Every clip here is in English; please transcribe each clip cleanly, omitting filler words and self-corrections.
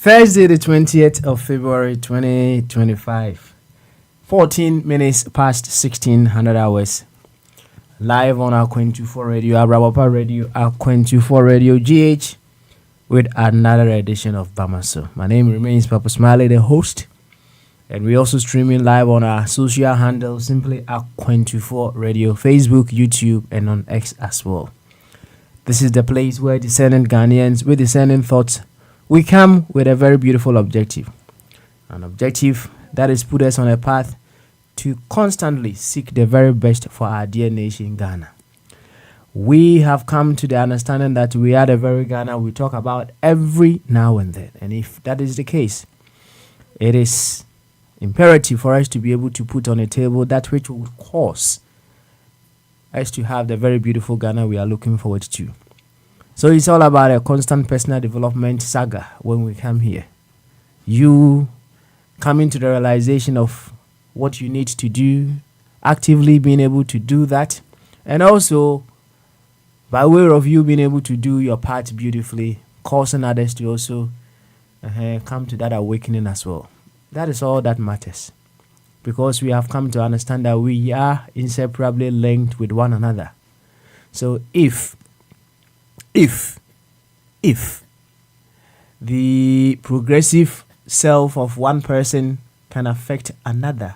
Thursday, the 20th of February 2025, 14 minutes past 1600 hours. Live on our Queen24 Radio, our Rabapa Radio, our Queen24 Radio GH, with another edition of Bamaso. My name remains Papa Smiley, the host, and we're also streaming live on our social handle, simply our Queen24 Radio, Facebook, YouTube, and on X as well. This is the place where discerning Ghanaians with discerning thoughts, we come with a very beautiful objective. An objective that is put us on a path to constantly seek the very best for our dear nation, Ghana. We have come to the understanding that we are the very Ghana we talk about every now and then. And if that is the case, it is imperative for us to be able to put on a table that which will cause us to have the very beautiful Ghana we are looking forward to. So it's all about a constant personal development saga when we come here. You coming to the realization of what you need to do, actively being able to do that, and also by way of you being able to do your part beautifully, causing others to also come to that awakening as well. That is all that matters, because we have come to understand that we are inseparably linked with one another. So if the progressive self of one person can affect another,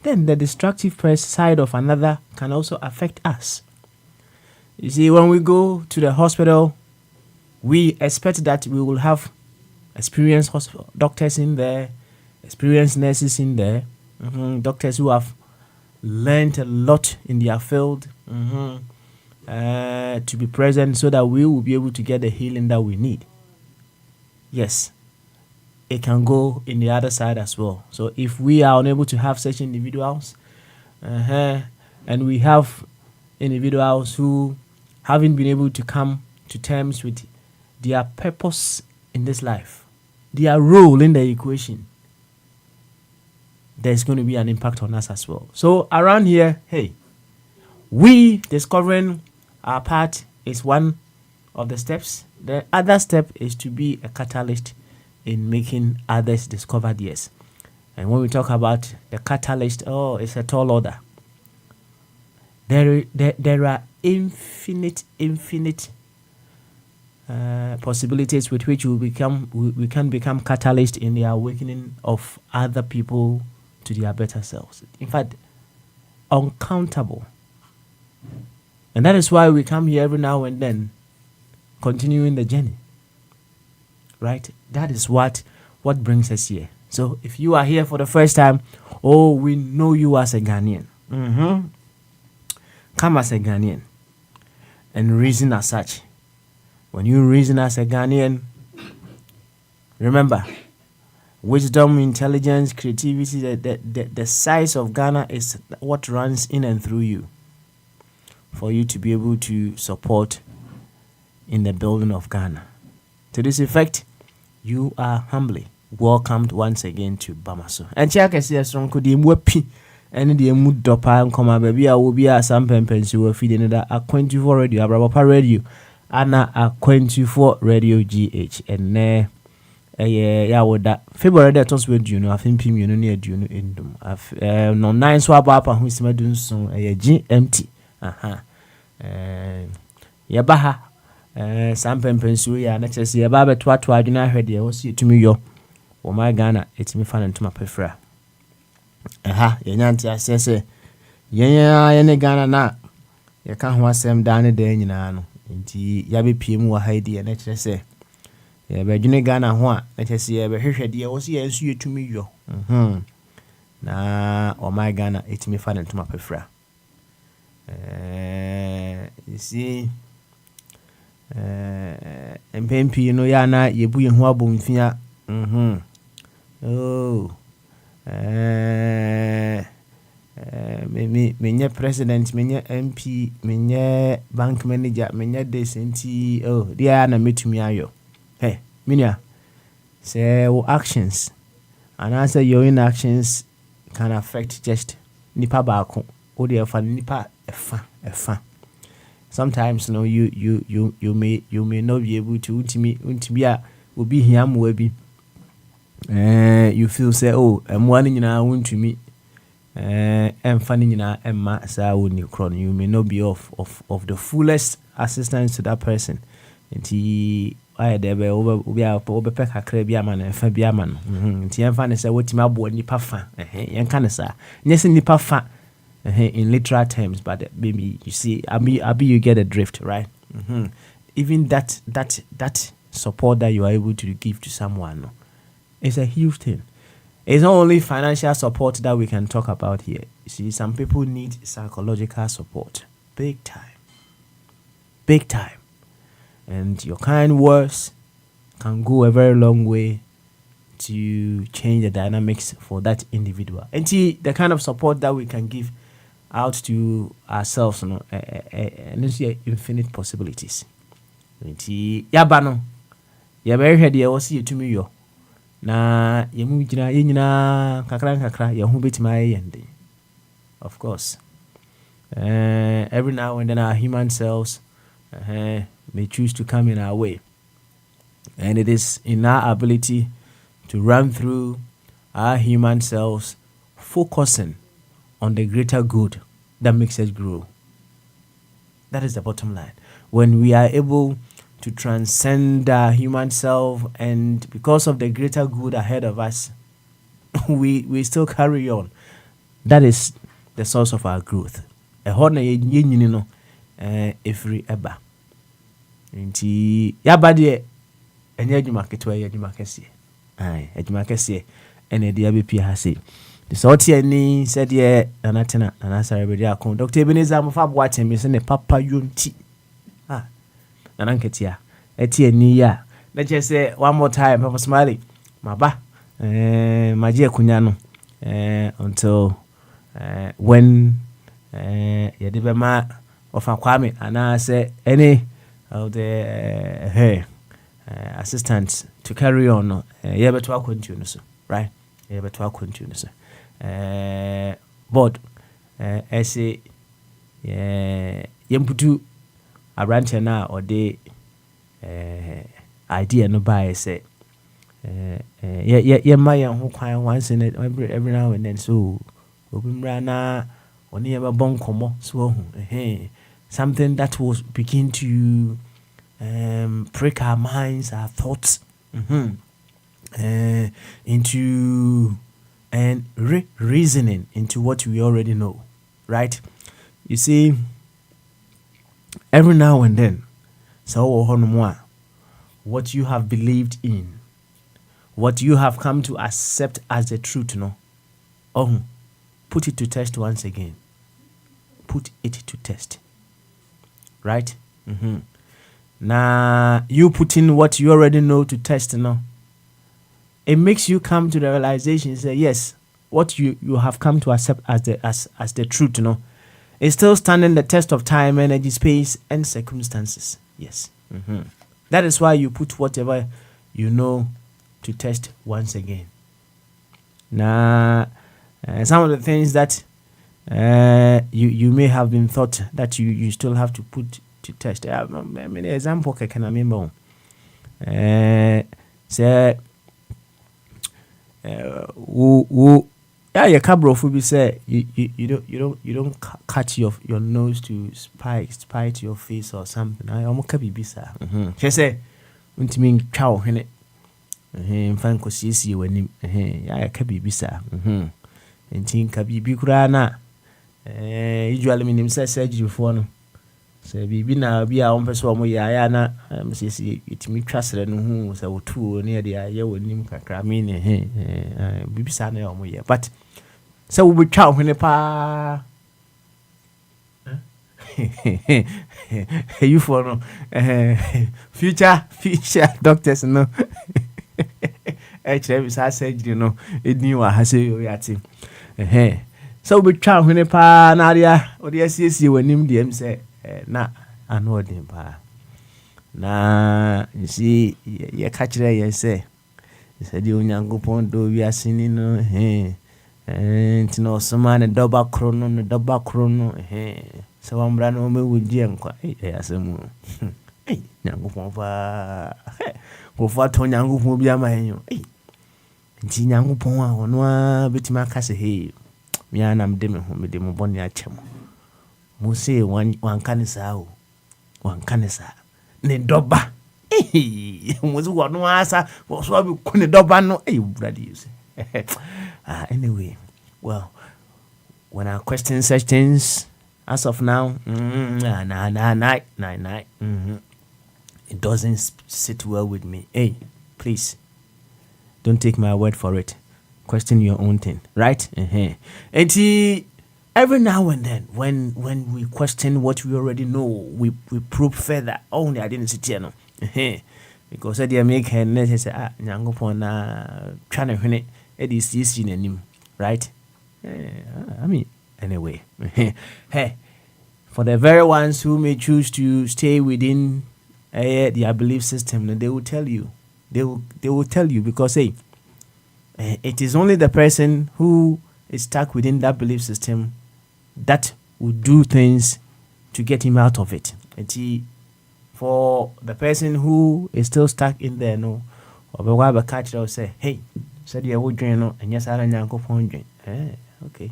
then the destructive side of another can also affect us. You see, when we go to the hospital, we expect that we will have experienced doctors in there, experienced nurses in there, doctors who have learned a lot in their field, to be present so that we will be able to get the healing that we need. Yes, it can go in the other side as well. So if we are unable to have such individuals, and we have individuals who haven't been able to come to terms with their purpose in this life, their role in the equation, there's going to be an impact on us as well. So around here, hey, we discovering our part is one of the steps. The other step is to be a catalyst in making others discover theirs. And when we talk about the catalyst, it's a tall order. There are infinite possibilities with which we can become catalyst in the awakening of other people to their better selves. In fact, uncountable. And that is why we come here every now and then, continuing the journey. Right? That is what brings us here. So if you are here for the first time, we know you as a Ghanaian. Come as a Ghanaian and reason as such. When you reason as a Ghanaian, remember, wisdom, intelligence, creativity, the size of Ghana is what runs in and through you, for you to be able to support in the building of Ghana. To this effect, you are humbly welcomed once again to Bamaso. And check us here, strong could you wepi and the mood dopa and come baby, I will be a some pens you were feeding that a Queen24 Radio, a Rabapa Radio, and a Queen24 Radio GH. And yeah, with that February that was with you know, I think you know near you in them. I've no 9 swap up and who's my doing song a GMT. Yabaha. Some pens we are next year, Baba Twat, I do not heard you, see to me yo. Oh my Ghana, it's me fun to my prefer. Yanti, says, any Ghana na. You can't want some down a day in an. Indeed, Yabi Pimu Heidi and say, Yeah, be dwene Ghana ho a na kyese ye be hwehwe de wo se ye nso yetumi yo. Na o my Ghana etimi fa ne ntoma pefra. You see MP no ya na yebu ye ho abomfia. Oh. Menye president, menye MP, menye bank manager, menye decenti. Oh, dia na metumi ayo. Hey, minia. Say actions. And answer your inactions can affect just nipa baako. O de fa nipa efa. Sometimes you may not be able to untimi a obi hia mo bi. You feel say emwa ni nyina untumi emfa ni nyina emma sa woni kro. You may not be of the fullest assistance to that person. Nti I there be obi pe kakra bi ama na fa bi ama no. Nti emfa ne say wotimi abo nipa fa. Yen ka ne sa. Nyese nipa fa in literal terms, but maybe you see abi you get a drift, right? Even that support that you are able to give to someone, no, it's a huge thing. It's not only financial support that we can talk about here. You see, some people need psychological support. Big time. And your kind words can go a very long way to change the dynamics for that individual. And see, the kind of support that we can give out to ourselves, and it's infinite possibilities. And see, yabano, yabe here was see to me yo. Na yemu jina kakra yahu betima yende. Of course. Every now and then our human selves may choose to come in our way. And it is in our ability to run through our human selves, focusing on the greater good that makes us grow. That is the bottom line. When we are able to transcend our human self, and because of the greater good ahead of us, we still carry on. That is the source of our growth. Every eba. Nti yaba de enye adwuma ketwa ye adwuma kese. Adwuma kese ene de abepia ha se. The sort ani said ye anatena anasare be dia kon. Dr. Ebenezer Mofa Boateng me se ne papa yonti. Nananketia eti ani ya. Na je say one more time Papa Smiley. Maba maji akunya no until when ye de be ma ofa kwame ana say any of the assistants to carry on ye beto continue so, right? Ye beto continue so. But say yemputu abrante na or de idea no buy say ye ma yan ho kwan once in every now and then, so obimra na oni e be bon komo so something that will begin to prick our minds, our thoughts into and reasoning into what we already know, right? You see, every now and then, so what you have believed in, what you have come to accept as the truth, put it to test once again. Put it to test, right? Now you put in what you already know to test, it makes you come to the realization, say yes, what you have come to accept as the truth, is still standing the test of time, energy, space, and circumstances. Yes. That is why you put whatever you know to test once again. Now, some of the things that you may have been thought that you still have to put to test. Many example can I remember. Say, your cabro be say you don't cut your nose to spite your face or something. I almost can be bisa. She say, "Untimi chow hene." Fan ko sisi wani. Ya ka be bisa. Entin ka bi kura na. Usually minim say surgery for no. sɛ biribi na bi a wɔmpɛ sɛ wɔn yɛ ayɛ na sisi yɛtumi twa srɛ no ho sɛ wotuo ne yɛde ayɛ wɔ nim kakra me ne biribi saa na wɔn yɛ but sɛ wobɛtwa wo hwene paa ayifoɔ no future doctors no ɛkyerɛ bi saa surgery no ɛdin wɔ ha sɛ yɛate sɛ wobɛtwa wo hwene paa na wode asiesie w'anim deɛ m sɛ na ano ɔden paa na nsi yɛka kyerɛ yɛn sɛ sɛdeɛ onyankopɔn dɔ wiase ni no nti na ɔsoma ne dɔba koro no sɛ wammra na ɔmɛwu gyeɛ nkwa ɛyɛ asɛm mu nyankopɔn paa nkurɔfoɔ atɔ nyankopɔn bi ama yɛn nti nyankopɔn a ɔno a bɛtumi aka sɛ hei mea na mede me ho mede mo bɔne akyɛ mo mo se wanka ne saa o wanka ne saa ne dɔba mo se wɔno asa so abɛku ne dɔba no brade you say anyway well when I question such things as of now it doesn't sit well with me. Hey, please don't take my word for it. Question your own thing, right? And every now and then, when we question what we already know, we probe further. Only I didn't sit here, no. Because I did make her say, nyango pona trying to win it. It is this in him, right? I mean, anyway, hey, for the very ones who may choose to stay within their belief system, they will tell you. They will tell you because it is only the person who is stuck within that belief system that will do things to get him out of it. And for the person who is still stuck in there, no, or catch will say, hey, said you will join no, and yes, I don't know. Okay.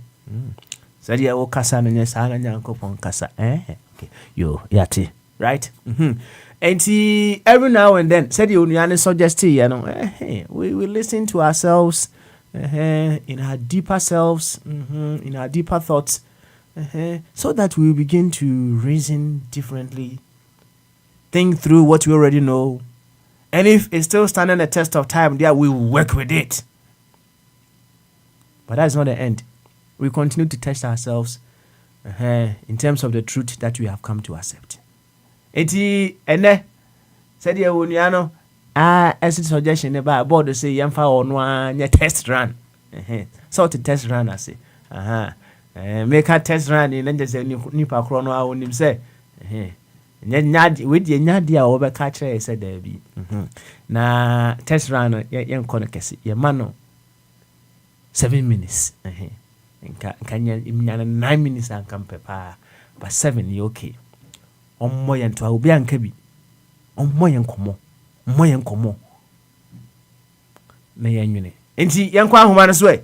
Said you will kasa and yes, I don't know. Kasa. Okay. Yo, yati. Right? And every now and then, said you suggest we listen to ourselves in our deeper selves, in our deeper thoughts, so that we begin to reason differently, think through what we already know, and if it's still standing the test of time, there we will work with it. But that's not the end. We continue to test ourselves in terms of the truth that we have come to accept. Ene said ya woniano as suggestion about board say yamfa ono anya test run so to test run I say make a test run in just nipa kro no a onim say nya we de nya de a obeka kire say da bi na test run yen kono kese ye ma no 7 minutes nka nya 9 minutes an kampe pa but 7 you okay ommo yen to obi anka bi ommo yen komo na yen nwene enti yen kwa ahoma no so e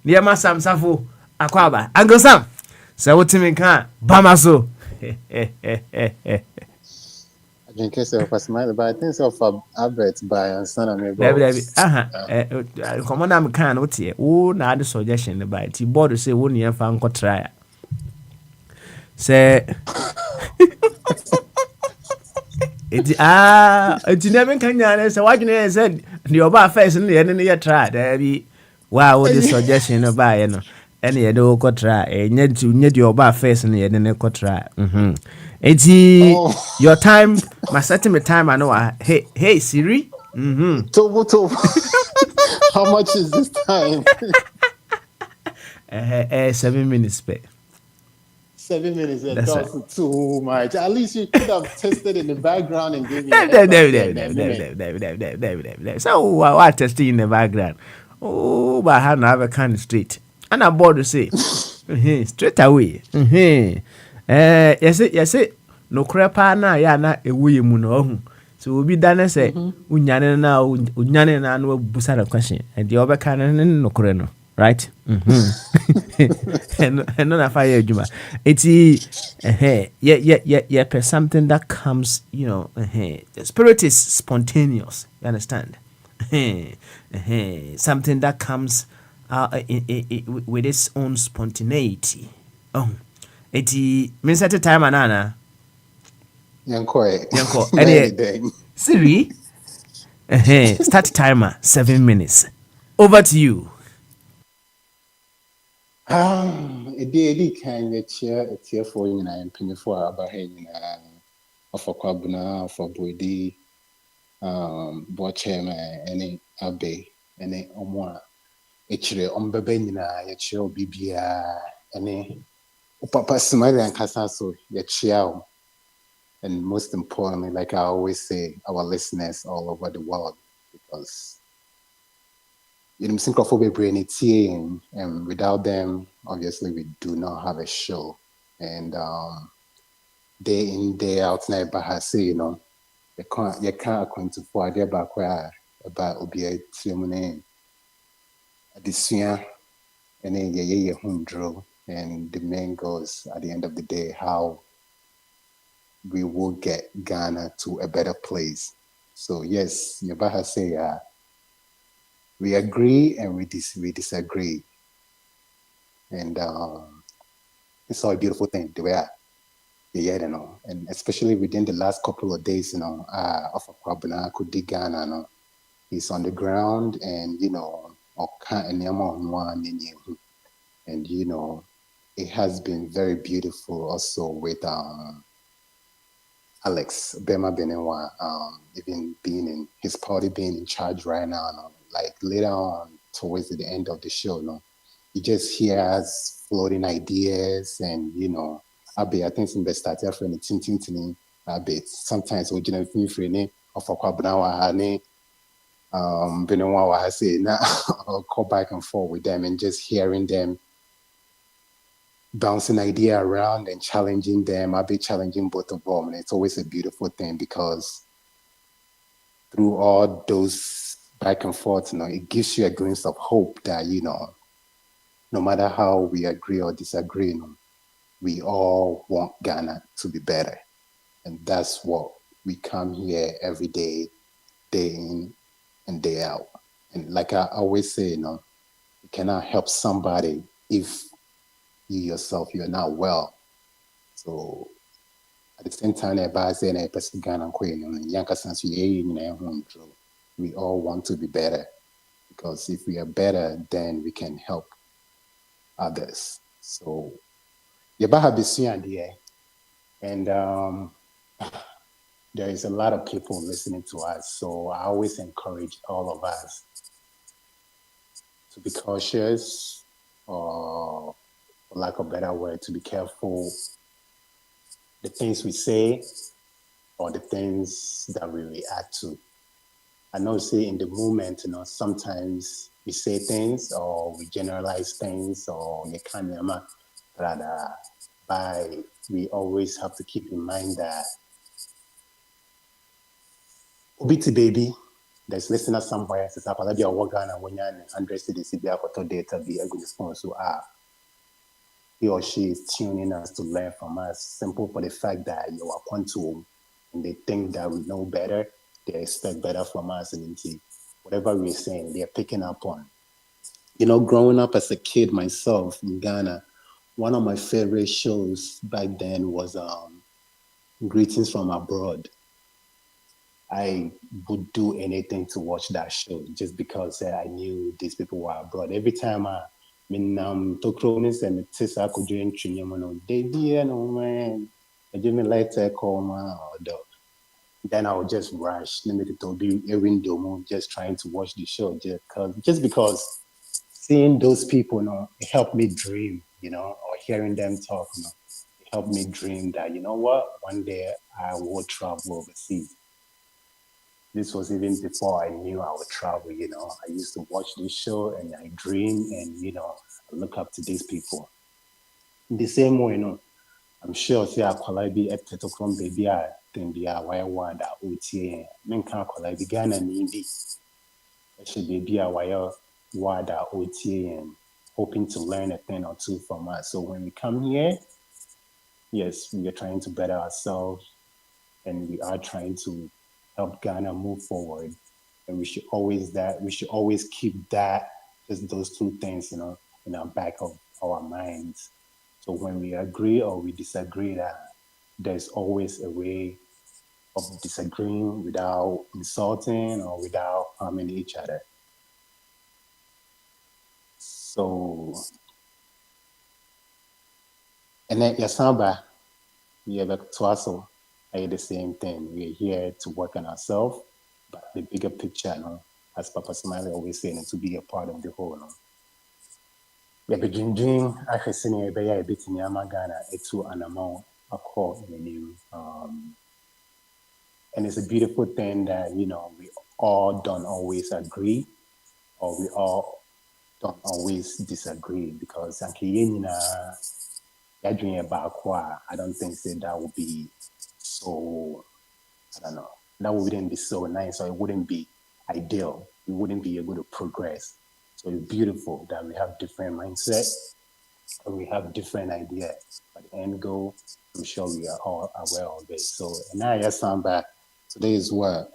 ne yema sam safo akwaba Uncle Sam so wotimi kan ba ma so I think it's of smile but I think so for Albert by and son of me komo na me kan wote wo na ade suggestion ne ba ti board say wo ne yen fa nko try say it's never can say what you said the oba first in the end you try there be wow this suggestion no buy no any you do go try need the oba first in the end go try it's your time my setting me time I know hey Siri Tobo how much is this time 7 minutes pay 7 minutes that's too much. At least you could have tested in the background and give me so what testing in the background but I have a kind of straight and I'm bored to say straight away yes no crepa na ya na ewuye mu no so obi dane say unyane na no busa the question and the other kind no kore no right and na fire adwuma it's yeah something that comes the spirit is spontaneous, you understand. Something that comes with its own spontaneity. It's means at the time anana Yankoi. Yanko, any Anything. Siri, start timer 7 minutes. Over to you. Edi kan etia for nyinaa mpanyinfo a aba ha nyinaa afa kwabena afa boedi bɔkyɛm ɛne abe ɛne ɔmo a ekyirɛ ɔmo bɛbɛ nyinaa yɛkyerɛ obi biara ɛne papa Simari ankasa so yɛkyia o. And most importantly, like I always say, our listeners all over the world, because and without them, obviously, we do not have a show. And day in, day out, na bahasi, you can't account for idea back where about obi a tiamune adisua and then ye home drill. And the main goal is at the end of the day how we will get Ghana to a better place. So yes, Yabaha say we agree and we disagree, and it's all a beautiful thing the way and especially within the last couple of days, of Kwabena could dig Ghana, he's on the ground, and and it has been very beautiful also with Alex Bema Benewa, even being in his party, being in charge right now, like later on towards the end of the show, you just hear us floating ideas, and Abe, I think some best started from the tinting Abe. Sometimes we generally feel free of a kwabnawa Benewa I say now I'll call back and forth with them and just hearing them bouncing idea around and challenging them. I'll be challenging both of them. And it's always a beautiful thing because through all those back and forth, it gives you a glimpse of hope that, no matter how we agree or disagree, we all want Ghana to be better. And that's what we come here every day, day in and day out. And like I always say, you cannot help somebody if you yourself, you're not well. So at the same time, we all want to be better, because if we are better, then we can help others. So Yabaha Bisuya, and there is a lot of people listening to us. So I always encourage all of us to be cautious, or for lack of a better word, to be careful the things we say or the things that we react to. I know, say in the moment, sometimes we say things or we generalize things or but we always have to keep in mind that Obiti baby, there's listener somewhere says Apalabi or Ghana when you're 100 cities data be a good response. So he or she is tuning us to learn from us, simple for the fact that you are quantum and they think that we know better, they expect better from us, and whatever we're saying, they're picking up on. Growing up as a kid myself in Ghana, one of my favorite shows back then was Greetings from Abroad. I would do anything to watch that show just because I knew these people were abroad. Every time I Tokronis and Tessa could join Trinyamono, they did, man. I didn't like to call my then I would just rush, limited to be a window, just trying to watch the show, just because seeing those people, it helped me dream, or hearing them talk, it helped me dream that, what, one day I will travel overseas. This was even before I knew I would travel, I used to watch this show and I dream and, I look up to these people. In the same way, I'm sure say akwalaa bi ɛtɛtɛkron baby a tem bi a wayɛ ward a ɔretie menka akwalaa bi Ghana ni bi ɛhyɛ baby a wayɛ ward a ɔretie hoping to learn a thing or two from us. So when we come here, yes, we are trying to better ourselves and we are trying to help Ghana move forward. And we should always keep that, just those two things, in our back of our minds. So when we agree or we disagree, that there's always a way of disagreeing without insulting or without harming each other. So, and then Yasamba, yeah, back to us, so I the same thing. We're here to work on ourselves, but the bigger picture, as Papa Smiley always saying, to be a part of the whole. Yɛbɛ dwendwen ahwɛ sɛnea ɛbɛyɛ a yɛbɛtumi ama Ghana ɛtu anamɔ akɔ n'anim. And it's a beautiful thing that, we all don't always agree, or we all don't always disagree, because I don't think that would be so, I don't know, that wouldn't be so nice, or it wouldn't be ideal. We wouldn't be able to progress. So it's beautiful that we have different mindsets, and we have different ideas. But the end goal, I'm sure we are all aware of it. So, and now yes, I'm back. Today is what?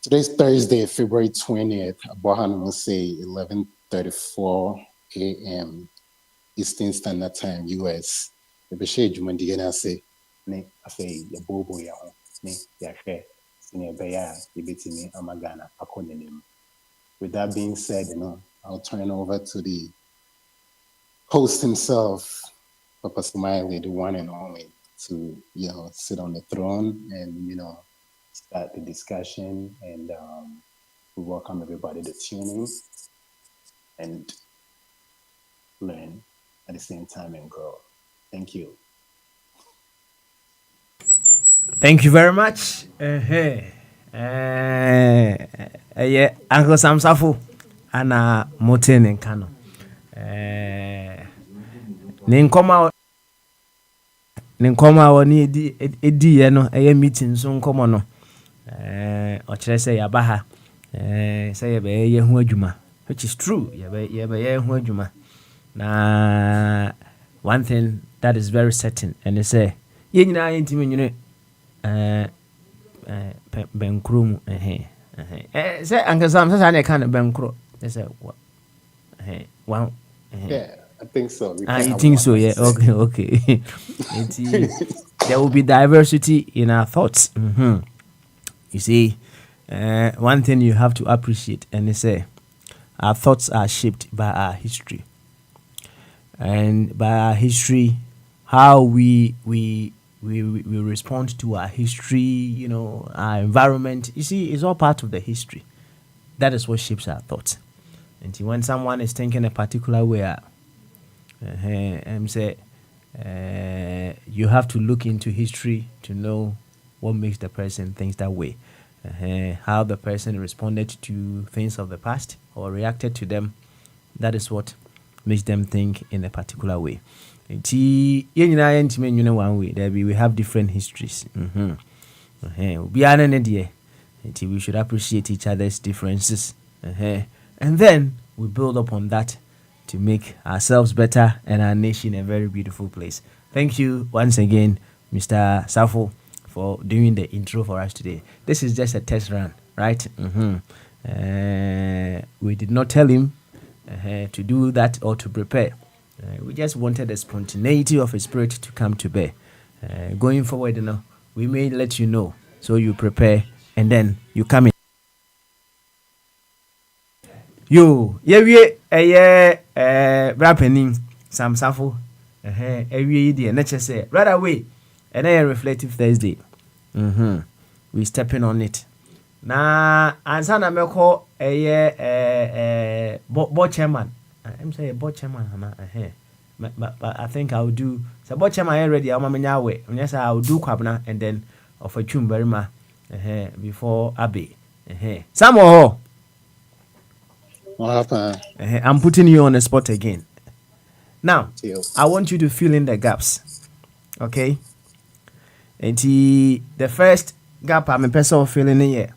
Today's Thursday, February 20th. Abohan will say 11:34 a.m. Eastern Standard Time, US. The Beshej Mundigana say, ne, afe, ya bobo ya ho, ne, ya she, sine beya, yibitini amagana, akonenim. With that being said, I'll turn over to the host himself, Papa Smiley, the one and only, to sit on the throne and start the discussion. And we welcome everybody to tune in and learn at the same time and grow. Thank you. Thank you very much. Uncle Sam Safo ana mote ne nka no ne nkɔma a wɔne edi yɛ no ɛyɛ meeting so nkɔmɔ no ɔkyerɛ sɛ yɛaba ha sɛ yɛbɛyɛ yɛ ho adwuma, which is true. Yɛbɛyɛ ho adwuma. Na one thing that is very certain, and they say yɛn nyinaa yɛntimi nwene benkuro mu say Uncle Sam say na kind of benkuro. They say what? Wow. Yeah, I think so. You think so? Yeah. Okay. There will be diversity in our thoughts. You see, one thing you have to appreciate, and they say our thoughts are shaped by our history, and by our history, how we respond to our history, our environment. You see, it's all part of the history. That is what shapes our thoughts. And when someone is thinking a particular way, you have to look into history to know what makes the person think that way. How the person responded to things of the past or reacted to them. That is what makes them think in a particular way. We have different histories. We should appreciate each other's differences. And then we build upon that to make ourselves better and our nation a very beautiful place. Thank you once again, Mr. Safo, for doing the intro for us today. This is just a test run, right? We did not tell him to do that or to prepare. We just wanted the spontaneity of his spirit to come to bear. Going forward, we may let you know, so you prepare and then you come in. Yo, rapping Sam Safo, every day, let's just say right away, and then reflective Thursday. We stepping on it. Na ansana meko board chairman. I'm saying board chairman, but I think I'll do. So board chairman already. I'm a way. Yes, I'll do kwabna and then of a tune very much before Abbey. Some more. What happened? I'm putting you on the spot again. Now, I want you to fill in the gaps. Okay? And the first gap I'm a person filling in here.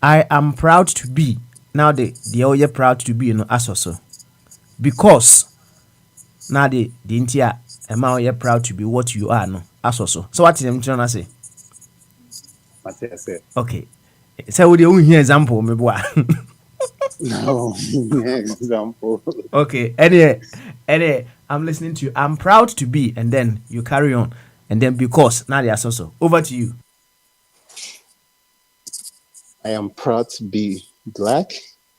I am proud to be. Now the all you're proud to be, as also. Because now the entire amount you're proud to be what you are, as also. So what is I'm trying to say? Okay. So with your own example, maybe what? No, example. Okay. Anyway, I'm listening to you. I'm proud to be, and then you carry on. and then because now they are so. Over to you. I am proud to be black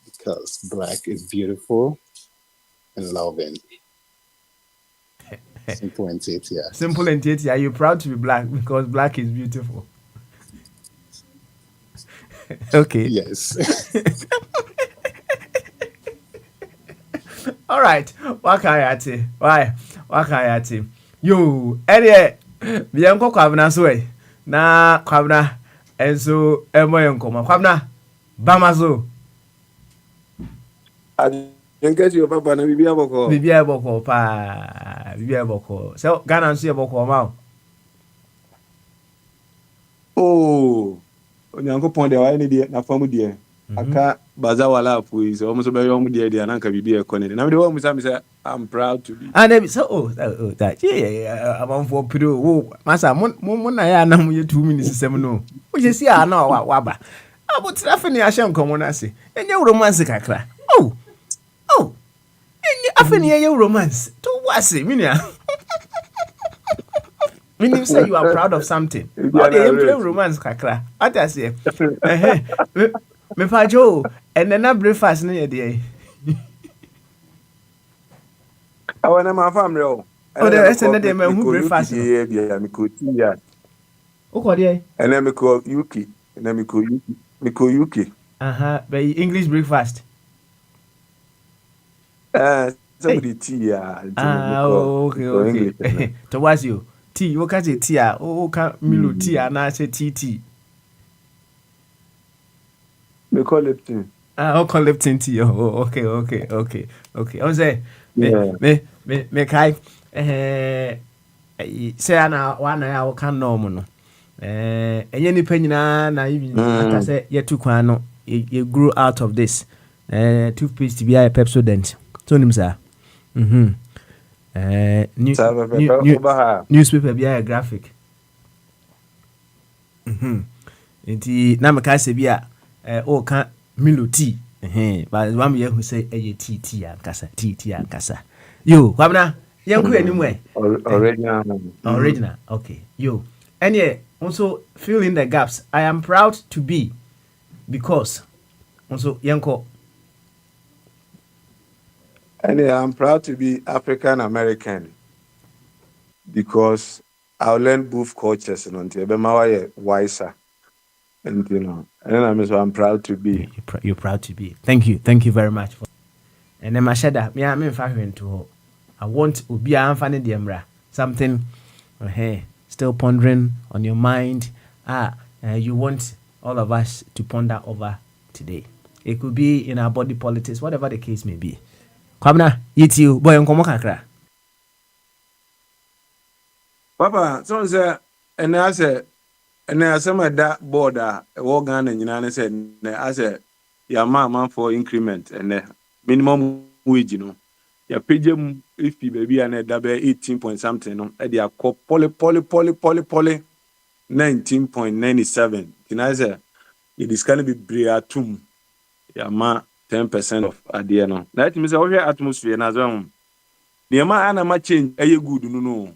because black is beautiful and loving. Simple and tight, yeah. Simple and tight. Are you proud to be black because black is beautiful? Okay. Yes. All right. Wakayati. Why? Wakayati. Yo, Eddie. Bianco Kwabna Sway. Na Kwabna. And so, Emoyon Koma. Kwabna. Bamazo. I get you, Papa, and Bibia Boko. Bibia Boko, pa. Bibia Boko. So, Ghana and see a Boko Mao. Oh, Uncle Pond, I need a family dear. I can't Bazawala, who is almost a very young dear, and Uncle Bibia Connie. Now, the one with say, I'm proud to be. And then so, that, yeah, I'm on for Peru. Oh, Massa, I know you 2 minutes, 7 no. Which is here, I know what Wabba. I would definitely I shall come on, I say, and your romance, Kakra. Oh, I think your romance. To what's it, Minia? Meaning, say you are proud of something. Or the play romance, Kakra. What I say, me Pajo, and then I breakfast near the day. I want my family. Oh, the rest of the day, man, who breakfast? Yeah, me could see ya. Okay, and then me call Yuki, and then me call Yuki. But English breakfast. Somebody tea, okay. Towards you. Tea, what can you tea? Oh, can't Milo tea, and I say tea. Me call Lipton. I'll call Lipton tea. Oh, okay. I was say, me kai. Say na one I can no mono. Any penny na even I say ye too kwano. You grew out of this. Toothpaste to be a Pepsodent. So him sir. Newspaper be a graphic. Inti na me ka se bi a o kan Milo tea. But one year who say tea ankasa. Yo, Kwabna, yanku anyway. Original. Okay. Yo. And yeah, also fill in the gaps. I am proud to be because also yanko. And I'm proud to be African American because I'll learn both cultures and until I'm wiser. And and I'm proud to be. You're proud to be. Thank you very much for. And then Mashada, me I'm into. I want to be finding the emra something. Still pondering on your mind. You want all of us to ponder over today. It could be in our body politics, whatever the case may be. Kwabna, eat you, boy, and kakra. Papa, so say, and I said, and I said, my that border, Ghana and United said, I said, your mama for increment and minimum wage, you know. Your PGM, if you baby and a double 18 point something, no, at your poly 19.97. And I said, it is going to be Briatum, your ma 10% of idea. No, that means our atmosphere as well. The amount of change, a good, no.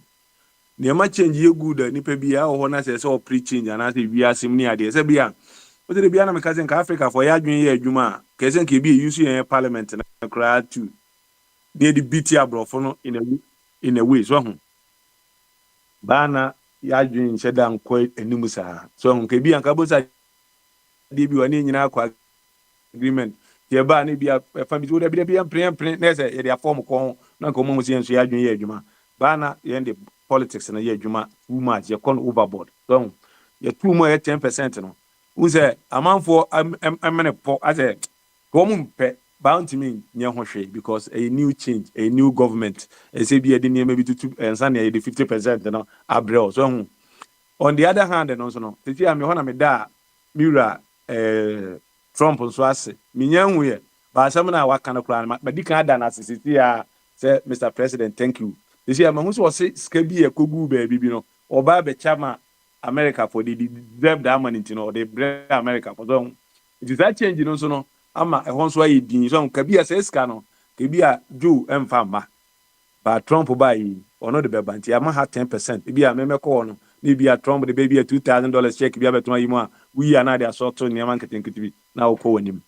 The amount change, you good, nipe bia or one says all preaching, and I say, we are similar ideas. A bia, but the Biana cousin Africa for Yadwin Juma, Cousin KB, you see a parliament and a crowd too. Near the BT abroad in a way, so Bana Yadwin Shedan quite a Numusa. So KB and Kabosa debut an in our agreement. Your banny be a family would be a print, their form call, no common sense, Yadwin Juma. Bana, you end the politics in a year, Juma, too much, you're called overboard. Don't you're too more 10%. No, who's a man for I'm a poor as a common pet bound to me near Hoshe because a new change, a new government, a CBA didn't maybe to and Sunday 50%, you know, abroad. So on the other hand, and also, no, the year I'm a da Mira Trump on Swasi, Minyan we, but some of what kind of crime, but you can't done as a city, say, Mr. President, thank you. This year, my was Scaby a Kugu baby, you know, or Babe Chama America for the deserve that money, you know, they bring America for them. It is that change, you know, so no, I'm a once why you didn't, so Kabia says, Cano, Kabia, Jew, and Fama. But Trump buy or not the bebanti. I might have 10%. Maybe I remember corner. Maybe a Trump the baby a $2,000 check. Be able to we are not the sort of Yaman can now calling him.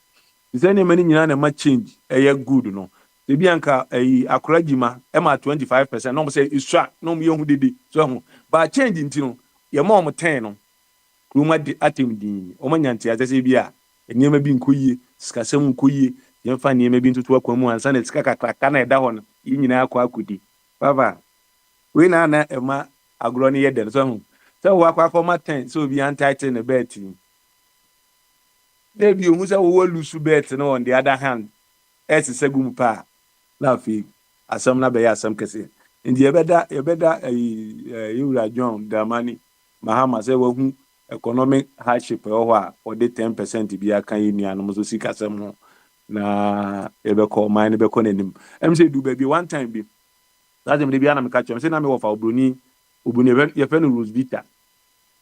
Is any money in much change? A year good no. The Bianca a Akrajima, Emma 25%. No say it's shot. No me who did it. So but changing to your mom 10 Ruma di atim di omanyanti azese bia enema bi nkoyi sikasem nkoyi yemfa enema bi ntutu akwamu ansa na sika kakra na eda ho no yinyina akwa akudi baba we na ema agro ne yeden so wo akwa ma 10 so bi antight na bet dey bi ohu se wo lusu bet no on the other hand esi segum pa na fi asam na be ya asam kese ndi yebeda yura John Dramani Mahama se wo hu economic hardship or the 10% be a can no so sika sem na ebe call mine be konenim em say do baby one time be that dem dey be na me catch am say na me wo fa obroni ye fe no Rosvita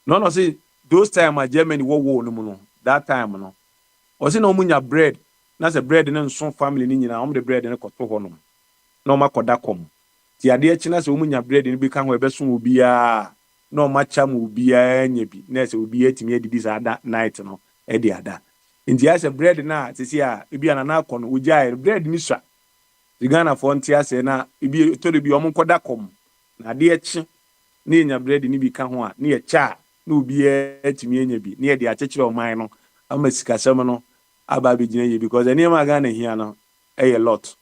no say those time Germany wo no mu no that time no o say na omunya bread na say bread na nso family ni nyina om the bread na koto ho no na o makoda kom ti ade achi na say omunya bread ni bi ka ho ebe so obi a no macha mu bia nya bi na se obi atimi adidi sa da night no e di ada nti ya se bread na sisi a bia na akọ no ujai bread ni swa Ghana for nti ase na bi to de bi omon koda kom na de echi na nya bread ni bi ka ho a na ye cha na obi atimi anya bi na ye de achechire oman no ama sikasem no aba be gina ye because any ma Ghana hia no a lot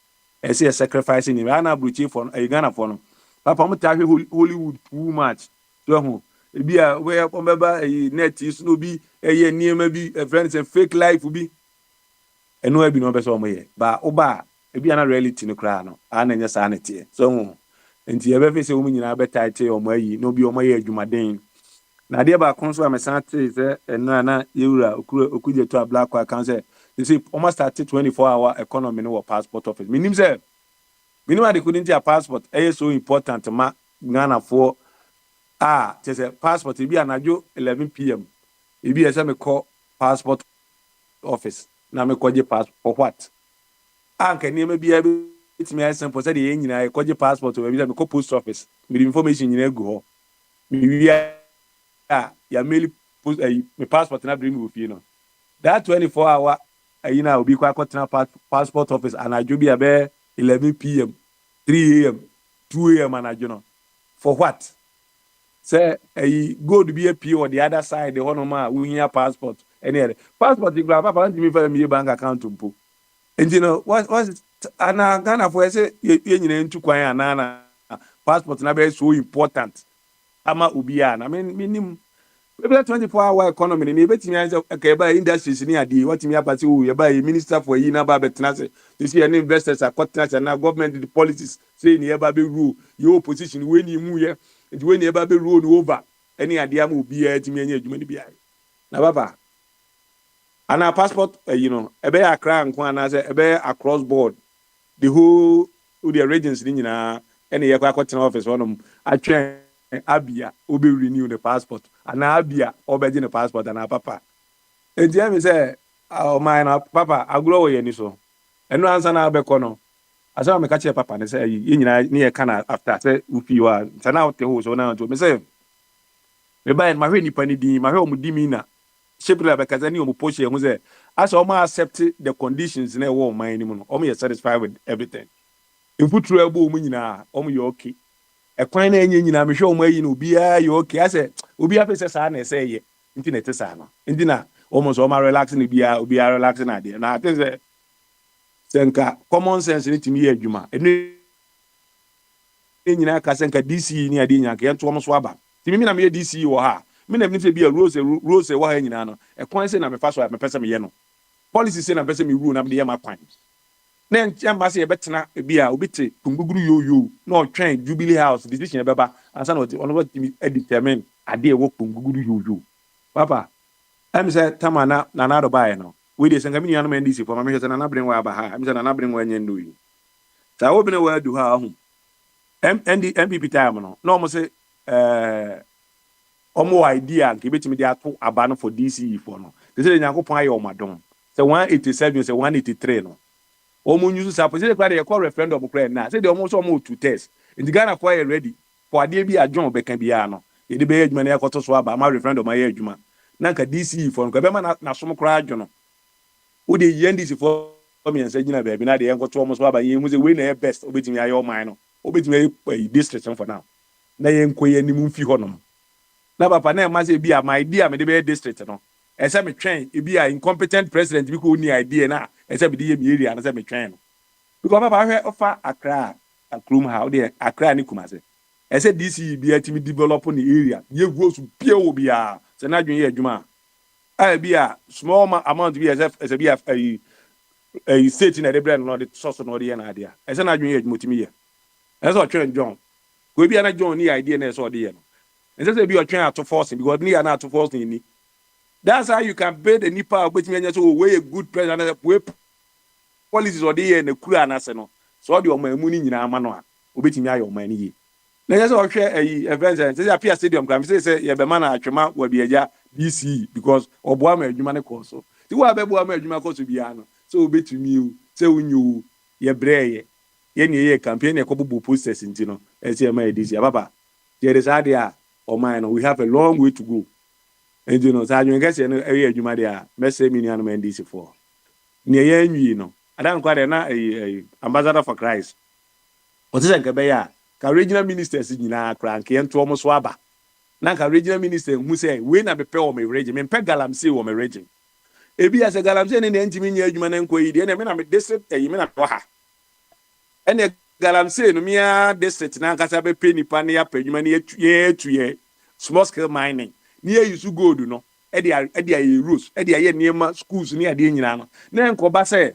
e say sacrifice ni na abruchi for Ghana for no papa mo ta Hollywood too much so bia we omeba net is no bi eye niema bi friends and fake life bi eno abi no be so omoye ba oba bia na reality no kra no ana nya sa na tie so enti ebe fe se wo nyina be title omo ayi no bi omoye adwumaden na de ba kon so amesan tie se eno na yewura okuje to black account say you see almost start 24-hour economy no passport office minim say minim they couldn't a passport so important ma Ghana for there's a passport. It be anajo 11 p.m. It be me call passport office. Now me call passport for what? Can you maybe able to me as simple say the engine I call passport to me call post office. With information you go. Me ya mail post my passport na bring me with you know. That 24-hour you know be quite passport office and I be about 11 p.m. 3 a.m. 2 a.m. and I know for what? Say go to be a P on the other side, the one man we hear passport. Any passport you grab up me for me bank account to. And you know what and Ghana for say you into kwanya na passport na be so important. Ama ubia I mean minimum maybe 24-hour economy ni betimi answer okay ba industries ni ade what me apati wo ye ba minister for yi na ba betena say this year investors are cutting na government the policies say ni e ba be rule your opposition we ni mu ye nti when you be roll over any idea mu bia timi anya adwuma ni bia na baba ana passport you know ebe akra nko ana say ebe across board the whole the regions ni nyina any ye kwa kwatena office wonom atwen abia obe renew the passport ana abia obeje the passport ana papa enti am say oh my na papa agro wo ye ni so eno ansa na abekọ no asa me kache papa ne say ye nyina ne ye kana after say ufi wa sana o te ho so na to me say me buy ma hwe nipa ni din ma hwe omudi na shepla be kaza ni omuposhe hu say asa o ma accept the conditions na wo man ni mu no o me satisfied with everything infutru ebo o mu nyina o me okay ekwan na enye nyina me hwe o mu ayi no obi a ye okay asa obi afa say sa na say ye internet sa no ndina o mo so ma relax ni bia obi a relax na de na I say senka common sense ni timi ye adwuma enu nyina ka senka DC ni ade nya ka yento mo so aba timi na me DC wo ha me na me se bia rose wo ha nyina no ekwan se na me fa so me pese me ye no policy se na pese me rule na me ye ma kwan na enchamba se ye betena bia obite tungbuguru yo na otwen Jubilee House decision beba ansa na ono timi determine ade wo tungbuguru yo papa am say tamana na do bae no we dey senga mini anu ndc for ma hwese na na bring wa ba ha am say na bring wa nya ndu yi ta wo bene wa du ha ho MPP time no no mo say omo idea nke betimi dey ato aba no for DC for no they say Nyankopon aye omadom say 187 say 183 no omo nyusu sa say dey kwa dey call referendum kra na say dey omo so omo to test In the Ghana for ready. For a be a John Beckenbiano. It be age many a swab, my friend of my age, man. Nanka DC for Gabema na some cry, John. Would the Yendis for me and say, baby, now the uncle Thomas Waba, you was a winner best, obeying me, your mind, obeying me district for now. Na yenkoye ni mumfi honom na papa na ma say bia my idea me de be district no e say me twen e bia incompetent president bi ko ni idea na e say be de me area na say me twen no because papa hwe offer Accra akrum ha o de Accra ni Kumase e say DC bia timi develop ni area ye go so bia wo bia say na dwen ye adwuma a bia small amount bia as bia a state na de brand no de source no de na ade e say na dwen ye adwuma timi ye e say o twen John we be na John ni idea na so dey no. And say be you trying to force because ni na to force ni. That's how you can build a nipa obetimi anya so we a good president we policies or dey na kura na se no. So the omamu ni nyina ama no a obetimi ayo oman ni ye. Na say o hwe event say apia stadium kan say ye be man na atwema wa bi agya DC because oboa ma adwuma ne course so. Ti wa be boa ma adwuma course bia no. So obetimi o say unyu ye breye ye ni ye campaign e ko bubu posters nti no e say ma edisi papa there is idea or mine we have a long way to go and you know so you get say no e adwuma dia me say me ni anu ndisi for ni ye anwi no adan kwa de na ambassador for Christ o say nke be ya ka regional ministers nyina kra nke ento omo so aba na ka regional minister hu say we na be pe o me region me pe galamsey o me region ebi as galamsey ne ntimi nya adwuma na nko yi de na me na me district me na to ha ene galamsey no mia district na kasa be pe nipa ne ya padwuma ne ye small scale mining ne ye use gold no e dey rules e dey ye niema schools ne ade nyina no na enko ba say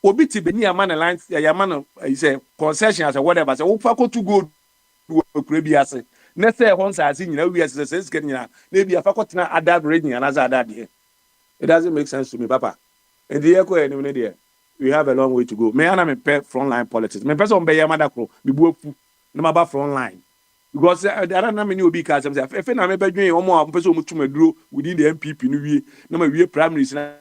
obi ti be ni ama na land ya ma no say concession as whatever say wo fa ko to gold wo kure bi ase na say ho nsaase nyina wi ase say sika nyina na bi afa ko tena adad region na za adad here. It doesn't make sense to me papa and the echo anyway there. We have a long way to go. Me and me pay frontline politics. Me person be yamada kro. Me buofu. No maba frontline. Because there are not many obi cars. If na me be dwen omo person omo tuma duro within the MPP no wie. Na ma wie primaries na.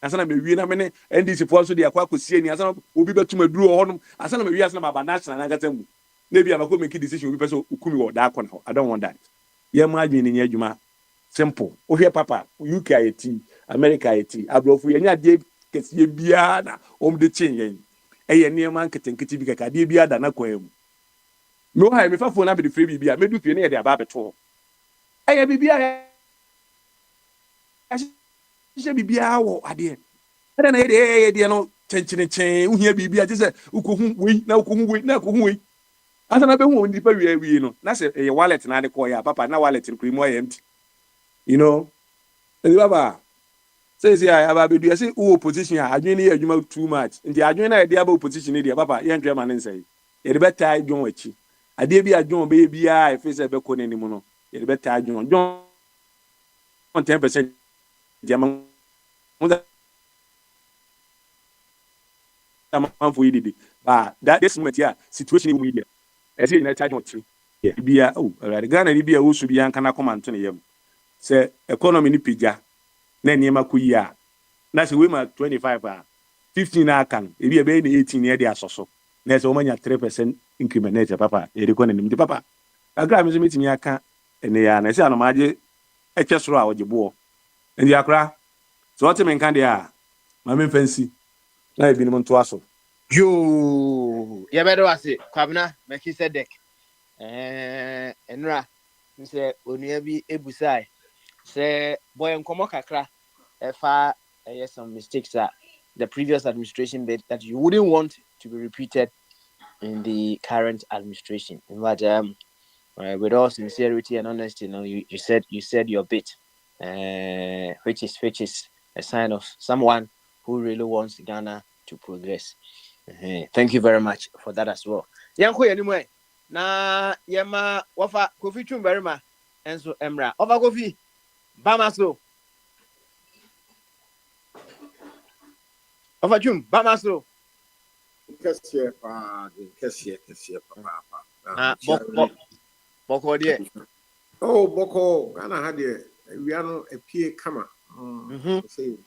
Asana me wie na me ne NDC for so dey akwa kosie ni asana obi be tuma duro honom. Asana me wie asana ma ba national na gata mu. Na bi amako make decision obi person okumi wo da akọ na. I don't want that. Ye ma adwen ni adwuma. Simple. O hwe papa UK IT, America IT, abrofu ye nya de kesiye bia na de chen yen eye niema nketenketi bi kaka de bia da na kwam no ha me fa phone na be de free bia me du pie na ye de aba beto eye bibia ya she bibia wo ade ade na ye de no chen uhia bibia je se ukohu we na ukohu we na ukohu we asa na be hu ndi pa wi no na se ye wallet na de ko ya papa na wallet nkrimo ya empty you know baba say I have a do say opposition adwene ye adwuma too much nti adwene na ye de aba opposition dey papa ye ntwe ma ne nsai ye de beta adwon achi ade bi adwon be bia e fe say be ko nenim no ye de beta adwon 10% dia ma for you but that this moment here situation in media e say na charge on tree bia already Ghana bia wo su bia kan na comment ne yam say economy ni pija na niema kuyi na se we ma 25 15 na kan e bi e be na 18 e dey asoso na se o manya 3% increment na papa e dey kono nim di papa agra mi so metimi aka ene ya na se anomaje e chesoro a ogebo ndi akra so what me kan dia ma me fancy na e bi nim nto aso yo ye bedo ase kwabna Melchizedek enra nse onua bi ebusai say boy nkomo kakra yes some mistakes that the previous administration did that you wouldn't want to be repeated in the current administration. But with all sincerity and honesty, you said your bit, which is a sign of someone who really wants Ghana to progress. Thank you very much for that as well. Yanko anyway. Na yema wafa Kofi Chumberima enso Emra. Wafa Kofi Bamaso. Wafa Chum Bamaso. Kesiye papa. Boko die. Oh, Boko Ghana had we are no a PA kama. Say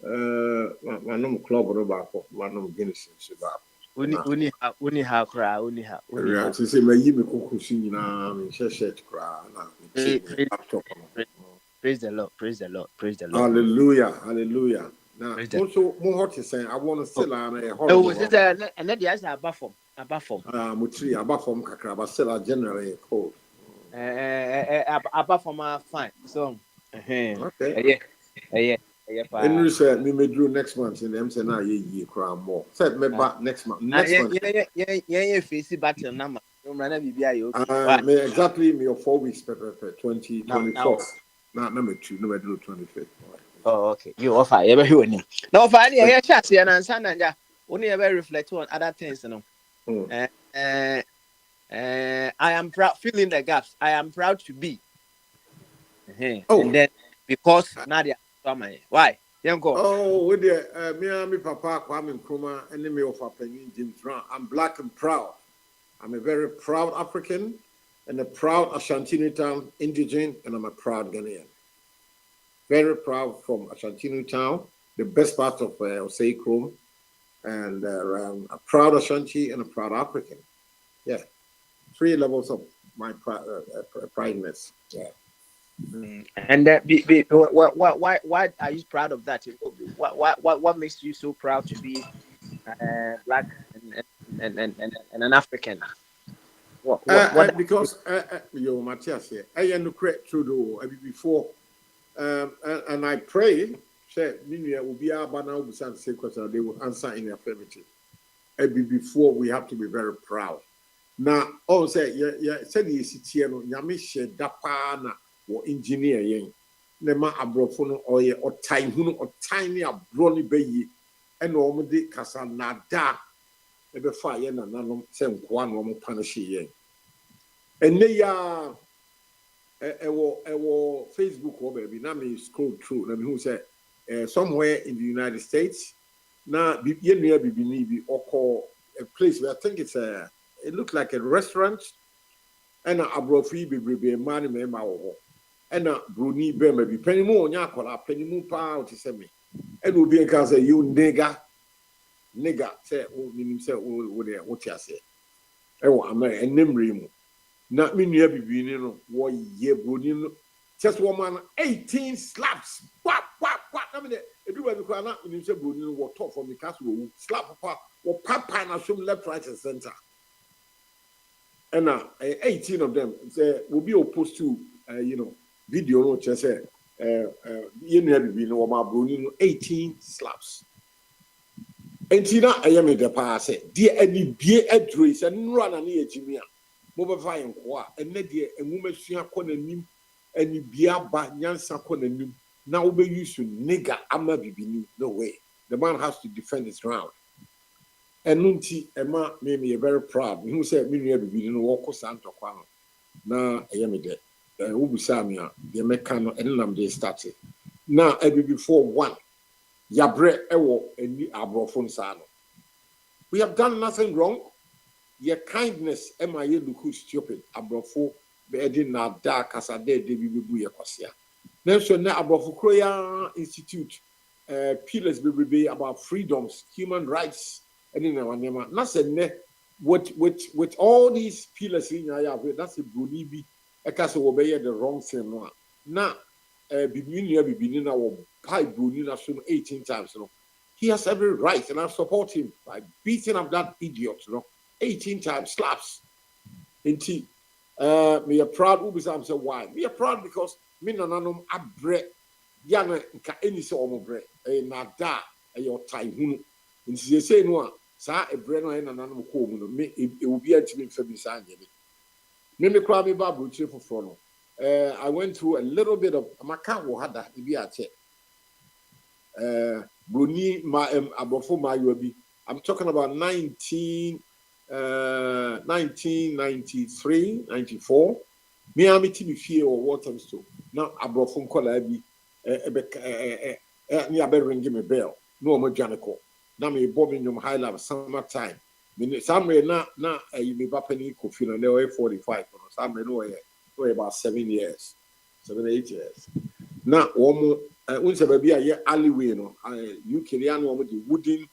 manom club ro ba ko manom Guinness so ba uni ha kra uni ha. Yeah, to say my yimi kukusi na me shirt kra na me laptop. Praise the Lord, praise the Lord, praise the Lord. Hallelujah, hallelujah. Now, also more hot is saying I want to sell on a horror. Oh, is it and then there's a buffer. Mutri above from kakra, but sell generally cold. Above from my fine. So, okay. Yeah. Henry said, "Me may do next month in them say now ye cry more." Said me back next month. Next month. Yeah, face battle number. Exactly me 4 weeks, 2024. Now number 2, number 25th. Oh, okay. You offer everyone. No, offer any chat here and Sananga. Only ever reflect on other things, you know. I am proud, filling the gaps. I am proud to be. And then because Nadia, why? Oh, with the me papa Kwame Nkrumah, enemy of Penny James Brown. I'm black and proud. I'm a very proud African and a proud Ashanti Town indigene, and I'm a proud Ghanaian. Very proud from Ashanti Town, the best part of Osei Krom, and a proud Ashanti and a proud African. Yeah, 3 levels of my prideness. Yeah. And why are you proud of that? What makes you so proud to be black and an African? Because yo Matthias here, I am correct through before, and I pray that Minia will be our banner will say question, they will answer in the affirmative. Before we have to be very proud. Now, all say said you sit here no Yamisha Dapana or engineer yen. Nema abrofono or time huno or tiny abroni bayi and omedi kasa nada ebe fire na nanom sem kwa no mo punish yen. And they ewo Facebook or baby na me scroll through na me who say somewhere in the United States na ye nua bibini bi oko a place where I think it looked like a restaurant and abrofi bibrebe man me ma wo and bruni be ma bi panimu onya akola panimu pa o ti se me and obi en ka say you nigga say o minim say o de o ti ase e wo ama enemre mu na me nua bibini no wo ye bruni no just woman 18 slaps what I mean everybody ko na minim say bruni no wo top for me cast wo slap papa wo papa na show left right and center and 18 of them say will be opposed to video no just say you know be no ma bruni 18 slaps entina ayame de pa say de ani bie adress and run na ejimi a mo be fa enko a enne de enwumasua kɔ nanim ani bie aba nyansa kɔ nanim na wo be use nigga ama bibini no way the man has to defend his ground. And nunti Emma made me very proud. Who said me near be no walk Santo Quano. Na ayame de Ubusamia, the Mecano and Lam de started. Now I be before 1. Yabre ewo and the abrofon sano. We have done nothing wrong. Your kindness, Emma, you look stupid. Abrofo, be na dark as a day, de bibu yakosia. Then so now Abrofo Kroya Institute, pillars be about freedoms, human rights. And in our name, with all these pillars in your that's a Brunibi, a castle obey the wrong thing. Now, beginning our pipe Brunina soon 18 times. He has every right, and I support him by beating up that idiot, 18 times slaps. And me a proud Ubisam say why? Me a proud because me nananum abre yana nka any so omobre nada your time hunu. And she say no. Sa ebreno na nanu ko mu no me e obi antimi mfa bi sa anye me kra me ba broche foforo no I went through a little bit of maka wo hada e bi ache broni ma abofo ma yo bi I'm talking about 1993 94 me am ti bi fie or water store na abofo nkola bi ni abe ring me bell no mo dwaneko na me bobbing your high level summertime. Somewhere na you be bapping coffee and they were 45 or somewhere no about 7 years, 7 8 years. Now once a baby a alleyway no you can the wooden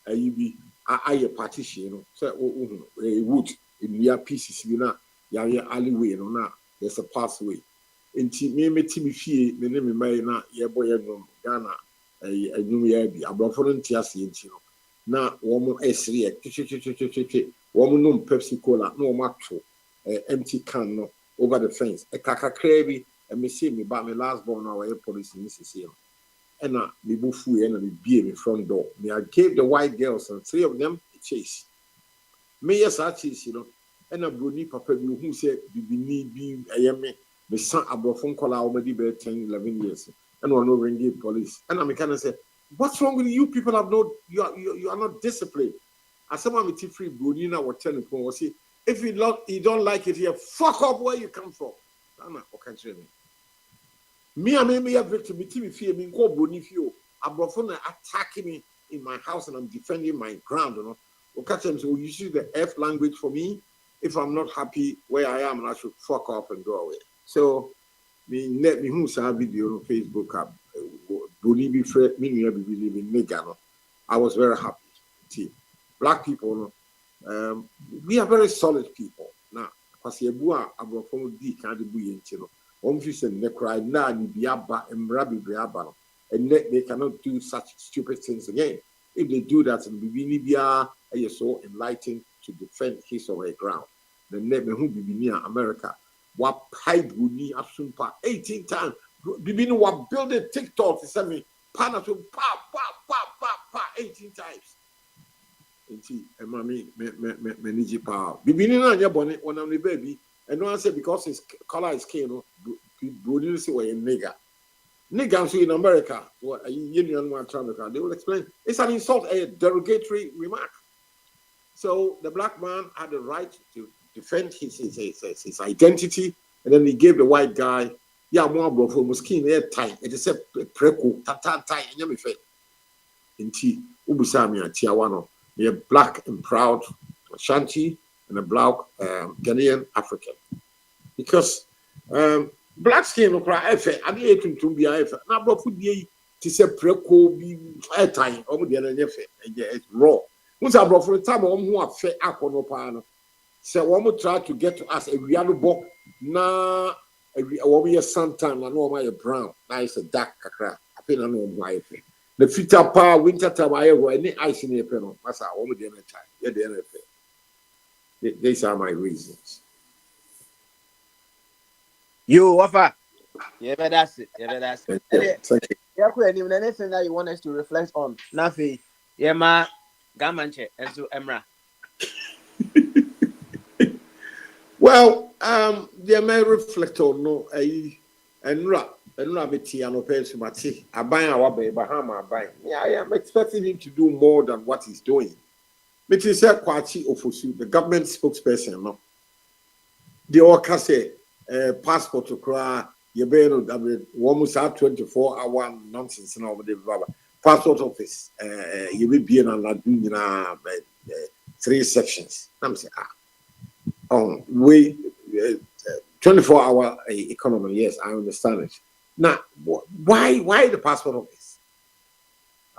you be I partition, no, so a wood in near pieces, you know, alleyway, no, now there's a pathway. Nti me ti me fie me ne me mai na ye boye no Ghana adwum ya bi abrofo no nti ase nti no na wo mo esre ye twetwetwetwetwe wo mo no Pepsi Cola na wo mo ato empty can no over the fence kakakra bi me see me ba me last born na we police ni sisi no and me bufu ye na me bie me front door me I gave the white girls and 3 of them a chase me yes I chase you know and broni papa bi who say bibini bi ayeme me son abrofo kola already be 10 11 years and one no ring police and I kind of say what's wrong with you people have no you are not disciplined as someone with free broni na what tell you say if you don't like it here fuck up where you come from na okay me a victim me fear me go broni fio abrofo na attacking me in my house and I'm defending my ground you know okay so you use the F language for me if I'm not happy where I am and I should fuck off and go away. So, me who saw video on Facebook, Boni be free, me believe in nigga. I was very happy. See, black people, we are very solid people. Now, because you bua abrofo di kind of buy into no. If you say nekra na ni biaba emrabi biaba no, and they cannot do such stupid things again. If they do that, and be bia are so enlightened to defend his or her ground. The name who be near America. What pipe would need asumpa 18 times. Bibini what building TikTok to send me panasum pa 18 times. Enti emami me niji pa. Bibini na nya boni when I'm the baby. And no one said because his color is skin, Bruni say we're a nigger. Nigger in America, what a union one America, they will explain. It's an insult, a derogatory remark. So the black man had the right to defend his identity, and then he gave the white guy, yeah, more bro for skin air tight. It is a preco, tata tight, and you say, in tea, Ubusami and Tiawano, they're black and proud Ashanti and a black Ghanaian African. Because black skin, no cry, I mean, to be a now, bro, food be to say preco be air time, over the other, it's raw. Once I brought for the time, who are fair, Aquano. So one would try to get to us a real book. Na a sometime I know my brown. Now it's a dark kakra. I think I know my thing. The filter power winter time I ever any ice in the panel. That's how all the other time. Yeah, the other thing. These are my reasons. You offer. Yeah, but that's it. Thank you. Yeah, anything that you want us to reflect on? Nothing. Yeah, ma gamanche and so Emra. Well, the may reflect on no and Betiano Pence Mati. I buy our baby Bahama buy. Yeah, I am expecting him to do more than what he's doing. But he said Kwachi Ofosu, the government spokesperson, no. The Oka say passport to cry, you better almost 24-hour nonsense and over the passport office. You will be in 3 sections. I'm saying, we 24-hour economy. Yes, I understand it. Now, why the passport office?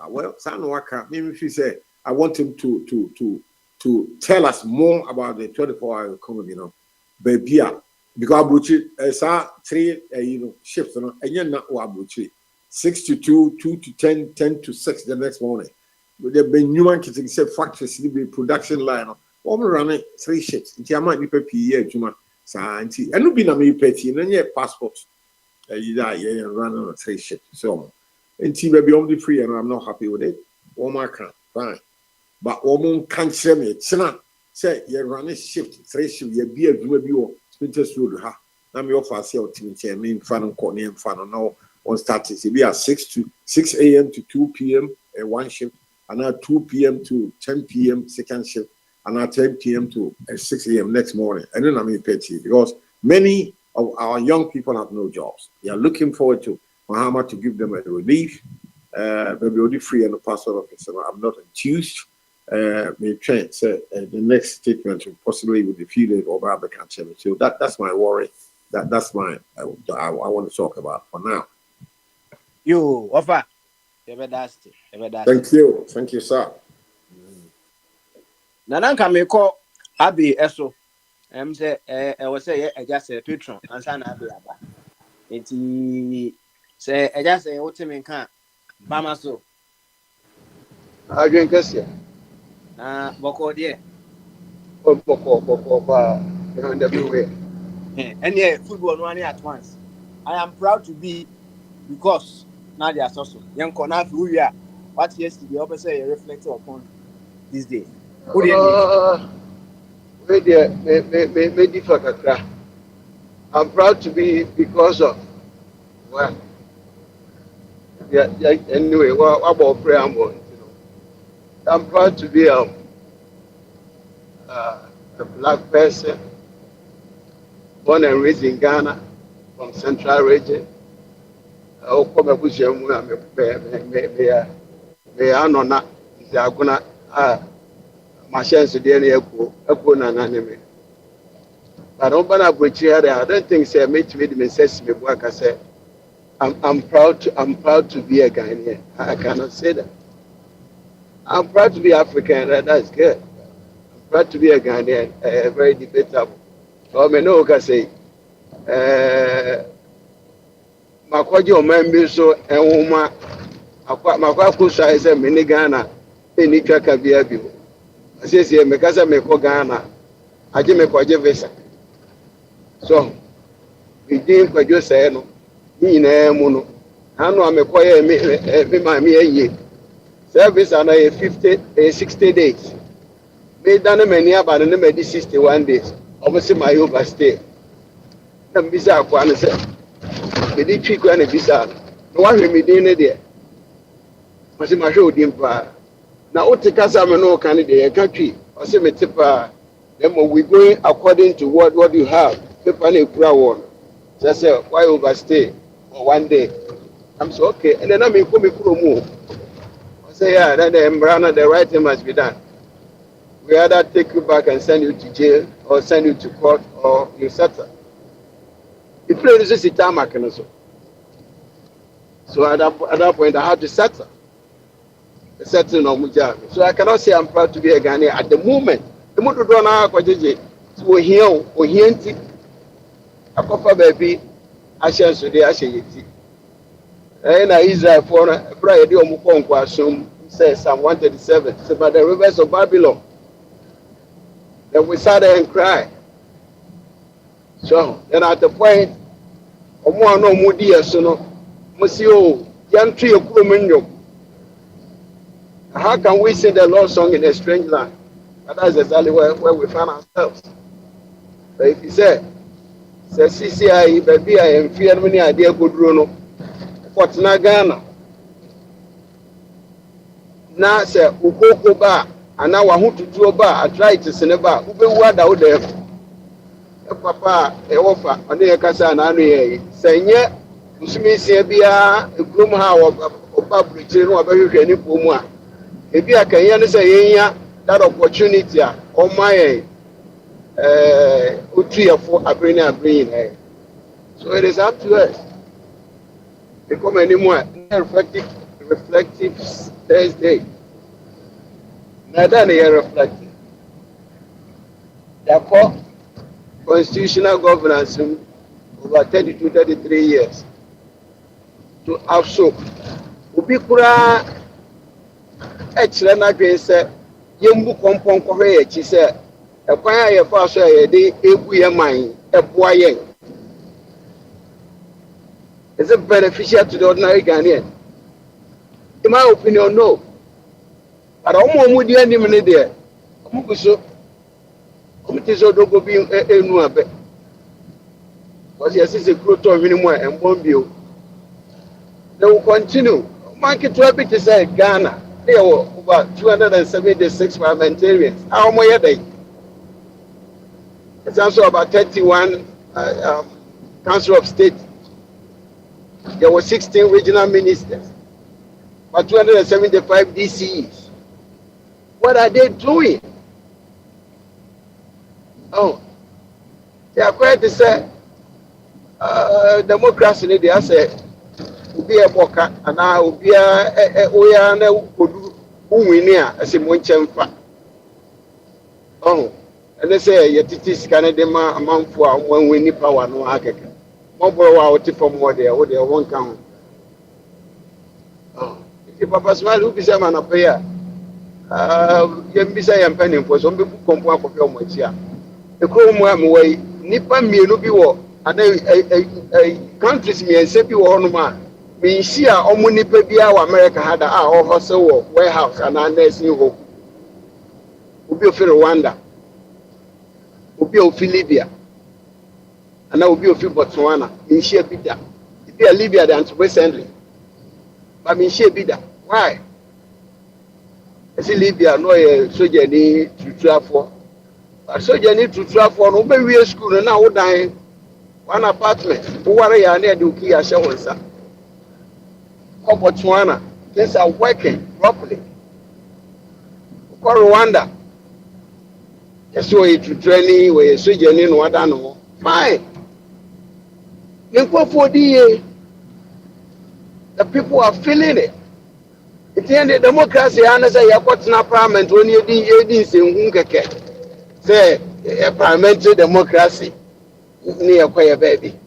Well, Sanwaka, maybe if you say I want him to tell us more about the 24-hour economy, you know, baby, because Abuchi 3 shifts, and you're not Abuchi 6 to 2, 2 to 10, 10 to 6 the next morning. There been new marketing said factories, the production line. I'm running 3 shifts. I might be paid year, Juma. And no be na me petty, and your passport. You run on 3 shifts. So, and baby, I'm free, and I'm not happy with it. My can fine. But woman can't say me. It's not say you're running shift 3 shifts. You be a do Spinters Road. Ha. Now me offer sale to me. Fan on Courtney and fan now on starting. It be at 6 a.m. to 2 p.m. 1 shift, and now 2 p.m. to 10 p.m. second shift. And at 10 p.m. to 6 a.m. next morning. And then I'm in petty because many of our young people have no jobs. They are looking forward to Muhammad to give them a relief. Maybe only free and the passport office. I'm not enthused. May try say the next statement will possibly with the feeling of other country. So that's my worry. That's my I want to talk about for now. You offer. Thank you, sir. Nananka me call Abi Eso. Say I was say I just a patron and san Abi Aba. Say I just say what me can Bama so. I drink us here. Boko dear. Boko, everywhere. And yeah, football no at once. I am proud to be because now they are so young Kona who we are. What yesterday opposite reflected upon this day. Who do you I'm proud to be because of well. Yeah, anyway, what about preamble? I'm proud to be a black person born and raised in Ghana from Central Region. But I don't think say me work. I say I'm proud to be a Ghanaian. I cannot say that. I'm proud to be African. That's good. I'm proud to be a Ghanaian. Very debatable. So I know can say Makwaji Omembi so Enwuma Makwaku say say many Ghana any traka biabi. I say me kasa me ko Ghana. Aje me kwaje visa. So we didn't kwaje say no. Ni na emu no. Anu amekoye me ma me aye. Service and 60 days. They done many about the maybe 61 days. Obviously my overstay. Them visa kwan say. Me di trick when visa. No one me dey there. Masi ma show dim pa. Na otikasa me no kan dey country. O say me tipa. Then we going according to what you have. Paper na kura won. Say why overstay for 1 day. I'm so okay. And then I me come kuro say, yeah, then the right thing must be done. We either take you back and send you to jail or send you to court or you settle. If you lose the time, I can also. So at that point, I had to settle. Settle no mujabi. So I cannot say I'm proud to be a Ghanaian at the moment. The mood do na ko jeje. So here nti. Akofa baby, ashe so dey ashe yeti. Na Israel for Friday omukonkwa asum says Psalm 137 say by the rivers of Babylon then we sat there and cry. So then at the point omo ano omudi yeso no musi o yantwe ekuromenyo. How can we sing the Lord's song in a strange land? And that's exactly where we find ourselves. But if you say CCI baby I am fear many idea good no Fort Ghana. Na se ukoko ba ana wa hututuo ba arthritis ne ba ubewu ada wo dem. Papa e wofa one ye kasa na anu ye senye usumi sie bia ekrum ha oba bridge no obehwehwe ni pomu a ebi akanya ne se yenya that opportunity a o my utuyefo abrini na. So it is up to us. Become anymore reflective Thursday. Neither they reflective. Therefore, constitutional governance over 33 years to absorb. Ubikura actually not going to say Yembu Kompon Korea, she said, a fire first a day, if we are mine, a boy. Is it beneficial to the ordinary Ghanaian? In my opinion, no. But I'm more moody and minute there. I'm going to don't go being a new abbot. Because yes, it's a growth of minimum and Bombio. They will continue. Market to a bit to say Ghana. There were over 276 parliamentarians. How many are they? It's also about 31 Council of State. There were 16 regional ministers, but 275 DCEs. What are they doing? Oh, they are quite to say democracy. They say, "Ubi a boka, and now ubi a oyana udu uwinia as a monchemfa." Oh, and they say your titis Canada ma amount for when we need power no akeke. Mo bro wa oti from what there won't count. Oh, if Papa Smile who be say man up here. Yem bi say yem penny for some people come for your motia. The crow mo am way nipa mienu bi wo and countries me and say bi wo no ma. Me see a omo nipa bi a America had a hustle warehouse and a nursing home. Obi ofi Rwanda, obi ofi Libya, and now obi ofi Botswana. Me share bida. If you are Libya, then recently, but me share bida. Why? I see Libya no a soldier ni to for. But soldier ni to for no be we school now we dying one apartment. Who are ya near do ki asha wonsa. Botswana, things are working properly. For Rwanda. So it training where so journey no other no fine. For the people are feeling it. It's in the democracy and say you got na parliament when you didn't say unkeke. Say a parliamentary democracy near quiet baby.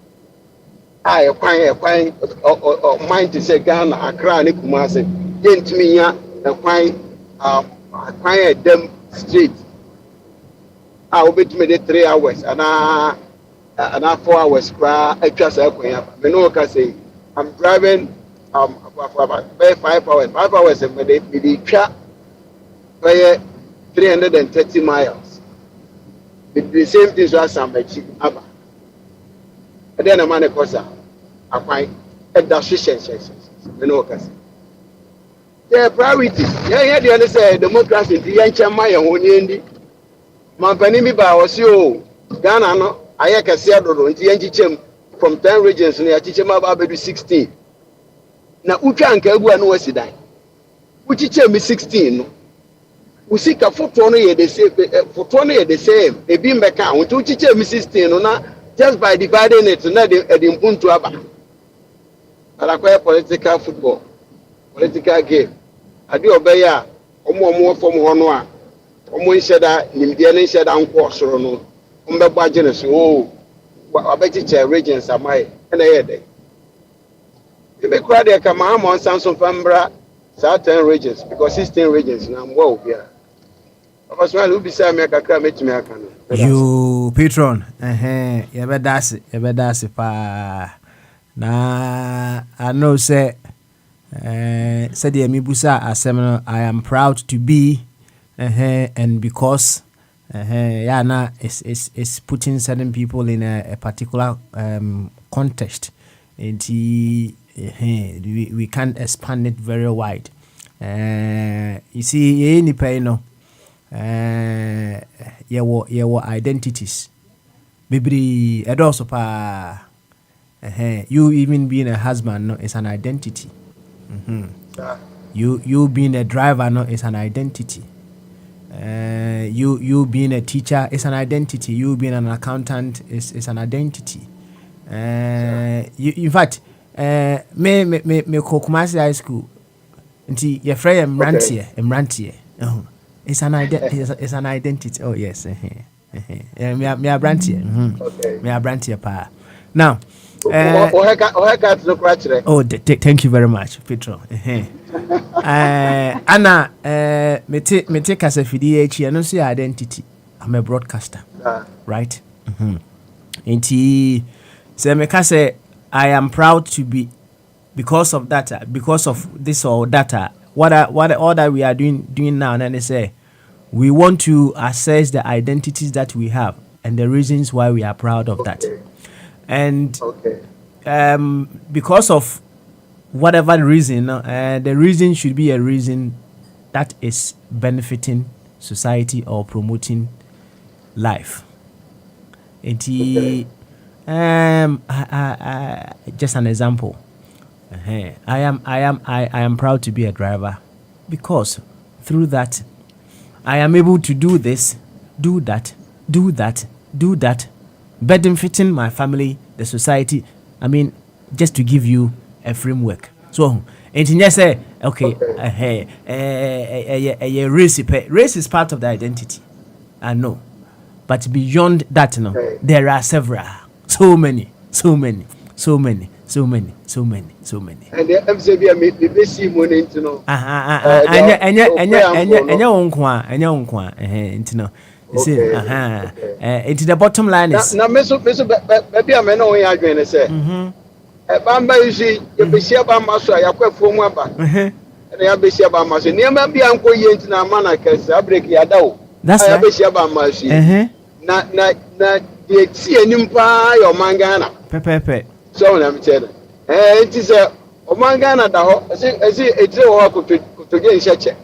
I acquire mind to say Ghana, Accra, and Kumasi. Didn't me ya acquire them street. I will be 3 hours and 4 hours. I just say I'm driving about 5 hours. 5 hours and the chat by 330 miles. The same thing as some Abba. And then a man of course I find a decision. Their priorities. Yeah, the other say democracy, the ancient Maya only. Mampani mi ba wasi o Ghana no aye kase adodo nti enchichem from 10 regions no achichem aba bedu 16 na utwa nka agu anu wasidan uchichem 16 no usika foto no ye the same ebi mbeka unti uchichem 16 no na just by dividing it na the mpuntu aba ala political football political game ade obeya omo form ho no a omo nsheda nimdia ne nsheda nko soro no mbegba agene so o abechiche regions amai na yede ebe kura de kama amon sanso fambra certain regions because 16 regions na mwa obia abaswa lu bisa me kakra metimi aka no you patron ye be das pa na I know say said the mibusa asem no I am proud to be and because yeah na it's putting certain people in a particular context and we can't expand it very wide. You see any pay no your identities maybe and also pa you even being a husband no is an identity. You being a driver no is an identity. You being a teacher is an identity. You being an accountant is an identity. In fact, me Kumasi High School. Nti your friend Mrantie. It's an identity. Oh yes. Me a Brantie. Me a Brantie pa. Now. Thank you very much, Petro. Anna, me take as a FDH, I don't see identity. I'm a broadcaster, right? So say I am proud to be because of that, because of this or that. What all that we are doing now, and then they say we want to assess the identities that we have and the reasons why we are proud of that. And because of whatever reason, the reason should be a reason that is benefiting society or promoting life. And just an example. I am proud to be a driver because through that I am able to do this, do that, benefiting my family, the society. I mean, just to give you a framework. So, and you say, okay, race is part of the identity. I know. But beyond that, no, Okay. there are several. So many, so many, so many, so many, so many, so many. And the MCB, maybe see money into no. Anya unkwa, intino. You see, into the bottom line is. Now, maybe I'm an only argument. Say, Bamba, you see, you be sure about Massa, you quite from one back. And I be sure about Massa. Near maybe I'm going into Namana, I break your door. That's I right. be sure about Massa. Not the see an empire or mangana. Pepe. So I'm telling. It is a Omangana, it's a walk to get check.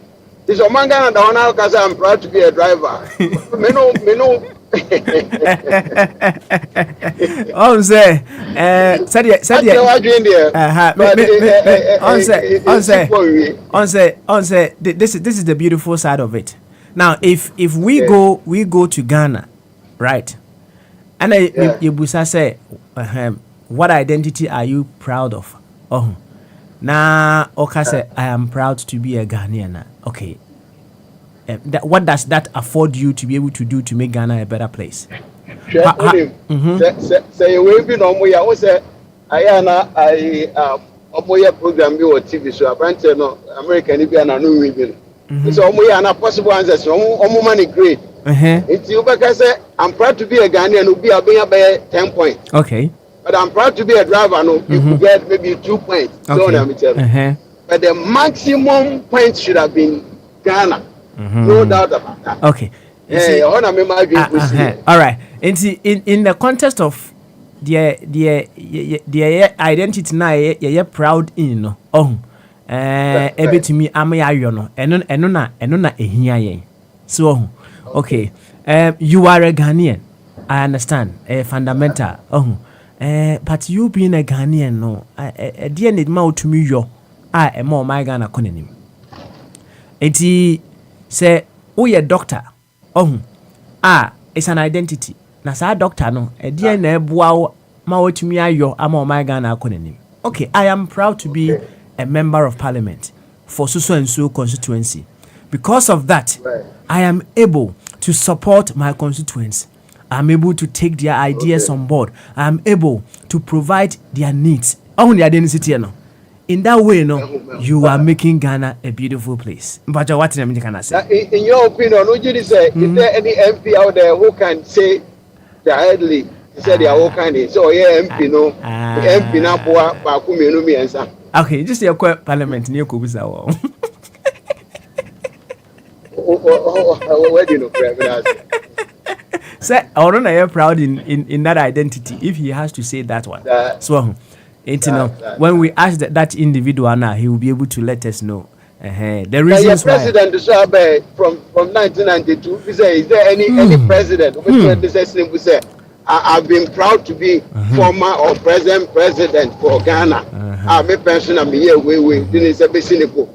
It's Omangana, the honor, because I'm proud to be a driver. On say, said this is the beautiful side of it. Now, if we go to Ghana, right? And Ibusa say, what identity are you proud of? Oh, now Oka say, I am proud to be a Ghanaian. Okay. What does that afford you to be able to do to make Ghana a better place? Say we be no more. I say I program be on TV so apparently no American be na no we be. So na possible answers. Money great. It's you because I'm proud to be a Ghanaian. No be a 10 points. Okay. But I'm proud to be a driver. No, you could get maybe 2 points. So let me tell you. But the maximum points should have been Ghana. No doubt about that. Okay. All right. In the context of the identity now, you're proud in no. Oh, ebe to me, I'm a no. Enona ehia. So, okay. You are a Ghanaian. I understand. Fundamental. Oh, but you being a Ghanaian, no. Dear need more to me yo. I more my Ghana konenim. Eti say, oh, you're doctor. Oh, it's an identity. Na sa doctor no, dear na bua ma to me ayo ama my Ghana konenim. Okay, I am proud to be a member of parliament for so and so constituency. Because of that, I am able to support my constituents. I'm able to take their ideas on board. I'm able to provide their needs. On the identity, no. In that way, no, you are making Ghana a beautiful place. But what can I say? In your opinion, would you say, is there any MP out there who can say directly, say they are all kind of, so yeah, MP no, MP na poa, Bakumi no me answer. Okay, just your parliament near Kubisa. Where do you know? Say, I don't know proud in that identity if he has to say that one. So, when we ask that individual now, he will be able to let us know the reasons why. President from 1992, is there any president who say, I've been proud to be former or present president for Ghana. I'm a person, I'm here, we didn't say cynical.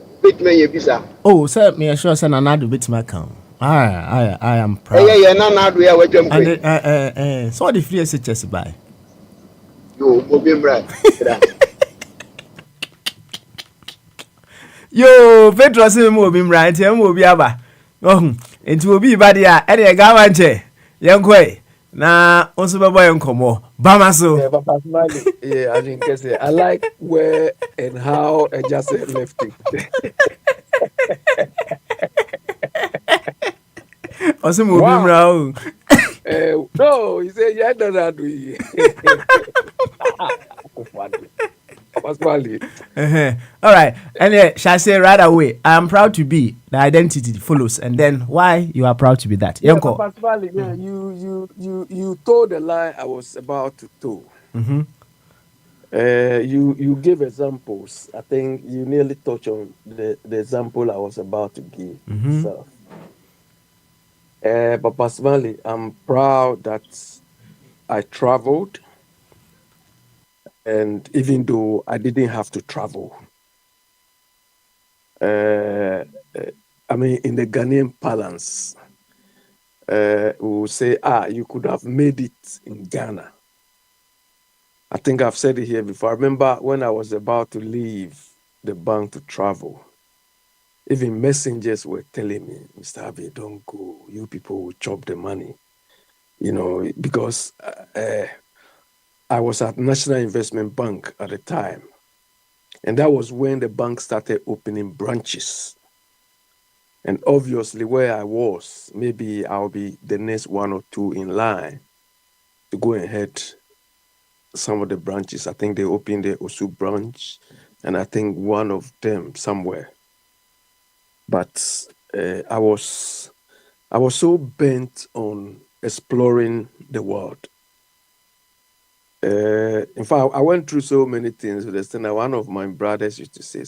Oh, sir, me assure sir, another bit my account. I am proud. Yeah, no, we are and so the free SHS by. Yo, Petro say mo bi mra ntia mo bi aba. Oh, enti obi ba dia e de ga wanche. Yenkwe na onso bebo yenkomo. Bama so. Yeah, Papa Smiley. Yeah, I think I like where and how I just left it. Also mo bi mra o. No, he said yeah, don't do it. All right, and shall I say right away, I am proud to be. The identity follows, and then why you are proud to be that. Yeah, yeah, you told the lie I was about to tell. You gave examples. I think you nearly touched on the example I was about to give. So, Papa Smiley, I'm proud that I traveled. And even though I didn't have to travel, I mean, in the Ghanaian parlance, we will say, you could have made it in Ghana. I think I've said it here before. I remember when I was about to leave the bank to travel, Even messengers were telling me, Mr. Abbey, don't go. You people will chop the money. Because I was at National Investment Bank at the time. And that was when the bank started opening branches. And obviously, where I was, maybe I'll be the next one or two in line to go and head some of the branches. I think they opened the Osu branch, and I think one of them somewhere. But I was so bent on exploring the world. In fact, I went through so many things with this. And one of my brothers used to say,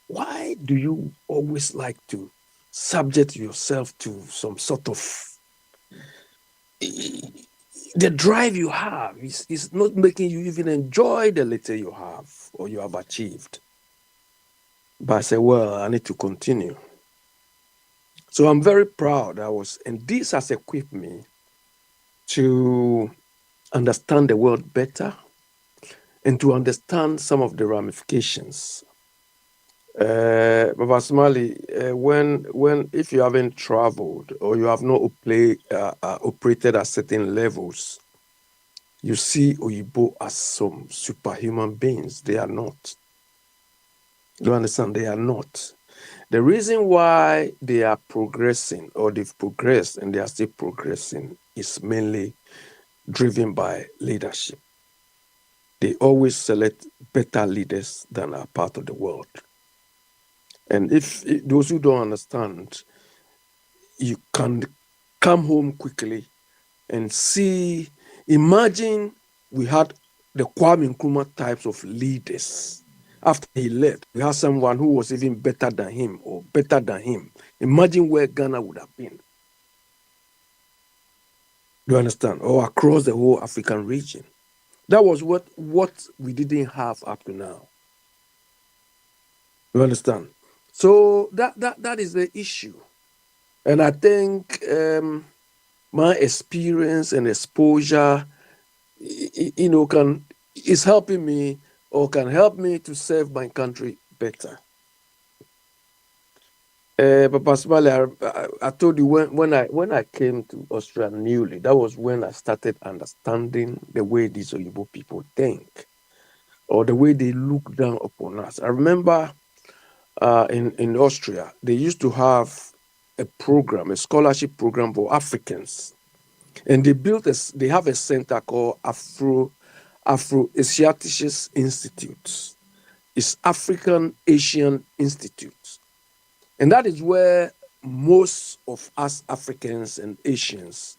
why do you always like to subject yourself to some sort of the drive you have is not making you even enjoy the little you have or you have achieved. But I said, well, I need to continue. So I'm very proud and this has equipped me to understand the world better and to understand some of the ramifications. Baba Smali, if you haven't traveled or you have not operated at certain levels, you see Oyibo as some superhuman beings. They are not. You understand? They are not. The reason why they are progressing or they've progressed and they are still progressing is mainly driven by leadership. They always select better leaders than are part of the world. And if those who don't understand, you can come home quickly and see, imagine we had the Kwame Nkrumah types of leaders. After he left, we had someone who was even better than him or better than him. Imagine where Ghana would have been. Do you understand? Or across the whole African region. That was what we didn't have up to now. You understand? So that is the issue. And I think my experience and exposure, is helping me or can help me to serve my country better. Papa Smali, I told you when I came to Australia newly, that was when I started understanding the way these Oyibo people think or the way they look down upon us. I remember in Austria, they used to have a scholarship program for Africans. And they have a center called Afro-Asiatic Institute. It's African Asian Institute. And that is where most of us Africans and Asians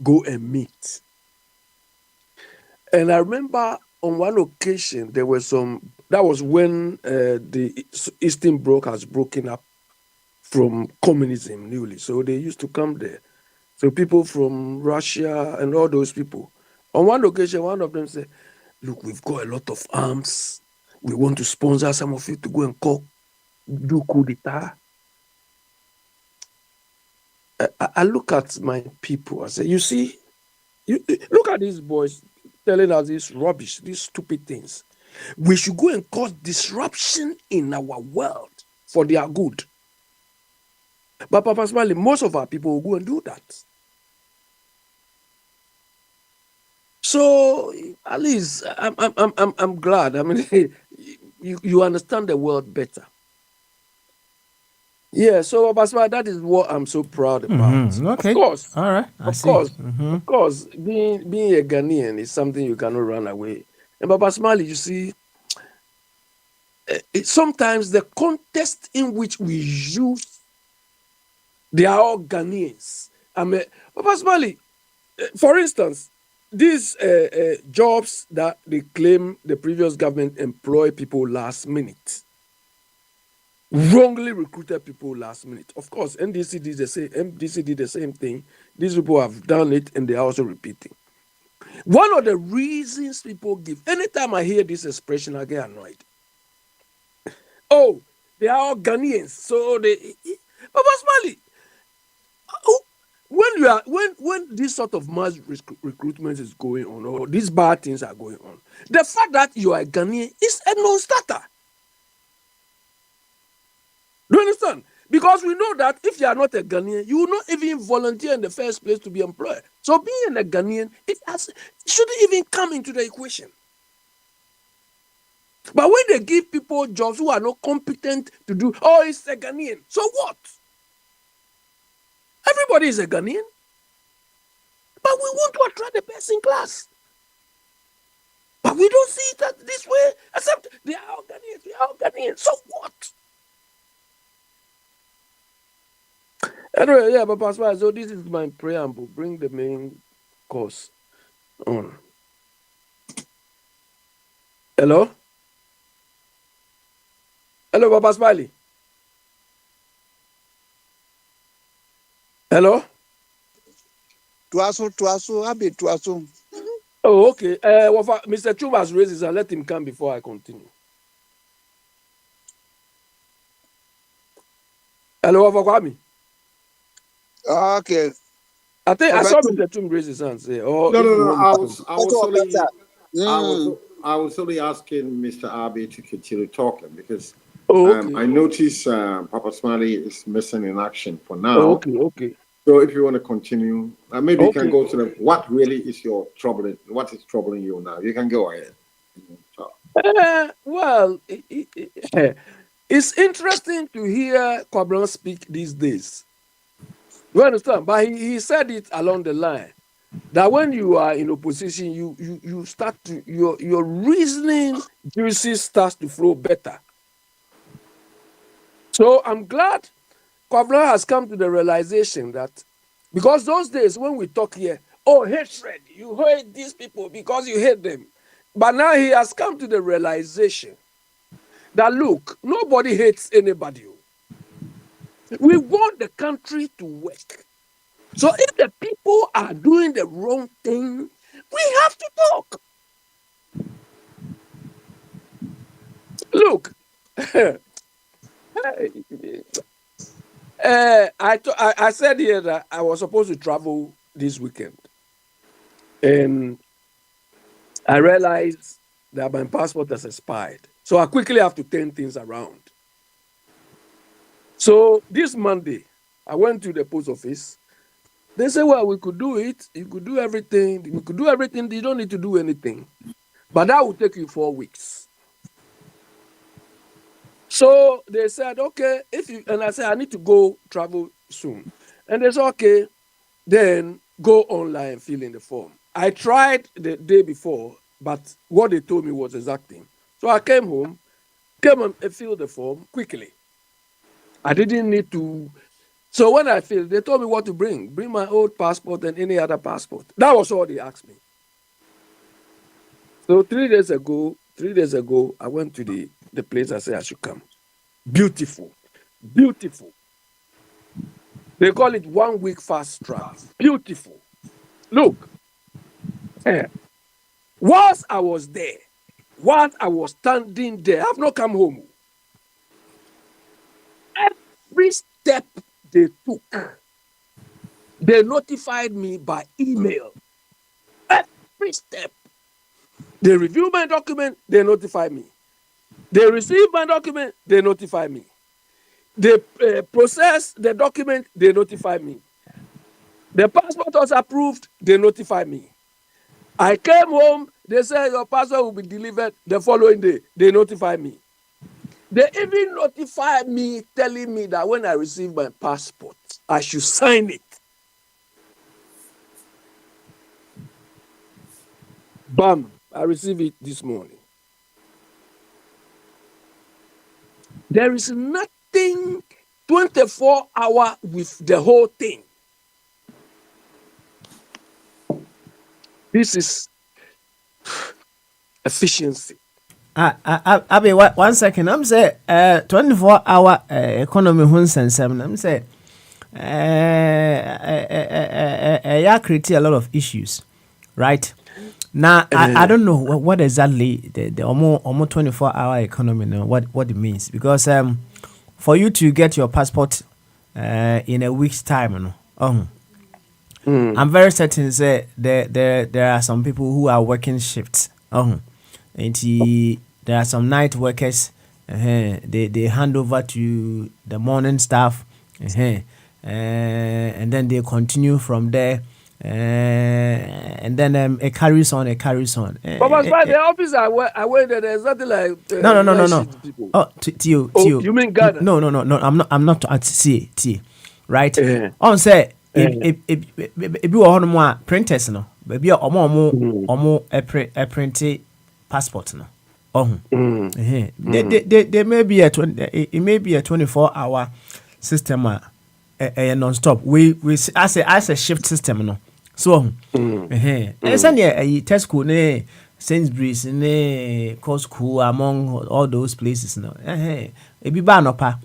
go and meet. And I remember on one occasion, that was when the Eastern Bloc has broken up from communism newly. So they used to come there. So people from Russia and all those people. On one occasion, one of them said, look, we've got a lot of arms. We want to sponsor some of you to go and do coup d'etat. I look at my people, I say, you see, look at these boys telling us this rubbish, these stupid things. We should go and cause disruption in our world for their good. But Papa Smali, most of our people will go and do that. So at least I'm glad. I mean, you understand the world better. Yeah, so Papa, that is what I'm so proud about. Okay. Of course. All right. Of course, being a Ghanaian is something you cannot run away. And Papa Smali, you see, sometimes the context in which we use, they are all Ghanaians. Papa Smali, for instance, these jobs that they claim the previous government employ people last minute, wrongly recruited people last minute. Of course, NDC did the same thing. These people have done it and they are also repeating. One of the reasons people give, anytime I hear this expression, I get annoyed. Oh, they are all Ghanaians. So Papa Smali, when this sort of mass recruitment is going on, or these bad things are going on, the fact that you are a Ghanaian is a non-starter. Do you understand? Because we know that if you are not a Ghanaian, you will not even volunteer in the first place to be employed. So being a Ghanaian, it shouldn't even come into the equation. But when they give people jobs who are not competent to do, oh, it's a Ghanaian. So what? Everybody is a Ghanaian. But we want to attract the best in class. But we don't see it this way, except they are all Ghanaians, we are all Ghanaians. So what? Anyway, yeah, but Pastor, so this is my preamble. Bring the main course on. Hello? Hello, Papa Smiley. Hello? Tuaso, Abi Tuaso. Oh, okay. Mr. Chuma has raised his hand. Let him come before I continue. Hello, Kwame. Okay. I think I saw Mr. Chuma raise his hand. Say, oh, No. I was only asking Mr. Abe to continue talking because I noticed Papa Smiley is missing in action for now. Okay. So if you want to continue, maybe you can go to what really is your troubling. What is troubling you now? You can go ahead. Well, it's interesting to hear Kwabran speak these days. You understand? But he said it along the line that when you are in opposition, you start to your reasoning juices starts to flow better. So I'm glad Kwabran has come to the realization that because those days when we talk here, oh, hatred, you hate these people because you hate them. But now he has come to the realization that, look, nobody hates anybody. We want the country to work. So if the people are doing the wrong thing, we have to talk. Look, I said here that I was supposed to travel this weekend. And I realized that my passport has expired. So I quickly have to turn things around. So this Monday, I went to the post office. They said, well, we could do it. You could do everything. We could do everything. You don't need to do anything. But that will take you 4 weeks. So they said, okay, and I said, I need to go travel soon. And they said, okay, then go online and fill in the form. I tried the day before, but what they told me was exacting. So I came home, and filled the form quickly. I didn't need to. So when I filled, they told me what to bring. Bring my old passport and any other passport. That was all they asked me. So 3 days ago, I went to the place I said I should come. Beautiful. They call it 1 week fast track. Beautiful. Look. Whilst I was there, whilst I was standing there, I've not come home. Every step they took, they notified me by email. Every step. They review my document, they notify me. They receive my document, they notify me. They process the document, they notify me. The passport was approved, they notify me. I came home, they said your passport will be delivered the following day. They notify me. They even notify me, telling me that when I receive my passport, I should sign it. Bam, I received it this morning. There is nothing 24 hours with the whole thing. This is efficiency. Abi, 1 second. I'm say 24-hour economy hunsensem. I'm say yeah, create a lot of issues, right? Now I don't know what exactly the almost 24-hour economy now what it means, because for you to get your passport in a week's time, I'm very certain say there are some people who are working shifts. And there are some night workers They hand over to the morning staff, and then they continue from there. And then it carries on. But as far as the office I went there, there's nothing like No. night shift people. Oh, Tio. You mean Ghana? No. I'm not at T. Right? Eh. On say if you are on more printers no, maybe omo print passport no. Oh. There may be it may be a 24-hour system non-stop. We as a shift system no. So and send a Tesco ne Sainsbury's ne Costco among all those places no. E bi ba no pa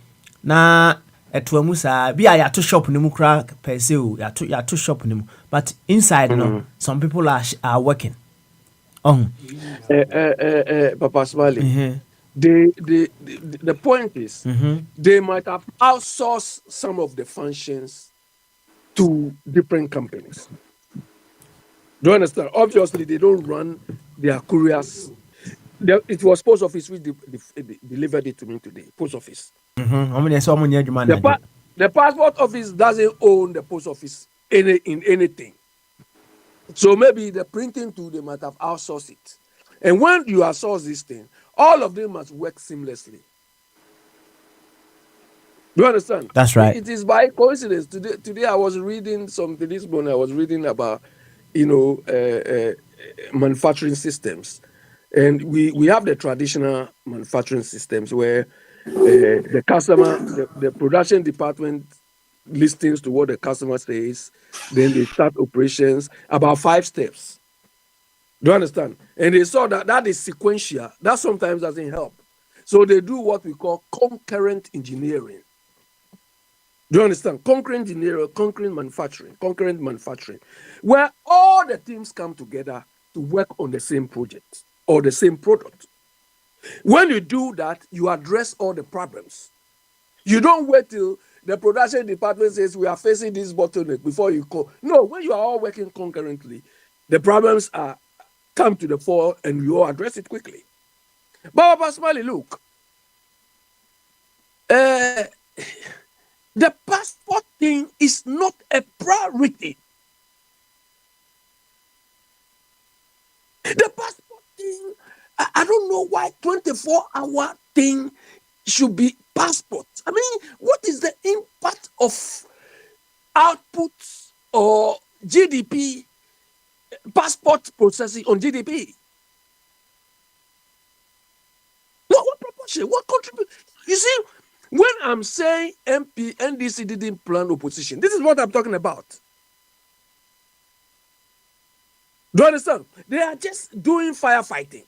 na eto mu sa bi ya to shop no mu kra per se o ya to shop no mu, but inside no some people are working. Papa Smiley. The point is they might have outsourced some of the functions to different companies. Do you understand? Obviously, they don't run their couriers. It was post office which delivered it to me today. Post office. The passport office doesn't own the post office in anything. So maybe the printing tool, they might have outsourced it. And when you outsource this thing, all of them must work seamlessly. Do you understand? That's right. It is by coincidence. Today I was reading something. This morning I was reading about, manufacturing systems. And we have the traditional manufacturing systems where the customer, the production department listens to what the customer says, then they start operations, about 5 steps. Do you understand? And they saw that is sequential. That sometimes doesn't help. So they do what we call concurrent engineering. Do you understand? Concurrent engineering, concurrent manufacturing, where all the teams come together to work on the same project or the same product. When you do that, you address all the problems. You don't wait till the production department says we are facing this bottleneck before you call. No, when you are all working concurrently, the problems come to the fore and you all address it quickly. But Papa Smiley, look, the passport thing is not a priority. The passport thing, I don't know why 24-hour thing should be passport. I mean, what is the impact of output or GDP, passport processing on GDP? What proportion? What contribution? You see, when I'm saying NDC didn't plan opposition, this is what I'm talking about. Do you understand? They are just doing firefighting.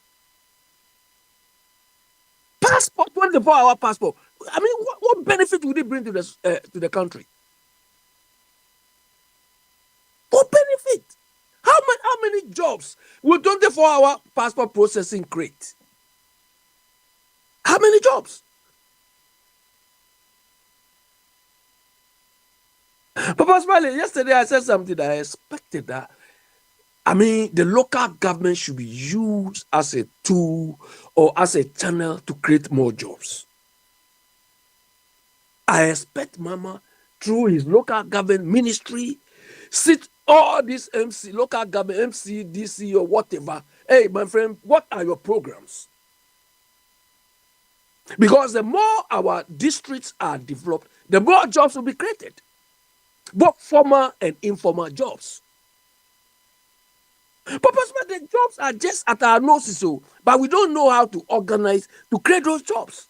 Passport, 24-hour passport. I mean, what benefit would it bring to the country? What benefit? How many jobs will 24-hour passport processing create? How many jobs? Papa Smiley, yesterday I said something that I expected that. I mean, the local government should be used as a tool or as a channel to create more jobs. I expect Mama, through his local government ministry, sit all these MC, local government, MC, DC, or whatever. Hey, my friend, what are your programs? Because the more our districts are developed, the more jobs will be created, both formal and informal jobs. But the jobs are just at our noses, but we don't know how to organize to create those jobs.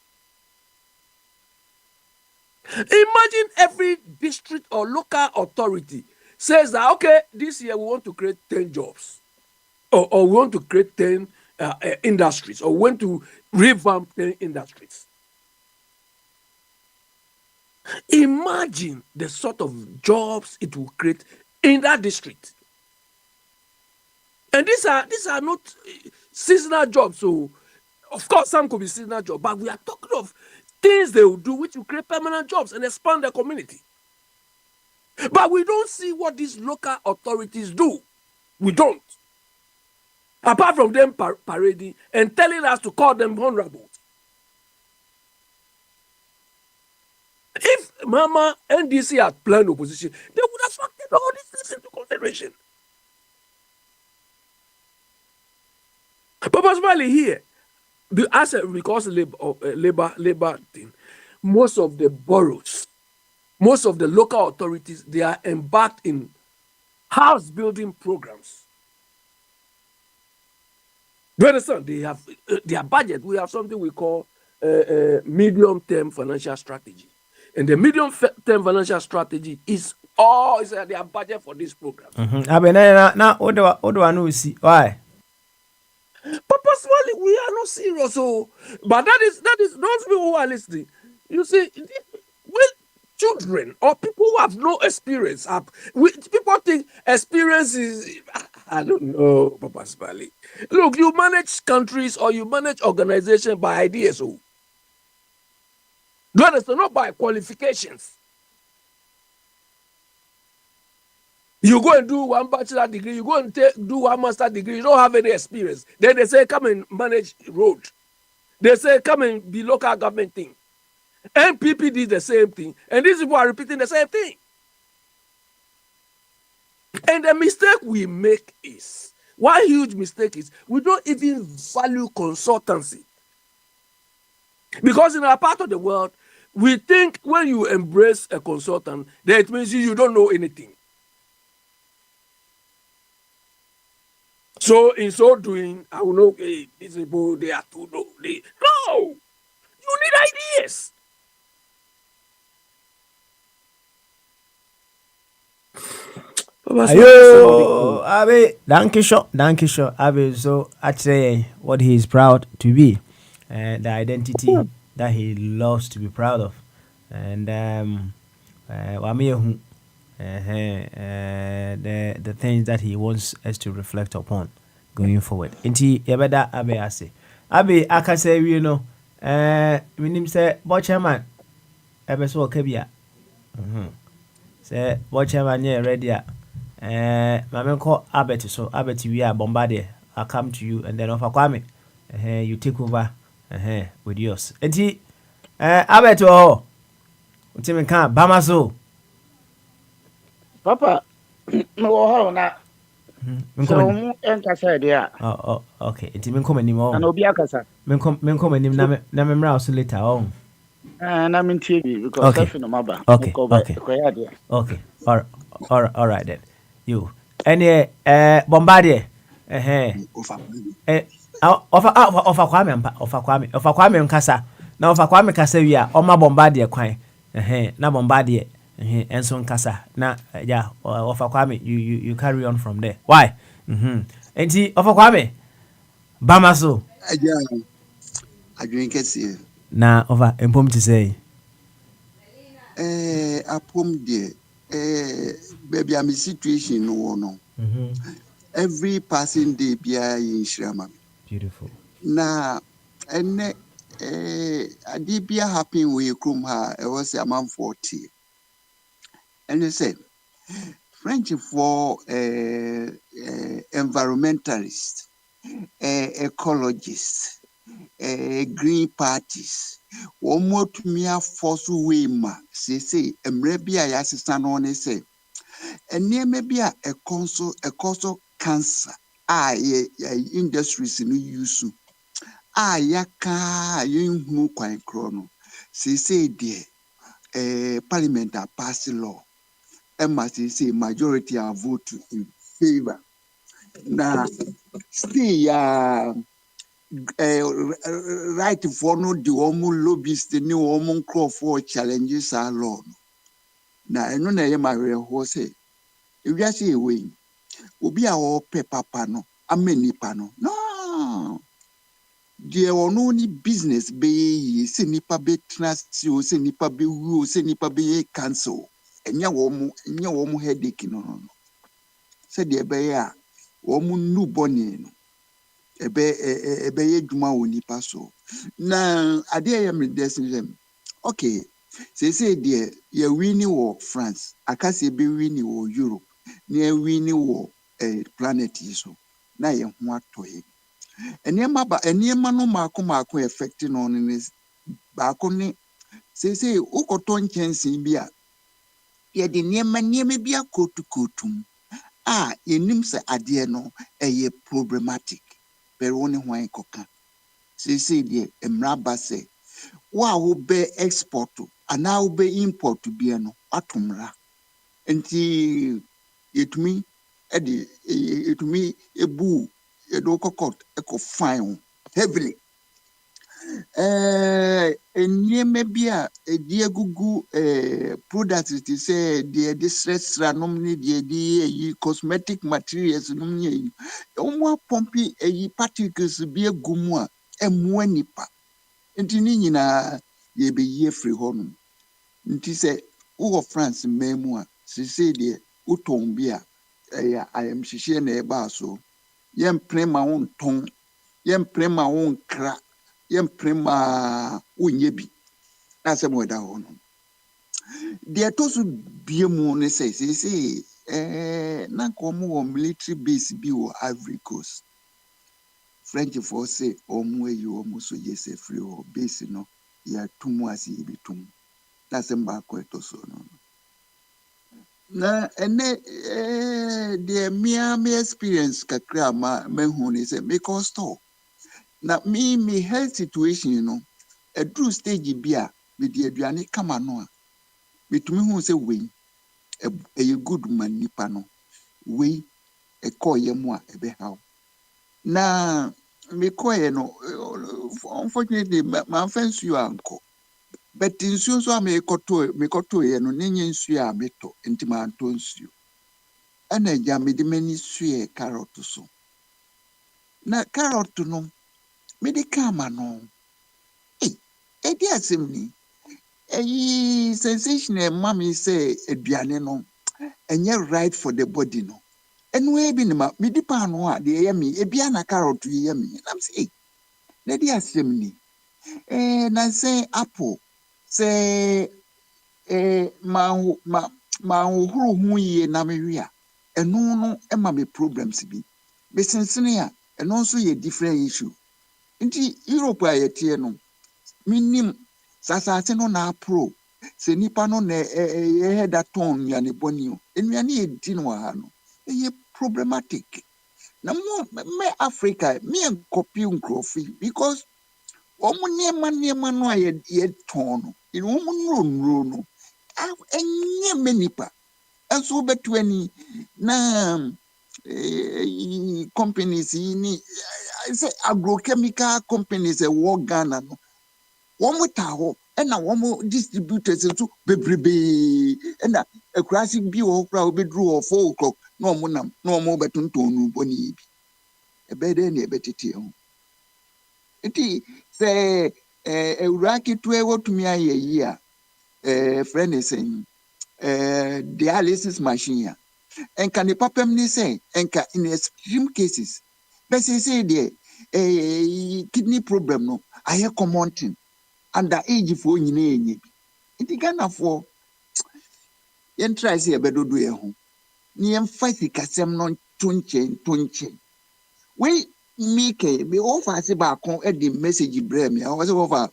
Imagine every district or local authority says that, okay, this year we want to create 10 jobs, or we want to create 10 industries, or we want to revamp 10 industries. Imagine the sort of jobs it will create in that district. And these are not seasonal jobs. So, of course, some could be seasonal jobs, but we are talking of things they will do which will create permanent jobs and expand the community. But we don't see what these local authorities do. We don't. Apart from them parading and telling us to call them honorables. If Mama NDC had planned opposition, they would have factored all these things into consideration. Papa Smiley here, because labor thing, most of the boroughs, most of the local authorities, they are embarked in house building programs. Do you understand? They have their budget. We have something we call medium-term financial strategy, and the medium-term financial strategy is their budget for this program. Now, what do I know? See why? Purposefully, we are not serious. So, but that is those people who are listening. You see, with children or people who have no experience, people think experience is. I don't know, Papa Smiley. Look, you manage countries or you manage organizations by ideas. So, you understand? Not by qualifications. You go and do one bachelor degree, you go and do one master degree, you don't have any experience. Then they say, come and manage road. They say, come and be local government thing. NPP did the same thing. And these people are repeating the same thing. And the mistake we make is, one huge mistake is, we don't even value consultancy. Because in our part of the world, we think when you embrace a consultant, then it means you don't know anything. So in so doing, I will know, okay, these people, they are too low. No! You need ideas. Ayo, Abe, danke schön, Abe. So actually, what he is proud to be, the identity that he loves to be proud of, and the things that he wants us to reflect upon going forward. Inti yabeda Abe ase. Abe aka say we know. Minim say Bochaman. Abe so okebia. Say Bochaman ye ready a. Mame call Abet, so Abet, we are bombarded. I'll come to you and then offer Kwame. You take over with yours. And he Abet, oh, Tim can't Bamaso. Papa, no, how now? So, Enkasa, oh, okay. It's even come anymore. and Obiakasa. Men come and name rouse later on. And I'm in TV because Okay. Okay. All right then. You any bombardier offer Kwame nkasa na offer Kwame kasa wi a oma bombardier kwan na bombardier enso nkasa na yeah offer Kwame you carry on from there why enti offer Kwame bamaso adwen kese na offer empom to say apom de baby I'm situation no every passing day bia in Shrama beautiful na ene adi bia happen we krom ha e was a man 40 and they said French for environmentalists ecologists green parties one to me a force way ma say emrebia ya sister no ne say and near maybe a console cancer industries no use yaka yin kwan krono say dear parliament a pass law and must say majority are vote in favor now still right for no the lobbyist the new crop for challenges are law na eno na ye mare ho say if you say we obi a o pe papa no amanipa no no die ono ni business be se nipa be trust o se nipa be wu o se nipa be cancel enya wo mu headache no se de be ya wo mu nu boni no ebe ye dwuma wo nipa so na ade ye me desem okay say dear ye winning war France akase be winning war Europe na winning war planet so na ye ho atoye enema no maako effect no ne baako ne Say ukoto nkyɛnsee bi a yɛde nneɛma bi akotukotu mu a yɛnim sɛ adeɛ no ɛyɛ problematic bɛrɛ wo ne hwan kɔka say deɛ mmara ba sɛ wo a wobɛ export anaa wobɛ import bia no ato mmara nti yɛtumi ebu yɛde wo kɔkɔt ɛkɔ fine wo heavily nneɛma bi a ɛde agugu products te sɛ deɛ ɛde srɛsrɛ nom ne deɛ ɛde ayi cosmetic materials nom ne ayi wɔn apɔmpi ayi particles bi agu mu a ɛmmoa nipa nti ne nyinaa yɛbɛyi afiri hɔ nom nti sɛ wowɔ France mmaa mu a sesei deɛ wotɔn bi a ɛyɛ ayamhyehyɛ na ɛbaa so yɛmpere ma wo ntɔn yɛmpere ma wo nkra yɛmpere ma wonyɛ bi na asɛm wɔda hɔ no deɛ ɛtɔ so bie mu ne sɛ sesei na nka ɔmo wɔ military base bi wɔ Ivory Coast Frenchfoɔ sɛ ɔmo ayi ɔmo so yɛ sɛ firi hɔ base no yɛatum ase yɛbɛtum na asɛm baako ɛtɔ so no na ɛnɛ deɛ me experience kakra ma mahu ne sɛ mekɔ store na me health situation no ɛduru stage bi a mede aduane kama no a metumi hu sɛ wei ɛyɛ good ma nipa no wei ɛkɔɔyɛ mu a ɛbɛhaw na mekɔɔyɛ no unfortunately mamfa nsuo ankɔ but nsuo nso a mekɔtɔɔyɛ no ne nyɛ nsuo a metɔ nti mantɔ nsuo ɛna agya mede m'ani suɛ carrot so na carrot no mede kama no ɛdi asɛm ni ɛyi sensation ɛma me sɛ aduane no ɛnyɛ right for the body no ɛno ebi ne ma mede paano a deɛ ɛyɛ me ebia na carrot yɛ me nam sɛ na di asɛm ni na sɛ apple sɛ ma hohoro ho yie na mewe a ɛno no ɛma me problems bi besensene a ɛno nso yɛ different issue nti Europe a yɛteɛ no minim sasase no na apro sɛ nipa no na ɛyɛ da tɔn nnuane bɔne o nnuane yɛdi no wɔ ha no ɛyɛ problematic na me Africa me nkɔpi nkurɔfi because wɔn nneɛma no a yɛtɔn no wɔn nnuro no ɛnyɛ mɛ nipa ɛnso bɛtu ani na companies yi ni sɛ agrochemical companies ɛwɔ Ghana no wɔn ta hɔ ɛna wɔn distributors nso bebrebe ɛna akurasi bi wɔ hɔ koraa wɔbɛduru hɔ 4 o'clock na wɔn nam na wɔn bɛtontɔn no bɔ ne yi bi ɛbɛyɛ dɛ na ɛbɛtete ho nti sɛ ewura ketewa wɔtumi ayɛ yi a friend ne sɛn dialysis machine a enka ne papam ne sɛ enka in extreme cases bɛsɛ sɛ deɛ kidney problem no ayɛ common thing under age for nyinaa enye bi nti Ghana for yɛn try sɛ yɛbɛdodo yɛn ho ne yɛn fa sikasɛm no to nkyɛn wei mike me offer se baako the message brɛ me I was offer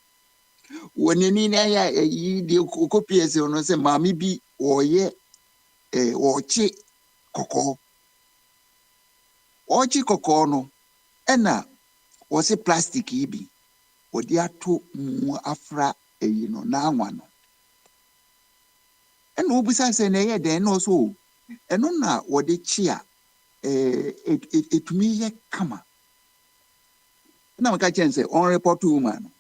wonani na ya yi de copy ese no sɛ maame bi wɔyɛ wɔkye kɔkɔɔ no ɛna wɔse plastic yi bi wɔde ato mu afra eyi no na anwa no ɛna obisa sɛ na ɛyɛ den no so ɛno na wɔde kye a etumi yɛ kama na maka chen say on report woman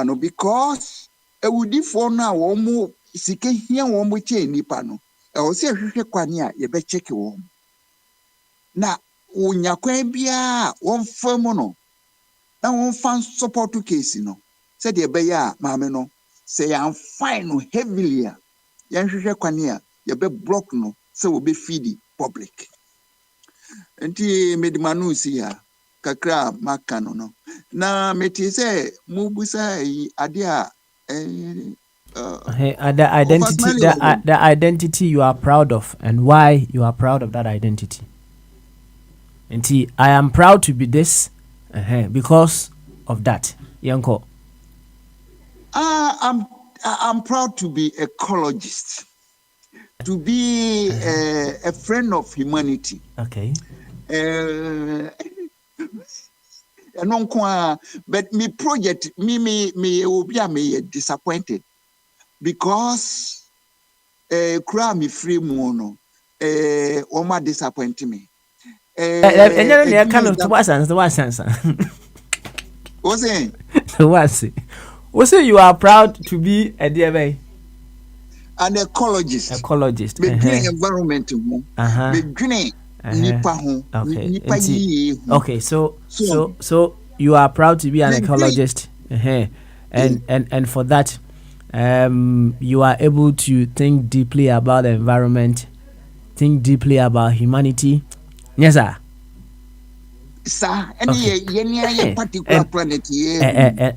no because ewudifo no a wɔn mo sike hia wɔn mo che nipa no ɛwɔ sɛ hwehwɛ kwane a yɛbɛ check wɔn na onyakwan bia wɔn fa mu no na wɔn fan support case no sɛ de ɛbɛyɛ a maame no sɛ yɛn fine no heavily a yɛn hwehwɛ kwane a yɛbɛ block no sɛ wɔbɛ feed public nti medimanu si ya kakra maka no na meti say mubusa ade a the identity you are proud of and why you are proud of that identity. Nti I am proud to be this because of that. Yanko. I'm proud to be ecologist, to be a friend of humanity. Okay. But me project, me will be disappointed because cry me free mono. Oma disappoint me. And then kind of to what sense? What's it? What's it? You are proud to be a DBA. An ecologist. Ecologist. Me green environment mo. Me green nipa ho. Nipa yi. Okay, so you are proud to be an ecologist. And for that, you are able to think deeply about the environment, think deeply about humanity. Yes, sir. Sir, any particular planet here.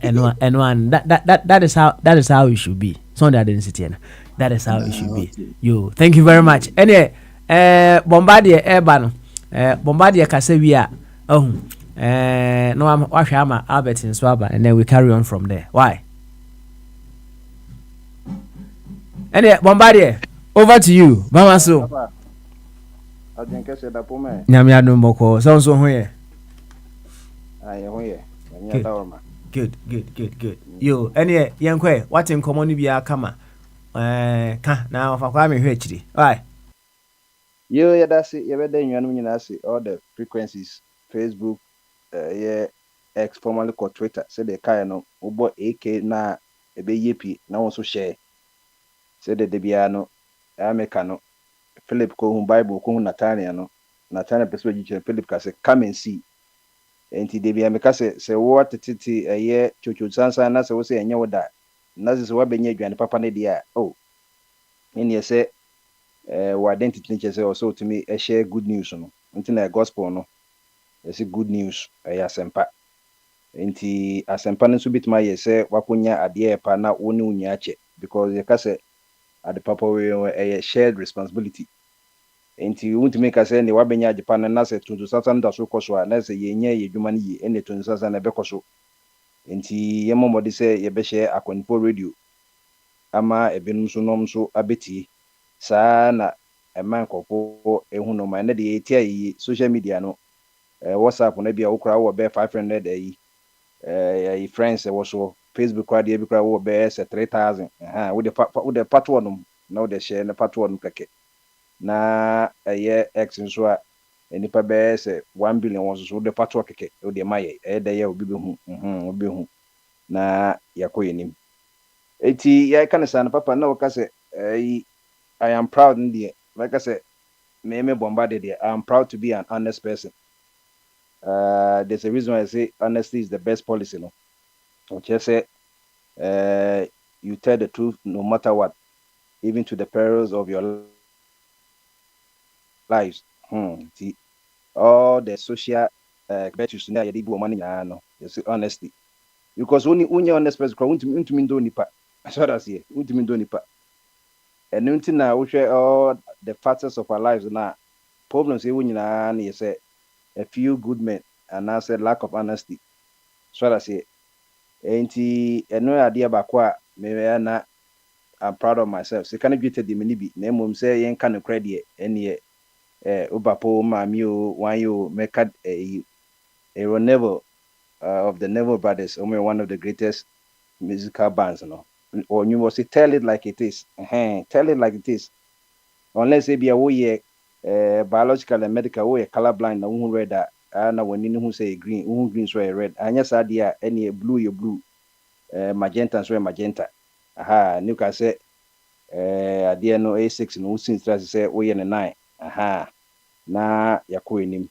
And one that is how it should be. So that didn't sit here. That is how it should be. You thank you very much. Anyway, Bombardier Airban, Bombardier Casavia. Oh, no, I'm Washama Albert in Swaba, and then we carry on from there. Why? Anyway, Bombardier, over to you. Mama so. Nyamia no moko. So here. Good. Yo, anyway, young kwe, what in common be a kama? Now for kwame hwechiri. Why? Yeah, that's it. You better you see all the frequencies. Facebook, yeah, X formerly called Twitter. Say the kind ubo AK na ebe yepi na also share. Say the debiano, Americano, Philip ko Bible ko Natania no. Natania persuade Philip ka say come and see. Enti debia meka say what titi ye chuchu sansa na say wo say enye wo da. Na say wo benye adwane papa ne dia. Oh. Any say identity say also to me share good news no until na gospel no say good news asempa nti asempa no so bitima ye say wakonya ade pa na woni unya che because you can say ade papa we shared responsibility nti won't make us say ne wabenya ade pa na say tuntu sasa ndo so koso na say yenye yedwuma ne yi ene tuntu sasa na be koso nti ye momodi say ye be share akwanfo radio ama ebenum so nom so abeti saa na man kopo ehu no man na de etia yi social media no WhatsApp na bia okra wo be 500 yi friends wo so Facebook kwa de bi kra wo be 3000 wo de patron no na wo de share na patron keke na X nso a enipa be 1 billion wo so de patron keke wo de maye de ye obi be hu na yakoyenim eti ya kana sana papa na wo ka se I am proud in the, like I said, me bombarded there. I am proud to be an honest person. There's a reason why I say honesty is the best policy, no. Which I say, you tell the truth no matter what, even to the perils of your lives. See, all the social virtues now you do money, no. You see honesty, because only honest person won't mean do nipa. So that's it. Won't mean do nipa. And until now, we share all the factors of our lives now. Problems here when you say a few good men and I said lack of honesty. So I say, ain't no idea about what maybe I'm proud of myself. So can I get the mini be name say yen kind of credit any ubapo mamio one you make a Neville of the Neville Brothers, only one of the greatest musical bands, you know. Or you must say tell it like it is. Tell it like it is. Unless it be a way biological and medical way colorblind na who read that na when you who say green, who green so red. And yes idea any blue you blue. Magenta so magenta. You can say idea no A6 no since say we and 9. Na yakoinim.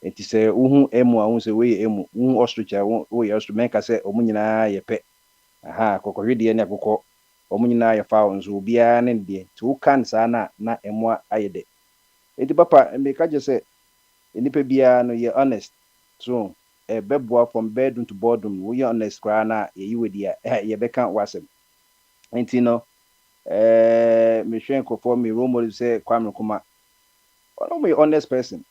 Enti say who emu a who say we emu, who ostrich we ostrich make say omunyina ye pe. Kokori de na kokko omunyina ya fa onzo bia ne de to kan sa na emwa ayede enti papa make just say enipa bia no ye honest so beboa from bedroom to boardroom we honest kra na ye wedi ye beka wasem enti no me hwen kokko me role model say Kwame Nkrumah ono me honest person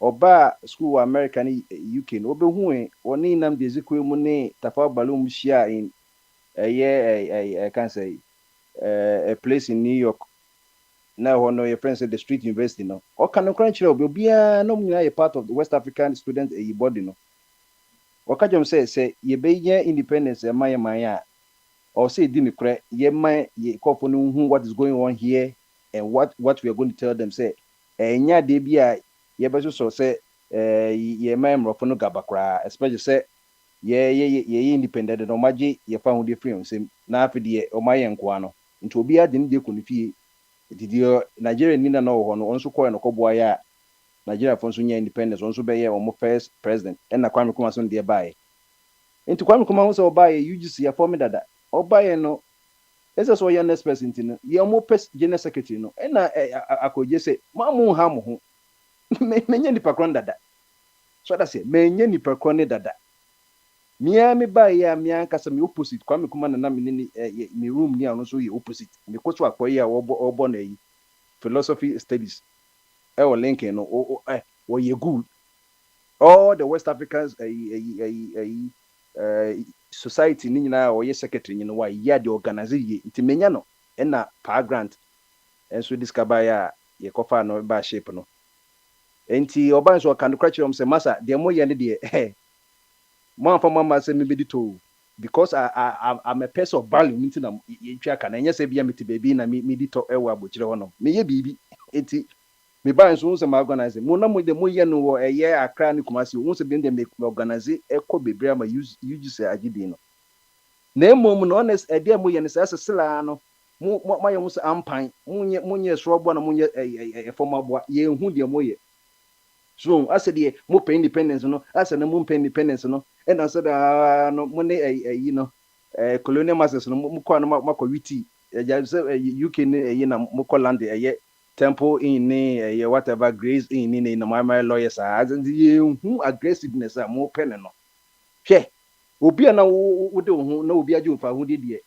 oba school America ni UK no obehu oni nam de zikwe mu ne Tafawa Balewa mu shia in I can say a place in New York. Now, no, your friends at the Street University, no. Or can no crunch will be a part of the West African student a body, no. Or can you say, ye be independence, a Maya, or say, Dini cre, ye my ye call what is going on here and what we are going to tell them, say, and ya de be a ye better so say, ye ma'am Rofono Gabakra, especially say, ye independent, no maji, ye found the free, say, na for the Omayan Guano, into be a dim de kunfi. Did Nigeria need no one also call no Koboya Nigeria for Sunya independence, also be or first president, and a Kwame Kumason thereby. Into Kwame Kuma also buy you just see a form that or buy no. As a so young next person, you more pest general secretary, no, and I could just say, Mamu Hamu, many per that. So that's it, many per crony that. Me buy ya me ankasa me opposite Kwame Kuma na me room near no so you opposite me ko so akoya obo na yi philosophy studies or linking or ye good all the West Africans society ni nyina or ye secretary ni why ya the organize ye nti menya no na pa grant enso discover ya ye kofa no ba shape no enti oban so kan crutch say masa de mo ye ne de man for mama say me be to because I'm a person of value nti na ye twa kan enye say bia meti baby na me di to ewa abochire ho no me ye bibi enti me ban so say ma organize mo na mo de mo ye no wo eye Accra ni Kumasi wo say dem me organize eko bebre ama use say agidi no na emom no honest e de mo ye ne say sesela no mo ye mo say ampan mo nye so obo na mo nye e formal bo ye hu de mo ye so I said the more independence no I said no more independence no and I said no money you know colonial masters no mo kwa no makọ witi UK ni na mo call land temple in ni whatever grace in ni na my lawyers as the who aggressiveness mo pen no hwe obi na wo de ho na obi aju fa ho de de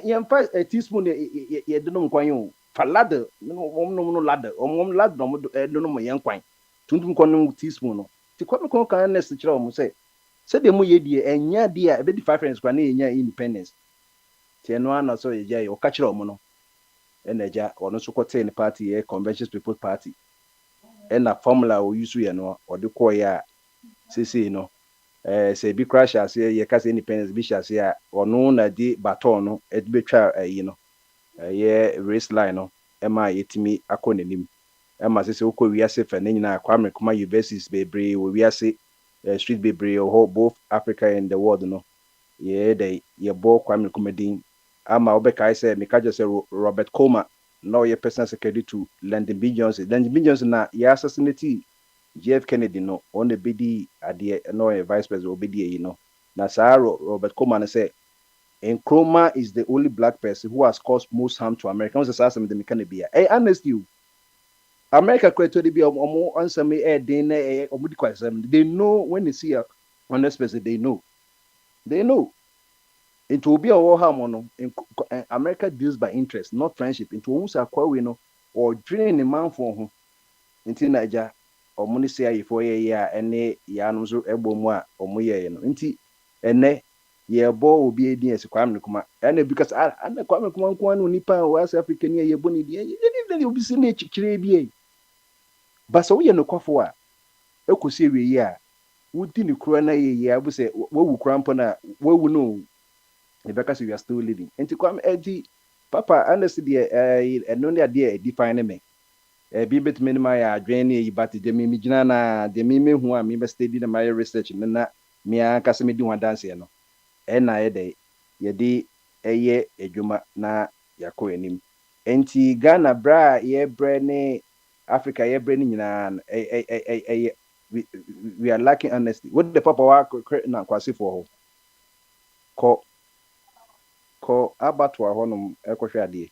ye fa a teaspoon ye de no kwan yo fa ladder no ladder ladder no no mo ye kwan tuntum kono teaspoon no ti kwame kon kan next kire o mo say de mo ye die enya die e be di 5 friends kwa na enya independence ti eno ana so ye je o ka kire o mo no eneja ono so kote ni party e convention people party na formula o use ye no o de ko ya sisi no say bi crash as ye ka say independence bi sha say ono na di baton no e be twa yi no ye race line no e ma yetimi akonanim Emma says, "Okay, we are safe and then Kwame Kuma universities bebre we are say street bebre or both Africa and the world no. Yeah, they ye bo Kwame Kuma din. Ama obeka I say me just say Robert Coma no ye personal secretary to Lyndon B. Johnson. Lyndon B. Johnson na ye assassinate JF Kennedy no on the BD ade no a vice president obedi you know. Na Robert Coma na say Nkrumah is the only black person who has caused most harm to Americans. As the mechanic hey, honest you. America created to be answer me they know when they see a honest person, they know. It will be a war harm in America deals by interest, not friendship. It will also acquire no or drain a man for whom into Niger or money say for a year and a yanuzo ebomwa or moye no. Inti and ye bo will be a DS Kwame Kuma. And because I Kwame Kuma nipa was African year boni, you'll be seen a but so we no kwafo a ekosi we yi a wudi ni kro na ye abu se wo krampo na wo no e beka so we are still living enti kwam edi papa honestly the eno ne ade define me bi bet minima ya adwen ne yi but de mi gina na de mi mehu a mi be study na my research na mi aka se me di wan dance no e na ye de eye edwuma na yakọ enim enti Ghana bra ye bre ne Africa, ye brain we are lacking honesty. What the papa wa na kwasi for ko abatwa honum ekohwe ade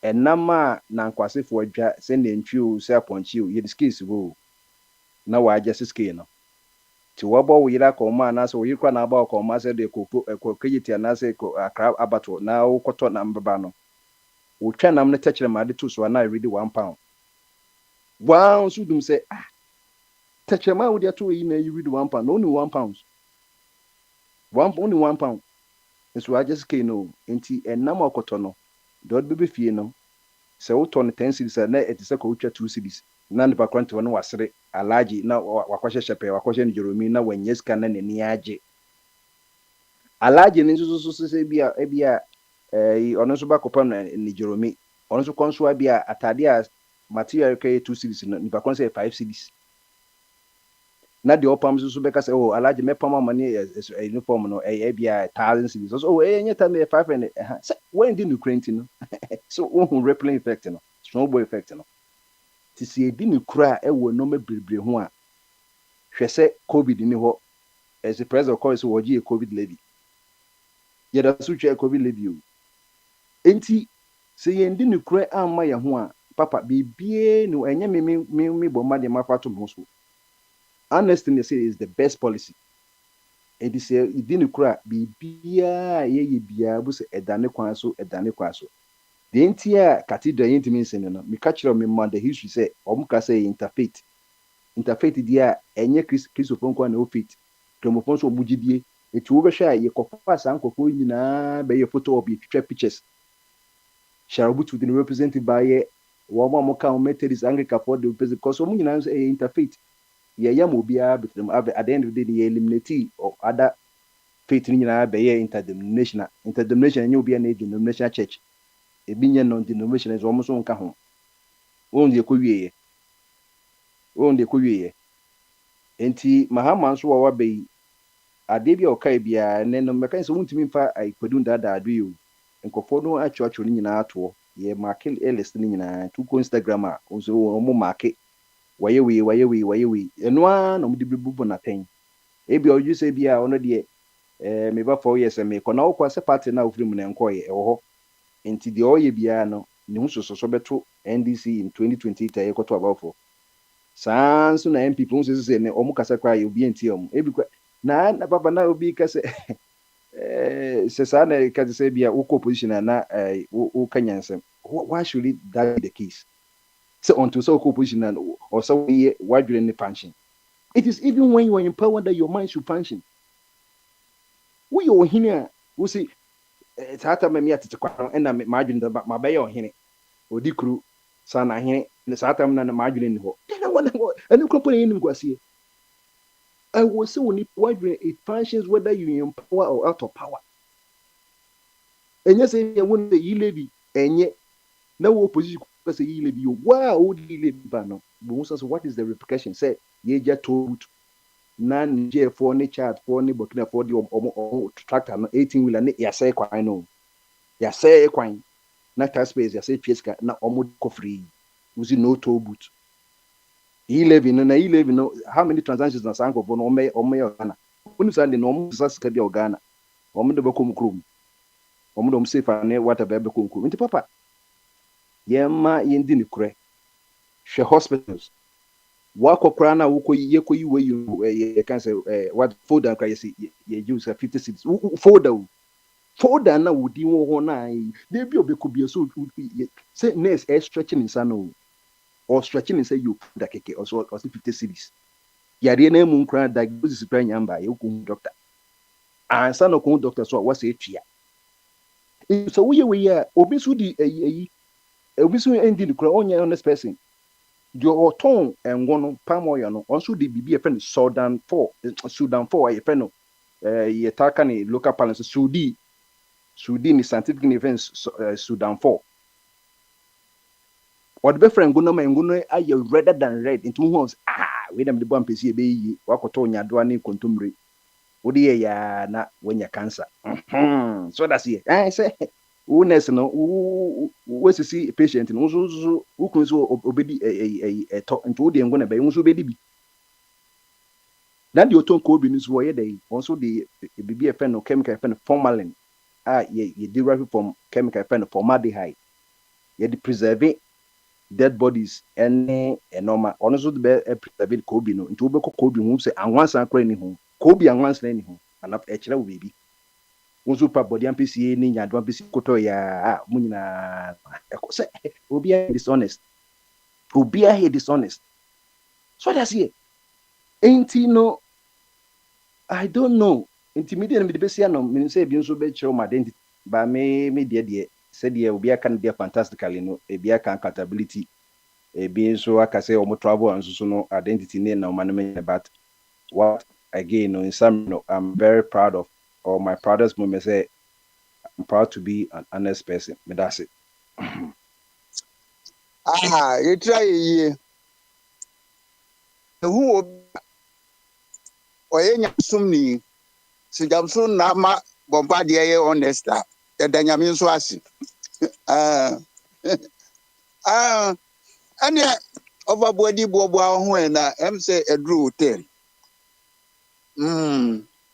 enama na kwasi for adwa se na ntwi se aponchi ye skills go na wa agya skill no ti wo bo wo yira ko ma na so wo yikwa na ba ko ma se de ko kejiti na se ko akra abatwa na wo koto na mbaba no wo twa nam ne techere ma de to so na ready £1 wow so dum say techema wo dia to yi na you read £1 only £1 only £1 nso agye sika no nti enam akoto no dot bebe fie no sɛ wotɔ no 10 cities na ɛte sɛ kɔ wotwa 2 cities na nipa kwanti no wasere alaji na wakɔhyɛ hyɛpɛ wakɔhyɛ no Jeremy na wanyɛ sika na n'ani agye alaji no nso sɛ bia ɔno nso ba kɔpam na ne Jeremy ɔno nso kɔnso bia atade a material kɛ 2 cities no nipa kwanti sɛ 5 cities na de opam nso bɛka sɛ alaji mɛpam amane uniform no bia 1000 cities so ɛnyɛ tan 500 sɛ when di no krenti no so who rippling effect no snowball effect no ti si edi ni kura ɛwɔ no me bebre ho a hwɛ sɛ covid ni hɔ as the president call so wɔgye covid levy yɛda so twɛ covid levy o enti sɛ yɛn di ni kura amma yɛ ho a papa bibie no ɛnyɛ me bɔ ma de ma fato mo so honestly say is the best policy edi sɛ edi ni kura bibia yɛ bia bu sɛ ɛdane kwan so the entire cathedral yɛntimi nsɛm no meka kyerɛ me ma the history sɛ ɔmo ka sɛ interfaith dia ɛnyɛ kristofo nko na ofit kremofo nso ɔmo gyidie eti wo bɛhwɛ a yɛkɔfa saa nkɔfo nyinaa bɛyɛ photo of twitwa pictures sharabutu the represented by wɔn a mo ka Methodist Anglican for the president because ɔmo nyinaa nso ɛyɛ interfaith yɛyɛ mo biara between at the end of the day yɛ eliminate of other faith nyinaa bɛyɛ interdenominational ɛnyɛ obi a na denominational church ebi nye non-denomination is almost on ka ho won de kɔwie enti mahama nso wa bai ade bia okai bia ne no meka nso wontimi mfa aikwadu dada ado yo nkofo no atwoatwo ni nyina ato ye marke list ni nyina to ko Instagram a nso omo marke waye we eno a no mde bibu na ten ebi oju se bia ono de me ba 4 years me kɔ na wo kwa se party na ofiri mu na nkɔye ɛwɔ hɔ enti de oye bia no ne hu soso beto NDC in 2028 ayekoto abafo sans na MP people say ne omu kasa kwa obi enti omu ebi kwa na papa na obi kase se sa na kase say bia wo opposition na wo kanyansem why should it that be the case so onto so opposition na or so we wadwere ne function it is even when you are in power that your mind should function we your hina we say tata me atete kwa na madwene da mabɛyɛ ɔhene odi kru sana hene tata me na madwene ni hɔ na wona ani kropo ne nim kwasie I will say when it functions whether you in power or out of power enye say won the levy enye na wo opposition say levy wow di levy ba no but so what is the repercussion say ye ja told na Niger for ne Chad for ne Burkina for the tractor no 18 wheeler ne yasɛ kwan no yasɛ kwan na tax space yasɛ tweska na omo ko free uzi no toll boot 11 no how many transactions na sanko for no omo Ghana unu sande no omo sasika dia Ghana omo de bakom krom omo do safe ne whatever be kom krom nti papa yema yendi ne kure hwe hospitals wakokra na wokoyi we you can say what folder cry say you use 50 cities folder na wodi wo ho na dey bi obekobie so say nurse stretching inside no or stretching say you da keke or 50 cities yare na mu nkra diagnosis pra nyamba ye ko doctor ansa no ko doctor so what say twa so we ya obi so di obi so endi kra onye honest person your tone and one palm oil no also the BB a friend Sudan 4 a friend ye taka ni local balance Sudi ni scientific events Sudan 4 what be friend ngono are you redder than red into homes we dem the bomb pesi be yi wakoto nyadoa ni kontumre odi ya na wenya cancer so that's it I say wellness no we see patient no so ukun so obedi to nto de ngo na be so obedi bi na de oton ko obi ni so ye dey also the bibi efe no chemical efe no formalin ye derive from chemical efe no formaldehyde ye de preserve dead bodies and normal ono so be preserve ko obi no nto obekọ ko obi hu se anwansa akra ni hu ko obi anwansa ni hu ana e kire wo baby unzu pa body ampisi ni nyadwa ampisi koto ya munyina ekose obi a dishonest so that's here ain't no I don't know intermediate me the best no mean say bi nso be kyerɛ my identity ba me deɛ said the obi aka no fantastically no ebi aka accountability ebi nso aka say omo travel and so no identity ne na man me but what again no in some no I'm very proud of, or my proudest moment say I'm proud to be an honest person. Me that's it. You try ye. Who or any sumni, si jamsun nama bombardier honest. The Danyamian Swasi. And yeah, over body boba when I'm say a drew 10.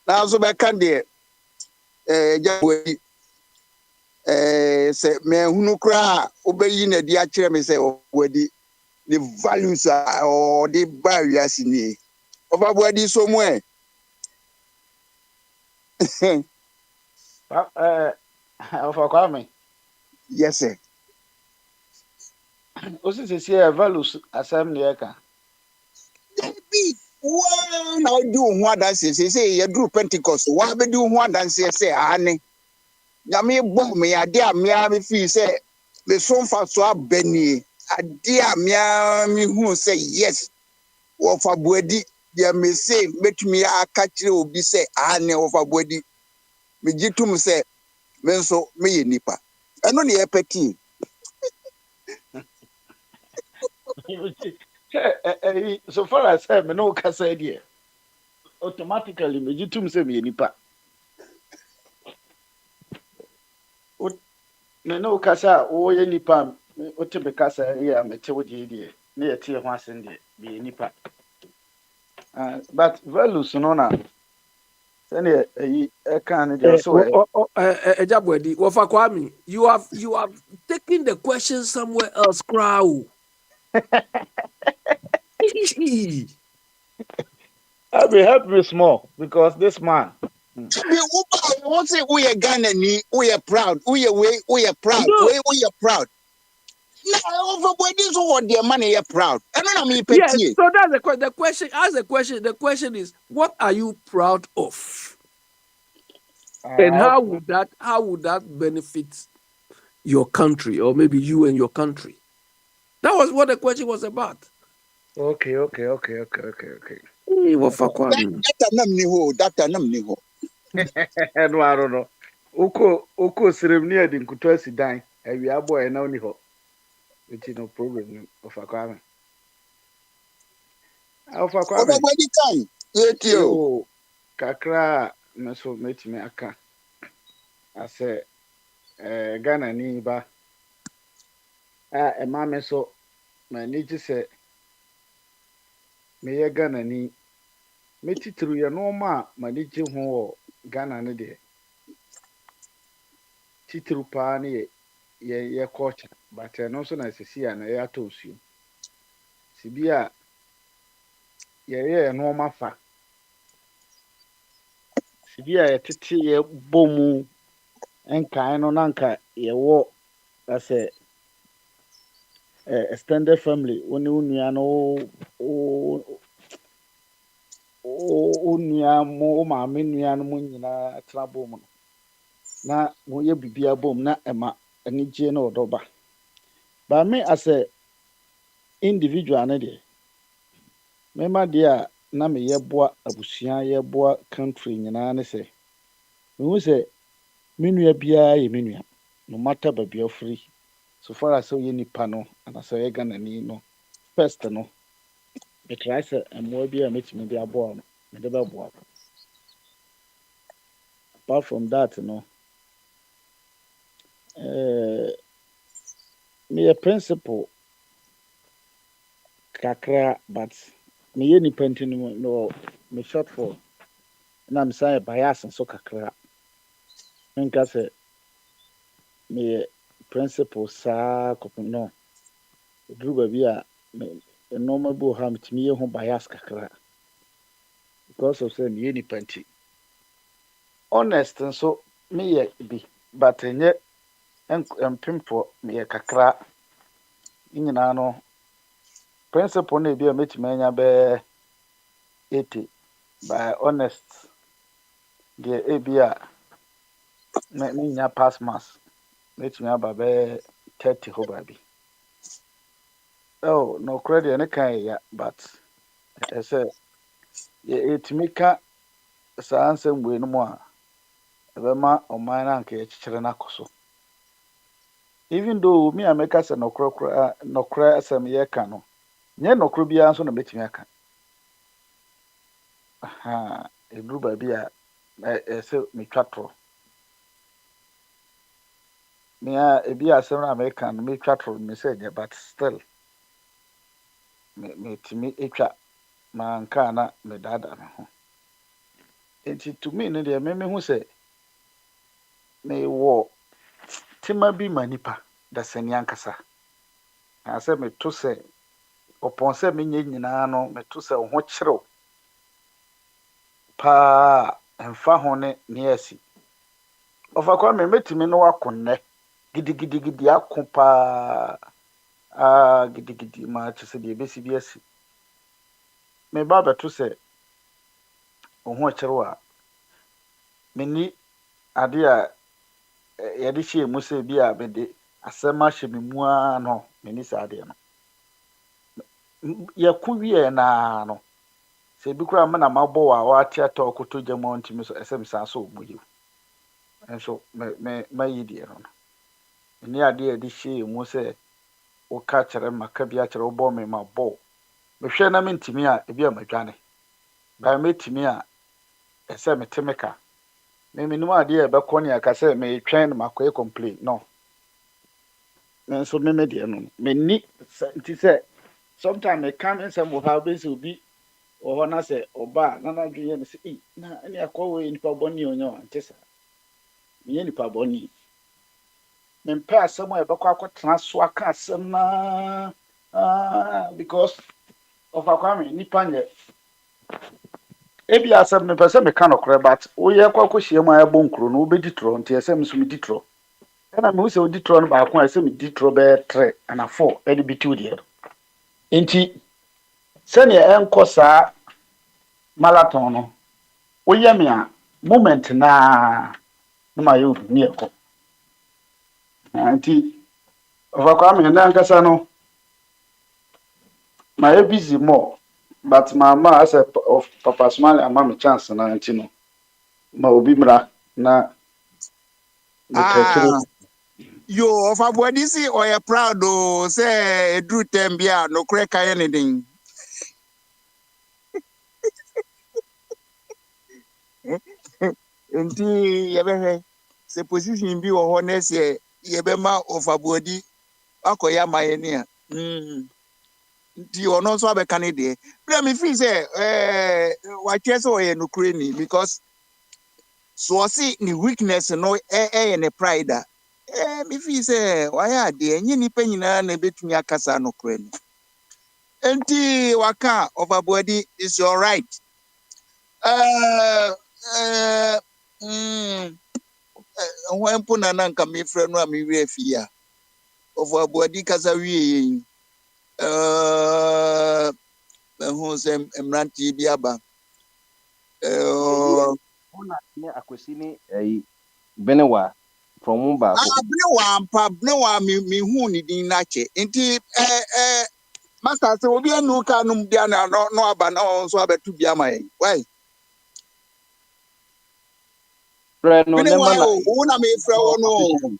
Now so back can there. Say me hunu kra obeyi na di akire me say wedi the values or the barriers ni overbody somewhere. Alpha Kwame. Yes sir. Osi se see values assembly eka. Be one now do one dance say you do Pentecost. Why be do one dance say ane. Nyame bom me ade a me feel say me so fa so abani ade a me hu say yes wo fa boadi dia me say metumi aka kire obi say ane wo fa boadi me gitum say me so me ye nipa eno ne epeti So far as I me no kasa idea. Automatically me jitum say me nipa. Me no kasa o ye nipa o te be kasa ya me te wodi die na ye tie ho asen die be nipa. But values no na say e kan dey so Ejabwedi, Wafa Kwame, you have taken the question somewhere else, crowd. I will help you small because this man. be who say we are Ghana ni we are proud we are proud No. we are proud now over boadi so what their money you proud eno na me Yes, peti so that's the question. Ask the question. The question is, what are you proud of? And how would that benefit your country, or maybe you and your country? That was what the question was about. Okay. Hey, Wafa Kwame. data nam ni ho No, I don't know. Oko serem ni edi nkuto asidan. Awia boy na oni ho. Which no problem of Kwame. Alpha over Kwame. boadi time yetio Yo, kakra me so metime aka. Ase Ghana ni ba. Ema me so ma ni ji se me ye Ghana ni metitru ye no ma ni ji ho wo Ghana ne de. Titru pa ne ye culture but no so na sisi a na ye atosu. Sibia ye no ma fa. Sibia ye tete ye bomu enkan no nanka ye wo ase extended family oni unua no onua mo ma me nua no mo nyina tra bom no na mo ye bibia bom na ema anigye na odoba ba me as a individual na de me ma de a na me ye boa abusua ye boa country nyina ne se me hu se me nua bia ye me nua no matter baby free so far as you nipa no and so ye Ghana ni no first no me try say amwa bia metimi de aboa no me de ba boa. Apart from that, me a principle kakra, but me any painting no me short for. And I'm saying bias and so kakra. Think I say me principle sa no. Drew baby a normal bo ham to me home bias kakra. Because of saying me any painting. Honest and so me be, but yet and pimple me a kakra. In no principle na be a metimi anya be 80 by honest deɛ ebi a na nya pass mass metumi aba bɛyɛ 30 hɔ baabi. Oh, no credit ne kan ya but ɛsɛ yɛtumi ka saa nsɛm wei no mu a ɛbɛma ɔman no anka yɛkyekyere no akɔ so. Even though me a meka sɛ nɔkorɛ asɛm yɛka no nyɛ nɔkorɛ biara nso na mɛtumi aka. Ɛduru baabi a ɛsɛ metwa torɔ. Mea ebi asɛm no a meka no metwa torɔ me sɛ nyɛ but still metumi etwa ma nka na medada me ho. Nti to me no deɛ mehu sɛ mewɔ tema bi ma nipa dasani ankasa. Na sɛ meto sɛ ɔpɔn sɛ menyɛ nyinaa no meto sɛ wo ho kyerew paa ɛmfa ho ne asi. Ɔfa kwa me metumi no wako nnɛ gidigidi ako paa gidigidi ma kyerɛ sɛ deɛ ɛbɛsi bi asi. Meba bɛto sɛ wo ho kyerew a menni ade a yɛde hyɛ mu sɛ bi a mede asɛm ahyɛ me mu a no menni saa adeɛ no. Yɛko wie naa no sɛ bi koraa me na mabɔ wɔ a wɔateata ɔkoto gya mu a ɔntumi so ɛsɛ me saa so ɔmu yiw. Nso mayi deɛ no menni adeɛ a yɛde hyɛ mu sɛ woka kyerɛ maka bi akyerɛ wobɔ me mabɔ. Mehwɛ na mentumi a ebi a madwane. Baa metumi a ɛsɛ mete me ka. Menim adeɛ a ɛbɛkɔ ne aka sɛ metwɛn no makɔyɛ complain no. Nso me deɛ no menni nti sɛ sometimes meka me nsɛm wɔ ha wobɛsɛ obi wɔ hɔ na sɛ ɔba a na n'adwene yɛ no sɛ na ɛne akɔ wɔ nipa bɔne ɔnyɛ wa nte saa. Menyɛ nipa bɔne. Mempɛ asɛm a ɛbɛkɔ akɔtena so aka asɛm naa because of akwame nipa nyɛ. Ebi asɛm mepɛ sɛ meka nɔkorɛ but woyɛ kɔ akɔhyia mu a ɛbɔ nkuro no wobɛdi torɔ nti ɛsɛ me so medi torɔ. Ɛna mehu sɛ wodi torɔ no baako a ɛsɛ medi torɔ bɛyɛ 3 ana 4 ɛde bi tiw deɛ no. Nti sɛnea ɛnkɔ saa marathon no woyɛ me a moment naa na mayɛ obi ne ɛkɔ. Nti ɔfa kwame na ankasa no mayɛ busy more but mama as a papa smile ama me chance na nti no ma obi mra na yo of abodi si oye proud o say edru tem bia no kure kan ne den. Nti yebehwe se position bi wo ho na se yebema of abodi akoya maye ne a nti ono so abeka ne de bia me feel say wa chese oye no kure ni because so see ni weakness no ne pride me feel say why ade enye nipa nyina na betumi akasa no kure ni. Enti waka of abodi is your right. When puna nanka me frɛ no a me wi afia of abodi kasa wie who say emranti bi aba ona ne akwesi ni benewa from ba ko benewa me hu ni din na che nti master say obi anu ka num dia na no aba na so abetu bi ama yen why no ne mana una me frɛ wo no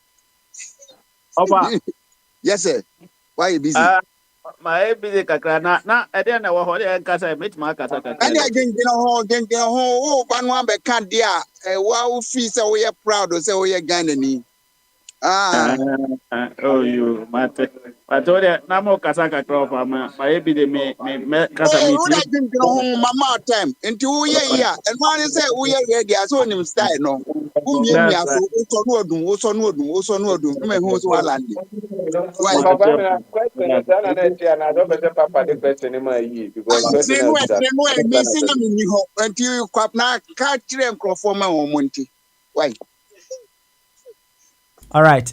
Oba yes sir why you busy my busy kakra na ede na wo ho de nkasa metima kasa kakra and agengena ho o ba no abeka de a wa wo fi sɛ wo yɛ proud sɛ wo yɛ Ghana ni oh you mate patore na mo kasa kakra ofa ma ebi de me kasa me wo agengena ho mama time nti wo yɛ ya ɛno ane sɛ wo yɛ ready as onim style no wo mi aso wo so no odum me hu so walande Papa, question is na do be papa the question ma yi because question is that me sing me ni ho nti kwap na ka kire nkrofo ma ho monti why all right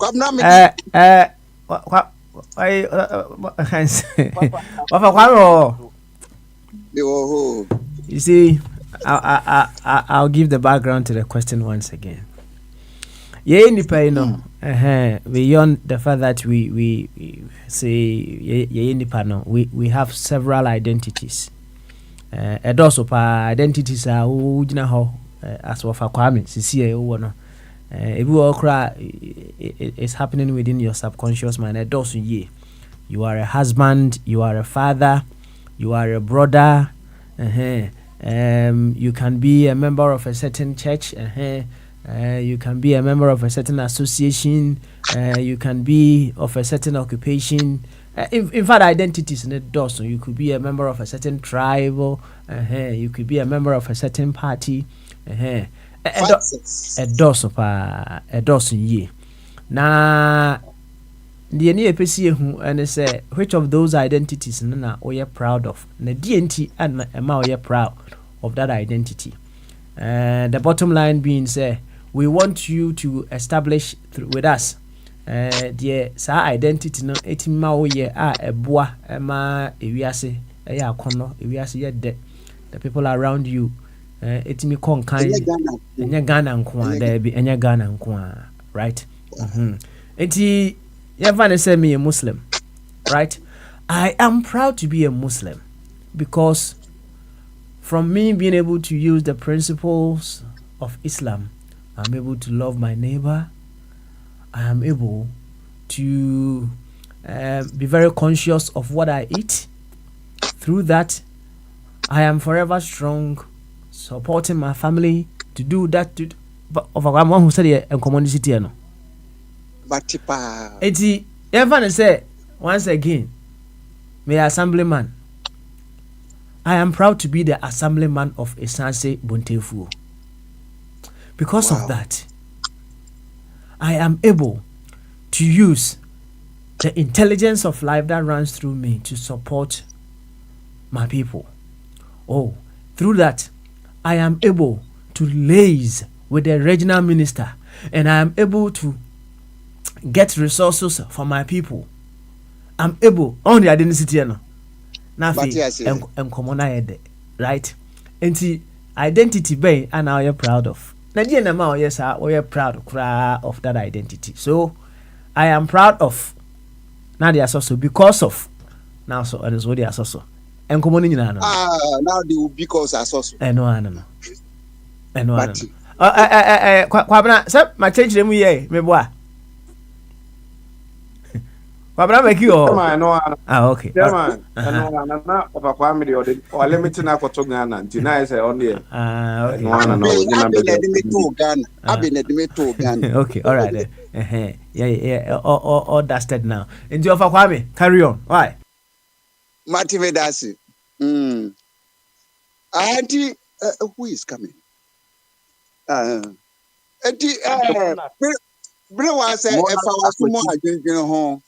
you see I'll give the background to the question once again. Yeah, nipa, you know, beyond the fact that we say yeah, nipa, no, we have several identities. And also identities are who you know as of a Kwame, Sisi, no. If you all cry, it's happening within your subconscious mind. And also, yeah, you are a husband, you are a father, you are a brother. You can be a member of a certain church. You can be a member of a certain association. You can be of a certain occupation. In fact, identities in it does. So you could be a member of a certain tribe. You could be a member of a certain party. A dozen ye. Na the near PC and say which of those identities na you're proud of. Na DNT and am you're proud of that identity. The bottom line being say we want you to establish with us the sa identity no etima wo ye eboa ma ewiase ya akono ewiase ye de the people around you etimi konkan enye Ghana nko a da bi enye Ghana nko a, right? Enti you say me a Muslim, right? I am proud to be a Muslim because from me being able to use the principles of Islam, I'm able to love my neighbor. I am able to be very conscious of what I eat. Through that, I am forever strong, supporting my family to do that. Of a one who said a community, no. Eti everyone say once again, me assemblyman. I am proud to be the assemblyman of Esanse Bontefuo. Because of that, I am able to use the intelligence of life that runs through me to support my people. Oh, through that, I am able to liaise with the regional minister, and I am able to get resources for my people. I'm able on the identity no. Na fi enkomo na yede, right? Enti identity bay and now you're proud of. Na die na ma yes you're proud of that identity. So I am proud of now they are so because of now so and so they are so. Enkomo ni nyina no. Now they will because are so. No. Kwabna sir my change them ye me boa. Kwabna make you okay. Chairman, na papa Kwame de o limit na kwato Ghana nti na say on there. Okay. Okay, all right then. Yeah, all dusted now. Into of Kwame, carry on. Why? Martin Dasi. Auntie, who is coming? Auntie, bro was if I was more again home.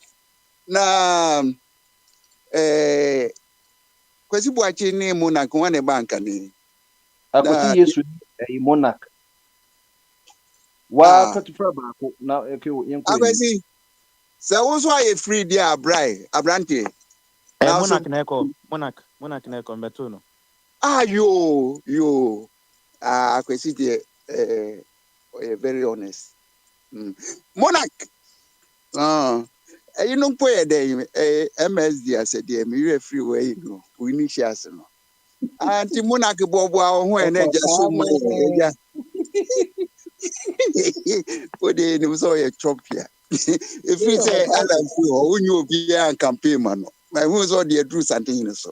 Na kwesi buachi ni Monarch wane banka ni akwati Yesu Monarch wa katufa baako na yenko akwesi se wo so aye free dia abrante Monarch na eko Monarch na eko mbeto no yo akwesi de very honest Monarch you know poe dey MSD as dey me free way no we need shares no anti Monarch bobo ho ene ja so mu ya o dey ni so ye chopia if you say ala fi o onyu obi an campaign ma no my who so dey do something so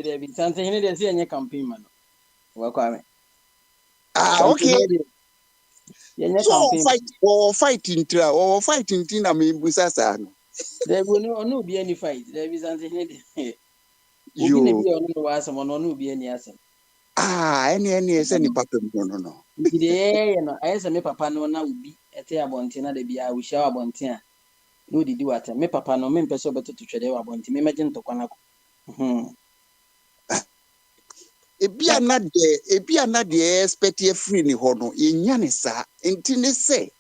David something ni dey say any campaign ma no wa kwa me okay. So fighting na me busasa no. There will no be any fight. There is something here. You no was someone no be any answer. Any say ni papa no. No, I say me papa no na ubi ete abontina de bia we share abontina. No did do at me papa no me person better to trade abontina. Me imagine to kwanako. Ebia na de expect ye free ni ho no yenya ne sa enti ne se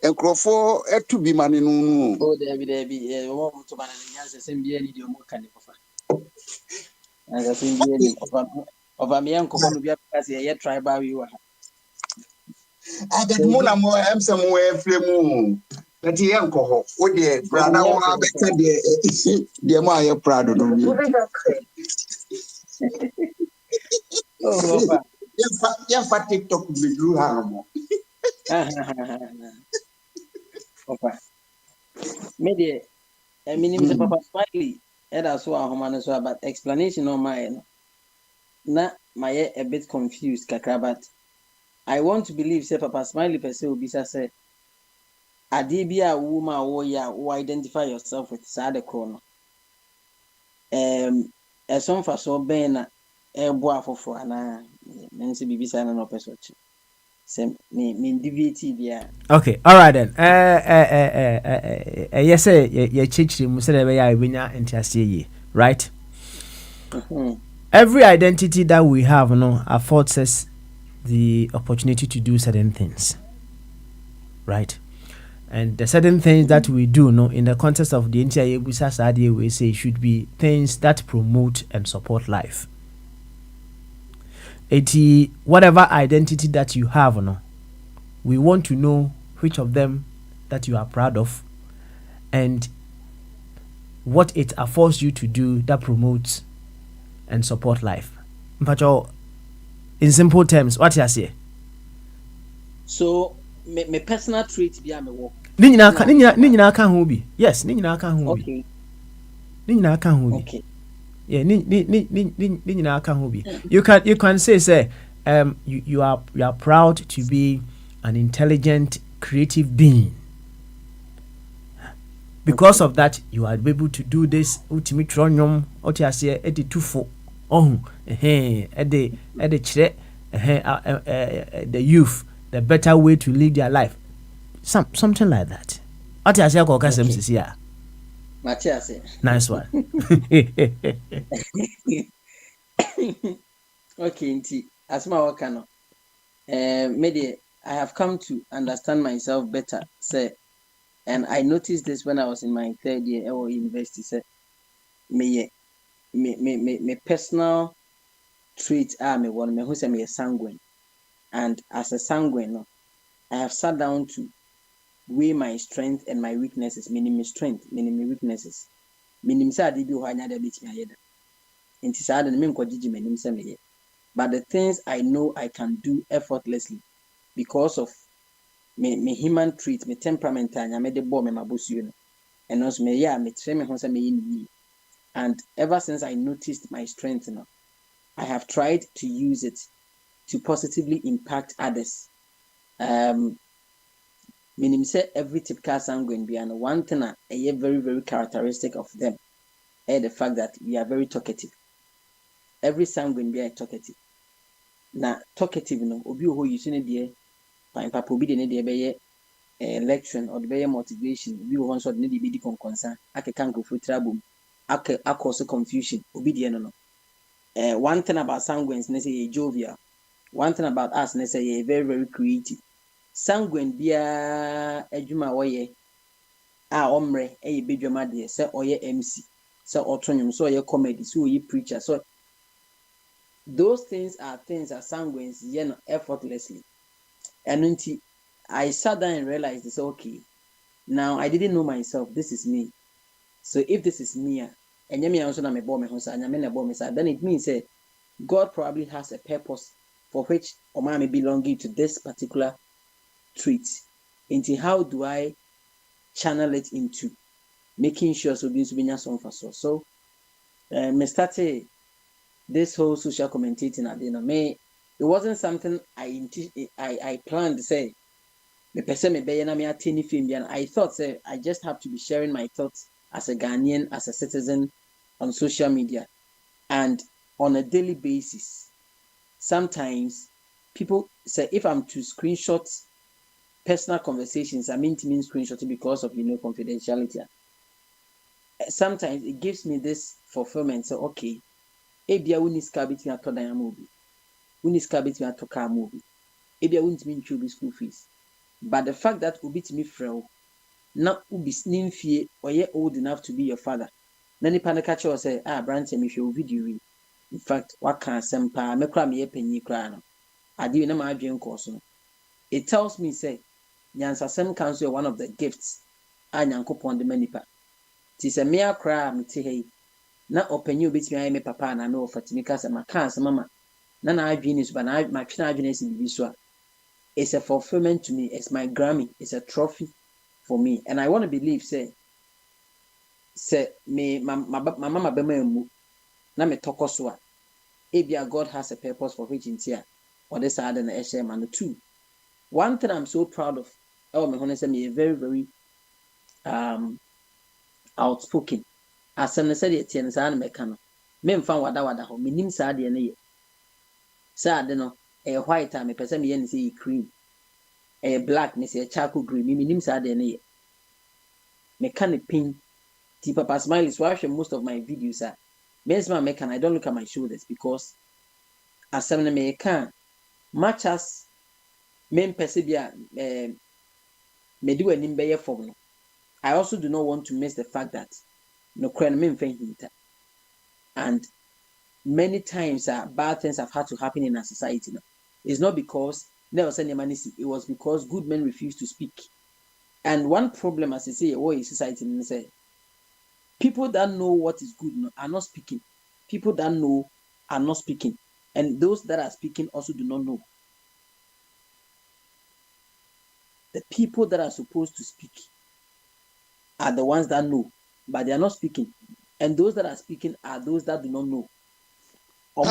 enkrofo etu bi mane no oh David wo to bana nya se sem bia ni de mo kan ko fa As I say, of a young common be as a tribal you are. Ada mu na mo em se mo efre mu. Na ti ye nkoho. Wo de brada wo abeka de mo aye proud no mi. Oh, Papa. Ye fa TikTok me dru ha mo. Papa. Maybe I mean, Mr. Papa Smiley, that's what I'm so about explanation on mine. Na my a bit confused, Kaka, but I want to believe, say, Papa Smiley, per se, will be say, Adibia woman, who identify yourself with Sada Chrono. A song for so ben a boa for an Nancy Bibisa and Opus. Same me DVT there. Okay, all right then. Yes, you change the Musa right? Every identity that we have affords us the opportunity to do certain things, right? And the certain things that we do in the context of the entire Ebusa we say should be things that promote and support life. Whatever identity that you have, we want to know which of them that you are proud of and what it affords you to do that promotes and support life. In simple terms, what you say? So, my personal trait be am work. Ninyina kan ho bi. Yes, ninyina kan ho bi. Okay. Ninyina kan ho bi. Okay. Yeah, ninyina kan ho bi. You can say you are proud to be an intelligent, creative being. Because of that, you are able to do this. Ultimate tronium, what you say, the youth, the better way to live their life. Something like that. What you say, nice one. Okay, as my work maybe I have come to understand myself better, say, and I noticed this when I was in my third year at university. Say, me personal trait me one me who say me a sanguine, and as a sanguine, I have sat down to weigh my strength and my weaknesses. Meaning my strength, meaning my weaknesses. Meaning say I did be why the bit me head. Inti sad and me nkojiji meaning say me. But the things I know I can do effortlessly because of me human trait, me temperament, and I made the bomb in my bus, and also me train me once me. And ever since I noticed my strength, I have tried to use it to positively impact others. Meaning say every typical sanguine be and one thing a very, very characteristic of them is the fact that we are very talkative. Every sanguine be talkative. Now talkative obi who you see there. Papa bi de ne de beye lecture or de beye motivation bi won so de ne de bi di konkonsa akeka nkofo trabom akose confusion obi de no one thing about sanguines ne say you jovial. One thing about us ne say you very, very creative. Sanguine bia adwuma woye a omre e bedwama de say oye MC say otonyum so oye comedy so oye preacher so those things are things that sanguines effortlessly. And I sat down and realized this. Okay, now I didn't know myself. This is me. So if this is me, and then it means that God probably has a purpose for which Oma may belonging to this particular trait. Into how do I channel it into making sure so this will be some for so. Me started this whole social commentating at the end of May. It wasn't something I planned to say. And I thought say I just have to be sharing my thoughts as a Ghanaian, as a citizen on social media. And on a daily basis, sometimes people say if I'm to screenshot personal conversations, I mean to mean screenshot because of confidentiality. Sometimes it gives me this fulfillment. So okay, ebia uniska between a movie. Uniska between a car movie. Ebia wouldn't mean to be school fees. But the fact that ubi to me frail, not ubi slim fee or yet old enough to be your father. Nani panakacho say, branch me show video. In fact, what can sempa me kra me penyi kra no. Ade na ma adwen kɔ so. It tells me say nyansasɛm kan so one of the gifts a Nyankopɔn de manipa. Ti sɛ me akra me te hei na ɔpanyi obetumi ayɛ me papa na me wɔfatimi ka sɛ maka asɛm ama na adwen ni so ba na matwe na adwen asi bibi so a it's a fulfillment to me. It's my Grammy. It's a trophy for me. And I want to believe, say me, my mama bema mu, na me toko soa. Ebia God has a purpose for which in here, or this other than a share man. Two. One thing I'm so proud of, oh, my honest, me very, very outspoken. As I said, it's an san mekano. Me mfa wada ho. Me nim sa de na ye. Sa de no, a white time, me pese me yen say cream. A black, me say charcoal green. Me nim sa de na ye. Me can pin. Ti Papa Smile is watching most of my videos. I don't look at my shoulders because as some me can much as men persevere me do an imbe form. I also do not want to miss the fact that no crown men hinta. And many times bad things have had to happen in our society. No? It's not because there was any money, it was because good men refused to speak. And one problem, as I say, in society, say, people that know what is good are not speaking. People that know are not speaking. And those that are speaking also do not know. The people that are supposed to speak are the ones that know, but they are not speaking. And those that are speaking are those that do not know. For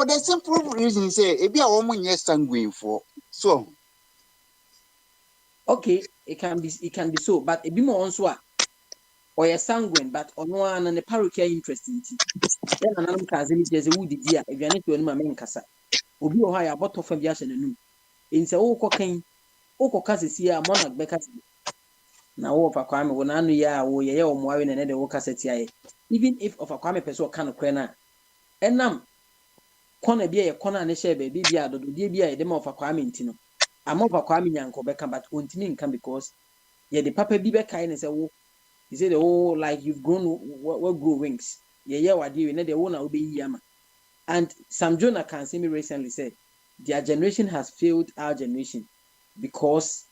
the simple reason, say, if you are almost yes, sanguine for so. Okay, it can be so, but a bit more on so or a sanguine, but on one and a parochial interest in tea. Then another cousin is a woody dear, if you are not to any man cassa. Obi or higher bottle from Yash and a new. In the old cocaine, Oko Cassis here, monarch Becca. Now, of a crime, when I know ya or ye or more in another Ocasetia, even if of a crime person can of crana. And now, corner be a corner and a share baby, be a demo of a crime in Tino. I'm over Kwame Yanko Beckham, but continuing come because the papa be back and say, oh, he said, oh, like you've grown, what grow wings. Yeah, what do you know? The owner will be Yama. And Sam Jonah can see me recently said, their generation has failed our generation because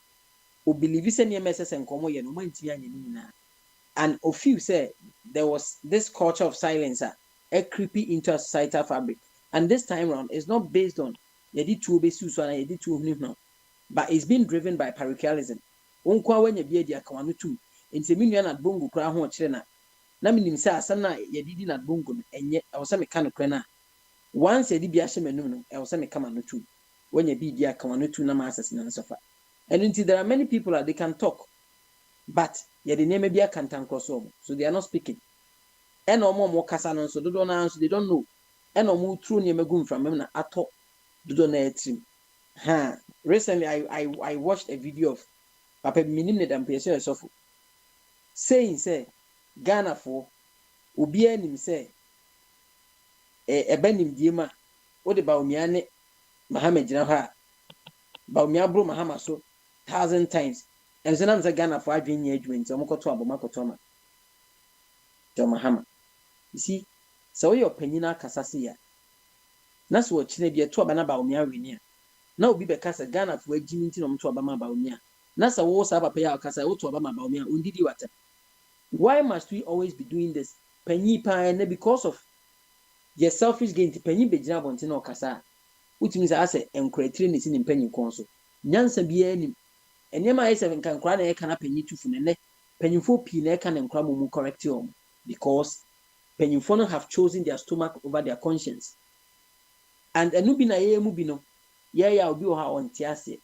we believe it's any MSS and Komo Yanu. And a few said there was this culture of silence, a creepy into a societal fabric. And this time around, it's not based on Yedi 2 basis and Yedi 2 now. But it's been driven by parochialism. Unkwa when you be a Kawanu too. In Seminian at Bungo Kraho Chena. Naminim sa sana yedidi na Bungo and yet I was a mechanic crana. Once a dibiashemenuno, I was a mechamanu too. When you be dear Kawanu too namasas and so far. And until there are many people that they can talk. But yet the name be a cantan crossover. So they are not speaking. And no more casanon, so they don't answer, they don't know. And no more true near Megum from them at all. Do don't know. Recently, I watched a video of Papa Minim and Pierre Sofu saying, say, Ghana for Ubia say, a benim dima, what about Miane Mohammed Jinaha, Baumiabro Mahama so 1,000 times, and then I'm the Ghana for Adrian Yedwin, Tomoko Makotoma, John Mahama. You see, so your penina Casasia. That's what Chinabia to about Miawinia. Now be because a Ghana for Jimmy to Obama Baumia. Nasa was a pay out Casa to Obama Baumia, undid you water. Why must we always be doing this? Penny pine because of your selfish gain to penny be job on Tino Casa, which means I say, and creating in penny console. Nyansa be any, and Yama 7 can cry a can penny to Funene, penny 4 pine can and cramu correctium because penny fono have chosen their stomach over their conscience. And a nubina mubino. Yeah, be on Tiasi,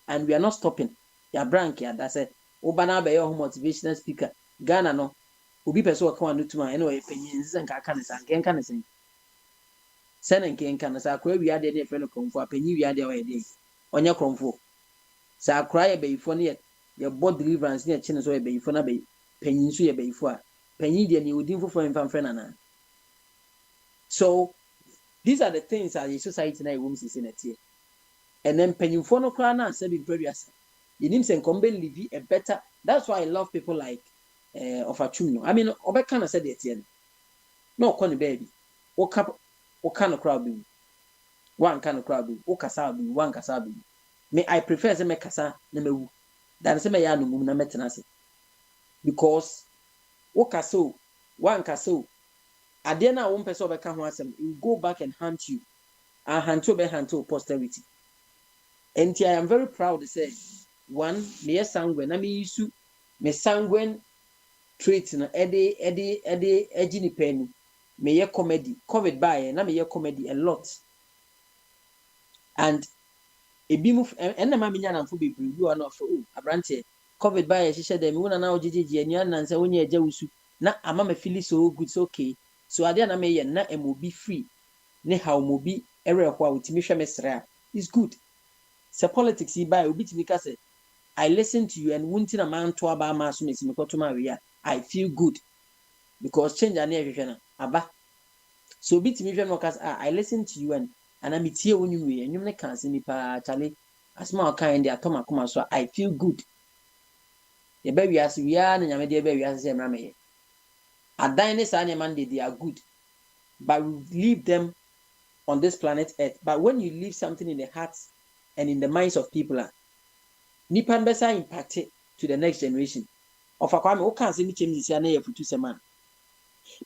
and we are not stopping. Ya brankia, that's it. Obana be your motivational speaker. Ghana no, will be person come and do my anyway opinions and canis and canising. Sen and Ken canis are we are there friend come for a penny we are there a day on your cromfo. Sa cry a bay for yet, your board deliverance near Chinas or a bay for a bay, penny bay for penny, and you would do for him from friend. So these are the things that the society now wants in it here. And then Penyufono Krana said in previous. You need to live a better. That's why I love people like Ofachuno. I mean, Obekana said it here. No corny baby. What kind of crowd be? One kind of crowd be. O kasa be one kasa be. Me I prefer say me kasa na me wu. Than say me ya no mum na metena se. Because o kasa o one kasa o ade na wo mpese obeka ho asem, you go back and hunt you. And hunt to posterity. And I am very proud to say one me sanguine na me issue me sanguine trait na ede ejini pen me ye comedy covid by na me ye comedy a lot. And ebi mu na ma me nya na fo be bi o na fo abrante covid by hihye dem wona na ogigigi enu na nsa wonya eja wusu na ama me feel so good so okay. So ade na me ye na emobi free ne how mobi ere ho a utimi hwe me sra is good. Se politics yi by obi timi ka say I listen to you and wunti na man to aba ma so mesi me koto ma we I feel good because change na ehwehwe na aba. So obi timi hwe no ka I listen to you and I'm tie wonu we enyum ne kan se ni pa chale asma o kan dey atoma koma so I feel good. Ye ba wi ase wi a na nyame dey ba wi ase se mra me. Adan ne sa ne man they are good. But we leave them on this planet Earth. But when you leave something in the hearts and in the minds of people, nipan besa impact it to the next generation. Of a kwame, o kan se mi chem disia na ye futu sema.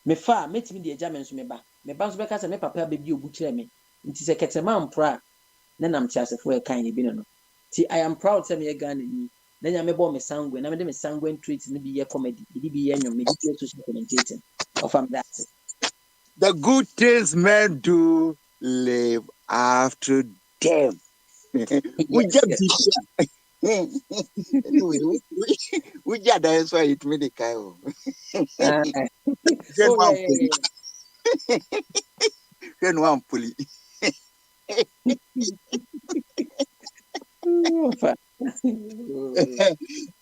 Me fa, metimi de agya menso me ba so beka se me papa bebi obu kire me. Nti se ketema mpra na nam ti asefo e kan ni bi no. Ti I am proud say me Ghana ni. Na nya me bo me sangue, na me de me sangue treat ni bi ye comedy, bi ye nyom, me bi social commentating. Of am that. The good things men do live after them. Yes. Anyway, we just that's why it made the Kyle. Then one pulley.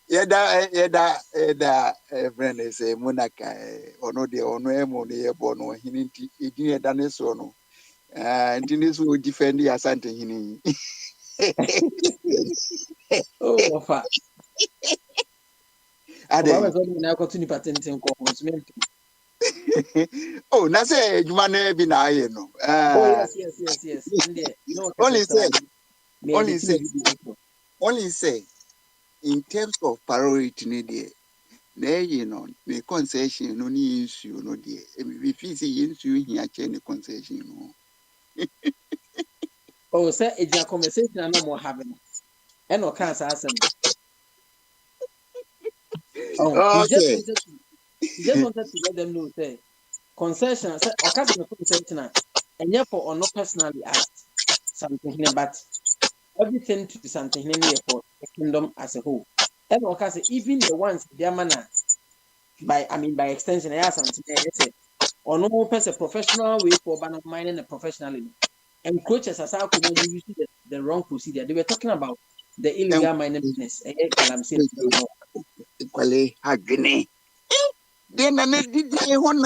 Yeda friend is a monaka or no de ono emoni ebono hininti idine dane so no ntini so defend ya asante hini. Oh fa ade na ko tuni patenten ko consumer. Oh, na say juma na bi na aye no. Oh yes. No, only say in terms of priority ni there. There you know, the concession no ni issue no there. If you see issue here change the concession no. Oh, sir, it's a conversation I no more having. And no cancer asem. Oh, Okay. He just wanted to let them know say concession say occasion of concession and therefore or not personally asked something but everything to something here for the kingdom as a whole. And occasion even the ones their manner by extension I ask something say or no person professional way for ban of mining and professionally. And coaches as I could use the wrong procedure. They were talking about the illegal mining business. Equally agony. Then I did one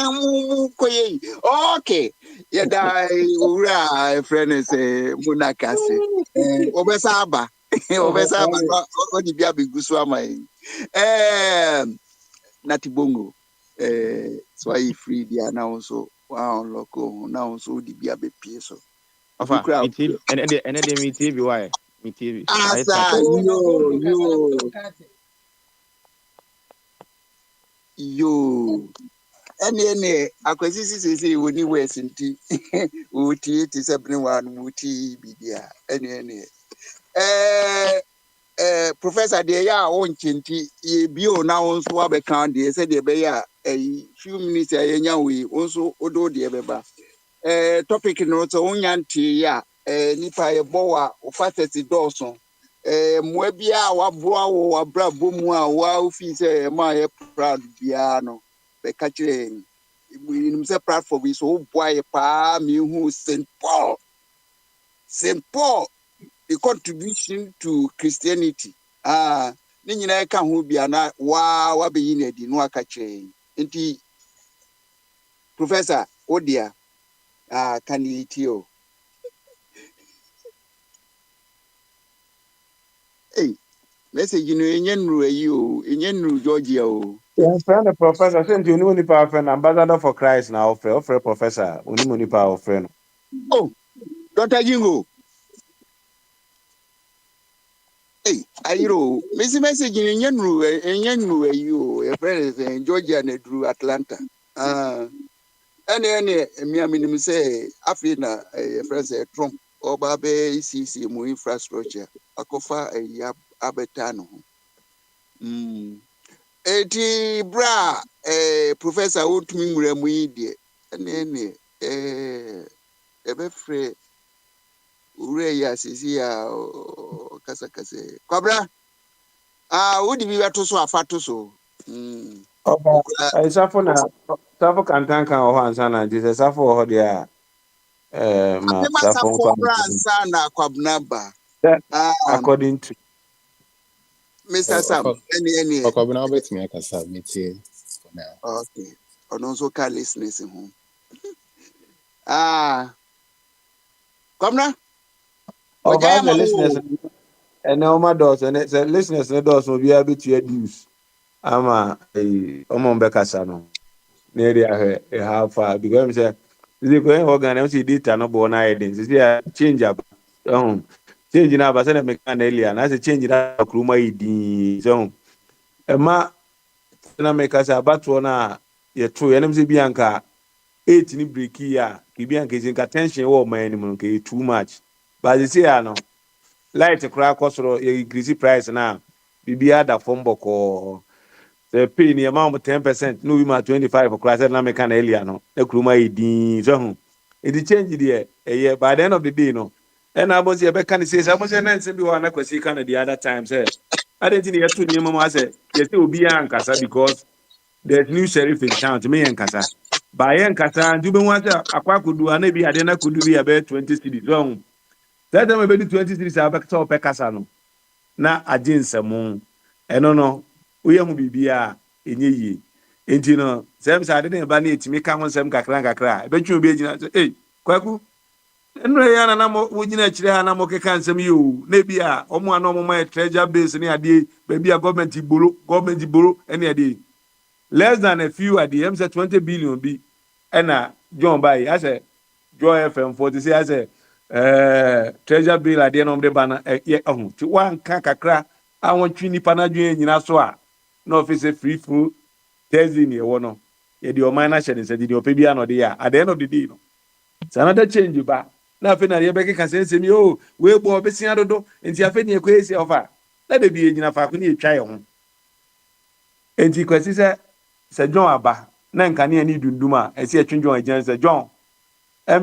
okay. Yeah, that friend is a Munakasi. Obesaba. Obesaba. What did you be Guswama? Natibongo. So I free the now so wow loco now so the Biabe Pieso. Afa, me TV, and then me TV, why? Me TV. Asa, yo. Any acquisition say we need West in tea. Uti it is happening one Uti Bidia. Any. Professor, they are on chinti. Bio now so abe can they said they be a few minutes a we also odo de beba. Topic no so onyanti ya nipa e boa o fateti dawson. Mwebia wabua wabra bomu a wa ofi say ma ye proud bia no. Be kachire we say platform is so boy pa me who St. Paul. St. Paul, the contribution to Christianity. Ni nyina ka ho bia na wa be yin adi no aka kire. Enti Professor Odia can you tell? Hey, message you know enyenru ayi o, enyenru Georgia o. Yeah, friend the professor. Same to you, nipa friend ambassador for Christ now. Offer professor. Uni nipa friend. Oh, Dr. Jingo. Hey, ayiro. Missy message in Yenru, you, a friend in Georgia and Drew Atlanta. Any, me, I mean, say, Afina, a friend say Trump, or Babe, CC, more infrastructure. Akofa, a yab, abetano. Eti bra professor wotumi nwura mu yi de ene ebe frɛ ure ya sisi ya kasa kwabra wodi bi wato so afato so Okay. Safo kantan kan ho ansa na Jesus safo ho dia ma me masa safo for fa. bra ansa na kwabna ba According to Mr. Sam ene Okobuna obetumi akasa metie for now. okay ono so ka listeners ho kwabna of ojaya us the ma listeners and now my doors and the listeners the doors will be able to use ama omo mbekasa no na area how far because me say this going organ am see data no bo na hidden see change up change na ba say na make an earlier na say change na kruma idin so ema na make us about na ye true enem say bianka 8 ni break ya ki bianka is in tension wo man ni nke too much but you see no light kura kosoro ye increase price na bibia da form boko the pay ni amount 10% no we ma 25 kura say na make an earlier no e kruma idin so it change there by the end of the day no and I was here be can say I was na nse bi wa na kwasi kan the other time say I didn't think you to ni mama say you say obi ankasa because there's new sheriff in town to me ankasa by ankasa ndu be wan say akwa kudu na bi ade na kudu bi about 20 cities so that time be 20 cities abekasa opekasa no na aginsemo eno no uye hu bibia enye yi enti no sem sa ade ne ba na etimi ka ho sem kakra betwe obi agina say kwaku eno ya na mo wogina kire ha na mo keka nsem yi o na bia omo ana omo my treasure base ne ade ba bia government boro ene ade less than a few at the M say 20 billion bi ena John Bai I say Joy FM 40 I say treasure bill at the end of the banner ti wan ka kakra awon twi nipa na dwen nyina so a na office free food Thursday ne wo no ye the minor share say the opebia no dey at the end of the day no it's another change ba na fe na ye be ka sensem yo we bo obesia dodo enti afe ne ekwesi ofa na de bi nyina fa ko ne etwa ye ho enti kwesi se John aba na nka ne ani dundum a ese atwe John agyan se John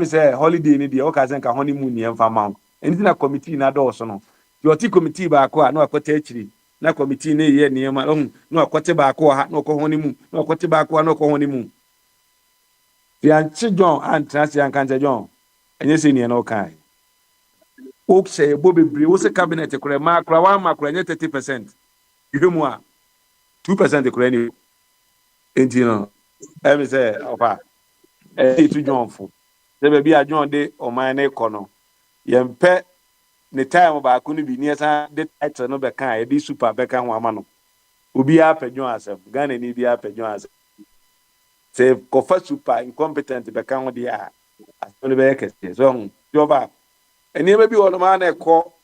say holiday ni de o ka se nka honeymoon ni emfa ma enti na committee na do so no the oti committee ba ko a na akota akiri na committee na ye ne ma na akote ba ko ha na ko honeymoon na akote ba ko na ko honeymoon the anchi John and trans yan kan John enye se ne na o kai o se bo bebre o se cabinet kure ma kura wa ma kura nye 30% ihemu a 2% kura ni enti no say ofa to John fo se be bia John de o man na ikono yempe ne time ba ko no bi ni esa de title no be kan e di super be kan ho ama no obi a pe John asem Ghana ni bi a pe John asem se ko fa super incompetent be kan ho dia aso no be kese so joba eni be bi wono ma na ko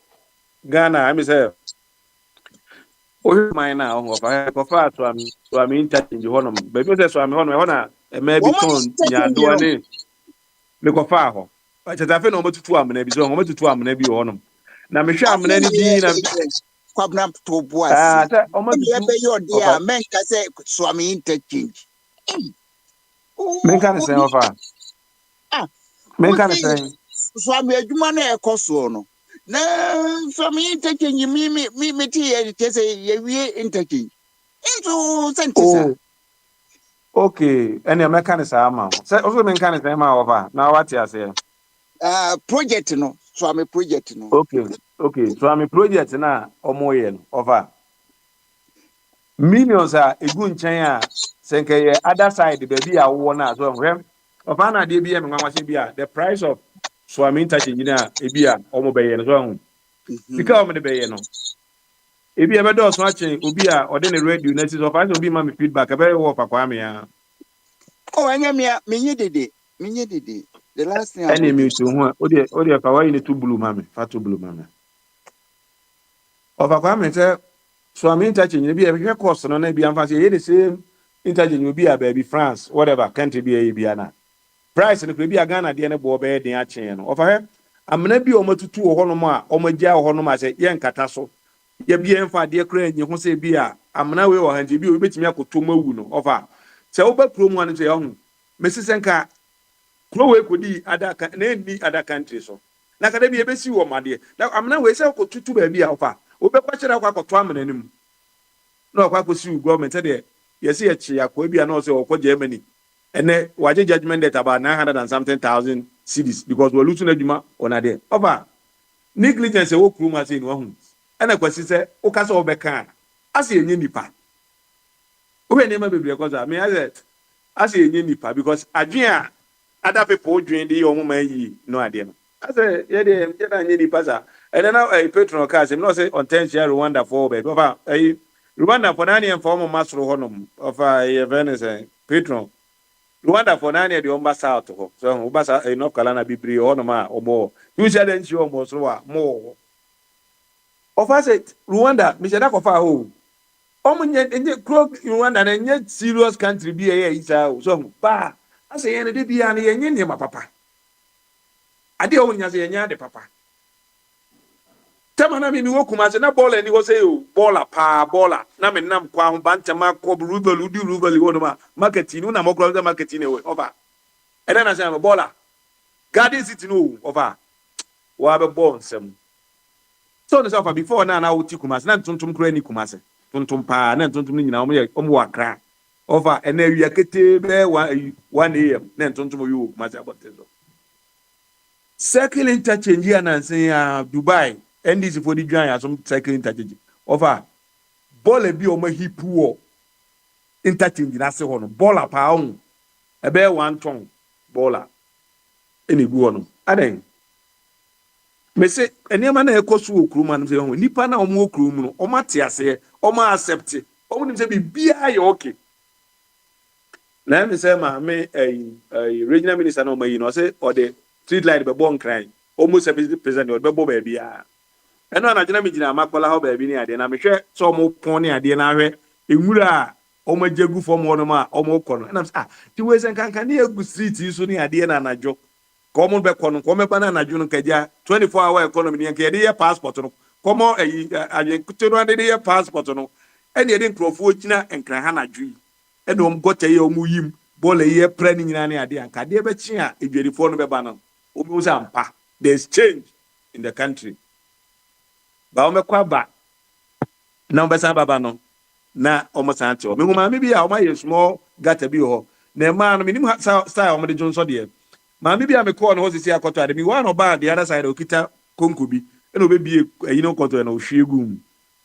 Ghana I say o man na ho fa to am interchange hono be bi say so am hono e na e ma bi ton nya do ani me ko fa ho chatafe na omotutu amena bi so omotutu amena bi ho no na me hwe amena ni din na kwabna to boase ta omotutu be yo dia men ka say swami interchange men kan say ofa men kan say swami adwuma na ekoso no na swami interchange mi ti ye say ye wie interchange into sentisa okay ene me kan say ama say also men kan say ma ofa na what ya say project no swami project no okay so am project na omoye no ofa millions a egu nchen a senke ye other side baby a wo na so hwem ofa na de bi e me nwanwa bi a the price of swami interchange na e bi a omo be ye no so hu sika omo de be ye no Ebi ebe do so achen obi a ode ne radio na si so fa obi ma me feedback ebe wo fa kwa me ya. Oh, minye dede. The last thing I Ene want mi to to say. ho ode fa wa ni tu blue ma me, fa tu blue ma me. O fa kwa me say so am interchange bi e hwe course no na bi am fa say the same interchange obi a baby France whatever country bi e bi ana. Price no bi a Ghana de ne bo be den a chen no. O fa he amena bi o matutu wo hono ma o magya wo hono ma say ye nkata so. Ye bi en fa de kra nyi ho say bi a amena we wo hanji bi o betimi akoto mawu no. O fa se wo ba promo an say ho. Mesi senka kuro we kodi adaka na ni other country so. Na kada bi e besi wo made. Na amena we say ko tutu ba bi a ofa. Wo be kwa kira kwa koto amena nim. Na kwa ko si government de ye se ye chi akwa bi a na o say okọ Germany. Ene waje judgment debt about 900 and something thousand cedis because we losing adwuma on ade. Ofa negligence wo kuro ma say no hu. Ena kwasi say o ka say obeka. Ase enye nipa. Wo be nema bebre ko za me ase enye nipa because adwen a other people doing the young man no idea. I say, yeah, they pasa. And then now a patron cars him not say on 10 share Rwanda for baby. Rwanda for 9 and former master honum of a Venice patron. Rwanda for 9 the umba south to so Ubasa enough Kalana Bibri honoma or more. You shall then show almost more. Of us it Rwanda, Mr. Dakofa ho. Omunye enye crook Rwanda and yet serious country be a isa so ba. I say any day be an yenye ma papa. Ade o nya say yenya de papa. Tama na mi wo kuma say na ball ani wo say o baller pa baller na me nam kwa ho bantama ko rubel udi rubel wo no ma market ni na mo kro market ni we over. E na say baller. Garden City no over. Wa be ball nsem. So no say before na wo ti kuma na tuntum kro ani kuma say. Tuntum pa na tuntum ni nyina o mo wakra. Over and then we are kete be 1 AM na tuntum yo kuma say about this. Circle interchange here and say Dubai NDC for the giant some circle interchange offer ball e bi o ma hipu interchange na se hono baller pa on e be 1 ton baller eni gu hono aden me say enema na ekoso okruma no say hono nipa na omo okrum no o mate ase o ma accept o nim say bibia ye okay na me say ma me regional minister no ma yi no say or the street light be born crying almost 70% or be bo baby ah eno na jina me jina makola ho baby ni ade na me hwe so mo pon ni ade na hwe enwura o ma jegu fom ho no ma o mo kɔ no na ti we sen kankan ni egu street so ni ade na anajo ko mo be kɔ no ko me ba na anajo no kaja 24-hour economy ni nke ye passport no ko mo ayen kutero ade ye passport no ene ede nkrofo gyina enkran ha na dwi ene om gɔtɛ ye om yim bole ye pre ni nyina ni ade anka ade be chi a edwerifo no be ba no there's change in the country. Ba omekwa ba na mbesa baba no na omosanti o. Me huma me bia o ma ye small gata bi ho. Na ma no minim style o mo de jonso de. Ma me bia me call no hosisi akoto ade mi one oba the other side okita konko bi. E no be bie ayi no koto na o hwiegum.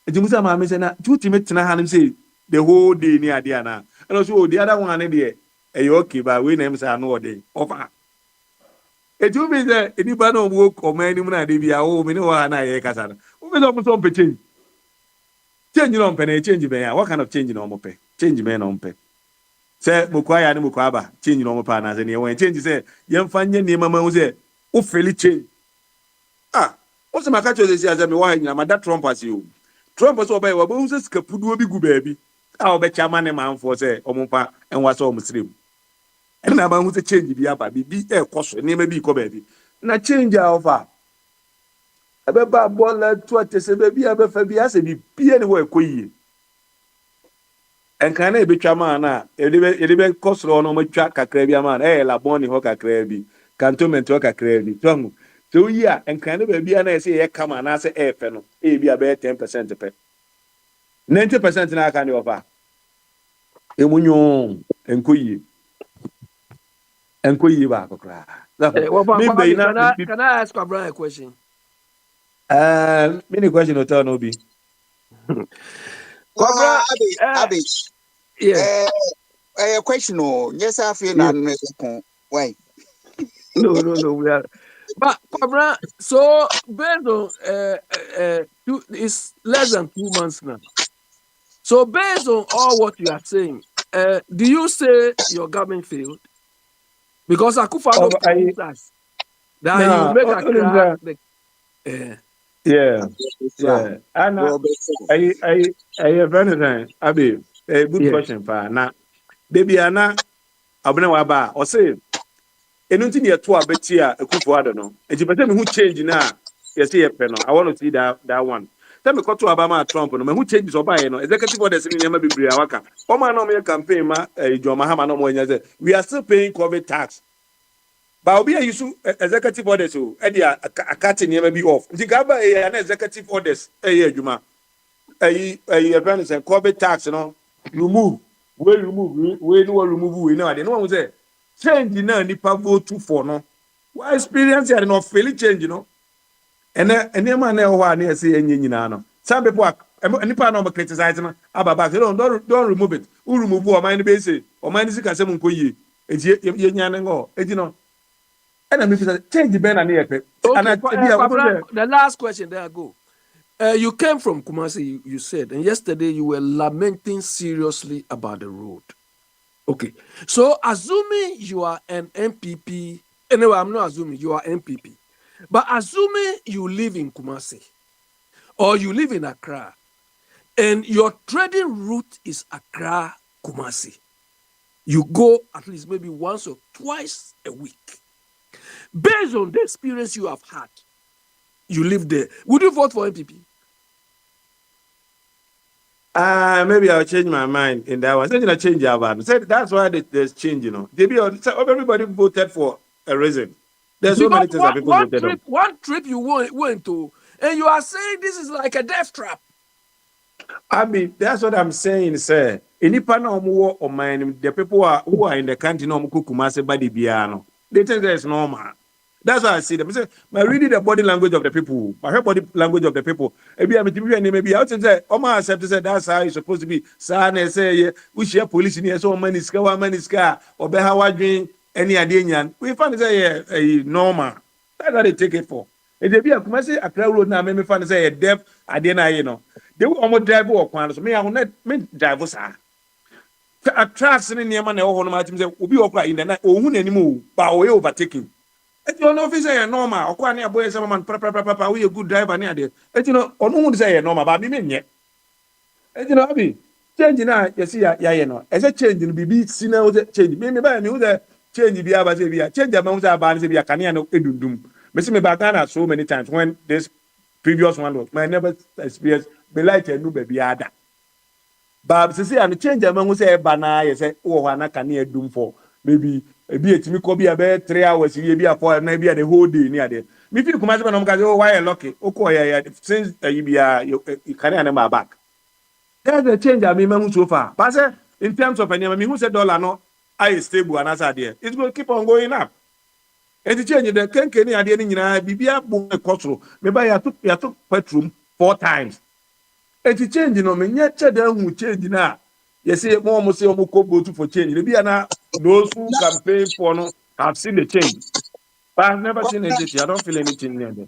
Enti musa ma me se na tuti metena ha no say the whole day ni ade ana. E no so the other one ne de e okay ba we na em say no ode. Ofa etu bi ze enipa na owo komani mu na de bia o me ne wa na ye kasa no o be so so change no mpe na change be ya what kind of change no mo pe change me no mpe se mokwa ya ne mokwa aba change no mo pa na ze ne when change se ye mfa nye ne mama hu se o feli change o se maka chose se me wa nyina ma da Trump as you Trump so be wa bo hu se skapuduo bi gu baabi o be chama ne manfo se o mo pa enwa so o muslim na ba hu se change bi aba bi ekoso ne ma bi ko ba bi na change a offer ebe ba bola to atese ba bi aba fa bi ase bi pie ne wo ekoyie enkan na ebetwa ma na edebe kosoro no matwa kakra bi ama na la boni ho kakra bi cantonment ho kakra bi to so yi a enkan na ba bi na ese ye kama na ase efe no bi aba 10% pe 90% na aka ne offer emunyo enkoyie enko yi ba kokra. Can I ask Abraham a question? Many question no tell no be. Abi. Yeah. Question no. Yes, I feel na why? No. But Kwabra, so based on it's less than 2 months now. So based on all what you are saying, do you say your government failed? Because Akufo-Addo promised us that he will No, make Accra yeah, yeah. And I friend is Abi, a good yeah. question for now. Baby Anna, Abuna Waba, or say, anything near to a betia, a Kufu, no. And you better who change now. Yes, see a penal. I want to see that one. Tell me, to Obama Trump, no, who changes or buy, no, executive orders in Yama Bibriawaka. Oma no me campaign, John Mahama no more. We are still paying COVID tax. But obi a use executive orders o e dia akate niam bi off nti gaba an executive orders adwuma event say COVID tax no remove we no remove we no ade no one say change na nipa vote for no why experience ya no feel change no ene ma na ho na say enye nyina no some people nipa na criticize no ababa say don't remove it who remove o man be say o man sika say mun koyie enti ye nya ne ngo enti no. And I'm change the Ben and Okay, the last question, there I go. You came from Kumasi, you said, and yesterday you were lamenting seriously about the road. Okay, so assuming you are an MPP, anyway, I'm not assuming you are MPP, but assuming you live in Kumasi or you live in Accra, and your trading route is Accra, Kumasi, you go at least maybe once or twice a week. Based on the experience you have had, you live there. Would you vote for MPP? Maybe I'll change my mind in that one. I change our so that's why there's change, you know. Everybody voted for a reason. There's so many things that people voted on. One trip you went to, and you are saying this is like a death trap. I mean, that's what I'm saying, sir. Any partner or mine, the people who are in the country, no Kumasi body piano. They think that it's normal. That's why I see them. I say, I reading the body language of the people. I heard body language of the people. Maybe I would say, Oma accept to say that's how it's supposed to be. Sana say, we share police in here, so many scar, or be how I drink any idea. We find it normal. That's how they take it for. If they be a Kumasi, a crowd road now, me find say a deaf, I didn't, you know. They will almost drive or quan. So me, I will not drive us. A trust in the man, my team say, will be okra in the night, or who anymore, but we overtaking. And you know, if say normal, or quan a boy, some man, papa, we a good driver near there. And you know, or no one say normal, but me yet. And you know, I mean, changing now, you see, you know, as a change in BB, sinner change. Maybe by me, the change be about change amount of bands, be a canyon of Edundum. Miss me back so many times when this previous one was my never experience, be like a new baby ada. But say and change among say bana you say oh wana can you do for maybe a me could be about 3 hours you be a 4 maybe the whole day near there. Me feel come as when oh why you lucky okay since you be you carry an back. There's a change I mean so far. But say in terms of any I mean who said dollar no I stable and as there it's going to keep on going up. And the change the can at the end bibia boom control maybe you took petrol 4 times. And the change, you know, me yet who change now. You see, more say vote for change. Maybe those who campaign for no have seen the change, but I've never seen anything. I don't feel anything near there.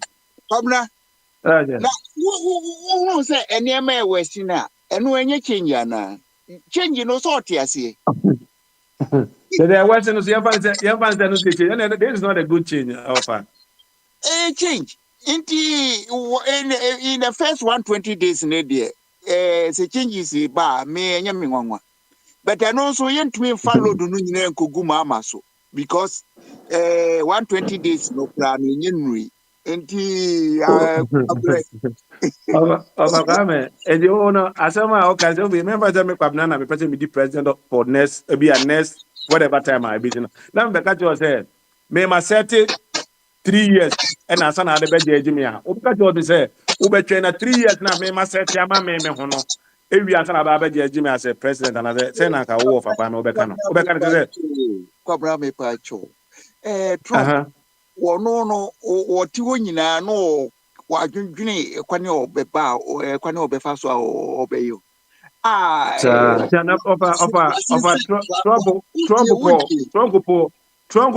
Now, who say any man was in that? And when you change, change no sort, yes. So there was no there is not a good change offer. A change in the first 120 days in a day. The changes ba me nyame nwanwa but I know so yen to follow do no nyina nkogu mama so because 120 days no plan nyenui enti and you know asama o can be remember that me kwabna na me person be the president for next be a next whatever time I be now be catch you say me ma set 3 years and asa na de be jeje me a o be catch you say we be train 3 years na me ma set ya ma me ho no ewi asa na ba be jeje me as a president and say na ka wo fa pa na o be kan say kwabra me pa cho Trump wono no o ti wo nyina no wa dwendwene kwani obeba kwani obefa so obeyo Trump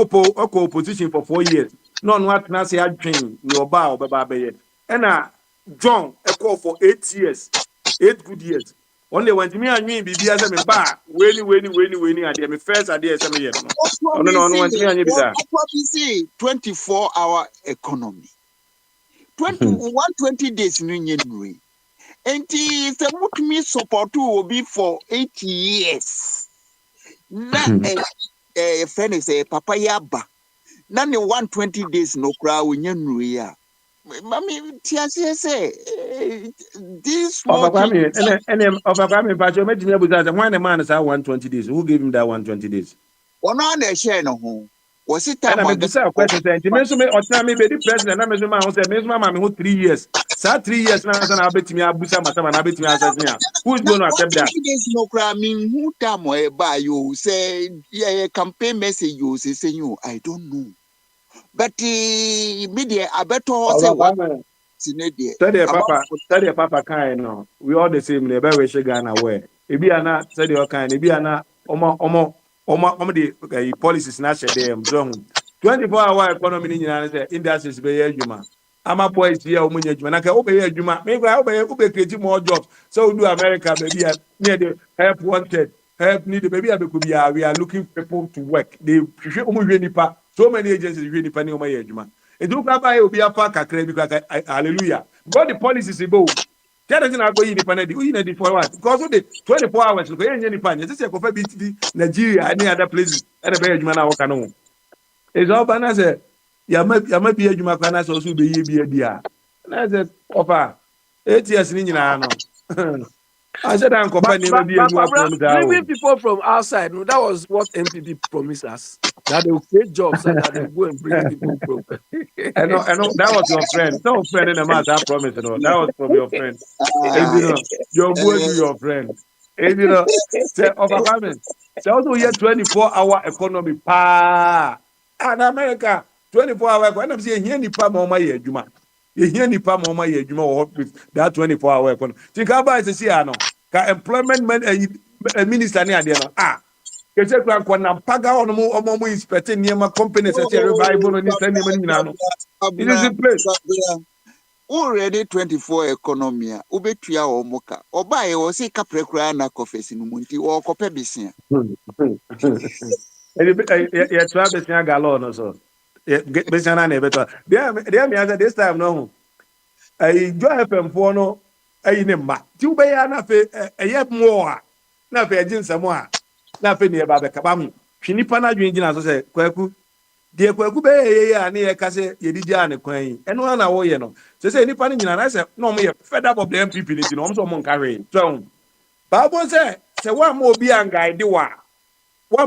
opposition for 4 years. no what na say adwen ni oba obeba beye na John a call for 8 years 8 good years one day when me anwen bibia say me ba weni ade me first ade say me ye no no when me anwen bisa what we see 24-hour economy 120 days no nye nwe enti se mutumi support obi for 8 years na friend say papa yaba na ne 120 days no kra onye nwe ya mami tiase say this small of Akwame Pacho me timi abuza when the man say 120 days who gave him that 120 days ono na share no ho was it and time I bisa question say me so me otna me be the president na me so ma say me so ma me who 3 years sa 3 years na say na betimi abusa masama na betimi assess me who is going to accept that no kra me who time e ba you say yeah campaign message you say you I don't know but media abeto say what study papa kind no we all the same le be we Ghana where e bi ana study o kind e bi ana omo the policies na share them so 24-hour economy ni nyina say industries be ye adwuma ama boys here o munya adwuma na ka o be ye adwuma me gba o be create more jobs so we do America baby near the help wanted help need baby abeku bia we are looking people to work they hwe o mu hwe nipa so many agencies hwe nipa ni o ma ye adwuma edu ka ba e obi afa kakra bi ka hallelujah god the policies go tell us na go yi nipa na di for what because the 24 hours ko ye nipa ni say ko fa bi ti Nigeria any other places e be adwuma na wo ka no is all bana say ya ma bi adwuma kwa na so so be ye bi adia na say ofa 8 years ni nyina no I said I'm comparing bringing people from outside. No, that was what MPP promised us. That they will create jobs and that they will go and bring people from. I know, that was your friend. No friend in the matter, I promise. You know, that was from your friend. You know, your boy to your friend. You know, say overcoming. Say also here 24-hour economy. And America 24-hour economy. I'm saying here nipa mama ye juma. Here nipa mama ye juma with that 24-hour economy. Think about it. See, I know. Ka employment minister ni ade no. Kese kura kwa na paga ono mo inspect niema companies say revival ni say niema nyina no. It is the place. Already 24 economy a obetua o moka. Oba ye wo se kapre kura na kofesi no munti wo kope besia. Ya twa besia galo no so. Besia na beto. There me answer this time no. I jo FM for no ayi ne ma. Ti ube ya na fe eye mo a. Na fe ajinsamo a. Na fe ne ba be kaba mu hwinipa na dwen gina so se kwaku de kwaku be ye a ne ye ka se ye didi a ne kwan yi eno na wo ye no se nipa ne nyina na se no mo ye fed up of the MPP ni ti no mo so mo nka hwe so baabo se wa mo obi angaide wa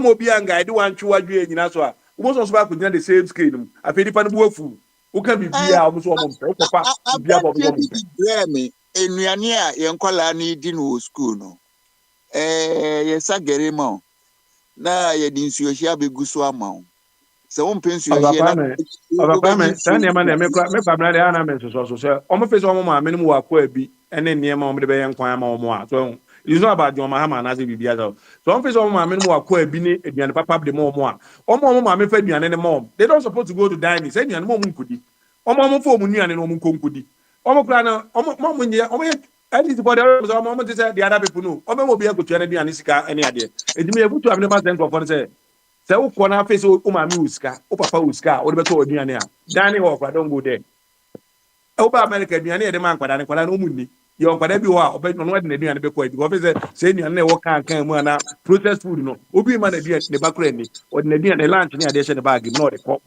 mo obi angaide wa ntwa dwe nyina so a wo so ba ko nyina the same scale no afi nipa ne bu afu wo ka bibia mo so mo mpe ko pa bibia bo mo mpe me enuane a ye nkola na di no school no ye sagere ma na ye di nsuo hia beguso ama o se won pensuo hia na Obafame san ne ma na me kwa bra de ana me so se o mo face o mo ma me mu akwa abi ene ne ma o mo de be yan kwan ama o mo a so it's not about John Mahama na se bibia so o mo face o mo ma me mu akwa abi ni aduane papa de mo a o mo ma me fa aduane ne mo they don't supposed to go to dining say aduane mo nkudi o mo fo mo nuane no mo nkudi o mo kra na o mo nye o mo at least for the moment say the other people know o mo bi akotua na aduane sika ene ade edimi ebutu amne ma thank for say say wo kona face o ma mi uska o papa uska o de beto aduane a dani ho kwa don go there e ba America aduane e de man kwada ne kwada no munni ye on kwada bi ho a o be no de aduane be kwa because say aduane na e wo kan mu na processed food no obi ma na aduane ne bakura ni o de aduane lunch ni ade she ne bag no de ko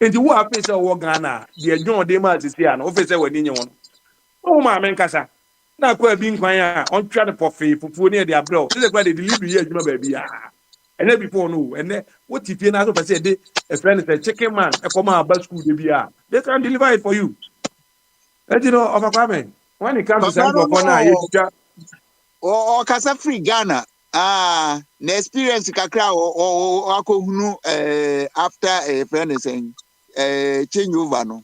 enti wo a face o wo Ghana de adwon de ma sisi a no o face wani nye won o ma men kasa na kwa bi nkwan a on twa de pofe fufuo ne de abro se kwa de delivery ye adwuma ba bi a ene before no ene what if you na so say de a friend say chicken man e come aba school de bi a they can deliver it for you and you know of Akwame when it comes to some for na you o kasa free Ghana na experience kakra o akohunu after a friend saying change over no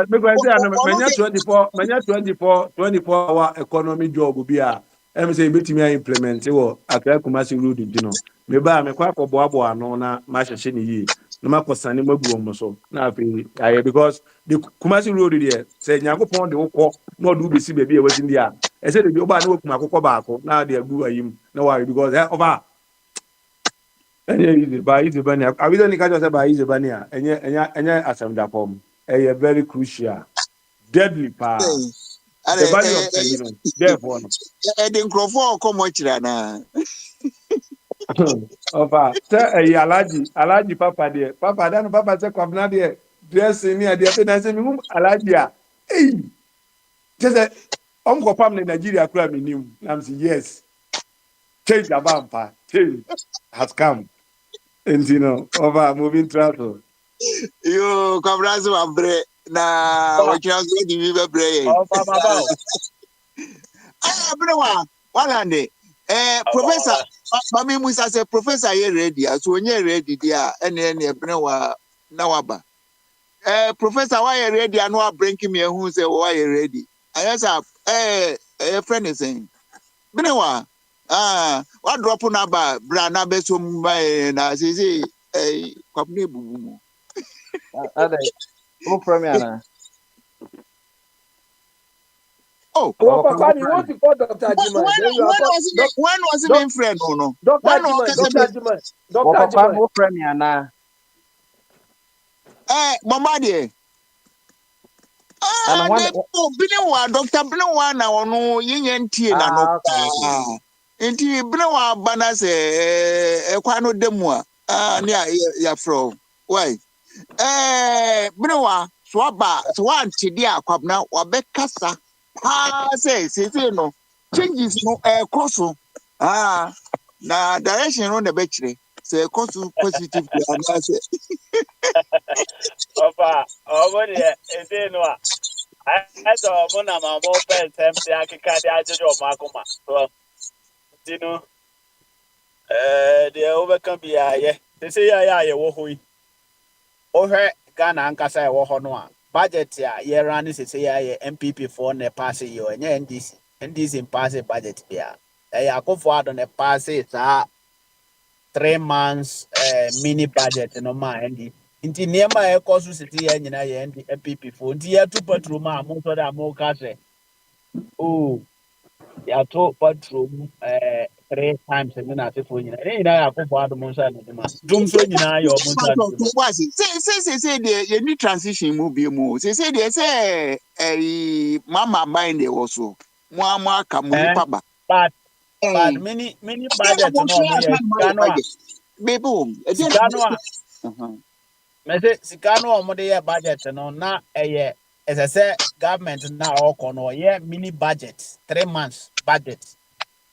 because manya 24-hour economy job bi a em say betimi implement wo akra Kumasi road you know me ba me kwa koboabo ano na ma hyehye ne yi na makɔsane magu wɔn so na afei ayɛ because the Kumasi road deɛ sɛ Nyankopɔn de wokɔ na ɔde wobɛsi baabi a wasi ndi a ɛsɛ de bi ɔbaa na wakum akokɔ baako na de agu ayim na wayɛ because ɔbaa ɛnyɛ easy ba easy ba ni a abidɔ ni kájọ sɛ ba easy ba ni a ɛnyɛ asɛm da fam ɛyɛ very crucial deadly paa the value of ɛyi no therefore no. ɛde nkurɔfoɔ ɔkɔmɔ kyerɛ anaa. Opa, sɛ ɛyɛ alaji papa deɛ papa da no papa sɛ kwabena deɛ dressing ni adeɛ sɛ na sɛ mi alaji a ɛyi kyɛ sɛ ɔnkɔpam ne Nigeria kura mi nim na mi yes change aba mpa change has come nti no over moving travel. Yo kwabena sɛ wabrɛ na wɔtwerɛ so de bi bɛbrɛ yɛn. Ɔfa baba o. Abere wa walande professor mami Musa say professor ye ready so onye ready dia ene ebere wa na waba professor why you ready and wa bring me who say why you ready ayesa friend is saying bene wa wa drop na ba bra na be so na say kwapne bubu mo Ade who from me ana. Oh, Papa, you want to call Dr. Ajima? When was it being friend or no? Dr. Ajima. Papa, who friend me ana? Mama dear. Biniwa Dr. Biniwa na ono yenye ntie na no. Nti Biniwa bana se ekwa no demu a ne ya fro. Why? Biniwa so aba so anti dia akwabna wabekasa. Say no changes no course na direction on the betray say course positive say Opa over there e no I saw mona ma mo pen tempt akika de ajojo makoma so tinu the overcome be aye they say ya wo hoi o hwe Ghana ankasa e wo ho no a budget ya year run is say MPP for ne pass yo enye NDC pass budget bia akofo adon ne pass sa 3 months mini budget no ma ndi nti niema e cost city ya nyina ye MPP for nti ya to patrol ma mo so da mo ka se oh ya to patrol 3 times na se for nyina ya akofo adon mo so na ma dum so nyina yo mo so say the new transition mu bi mu say mama mind e wo so mo aka mo nipa ba but mini budget no mo ye Ghana bebo Ghana me say Ghana o mo de ye budget no na eye say government na o kono ye mini budget 3 months budget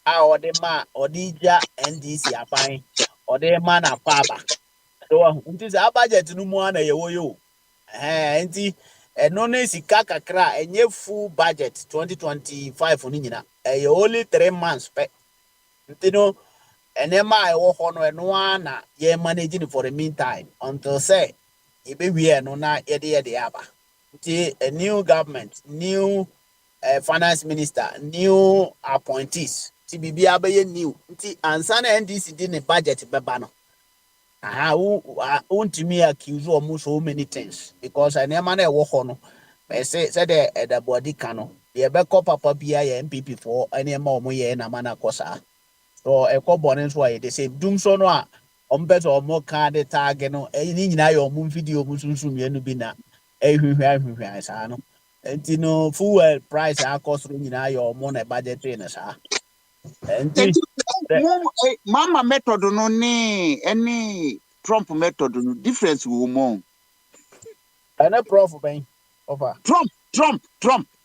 a o de ma o di ja NDC apan o de ma na paba so nti say budget no mu ana ye wo yo nti eno na sika kakra enye full budget 2025 ni nyina only 3 months pe nti no enema e wo ho no eno ana ye managing for the meantime until say e be we no na ye de aba nti a new government new finance minister new appointees ti bibia be ye new nti ansa na NDC di ne budget beba no to me accuse almost so many things because I never know what no. I say the body cano. The beko papa be MPP for any more moye na mana kosa. So a co-bonus why they say doom so no better or more card tag no any na your moon video musum yenu bina no. And you know full price our cost in your money budget trainers mama method no ne any Trump method no difference wo mo ana prof ben over Trump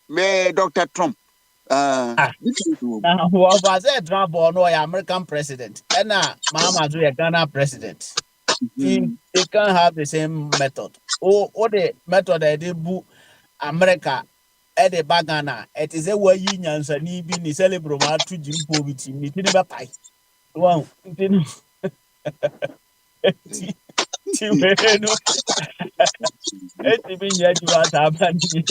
me Dr. Trump who say Trump no American president and mama do a Ghana president they can't have the same method the method they bu America at the bagana it is a way nyansa ni bi ni celebrate ma to jimpo bi ti ni be pai wow ti we no eti bi nya ju ata ba ni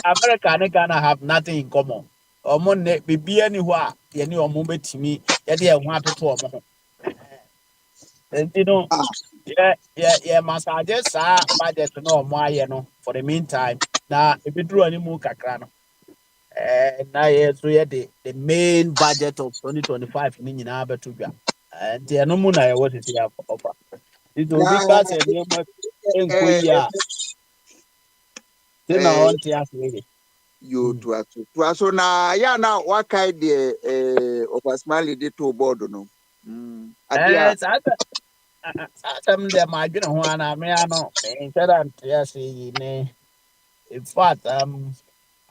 America and Ghana have nothing in common omo ne bibia ni ho a ye ni omo betimi ye de ho atoto omo ho You know, yeah, massage budget no more, for the meantime. Now, if you do any more kakrano, now yes, we had the main budget of 2025 in Abetuga. And the Anomuna was it here offer. It will be cast and you must inquire. Then I want to ask you. You to us. So now, yeah, now what kind of a smiley did to board no? Some them I don't want to me. I know. Yes, in fact, I'm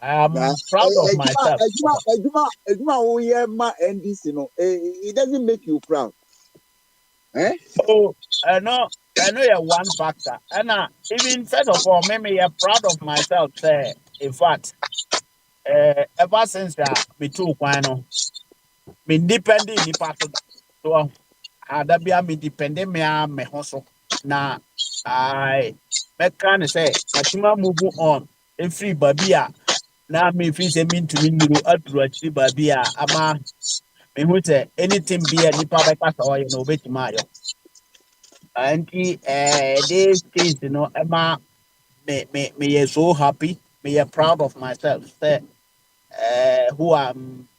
proud of myself. It doesn't make you proud. Eh? Oh, I know you're one factor. And even first of all, maybe you're proud of myself. Say, in fact, ever since me too, me depending ni pato. So, ada bia me depending me hoso. Na, I can say, Matima move on. Free babia. Na me free say mean to me new actually babia. Ama me who say anything be a nipa by pass or you know bet mario. And these things, Emma, me is so happy, me are proud of myself. Say, who am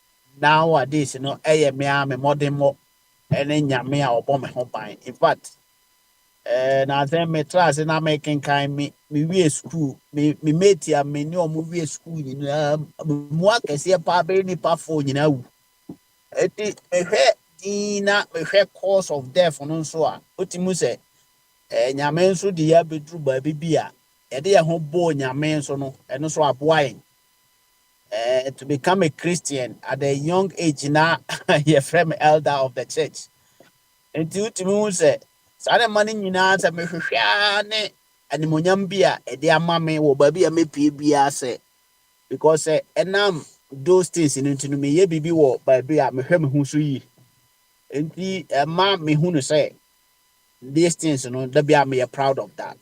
nowadays, me am a modern more, and then me or bomb home by. In fact, now then me class and I'm making kind me we school, me mate ya me no movie school, moi que see a pa be ni pa phone, It me cause of death on so what say. Nyame nso de ya bedru baabi bi a yɛde yɛn ho bɔɔ nyame nso no ɛno so aboa yɛn to become a Christian at a young age na yɛfrɛ me elder of the church nti wotumi hu sɛ saa ne ma no nyinaa sɛ mehwehwɛ a ne animonyam bi a ɛde ama me wɔ baabi a mepie biara sɛ because ɛnam those things no nti no meyɛ biribi wɔ baabi a mehwɛ me ho so yie nti ɛma mehu no sɛ these things, that be I'm proud of that.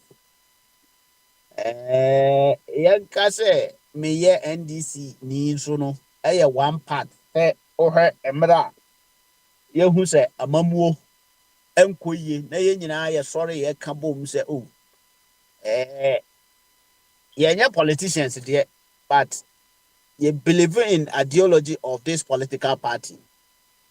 Yanka say me ye NDC ni so no. One part. Her emra. Ye who say amamuo. Enkoye. Na ye nyina ye sorry ye ka bom say oh. Ye politicians there, but ye believe in ideology of this political party.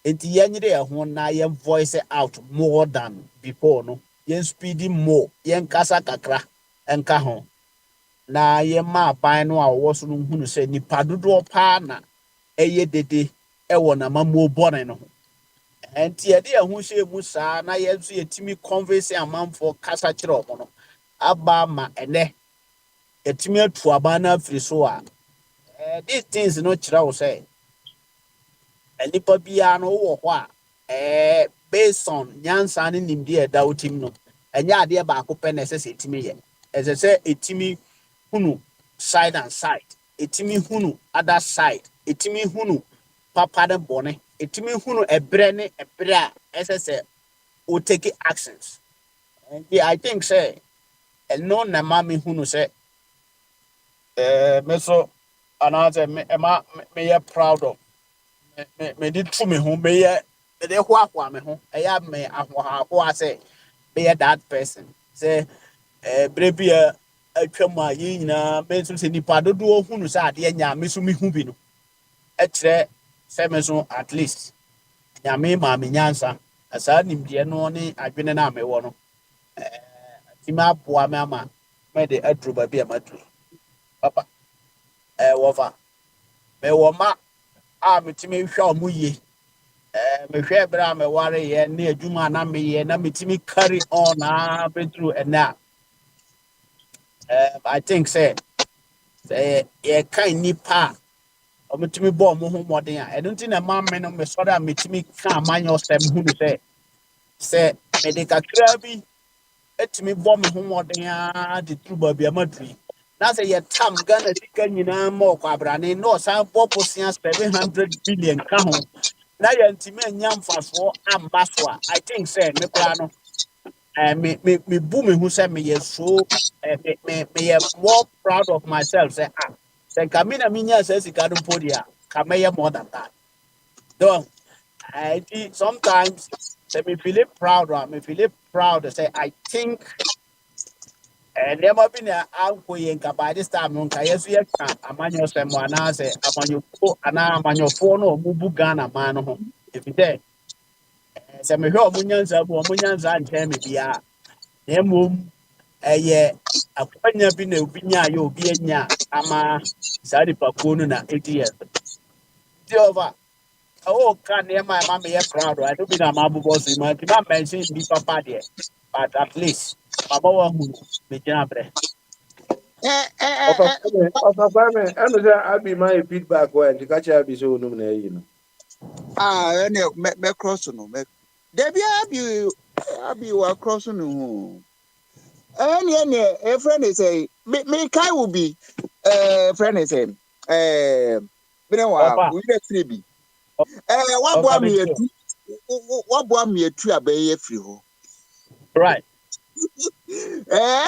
Enti yanyere ho na yen voice out more than before no yen speeding more yen kasa kakra enka ho na yen ma ban no a wo so no hunu se nipa dodo pa na eye dede e wo na mamuo bone no enti ye de ho hye mu saa na yen so yetimi converse amanfo kasa kire omo no aba ma ene yetimi atu aba na afiri so a these things no kira wo say nipa bia no wo ho a based on nyansa ne nimde da utim no enya ade ba ko pe na ese etimi ye ese se etimi hunu side and side etimi hunu other side etimi hunu papa de bone etimi hunu ebre ne ebre a ese se o take actions and I think say no na ma me hunu say me so another me proud of me did to me home be de hoahoa me ho eya me ahoa say be that person say brebia atwam a yi nyina me so se nipa dodo hunu say ade nya me so me hu bi no e kire say me so at least nya me ma me nyansa asa nimde no ne adwene na me wo no ti ma boa me ama me de adru ba bi amadru papa wo fa me wo ma a metimi hwa omu ye me hwe bra me ware ye na adwuma na me ye na metimi carry on betru ena I think say ye kan nipa o metimi bo mo ho modern a eno nti na ma me no me so da metimi ka amanyo sem hu say me de kakra bi etimi bo me ho modern a de tru ba bi amadri na say ye tam Ghana sika nyina mo kwa brane no san bo posia 700 billion ka ho na yantime nya mfaso amba so a I think say me kra no me bu me hu say me ye so me more proud of myself say say kamina minya say sika dum podia kameye more than that so I think sometimes Let me feel proud, right? Me feel proud to say I think and there might be an uncle in by this time on Kayasu a manual someone I say a manual phone or Mubu Ghana man. If you say, some Munians of Munians and Tammy be a mum a year a quenya bin opinia you be ama Sadi Pakuna 80 years. Over. Oh, can near my mammy a proud. I don't be a mabu boss. You might not mention the papa there, but at least Papa who be jambre. Papa Kwame, I know that I be my feedback when the catch up is so nominated. ɛne mɛkrɔ so no dabi abi wakrɔ so no ho ɛne ɛfrɛ ne sɛ mekae wo bi frɛ ne sɛ mene wa woyerɛ firi bi waboa me atu abɛyɛ firi hɔ right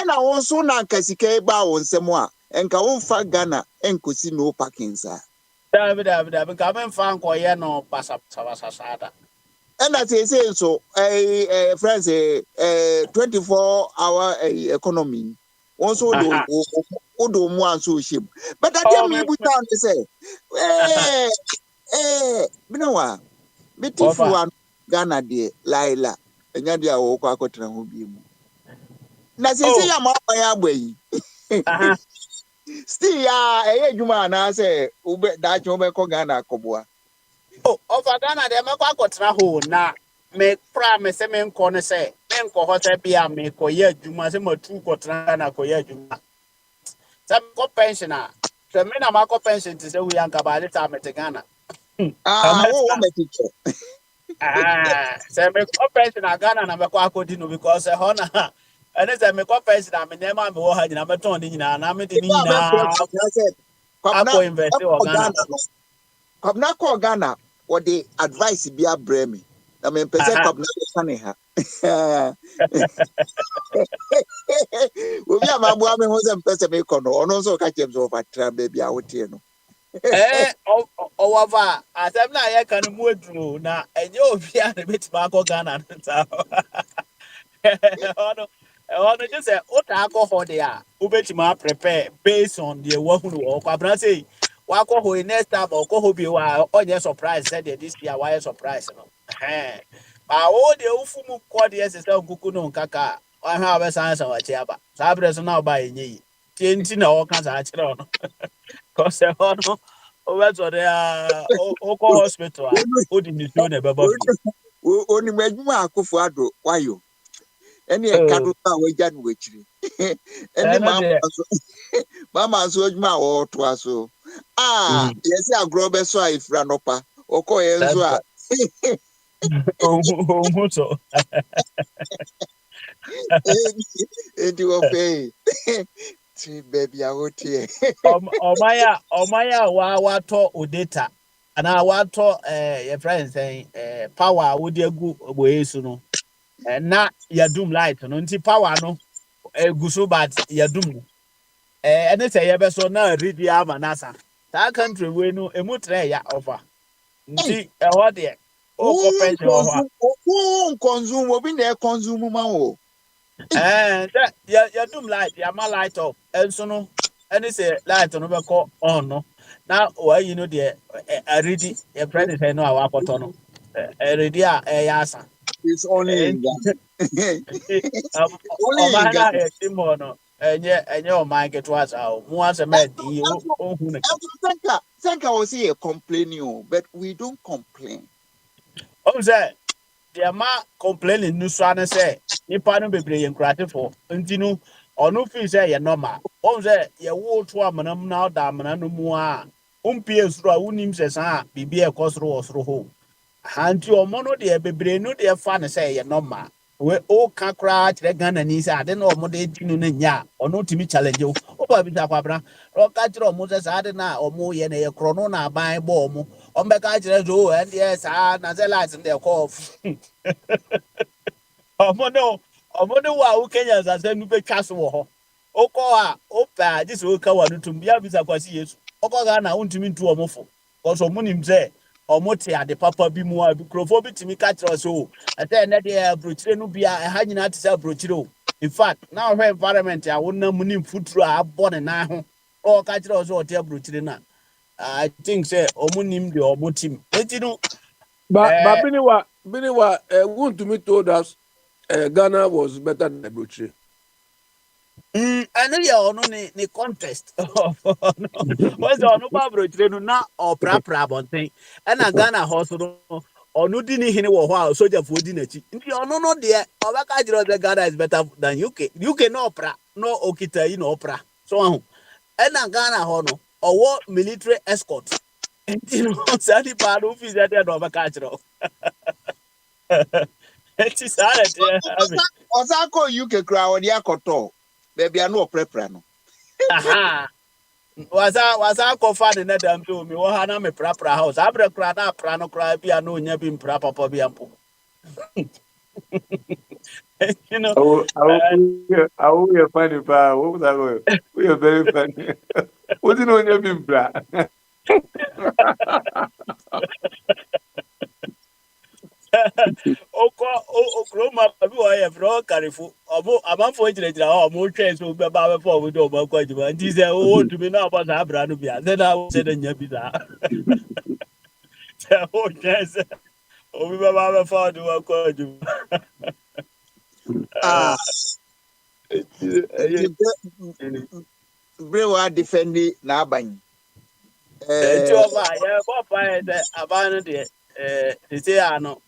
na wo nso na nka sika ba wo nsɛm a enka wo mfa Ghana enkosi no parking sa David, come fan koye no pasa sada. And as I say so, friends, 24-hour economy. Also, do more so ship. But I tell me, we can't say, Binoa, beautiful one, Ghana, dear, Laila, and Yadia or Quacotra will be. Now, say, I'm up my way. Still, you man, I say, that you may call Ghana Cobua. Oh, over Ghana, they make a contraho now. Make promise, men corner say, men cohort be a make or year, you must have 2 quatrana for year. Some pensioner. The men are Marco pension to say we are about the time at Ghana. Say make pensioner Ghana and I'm a quaco because a honor. And as I make up pension, I'm in them, I'm a ton in an army. I go invest in Ghana. Come not call Ghana. What the advice be a bremi. I mean, person come not funny her. We have my boy who's a person make on also catch him over baby out here. Over, as I'm not, I can move through now, and you'll be a bit Marco Ghana. I just say, what alcohol they are, Ubetima prepare based on the work who walk. I say, Wako who next time or go be on your surprise said this year, why surprise? All the Ufumu quadias is a Gukuno Kaka. I have a science of a chiaba. Sabres now by ye. Changing all kinds of children. Because over to their Oko hospital. Who didn't you do never? Only made Kufuado, why you? Any cattle we got which any mamma so my or twaso. Yes, I'll grow best so if Ranopa or Koyenzua. Oh, into a pay. Baby, I would hear. Omaya, wato udeta. And I want to your friend saying power would you go away soon. And not your doom light, no power no guso bad your doom. And it's a ever now read the Amanasa. That country we know a mutre ya offer. See, what there? Who consume will be there consume man. And your doom light, your my light up. And so no, and it's a light on over call on no. Now, why you know the I read it, a friend say no, I want to know. Ready, yasa. It's only in Ghana. And your mind get was out. Once a man, think I was here complaining, but we don't complain. Oh, sir, the man complaining, no son say, you pardon be playing crazy for, and you know, or no fee say you're normal. Oh, sir, you walk to a man now, damn, and no more. Pierce through a wound says, be a cost row through home. And your mono, dear, be no dear fun say you're normal. We all can cry the gun and he said, I don't know what they do in ya or no to me challenge you. Oh, Baby Tapabra, or catch or Moses Adena or more yen a chronona by bomb. On the catch and yes, Nazelites in their cough. Oh, no, who Kenyans as then be castle. Okoa, Opa, this will cover to be a visa quasi. Okogana won't mean to a muffle. Also, Munim say, omote ade papa bi mu a krofo bi timi ka kyerɛ so ate na de brochire no bia ha nyina te sɛ brochire o in fact now her environment a wonam ni futuro a abɔ ne nan ho o ka kyerɛ so ɔte brochire na I think say omunim de omotim enti no But Biniwa want to me told us Ghana was better than Ebrochi. I know you no ni contest what's on no brochire no na ɔprapra abɔnten ɛna Ghana hɔ so no ɔno di ni hene wɔ hɔ a sojafoɔ di n'akyi nti ɔno no deɛ ɔbɛka kyerɛ sɛ Ghana is better than UK no ɔpra no okita yi na ɔpra so ahu ɛna Ghana hɔ no ɔwɔ military escort nti no saa nipa no fi sɛ deɛ na ɔbɛka kyerɛ nti saa na deɛ abi Osa ko UK kra odi akoto baby ano prepare no aha wasa akɔfa ne na dam to mi wɔ ha na me prapra house abrɛ kra na pra no kra bi ano nya bi mpra papa bi ampo you know I will be funny pa what that go we are very funny what you know you been bra okroma bi wɔ yɛ fro karifo ɔmo amanfo gyinagyina hɔ ɔmo twɛn so bɛba bɛfa ɔmo de ɔmo akɔ adwuma nti sɛ ɔwɔ tumi na ɔbɔ saa abra no bia sɛ na sɛ na nya bi saa sɛ ɔtwɛn sɛ obi bɛba bɛfa ɔde ɔmo akɔ adwuma brewa defendi na aban nti ɔba yɛ bɔ pa yɛ sɛ aban no deɛ tete ano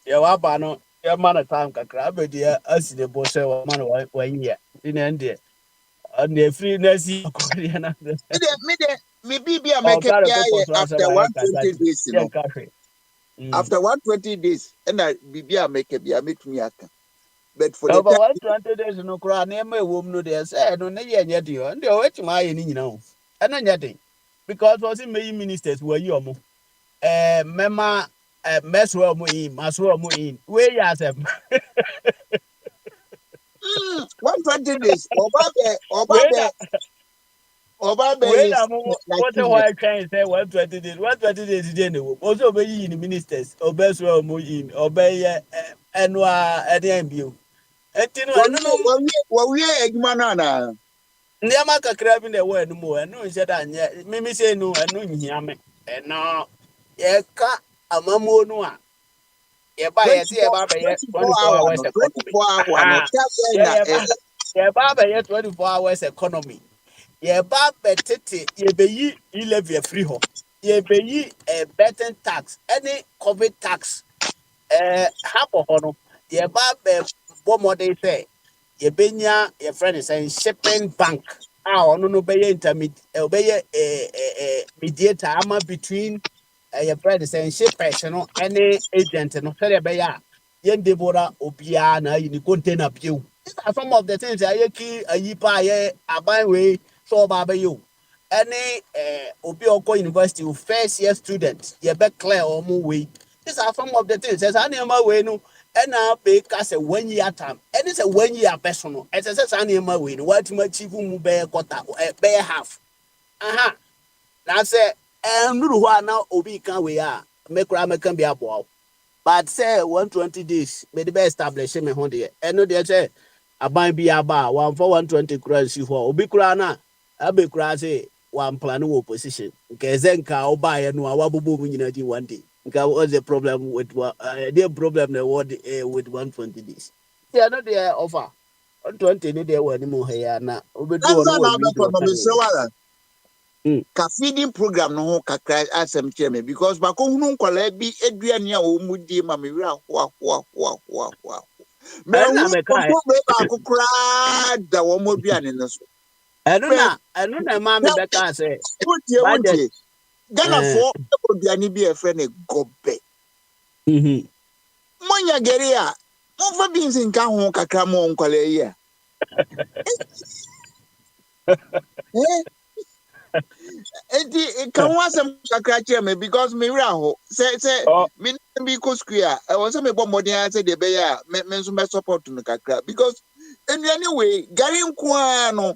yɛ waba no yɛ ma no time kakra abɛdi asi de bɔ sɛ wɔma no wɔyɛ nti na ɛndeɛ ɔne afiri na asi akɔdeɛ na me bibi ameke after 120 days no after 120 days and bibi ameke bia metumi aka but for the 120 days no kura na ema ewom no de sɛ no ne yɛ nyɛ de ɔ ndeɛ ɔwɛtumi ayɛ ne nyina o ɛna nyɛ de because wɔsi meyi ministers wɔyi ɔmo mɛma mɛsoro ɔmo in masoro ɔmo in wei yɛ asɛm 120 days ọba bẹ wei na mo wote hɔ ɛtwɛn sɛ 120 days 120 days deɛ na ɛwɔ ɔsɛ ɔbɛyi ni ministers ɔbɛsoro ɔmo in ɔbɛyɛ ɛno a ɛde ɛnbio eti no ɛno no wɔwie adwuma no ana nneɛma kakra bi na ɛwɔ ɛno mu ɛno nhyɛ da nyɛ mimi sɛ no ɛno nhia me ɛno yɛka amamuo no a yɛba yɛte yɛba bɛyɛ 24 hours yɛba bɛyɛ 24 hours economy yɛba bɛtete yɛbɛyi e-levy afiri hɔ yɛbɛyi betting tax ɛne covid tax hapɔ hɔ no yɛba bɛbɔ mmɔden sɛ yɛbɛnya yɛfrɛ ne sɛ shipping bank a ɔno no bɛyɛ mediator ama between yɛfrɛ ne sɛ shippers no ɛne agent no sɛdeɛ ɛbɛyɛ a yɛnde bora obiara na ayi ne container bio these are some of the things a yɛki ayi pa a yɛ aban wei sɛ ɔba abɛyɛ o ɛne obi a ɔkɔ university o first year student yɛbɛclear ɔmo wei these are some of the things ɛsɛ saa nneɛma wei no ɛna bɛka sɛ 1 year time ɛne sɛ 1 year bɛso no ɛsɛ sɛ saa nneɛma wei no watumi achieve mu bɛyɛ quarter bɛyɛ half aha na sɛ nuru hɔ a na obi ka wei a mɛkora mɛka bi aboa but sɛ 120 days mɛde bɛ establish me ho deɛ ɛno deɛ sɛ aban bi aba a wamfa 120 kura nsi hɔ obi kura na abɛkura sɛ wampla no wɔ position nka ɛsɛ nka ɔbaeɛ no a wabobɔ mu nyina di one day nka what's the problem with the problem na with 120 days yeah no deɛ offer 120 no deɛ wɔ anim ha ya na obɛdu wɔ no ka feeding program no ho kakra asɛm kyerɛ me because bako hunu nkwalaa bi aduane a wɔn di ma me wura hoa ɛna mɛka baako koraa da wɔn aduane no so ɛno na ma me bɛka sɛ budget Ghana for aduane bi ɛfrɛ ne gobe monya gere a mofa bi nsi nka ho kakra mo nkwalaa yi a enti kan wasem kakra kyerɛ me because me wura ho sɛ me bi ko school a ɛwɔ sɛ me bɔ mmɔden a sɛ de bɛyɛ a me nso me support no kakra because aduane wei gari nko a no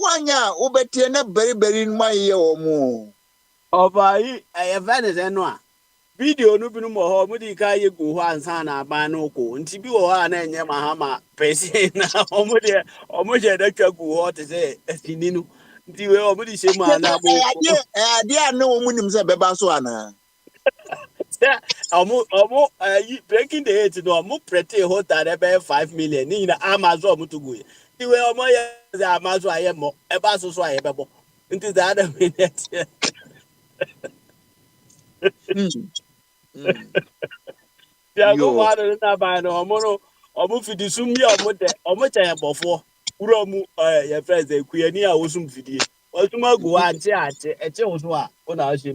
wanya wobɛtie na beri no mayɛ wɔ mu Oba I advantage enwa. Video no bi no mo ho mo di ka ye go ho ansa na aban no ko. Nti bi wo ha na enye mahama pese na omo je da twa go ho te se asini no. Nti we omo di shemu ana mo. Idea no munim say beba so ana. Omo breaking the hate no omo pretty hotel dey be 5 million. Ni na Amazon omo to go. Nti we omo ye Amazon aye mo. E ba so aye bebo. Nti that minute. Ya go wa na ba no omo fidi sum bi omo chen bofo uro mu your friends ekuani a wosum fidie osum agu anche eche wo so a wo na ahye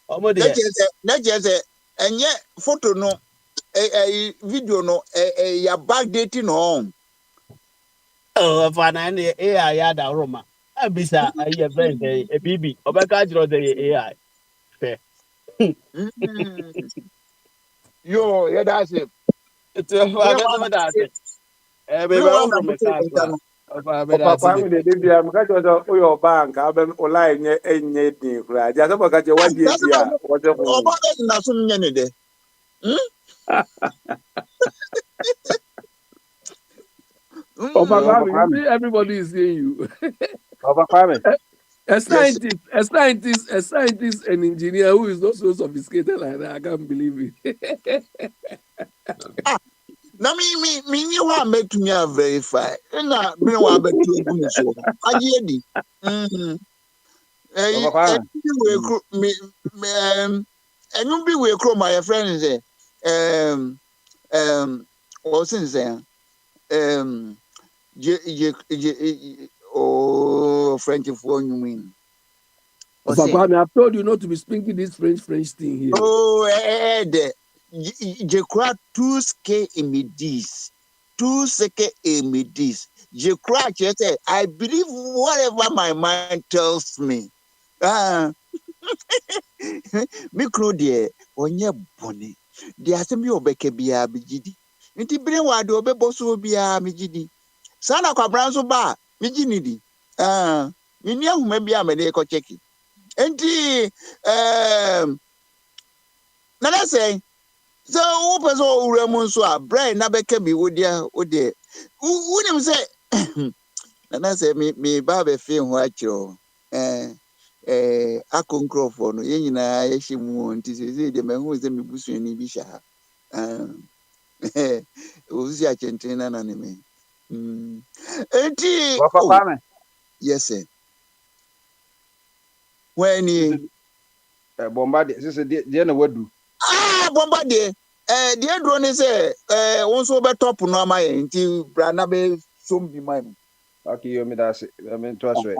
omo de na je enye photo no video no ya back dating no fa na ne AI ya da roma abisa your friends bibi obeka jiro de AI fe yo yeah that's it it's fa that's it be ba from me ka Papa me de bia me ka jo o bank abem online enye din kura ja so ka je wadi bia wo de ho oba na so nye ne de Papa, you see everybody is seeing you. Papa, a scientist, an engineer who is not so sophisticated like that. I can't believe it. Na me ni wa metu me verify. Na me wa betu egum so. Aje di. Enyu bi we kro my friend say o sin say French for you mean. Papa, I've told you not to be speaking this French thing here. Oh, je crois tout ce qu'ils me disent. Tout ce qu'ils me disent. Je crois que I believe whatever my mind tells me. Mikro de onye boni. De asemi obeke bia bijidi. Nti bire wa de obebo so bia mijidi. Sana kwa branso ba mijini di. Mini ahuma bia me de ko cheki. Nti na say so who person uremu so a brain na beke bi wodia ode unim say na say me ba be fe ho akiro akonkro no ye nyina ye hyimu nti se de me hu se me busuani bi sha ozi a chenten na ne me enti Papa yes sir when you Bombardier say dey na wadu Bombardier the drone is once over top no ma nti bra na be som bi man okay you me that I mean to aswe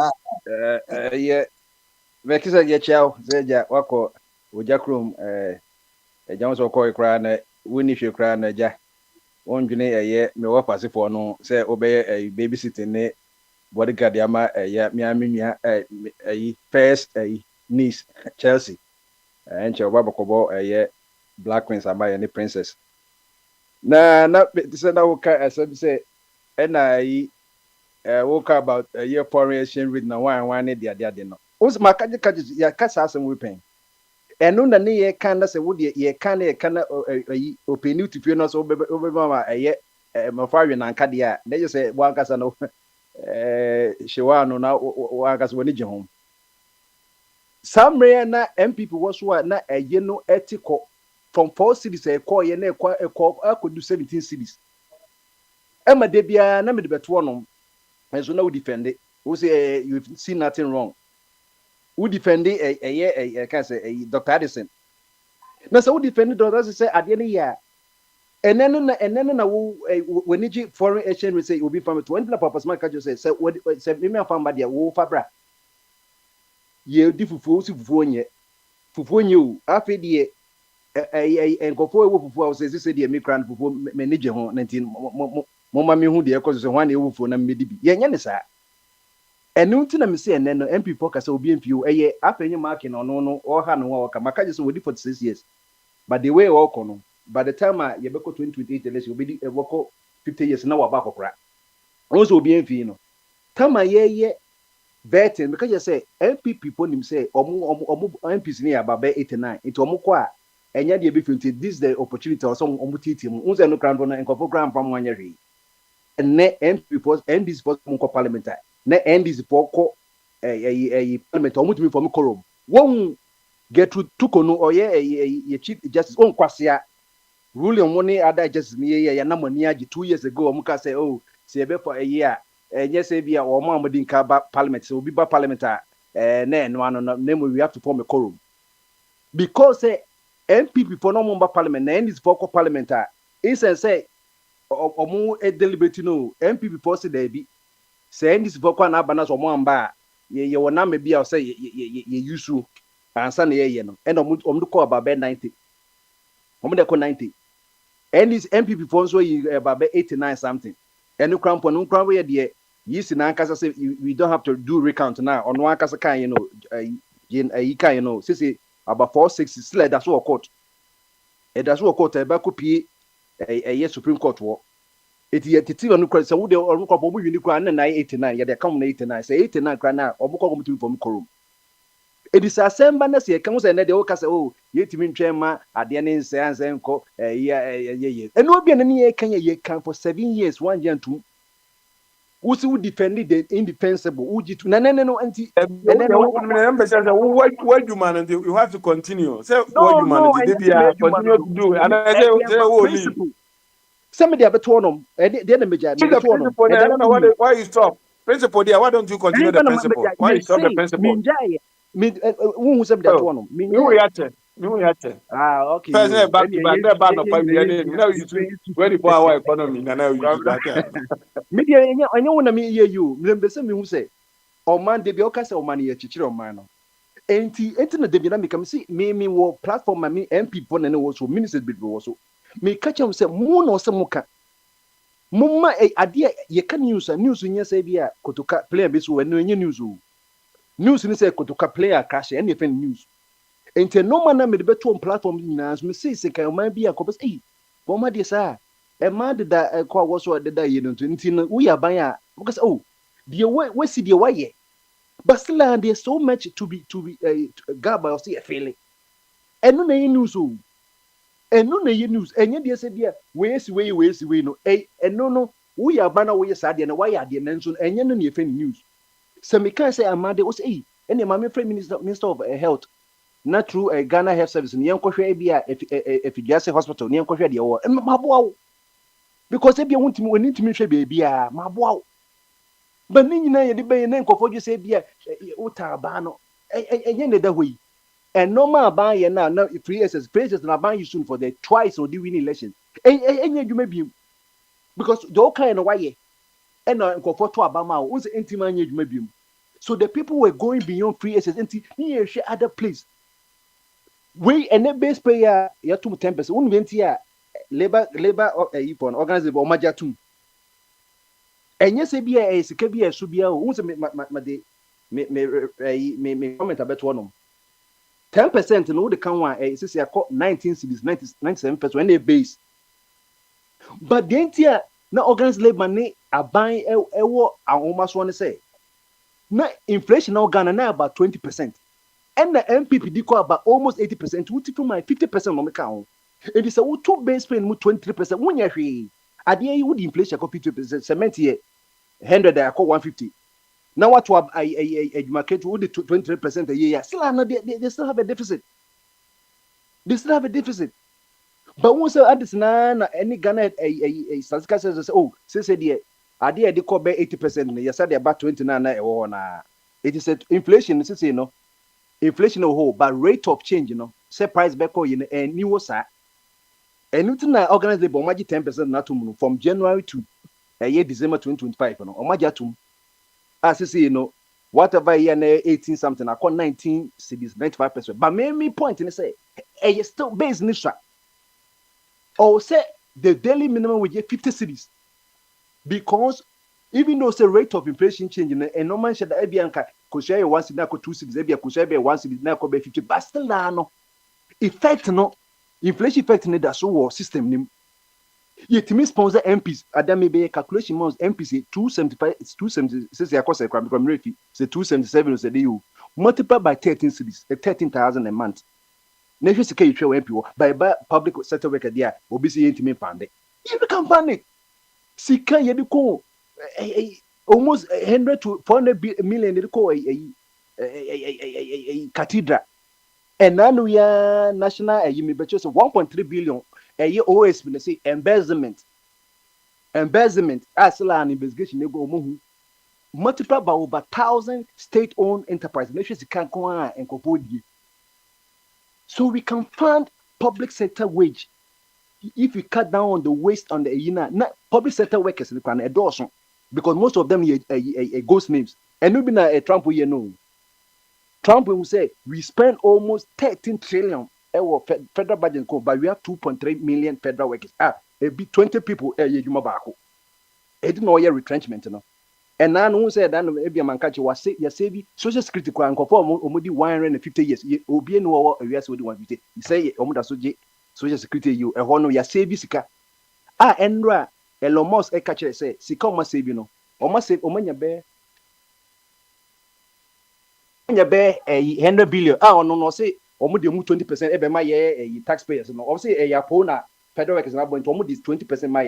yeah me kisa ye chao zeja wako oja krom eja so ko ikra na woni hwe kra na ja ondwene ye me wo pasifo no say obey babysitting ne bodyguard ama ya mi amenua first niece Chelsea enche obaba kobo Black Queens ama ye ne princess na say na woka say na woka about year foreign exchange rate na one ne dia no us makaje kaje ya kasa asem we pen eno na ne ye kan na say wo de ye kan na openu tipie no so obeba mafawe na nka de a na je say wan kasa no shewano na wan kasa woni je hom samre na MPP was na no etiko from 4 cities call ye na akodu 17 cities ema de bia na me de beto no enso na we defend it we say you've seen nothing wrong we defend it can say Dr. Addison na so we defend Dr. Addison say ade ne ya enene na we need foreign exchange we say will be from 20 purpose man ka just say me afam ba dia wo fabra ye di fufuo si fufuo nye o afi de enkofo ewo fufuo say de me kran fufuo manage ho 19 mo ma me hu de ekoso so hwan e wo fufuo na me di bi ye nya ne sa enu nti na me say enen no MP focus obi mfio afanyi mark no no o ha no o ka maka just we di 46 years but the way o ko no by the time ye be ko 2028 election obi di woko 50 years na wa ba kokora o so obi mfio no tama ye vetting because you say MP people him say omu MPs ni about 89 into omu kwa enya de be this is the opportunity or some omu titi mu unse no ground na nkofo ground from wanya hwe ne MP for NDC for ko parliament na NDC for ko parliament omu timi for korom won get to tukono oye chief justice on kwasia ruling money other justice me ya na mani agi 2 years ago omu ka say oh say be for a year yes, be a woman within parliament, so be parliament. Name we have to form a quorum because MP for no member parliament, and this vocal parliament is say or more deliberate no MP posted there be saying this vocal and abanas or one bar. You will not maybe I'll say you use to answer the and the call about 90. 90. And this MP for so you about 89 something. And no crown where the yes in Ankasa say we don't have to do recount now. On one case can you know, say about 460 still that's what court. And that's what court a copy a Supreme Court war. It yet it's even no so the or couple we unique and 89, yeah, they come 89, say 89 cry now, or come to from Korum. It is a same banner say comes and the old oh, yet mean chairman at the end in Sans and co yeah. And no be any can for 7 years, 1 year and 2. Who defended the indefensible? Who did no anti? And then what you man and you have to continue. Say what you man continue to do. And I say somebody have a tournament. Then major. Why you stop? Principle there. Why don't you continue the principle? Why you stop the principle? Who said that one? Okay. First, back to back of 5 years. Now you 24-hour economy. Now you media. I know when I hear you. Remember, some who say, "Oh man, they be okay. So money, chichiro man." Internet the dynamic. Come see me wo platform me MP pon and also ministers bit also. Me catch am say mo no se muka. Mumma idea ye can use nya say bia kotoka player be so when no news o. News ni say kotoka player crash and even news. Ente no man na me be to on platform nyina so me say kan man bia ko be say wo ma de sa e ma de da ko wo so de da ye no nti no we aban a because oh the we see the way but still there's so much to be gaba or see a feeling eno na news o eno na news enye de say bia we see we no eno no we aban na we sa de na why ade na nso enye no na e news so me can say amade o say ene ma me minister of health na through a Ghana Health Service ni enkohwe bia efidiase hospital ni enkohwe de wo maboa because ebia wontimi onintimi hwe bia maboa but ni nyina ye de be na enkofo ju say bia utaba no enye ne da hoyi and normal ban ye na free access na ban you soon for the twice or the winning election enye dwuma bi because the kind of why and enkofo to abama wo say entima anya dwuma bi so the people were going beyond free access enti ni ye hwe other place we and the base payer you have to 10%. Wouldn't be here labor upon organize or majatum. And yes, be a secabia should be who's me comment about one. 10% and all the count a 19 cities 97% when they base. But then here now organized labor money are buying a war I almost want to say. Now inflation now Ghana now about 20%. And the MPP did about almost 80%, which to my 50% on the count. It is a 2 base pay 23%. When you're here, at the end, would inflation 50%, cement here, 100, I call 150. Now, what to a market would 23% a year? Still, they still have a deficit. They still have a deficit. But once I understand any Ghana a statistical says, oh, since the idea they call 80%, you said about 29 or it is inflation, you know. Inflation whole, but rate of change, say price back and new was and nothing I organize the bomb 10% not from January to a year December 2025, or Majatum. As you see, whatever year 18 something, I call 19 cities, 95%. But me point and say, you still based in this track. Or say the daily minimum will get 50 cities. Because even though the rate of inflation change and no man should Abianca could share 1 city, 2 cities, Abia could share 1 city, now could be 50, but still no effect, no inflation effect in the so system. Yetimi sponsor MPs. Adam may be a calculation months MPs 275, 276 because I can refi say 277 is a day. Multiply by 13 cities, 13,000 a month. Nation security show MP by public sector worker there. Obisi yetimi pande. You can panic. Sika yediko almost 100 to 400 million yediko a cathedral. And now we are national you may bet 1.3 billion a year always when they say embezzlement as an investigation they go multiply by over 1,000 state-owned enterprises. So we can fund public sector wage if we cut down on the waste on the public sector workers because most of them are ghost names. And we be a Trump we know. Trump will say we spend almost 13 trillion federal budget, but we have 2.3 million federal workers. It be 20 people a year. It didn't know your retrenchment, you know. And now who said that maybe a man catch was say your savvy social security and conform omudi 150 years. Obi no yes would want to say omuda social security you a hono your savvy sika. Endra Elon Musk e catch say sika ma save you know. Oma save omanya be 100 billion. No say omo dey 20% ebe ma ye taxpayers no. Omo say yapo na federal workers na bo into omo dey 20% ma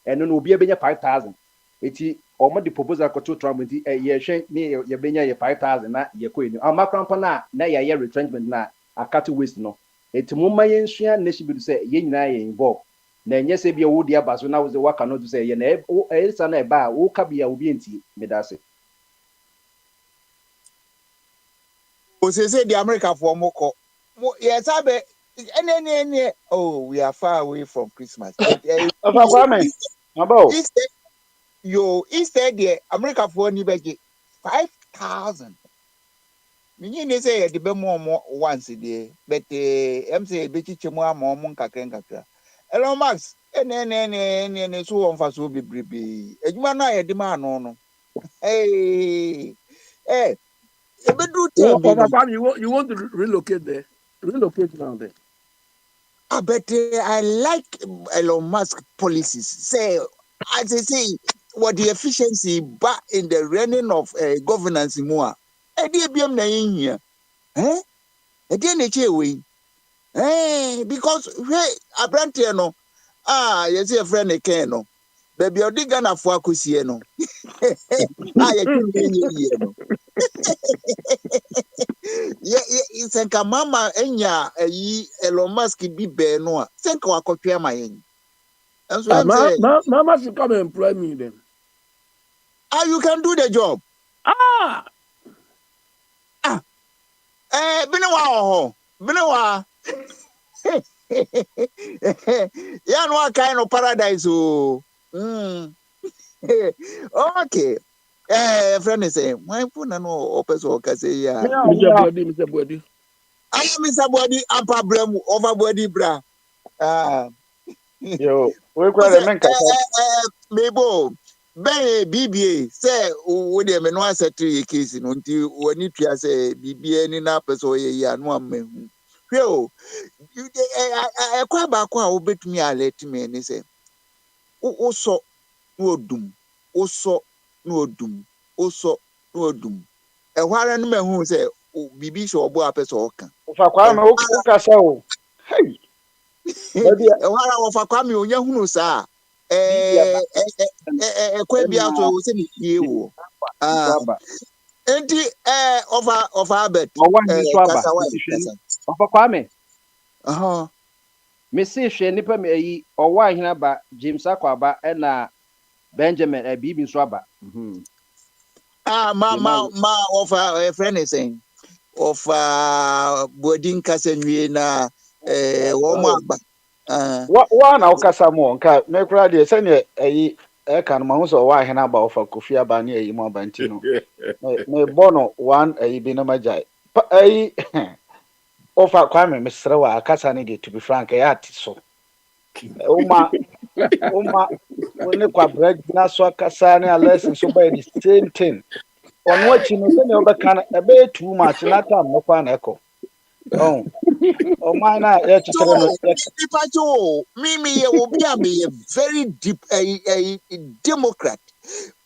eno no obi ebenya 5,000. Eti omo the proposal to Trump enti ye hwe ne ye benya ye 5,000 na ye ko eni. Amakrampa na ye retrenchment na akati waste no. Eti mo ma ye nsua nation bi say ye nyina ye involve. Na enye se bia wo dia baso na wo ze waka no say ye na elsa na eba wo ka bia obi enti medase. Say the America for Moko. Yes, I bet. Oh, we are far away from Christmas. Instead, the America for Nibegi 5,000. Meaning say the be more once a day, but MC Betty Chimoa Monka Kenkaka. Elon Musk, and so on for so be bribe. A man, I demand no. Hey. You want to relocate there? Relocate down there. But I like Elon Musk policies. Say, as I say, what the efficiency but in the running of governance more. I did be in here. Eh? I didn't way. Eh? Because I brand no. You see a friend again no. Baby, you're digging a fuakusi no. Senka mama enya Elon Musk be be no senka wakotwa mayen. And so I'm saying mama should come and employ me then. You can do the job. Binowa ya no kind of paradise okay. Friend is saying, my phone no opens or can say, yeah. Mr. Body. I am Mr. Body, upper brim, over body, bra. Yo, we got a man. Mabo, Ben BBA, say, would you mean one set to your case until when you say BBA in up so ya no man. Yo, I quite back what bet me, I let me and say, also, no doom, also. No doom. Also, no doom. A warren man who say, Bibi show boy up as all can. If I come, Oka, hey, a warren of a cameo, young who sir. Quite be out of you. Enti of Albert. Of Kwame. Missy Shenipa me or why hina James Aquaba and Benjamin a Bibi Swaba. Ma of a friend is saying of boarding Casenwe na Woma. One I'll cast some more. Make ready, send a can mouse or why hana about for Kofia Bani a more bantino. Me bono one a binamajai. A of our crime, Mr. Rawa, Casanidi to be frank, a artist so. Oma, when you break Nassau Cassani, lessons so by the same thing. On watching, you can a bit too much, not no fan echo. Oh, Oh, mine, yeah, to tell So, them. Ipacho, me, will be a very deep a Democrat.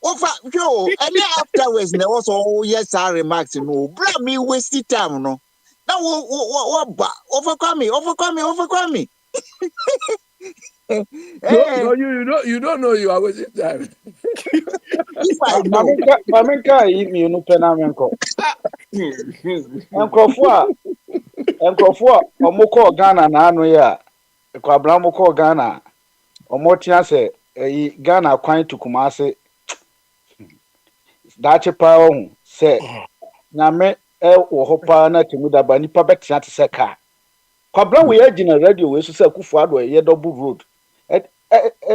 Over, yo, and then afterwards, there was all yes, I remarks, no, bra me wasted time, no. Now, what, overcome me. No, you don't know you are wasting time. If I know. Mamenka, you know, Penamenko. Nkrofo a omoko Ghana na anu ya kwabra moko Ghana omotia se Ghana kwan to Kumasi dache pa ohun se nyame wo hopa na temu da ba nipa betia te se ka kwabra we agina radio we so se Akufo Addo ye double road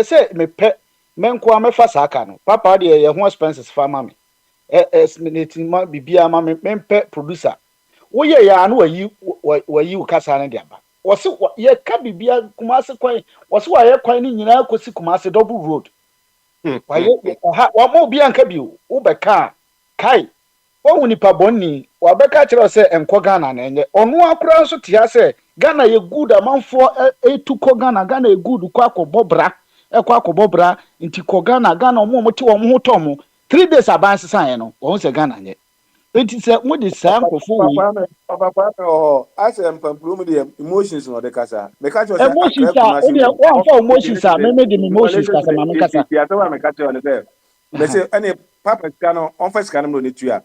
se me pe menko amefa saka no papa de ye ho expenses fa ma me estimating ma bibia ma me mempe producer woyɛ ya no wayi wo kasa no de aba wɔse yɛ ka bibia Kumasi kwan wɔse wɔyɛ kwan no nyinaa kosi Kumasi double road wɔyɛ ha wɔn obi anka bi wo bɛka kai wɔn nipa bɔnni wɔbɛka kyerɛ sɛ ɛnkɔ Ghana na ɛnyɛ ɔno akora nso te ha sɛ Ghana yɛ good amanfoɔ etu kɔ Ghana yɛ good kɔ akɔbɔ bra nti kɔ Ghana ɔmo te wɔn ho tɔ mo 3 days aban sesan yɛ no wɔn sɛ Ghana nyɛ. Eti sɛ mo de saa nkɔfo wi Papa asɛ mpampuro de emotions no de kasa meka kyerɛ sɛ emotions a o de wɔn fa emotions a me de emotions kasa ma me kasa ya tɛ wa meka kyerɛ ne sɛ me sɛ ɛne papa sika no ɔmfa sika no ne tua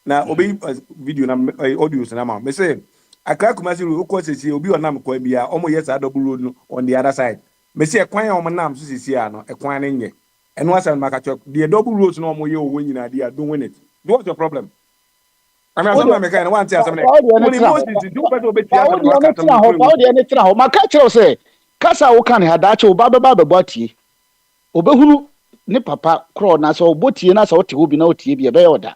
na obi video na audios na ma me sɛ Accra Kumasi road ko sisi obi onam kwa bia ɔmo yɛ saa double road no on the other side me sɛ kwan a ɔmo nam so sisi a no kwan ne nyɛ ɛno asɛ maka kyerɛ the double roads no ɔmo yɛ owo nyina dia don't win it what's your problem? I mean, some American one thing. Maka kyerɛ sɛ kasa wo kan ha daakye wo ba bɛbɔ tie obehunu ne papa kro na sɛ obɔ tie na sɛ wote obi na wotie bi ɛbɛyɛ oda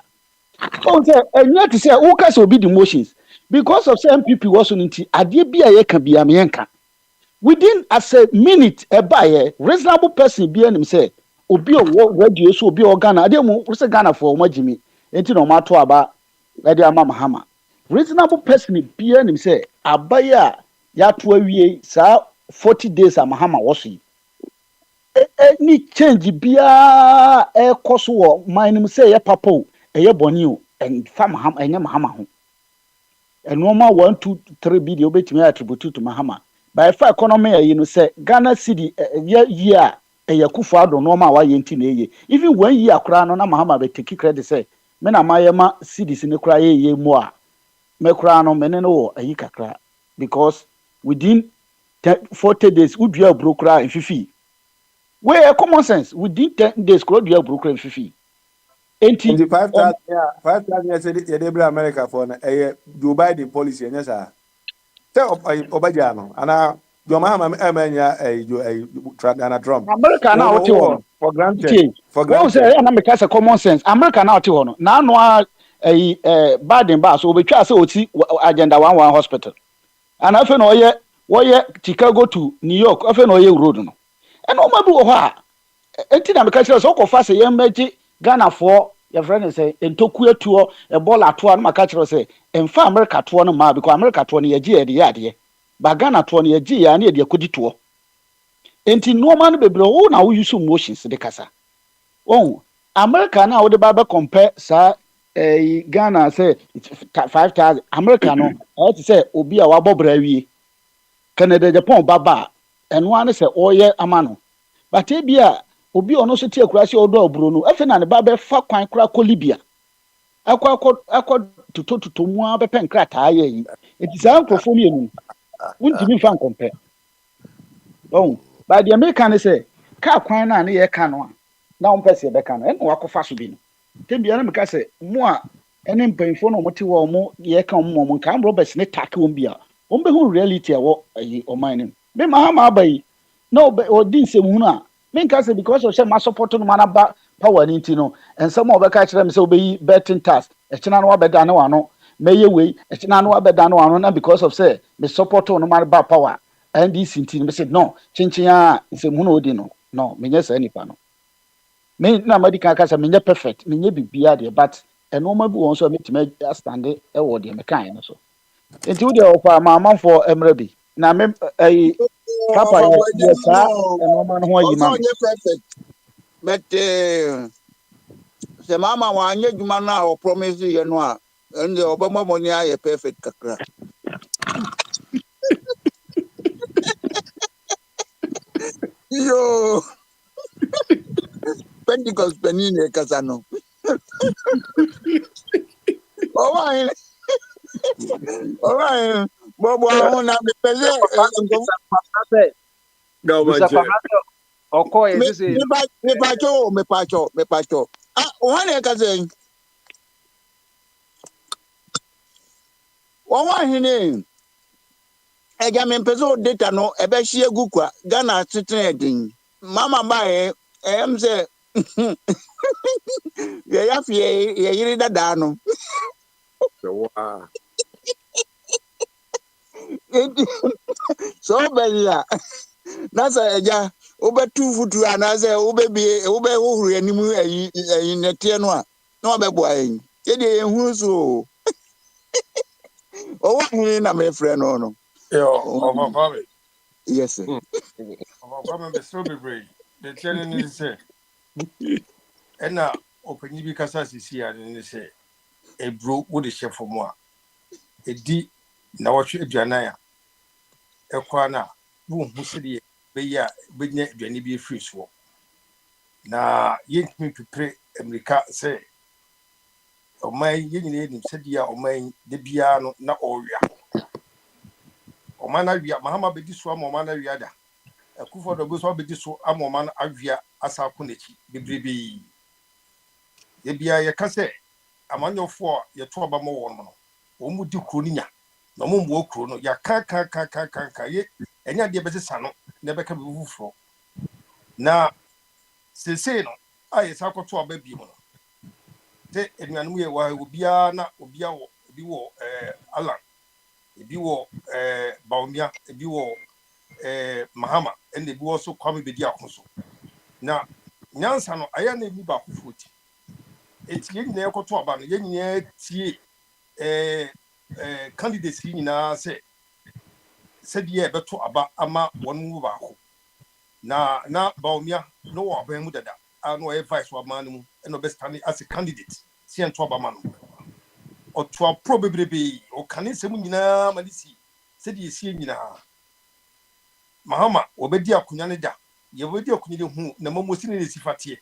o sɛ enya te sɛ wo kasa obi the emotions because of say MPP was on nti adeɛ bi a yɛka bi am yɛnka within as a minute ɛbaayɛ reasonable person bi anim sɛ obi ɔwɔ radio so obi ɔgana adeɛ mu wo sɛ Ghana for ɔmo agimi enti na ɔmo ato aba ɛde ama Mahama reasonable person bi anim sɛ abaye a yɛato awie saa 40 days a Mahama wɔ so yi ni change biara ɛkɔ so wɔ man nim sɛ yɛ papa o ɛyɛ bɔne o ɛnfa Mahama ɛnyɛ Mahama ho ɛnoma 1 2 3 bi de obetumi attribute to Mahama by fa economy ayi no sɛ Ghana cedi yɛ yi a ɛyɛ Akufo Addo noma a wayɛ nti na ɛyɛ even when yi akora no na Mahama be take credit sɛ me na mayema cedis ne kora yɛ mu a me kora no me ne no wɔ ayi kakra because within 40 days udua aburo kora mfifi we common sense within 10 days kora udua aburo kora mfifi enti 5,000 said yɛ de America for na ɛyɛ Joe Biden policy ɛnyɛ saa sɛ ɔbɛgya no ana John Mahama ɛmanya Donald Trump America na wote hɔ for granted say na make say common sense America na wote hɔ no na ano Biden ba so obetwa sɛ oti agenda 11 hospital ana afi na wɔyɛ Chicago to New York afi na ɔyɛ road no ɛna ɔma bi wɔ hɔ a enti na make sɛ ɔkɔfa sɛ yɛmɛgye Ghana for your friend say entoku etuo ebola toa no maka kyerɛ sɛ emfa America toɔ no ma because America toɔ no yɛgye yɛde yɛade ba Ghana toɔ no yɛgye yɛ ne yɛde akodi toɔ enti normal no bebre wo na wo use emotions de kasa oh America na wo de ba compare sa Ghana say 5,000 America no I to say obi a wabobra wie Canada Japan baba eno ane say oyɛ amano but ebia obi ono so tie kura se odo aburo no afi na ne ba be fa kwan kura ko Libya akọ tuto mu a be pen krata ya yi eti sa nkrofo mi enu wuntimi fa nkompe oh ba the American say ka kwan na ne ye ka no a na on pese be ka no eno wakofa so bi no tembia na me ka se mu a ene mpanfo no mo te wo mo ye ka mo mo kan Roberts ne take won bia on be hu reality e wo ayi o man nim be Mahama abai na odi nsem hu na Minka say because of my support no man ba power ninti no and some of ka kire me say obeyi betting task e kina no wabeda ne wano meye we e kina no wabeda ne wano na because of say me support no man ba power NDC nti me say no chinchin a nsem hu na odi no menye say nipa no me na medical ka say menye perfect menye bibia de but eno ma bi won so metime stand e wo de me kan no so nti wo deɛ ɔkɔ amamanfoɔ mmerɛ bi na me ayi papa yɛ saa nneɛma no ho ayi ma me perfect. But sɛ mama wanyɛ adwuma no a ɔpromise yɛ no a ɛnde ɔbɛma mɔni ayɛ perfect kakra. Yo, Pentecost penine kasa no. Alright. Bobo ahụ na mepele mepacho. Ah, one kasa. One hine. Eja mempezo data no ebe shi egu kwa Ghana teten edin. Mama bae say ya fie ye yiri dada no. So bella. Nasa eja obetu futu anaze obebie obehuru animu ayi netie no a na obeboa yin. Ye de ehuru so. O wa na me frɛ no. Yo, Papa. Yes sir. Papa be so be brave. The training is say. And now open you because as you see and say a bro would the chef for more. A D na watch Janaya. A corner, boom, who said ye be ya, be net Jenny be free swap. Na yet me to pray America say, O my yin said ya, O my the piano, na oria. O man, I Mahama be this one, O man, I a coup for the bus will be this one, a man, Avia, Asa Kunechi, the baby. Ye be a case. Among your 4, your 12 more one. Omudu Krunia. No more walk chrono, ya ka ye, and ya dear better son, never can be for. Now, say no, I is alcohol to a baby. Say, and when we are Ubiana, Ubiao, Biwo, Alan, Biwo, Baumia, Biwo, Mahama, and the Biwo so come with the Akonso. Now, Nansano, I am a Niba foot. It's yin near Cotoban, yin near T. Candidates nyinaa said ye beto aba ama one move baako na Baumia no wa ban mu dada no e vice wa man mu e no be stand as a candidate si ento aba man o to probably o kanese mu nyinaa malisi said ye sie nyinaa Mahama obedi akunya ne da ye obedi akunya de hu na mamosi ne sifate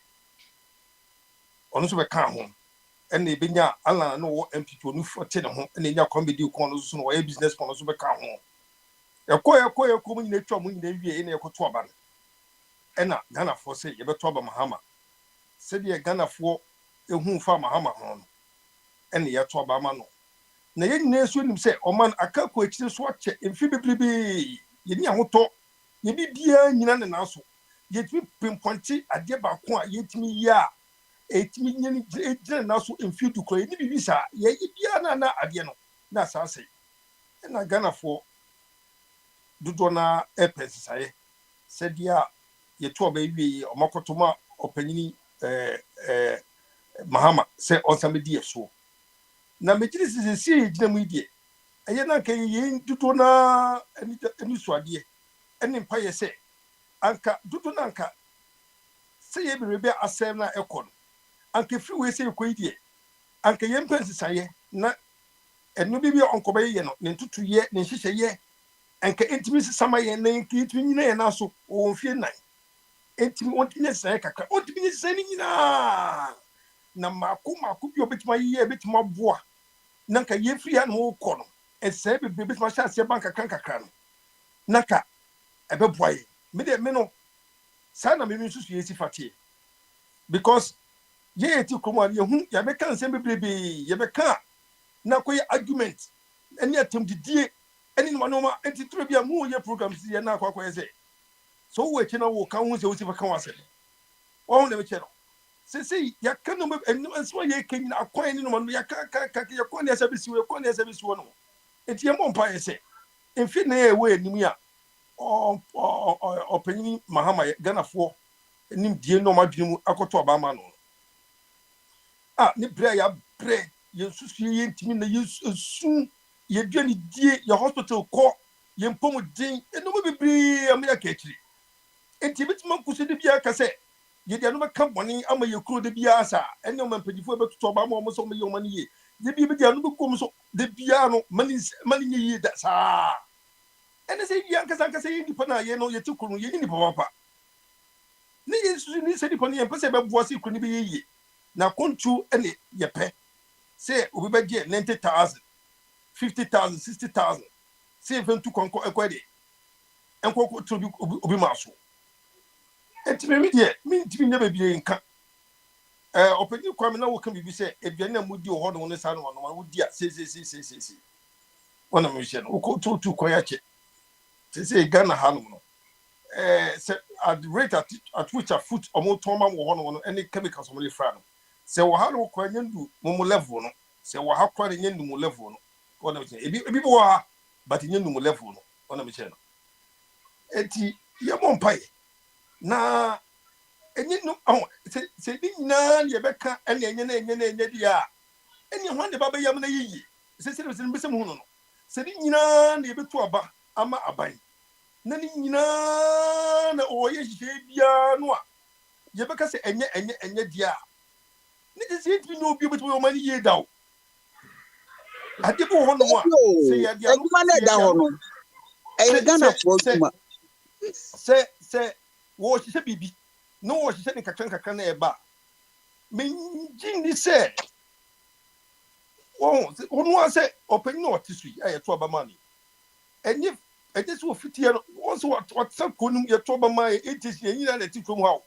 ono so be kan ho and the Benya Alan no MPP no for 10 home and then your comedy corners no business corners be can home. A queer coming in the trouble in the year in a cotoban. And Ghana for say, you better Mahama. Said ye Ghana for a whom farm Mahama home. And the Yatoba Mano. Na yen nation say, O man, a calculate this watch in Phoebe. Ye near hoto. Ye be dear Ninan and also. Yet we pinpointy a dear Bakwa yet me ya. 8 million now so in few to clay ni bisa ye bia na ade no na say na Ghana for dodo na epensai said dia ye to ba wi omakotoma opanyini Mahama say onsamedi so na mejiri sisi gina mu die eye na kan ye dodo na ani so ade eni mpa ye say anka dodo na anka say ye be asem na ekon anke free we say koidie anke yempensi saye na enu bibia onkoba ye no ne ntutu ye ne hihye ye anke entimi sisama ye na nke entimi nyina ye na so o mfie nan entimi ontimi saye kakra ontimi saye ni nyina na mako bi obetima ye betima boa na nka ye free an ho kɔ no ese be betima sha ase banka kakra no naka ebe boa ye me de me no sa na me nsusu ye sifate because ye ti komo ye hu ya be kan se bebrebe ye be kan na koy argument eni atem didie eni no ma enti tro bia mu ye program si ye na akwa ye se so wo echi na wo kan hu se wo si fa kan wase wo hu na me che no se ya kan no eni anso ye kan na akwa eni no ma ya ka ya kwa ne asa bisi wo no enti ye mo mpa ye se enfi na ye we eni mu ya opanyini Mahama Ghana fo nim die no ma dwene mu akoto Obama no ni bre ya bre ye susu ye ntimi na ye su ye dwani die your hospital ko ye mpom din eno mo bibiri am ya kachiri enti bitima kuso de bia ka se ye de no meka boni ama ye kuro de bia sa ene o mampedifo betuto ba mo so mo ye o mani ye ye bi de no bekom so de bia no mani ye da sa ene se bia nkasa ye nipa na ye no ye tikuru ye ni papa ni ye su ni se nipa ni ye pese be boa se kuru ni be ye na kontu ene ye pe se obi be die 90,000 50,000 60,000 se even to konko ekwede enko to obi maso etime mi die mi ntimi nya ba bie nka openi kwame na wo kan bibi se eduane na mudi ho no ne sa no no wodi a se wona mi hye no ko to kwaya che se Ghana ha no se at rate at which a foot omo ton ma wo ho no any chemicals omo le fra no se wo ha no kwa nyandu mo level no se wo ha kwa nyandu mo level no wona mi hye ebi bo ha but nyandu mo level no wona mi hye no eti ye mo mpai na enyi no se di nyina ye beka ene enye dia enyi ho de baba yam na yiyi se mbese mu no se di nyina na ye betu aba ama aban na ni nyina na o ye hye bia no a ye beka se enye dia ni de se ti no obi betu o mani ye dawo ade bo ho no a se ya dia no na da ho no e Ghana for kuma se wo hye bibi no wo hye ni kakran na eba me jindi se wo se open no otisu ya to aba mani enye so fitie no wo so what konum ye to aba mai etis ye nyina na ti krom ha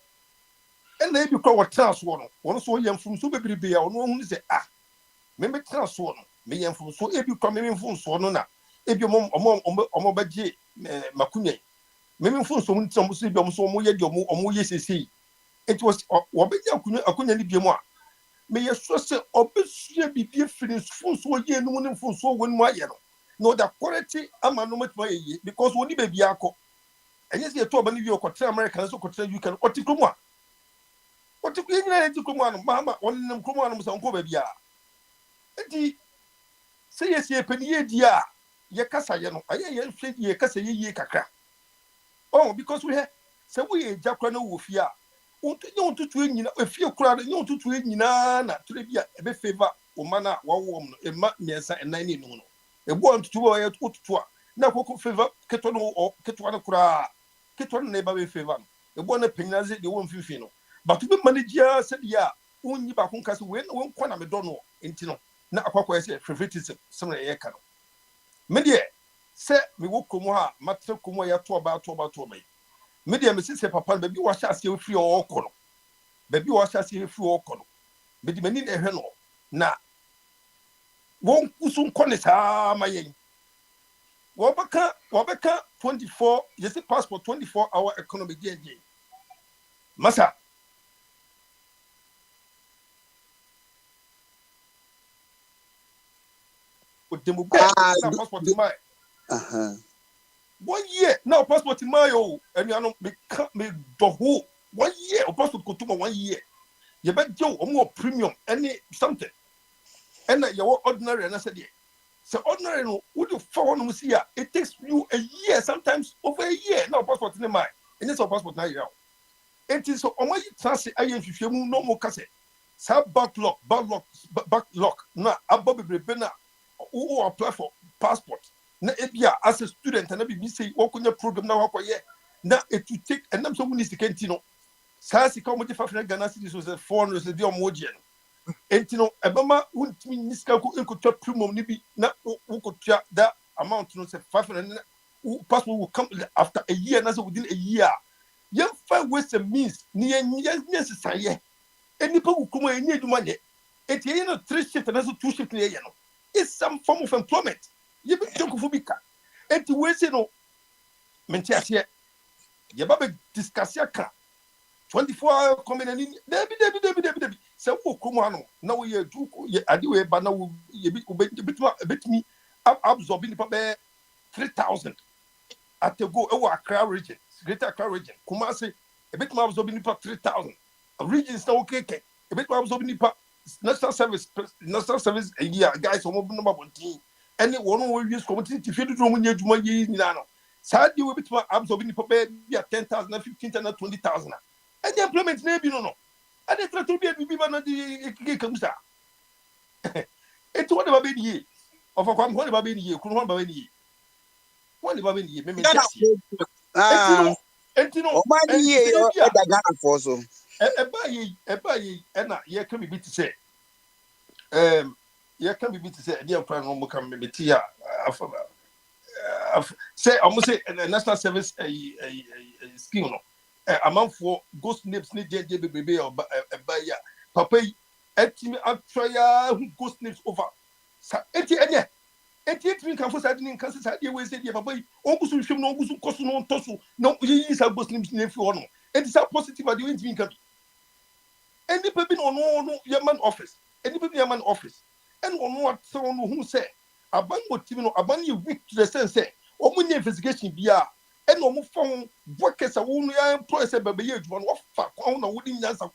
e na ebi kro wo transo no wo so ye mfum so bebribe ya wo no hu se me transo no me ye mfum so ebi kro me mfum so no na ebi omo baje makunye me mfum so nti omo so ebi omo so omo ye di omo ye sesi it was obenya akunya ni biemu a me ye so se obesua bibie firi mfum so ye no ne mfum so wonu aye no the quality ama no matwa ye because woni be bia akọ enye se to oba ni wi okotre America so okotre UK otikromu a otikro nyina ne tikromu anu mama onem kromu anu so nko ba bia enti se ye se pani ye dia ye kasa ye no aye ye hwe ye kasa ye kakra because we se we jakra na wo fi a untutu nyina efie kura na untutu nyina na tire bia ebe favor o mana wawo no ema miensa enan ni no ebo untutu wo ye tutu a na koko favor keto no o keto na kura keto na eba be favor no ebo na penyinaze de wo mfifi no but be manager se dia unyi ba kun kase we nkwa na me do no enti no na akwakwa ye favoritism some ye ka no me de se me wo komo ha matre komo ya to ba media me sise papa baby wa hyase ofri okọ no baby wa hyase ofri okọ no me di mani na ehwe no na won kusu nkọ ne saa ma yen wo beka 24 yesi passport 24-hour economy jeje masa o demu ba na passport mai 1 year now passport mayo enuano me doho 1 year o passport ko tuma 1 year ye be je o mo premium any something and your ordinary na say so ordinary no would you for no see it takes you a year sometimes over a year now passport ni mai any so passport na year it is so o my transit ayen hwehwemu no mo kase sa backlog na abobebrebe na who apply for passport na ebia as a student na bibi say wokunya program na wakoye na it to take and am so many secantino sa sika mo jefa fina Ghana city so 400 so di omoje no entino ebama wuntimi niska ko enkotua premium ni bi na wokotua that amount no say 500 passport will come after a year na so within a year you find ways and means ni necessary enipa wukuma enye eduma ne etie no 3 shift na so 2 shift ne ye no it's some form of employment. You be jokufubika. Enti we say no. Menti asie. Ye ba be discuss ya ka. 24-hour coming and debi. Se wo komo ano na wo ye du ye ade we ba na wo ye betumi absorb ni pa be 3,000 at go e wo Accra region, Greater Accra region. Kumasi e betumi absorb ni pa 3,000. Regions na okay e betumi absorb ni pa national service a year guys omo no mabontin any one who use community to feed the room when you do my years in Nano. Sadly, we be absorbing for be 10,000, 15,000, 20,000. And the employment maybe no. And the try to be a people not the comes out. It's what about being ye. Of a one about being ye, couldn't one ye. One about being ye, maybe. And you know, and ye can be to say. Yeah, can be to say, dear friend, no more come maybe tea. Say, almost say, a national service a scheme. A month for ghost names, need baby or buy ya. Papa, etimi atria who ghost names over. Eti can for sardine cancer side way said, yeah, papa, almost should no cost no tosu, no, he is a ghost names name for no. It is a positive at the way can be. Any people no your man office, any people your man office. And on what someone who say, Aban motivino, Aban you weak to the sense, or when investigation be and no phone workers are only employees a baby one of fuck on a wooden answer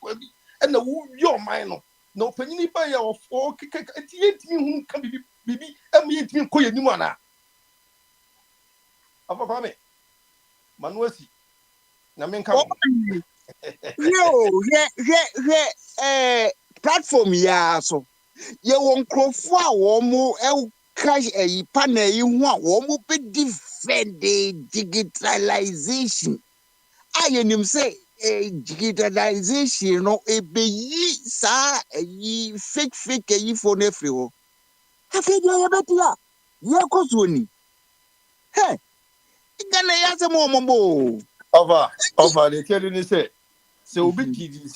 and the wood your mind. No penny buyer of 4 kick at 8 who can be baby and me to call you Nimana. Avame Manuesi Namen come. No, platform ya so. Ye won crofo a wo mo e cash e panel yi ho a wo mo be defend digitalization. Ayenim say digitalization no e be yi sa yi fake yi for na free ho. Afi dia ye betia. Ye kozoni. Hey, igana ya se mo mo. Over the telling say obi gidi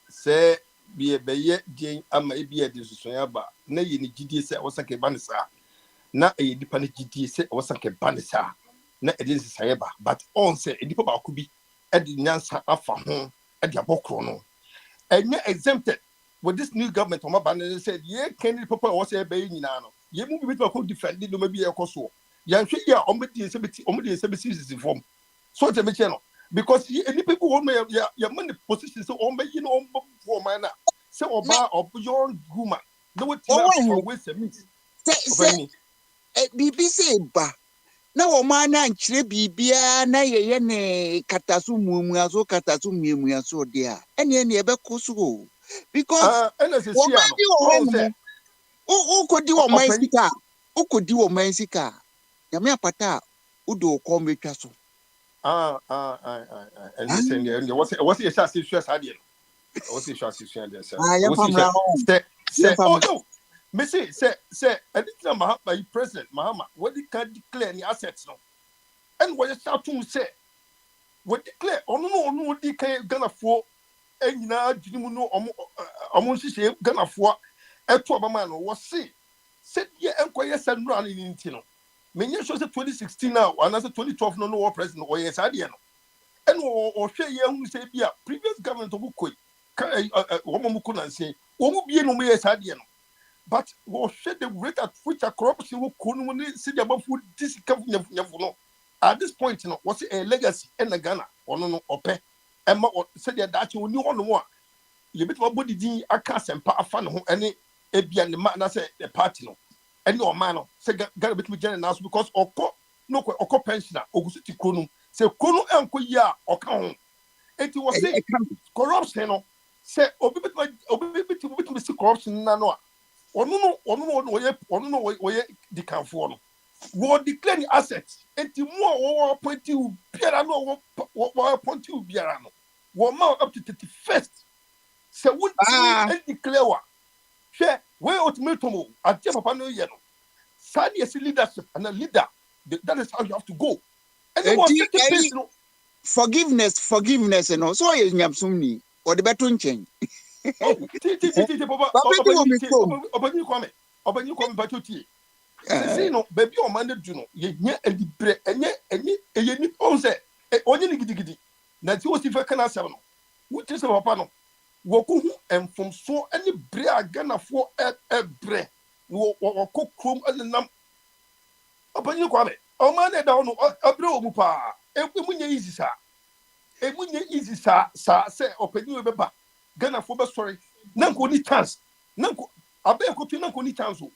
say be a beye Jane ama be a disusaba na ye ni gidi say wasake banisa na e dipa ni gidi say wasake banisa na e dis sayeba but on say e dipa ba kubi e di nyansa afa ho e di abokro no enye exempted with this new government on ban said ye can papa was say be nyina no ye mu bi ko defend no ma bi e koso yan hwe ya omedi se form so te me che no because any people who may your money position so on you know for man say oba or young woman no what for waste a meet say BBC ba na o ma na nkyere bibia na ye ne katasu muamuaso dia ene e be koso because o kodi o man sika yame apata udo ko metwa so and listen there what's your chance to stress idea what's your chance to share there sir say oh no me say anything my president Mahama what he can declare any assets no and what you start to say what declare no they can Ghana for enyina dwumu no omo hihye Ghana for eto obama no what say said ye enkoye sanura ni nti no menye show say 2016 now and as 2012 no war president or yes ade no and o hwe ye hu say bia previous government obu koi wo mo ku na nse wo mu bie no mo yes ade no but wo hwe the rate at which corruption wo ko no ni see the abafu disika nyafu no at this point no was a legacy in the Ghana ono no ope ema say the dachi oni ono mo a ye bit body din aka sempa afa no ho ene ebia ne ma na say the party no any or man say Ghana bit me general because oko pensioner ogusu ti kronum say krono enko yi a oka ho enti wo say corruption no say obi bit me see corruption na no a ono no we di kanfo no wo declare the assets enti mo wo appoint you biara no wo appoint you biara no wo ma up to 31st say won declare wa hwe we ultimatum ati papa no ye no sadi is leadership and a leader that is how you have to go and forgiveness no so ye nyamsum ni o de beto nchen obani kwame batoti say no baby o man do no ye nya adibre enye ni on say onye ni gidigidi na ti o si fe kana asem no wuti se papa no wo ko hu enfom so ani bre agana fo ebre wo ko krom anam obani kwame o man e da no abre o mu pa emunya easy sa say opani we beba Ghana for be sorry nanko ni chance nanko abe ko tu nanko ni chance o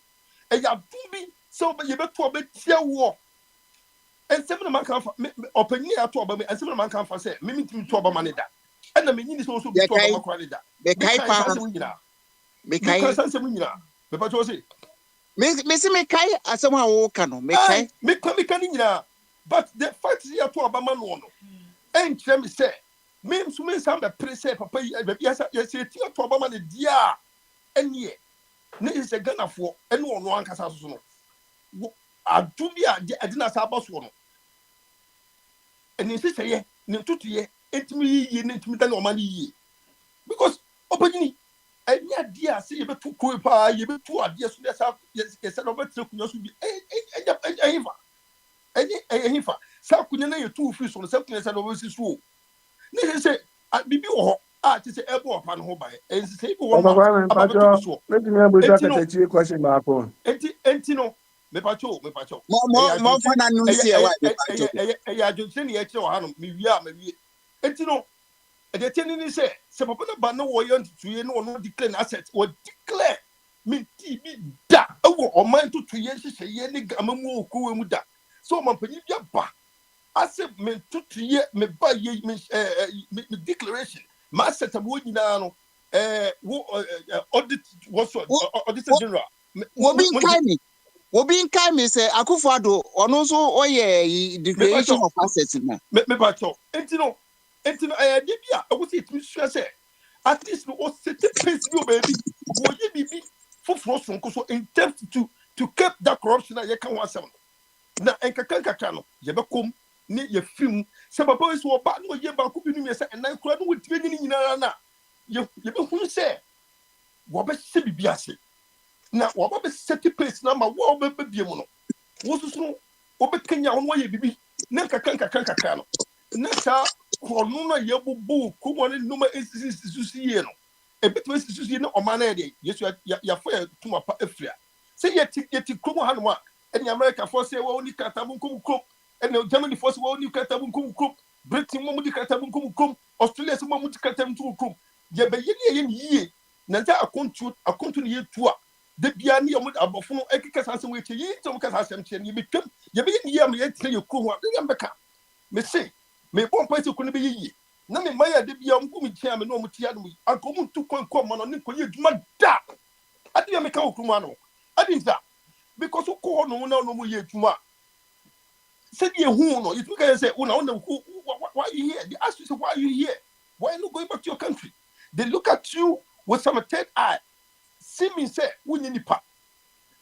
e ya dumbi So but you better be tear war. And seven man can open near to Obama and seven man can for say, Mimi to Obama that. And the meaning is also to Obama quality. Mekai pa. Because I'm saying, the patrol say, Messi Mekai, as someone who can Mekai. Mekai, but the fact is here to Obama no. And Jimmy say, Mim Sumin Sam the precept, Papa, yes, to Obama the dear. And ye, ne is a gun of war, and one Casasuno. I do be a dinner sabos one. And in this year, Nintuti, intimate no money. Because openly, and yet, dear, see you too cool, you be too ideas, yes, over to be a Sakunya, you two fish on something as an overseas rule. They say, I'd be to say, airport upon home by, and say, one let me have a question back on. Entino, me pacho. More fun than you see. I don't say, me, Entino. And the thing say, Sapapa Bano warrior to you no declare assets or declare me TV da or mine to 3 years, a year, Nigamamu, Kuamuda. So my penibia ba. I said, me 2 years, me buy ye declaration. Master Tabudinano, audit was auditor general. Wobin Kami say, Akufado, or no so, oh yeah, the creation of assets. Me pacho, Entino, I did ya. I was it, Monsieur say. At least we was set a pace, you baby. Would you be for frost from Coso in terms to keep that corruption that you can want some. Now, and Kakanka, you become near your film. Some boys who are bad, no, you about cooking me, and I cried with training in Arana. You who say, what best be biasi. Now, what best set a pace number, what baby, what's so, what Kenya on why you be, Nanka. Nasa Cornuna Yabu, Kumani Numa Institution. A bit of institution or manade. Yes, you are fair to my Efria. Say yet Kumu Hanwa, and the America for say only Katabun Kum, and the Germany for only Katabun Kum, Britain Momudi Katabun Kum, Australia Momudi Katabun Kum. Yabayin ye, Nanta a continue to the Biani Abofun, Ekikas and which ye don't cast some chain, you become Yabin Yam yet tell you Kuma, Yambaka. Me say. Me bon place ko ne be yi na me maya de bia nko mi tia me no mo tia no akomu tu kon man no ko ye djuma da ade me ka okuma no ade nta because ko no na no mo ye djuma said ye hu no you can say una why you here they ask you say why are you here why are you not going back to your country they look at you with some third eye see me say wunye nipa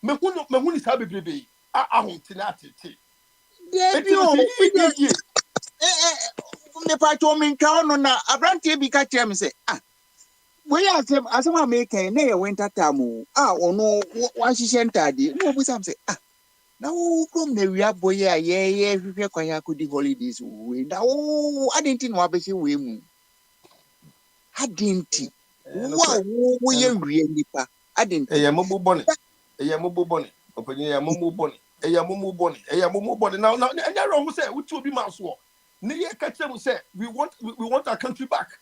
me hu ni sa bebrebe ahontinati me pato min kawo na abrantie bi ka kire me say we asem America na ye winter time ono wa hihye ntade no obu sam say na wo krom na wi aboye a ye hwehwe kwan akodi holidays we na wo adenti no abehye we mu adenti wo ye wi nipa adenti eya mobu boni openye ya mobu boni now and you wrong say we to be maso ne ye ka tell say we want our country back.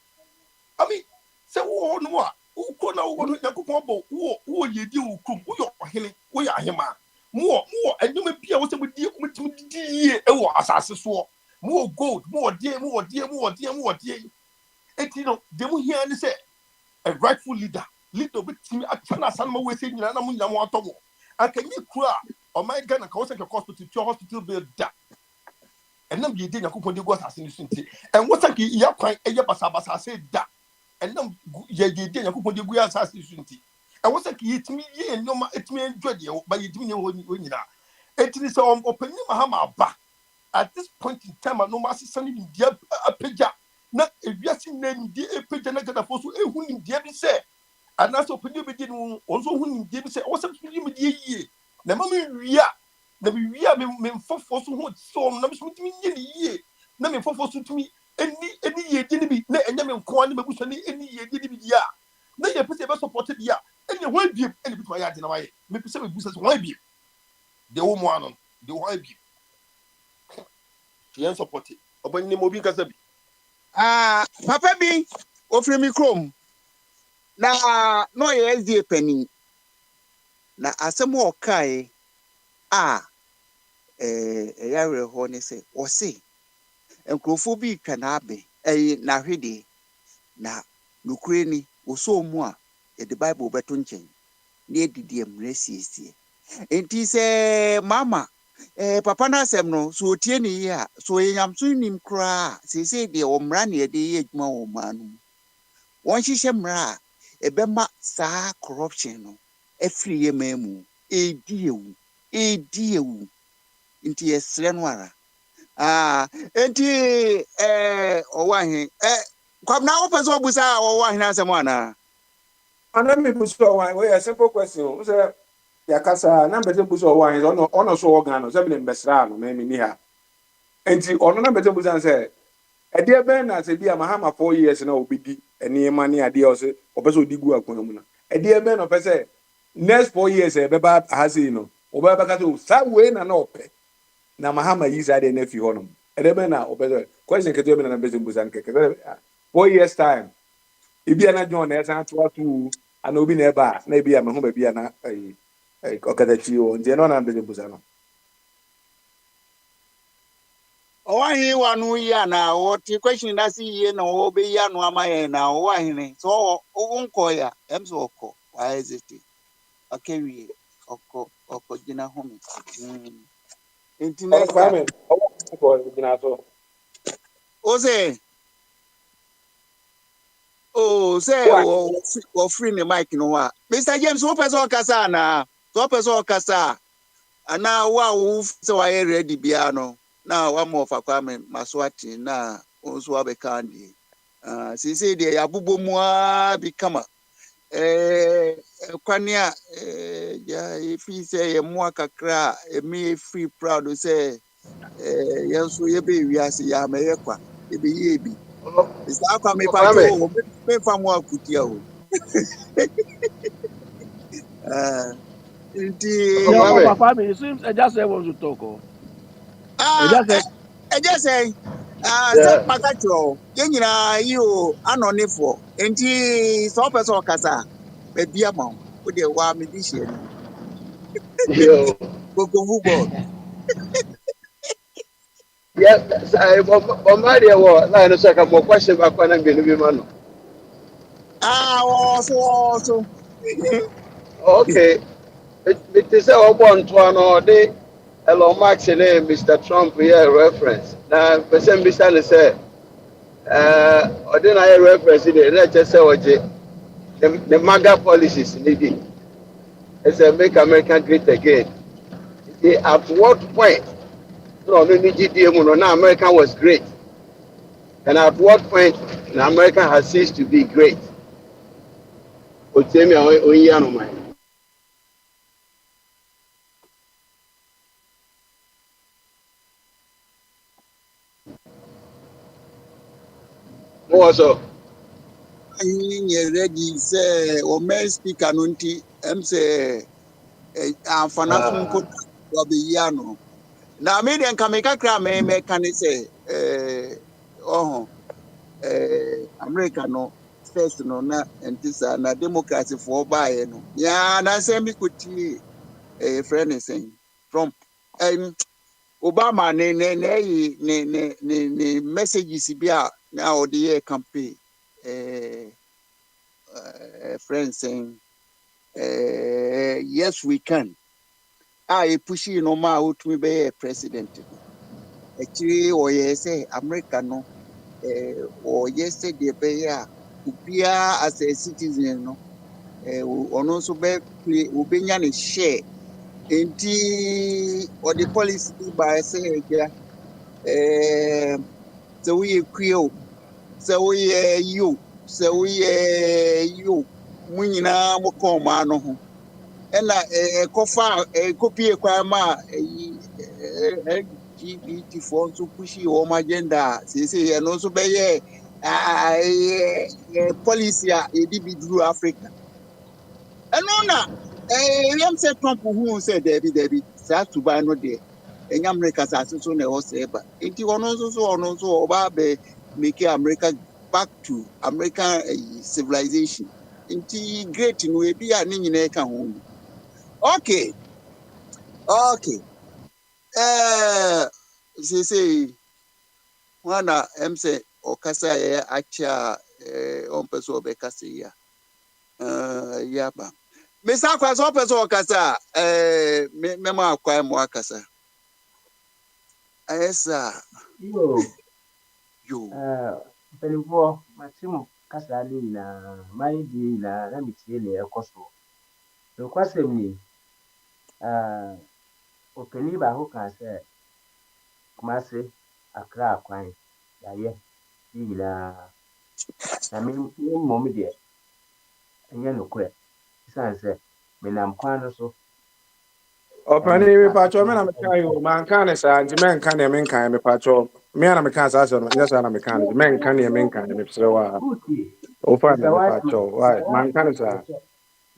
I mean say wo no a wo na wo yakopon bo wo ye di wo krum wo yo hene wo ya hema mo enuma bia wo se mo di ye e wo asase so mo gold mo die enti no de mo hia ni say a rightful leader betimi atana sanma we se nyina na mo nyina mo atomo akanyi kura o my Ghana ka wo se hospital bill da enam ye de yakopon de go asase ni sunti en wo se ki ya kwan eye basabasa se da enam ye de yakopon de go asase ni sunti en wo se ki yitimi ye enoma etimi enjo de ba yitimi ne ho nyina etini se opani mahama ba at this point in time no ma asese ni dia apagya na ewiase na ni dia apagya na Ghana fo so ehu ni dia bi se anaso opani be di no onso hu ni dia bi se wo se bi mi dia yie na ma me wia me mfofo so ho so na me so timi ye ni yie na me mfofo so timi eni ye di ni bi na enya me nko ani mabuso ni eni ye di ni bi dia na ye pese be support dia eni ho abiem eni bi to ya de na waye me pese me buso so ho abiem de wo mo anon de ho abiem yen support obani ni mo bi kasa bi papa bi ofre mi krom na no ye SDA pani na asem o kai ɛyɛ awerɛhoɔ ne sɛ ɔse nkurɔfoɔ bi twa n'abɛn n'ahwedeɛ na nokorɛ ni wɔsɔɔ mu a yɛde bible bɛto nkyɛn na yɛdidi mmerɛ siesie nti sɛ mama papa no asɛm no so otie ne yie a so ɔyɛ nyamso nim koraa seesei deɛ ɔmmara ne yɛde yɛ adwuma wɔ ɔmaa no mu wɔnhyehyɛ mmara a ɛbɛma saa corruption no afiri yɛ man mu ɛdi ewu nti yɛsrɛ no ara nti ɔwɔ ahe kwabena wopɛ sɛ ɔbusa a ɔwɔ ahene asɛm anaa ana me busa ɔwɔ ahe wɔyɛ simple question o sɛ yɛkasa na mbɛsɛ busa ɔwɔ ahe ɔno so ɔwɔ Ghana sɛ mene mbɛsra no na meni ha nti ɔno na mbɛsɛ busa sɛ ɛdeɛ bɛn na sɛ bi a mahama 4 years na obɛdi nneɛma ne adeɛ ɔsɛ ɔpɛ sɛ ɔdi gu akwan mu no ɛdeɛ bɛn na ɔpɛ sɛ next 4 years ɛbɛba ha sei no ɔbɛbɛka sɛ saa wei na ɔpɛ na mahama yi saa deɛ no afi hɔ nom ɛdeɛ bɛn na ɔpɛ sɛ question ketewa bi na mbɛsɛ busa no kɛkɛ 4 years time ebi a na John na ɛsan to ato ana obi na ɛba na ebi a meho baabi a na ɔkatakyi wɔ nti ɛno na mbɛsɛ busa no ɔwɔ ahene wa no yi a na wɔte question na se yie na wɔbɛyi ano ama yɛn na ɔwɔ ahene sɛ ɔnkɔɛ a ɛm sɛ ɔkɔ wahesite ɔkɛwie ɔkɔ gyina home nti na ɛsa o sɛ wɔfiri ne mic no hɔ a Mr. James wopɛ sɛ ɔkasa anaa sɛ ɔpɛ sɛ ɔkasa anaa wo a wo sɛ wayɛ ready biara no na wama ɔfa Kwame Maswati na nso abɛka deɛ seesei deɛ yɛabobɔ mu a bi kama kwane a yɛfiri sɛ yɛmmoa kakra a ɛme yɛfiri proud sɛ yɛn nso yɛbɛyɛ wiase yɛamɛyɛ kwa yɛbɛyɛ bi saa kwa mepato memfa mu akutia o nti Papa, it seems I just want to talk. ɛgye sɛ sɛ makatwerɛ yɛn nyinaa yi o anɔnefoɔ nti sɛ wopɛ sɛ ɔkasa baabi ama wo wodeɛ waa mede hyɛ no football Bombardier wɔ line no so ka mo question back na mbenu bi ma no also okay it is a obo ntoa no de Elon Musk ne Mr. Trump here reference na person bi say say ode na reference dey na che say oje the MAGA policies ni bi it's a make America great again. At what point no GDM no now America was great, and at what point America has ceased to be great? Otemi oyano mai. Also, I'm ready. Say, or may speak anunti. Say, I'm fanafun Wabiano. Now, me then can make a cram. Me can say, America no first no na and this na democracy for buy no. Yeah, na say me could a friend is saying Trump. Obama ne messages bi a na o de campaign friend saying yes we can I push no ma utumi be president actually o yes America no or yes de be ya ubia as a citizen no ono so be obenya ne share enti or the policy by say so we queue so we you munyina mo koma no ho ena kofa copy kwa ma LGBT for so pushi o agenda say no so be policy a bi duru Africa eno na yam say Trump who said David sa to buy no there enya America sa so na o say ba enti ono so oba be make America back to American civilization enti great no e bi a ni nyina ka ho okay Okay. Say wana MC okasa ya acha on person obekasa ya. Yaba. Mesa kwa so person okasa mema akwa mu akasa. Ayesa. Yo. Mpanimfoɔ mate mo kasa no nyinaa mayɛ die nyinaa na metie nea ɛkɔ so nokwasɛm ni ɔpanin baako kaa sɛ Kumasi Accra akwan yɛayɛ ne nyinaa na me mmom deɛ ɛnyɛ nokorɛ ɛsiane sɛ menam kwan no so Opani mi pacho me na me kan yo man kan ne sa nti men kan ne men kan me pacho me na me kan sa so no nya sa na me kan men kan ne men kan me pse wa o fa me pacho why man kan sa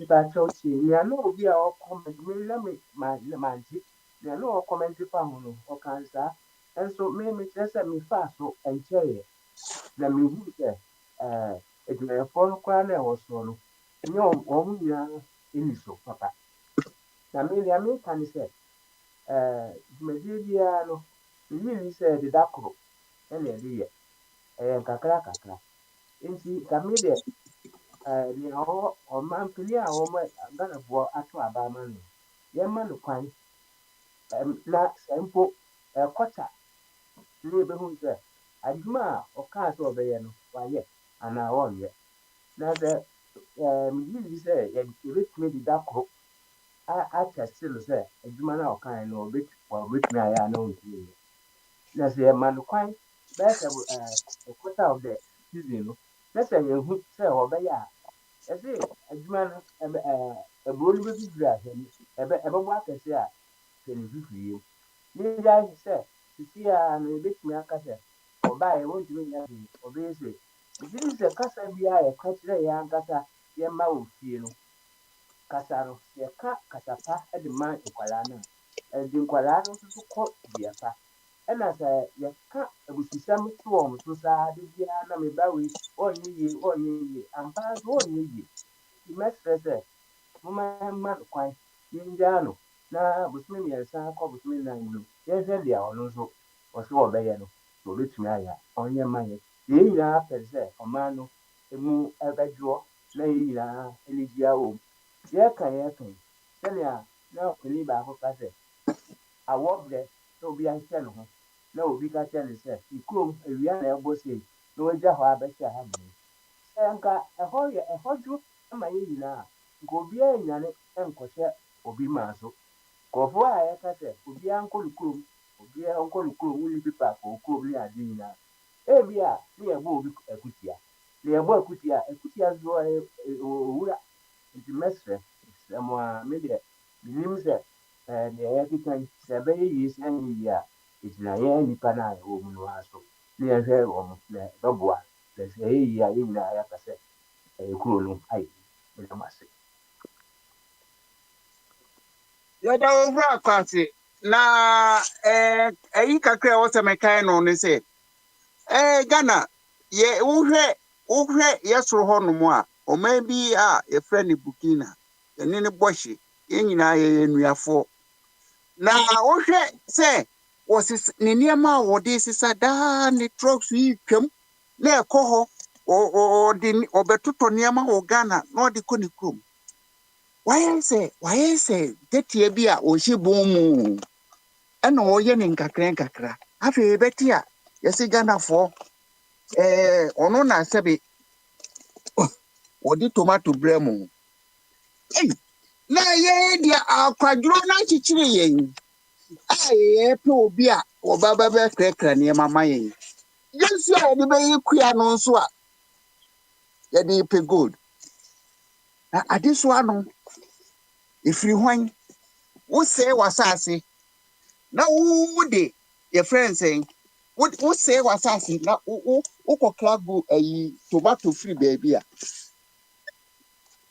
mepakyɛw tie nea na obi a ɔkɔmmɛnt mena mante nea na ɔkɔmmɛnte fa ho no ɔka saa ɛnso mekyerɛ sɛ mefaa so ɛnkyɛeɛ na mehu sɛ adwumayɛfoɔ no koraa na ɛwɔ soɔ no ɛnyɛ wɔn nyinaa ɛni so papa na nea meka ne sɛ dwumadie biara no meyiri sɛ deda koro ɛna ɛde yɛ ɛyɛ nkakra kakra nti nka me deɛ nea ɔmampanin a wɔn Ghanafoɔ ato aba ama no yɛma no kwan na sɛ mpo ɛkɔta na yɛbɛhu sɛ adwuma a ɔkaa sɛ ɔbɛyɛ no wayɛ anaa wɔnyɛ na sɛ megye sɛ yɛbɛtumi deda koro akyɛ still sɛ adwuma no a ɔkae no ɔbɛtumi ayɛ a na ɔntumi yɛ na sɛ yɛma no kwan bɛyɛ sɛ quarter of the season no na sɛ yɛhu sɛ ɔbɛyɛ a ɛsɛ adwuma no aburo no bɛfifiri ahwɛ mu ɛbɛbɔ akɛse a hwɛ ne fifiri mu ne gya sɛ sisi a no yɛbɛtumi aka sɛ ɔbaeɛ wɔntumi nya hwee ɔbɛyɛ sɛ megye di sɛ kasa biara yɛka kyerɛ yɛn ankasa yɛmma wɔ fie no kasa no yɛka kasa pa de ma nkwadaa no a ɛde nkwadaa no nso so kɔ dua pa ɛna sɛ yɛka abususɛm to wɔn so saa de biara na meba wei ɔnyɛ yie ampa nso ɔnyɛ yie nti mɛsrɛ sɛ momma no kwan yɛngyaa no na bosome mmiɛnsa kɔ bosome nan mu no yɛnhwɛ deɛ ɔno nso ɔsɛ ɔbɛyɛ no sɛ ɔbɛtumi ayɛ a ɔnyɛ ma yɛ yɛn nyinaa pɛ sɛ ɔman no mu ɛbɛdwoɔ na yɛn nyinaa ani gyia wɔ mu yɛka sɛnea na ɔpanin baako ka sɛ awɔ berɛ sɛ obi ahyehyɛ ne ho na obi ka kyerɛ ne sɛ kurom awia na ɛbɔ sei na wagya hɔ abɛhyɛ ha mmom sɛ nka ɛhɔ dwo ma yɛn nyinaa nka obiara nyane nkɔhyɛ obi maa so nkurɔfoɔ a yɛka sɛ obiara nkɔ ne kurom wonni pipa kɔ kurom ne ade nyinaa ebi a ne yɛbɔ obi akutia na yɛbɔ akutia so owura nti mɛsrɛ mo a me deɛ menim sɛ deɛ yɛkeka yi sɛ ɛbɛyɛ yie sɛ ɛnyɛ yie a ɛgyina yɛn nnipa no a yɛwɔ mu no ara so ne yɛhwɛ wɔn na ɛbɛboa na sɛ ɛyɛ yie a yɛn nyinaa yɛaka sɛ ɛyɛ kuro no ayɛ meda mo ase Yɛda owura akwase na ɛyi kakra a wɔsɛ mekae no ne sɛ Ghana wohwɛ yɛsoro hɔ nom a ɔman bi a yɛfrɛ ne Burkina ɛne ne bɔhye yɛn nyinaa yɛyɛ nnuafoɔ na wohwɛ sɛ ne nneɛma a wɔde sesa daa ne trucks yi twam na ɛkɔ hɔ ɔbɛtotɔ nneɛma wɔ Ghana na ɔde kɔ ne kurom wayɛ sɛ tetea bi a ɔhyɛ bɔn mu ɛna ɔyɛ ne nkakra afei yɛbɛte a yɛsɛ Ghanafoɔ ɔno na sɛbe wɔde tomato brɛ mu na yɛn deɛ akwaduro no akyekyere yɛn a yɛpɛ obi a wɔbaba bɛkrakra nneɛma ma yɛn yɛnso a yɛde bɛyɛ kua no nso a yɛde pɛ gold na adesoa no ɛfiri hwan wosɛe w'asase na wode yɛfrɛ nsɛn wosɛe w'asase na wokɔkra gu tomato firi baabi a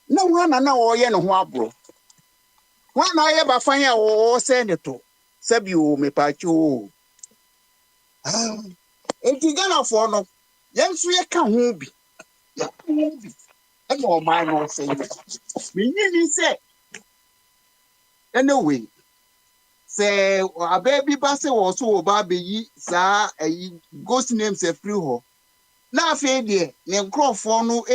na wana na ɔyɛ ne ho aboro wana ayɛ bafan a wɔsɛe ne to sɛbi o mepakye o enti Ghanafoɔ no yɛnso yɛka ho bi ɛna ɔman no ɔsɛe menyini sɛ ɛna wei say a baby basse was so baby sa a ghost names a free ho. Na afei ne nkrofo no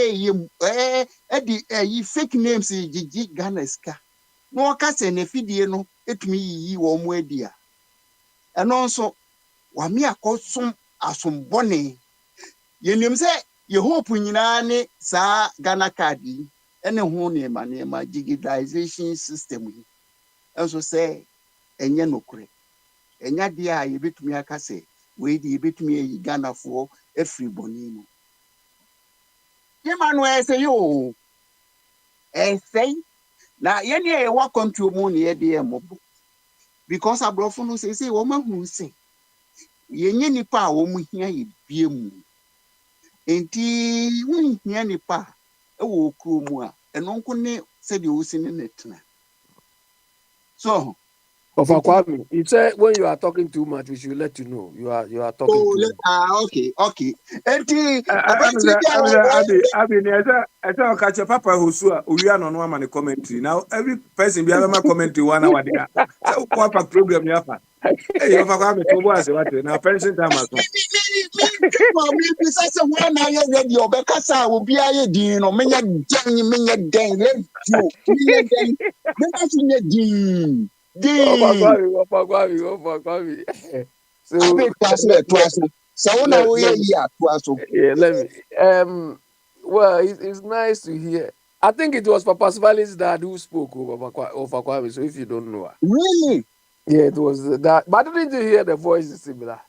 edi fake names gigi Ghana ska. No ka se ne fidie no etumi yi wo mu adia. Eno nso wa me akosom asombone. Yenim se ye hope nyina ne sa Ghana card yi ene ho ne ma digitalization system yi. Enso se enye nokure. Enya dia ye betumi aka se we di betumi yi Ghana fo efri boni no. Emmanuel say yo say na ye ne e wa control mu ne ye de mobo because abrofo no say wo ma hu say ye nye nipa a wo mu hia ye bie mu enti wo hia nipa e wo kro mu a eno nko ne say de wo si ne netena so Of Kwame, you said when you are talking too much, we should let you know you are talking too much. Okay. Abi, I catch your papa who's we are no man commentary. Now every person be having my commentary 1 hour there. So what program you have? Hey, you have a to was what now pension time as well. Me say when na ye ready obekasa obi aye din no menya den let you menya den menya tinye din Kwame. So yeah, let me. Well, it's nice to hear. I think it was Papa Svali's dad who spoke over Kwame. So if you don't know her. Really? Yeah, it was that. But didn't you hear the voice is similar?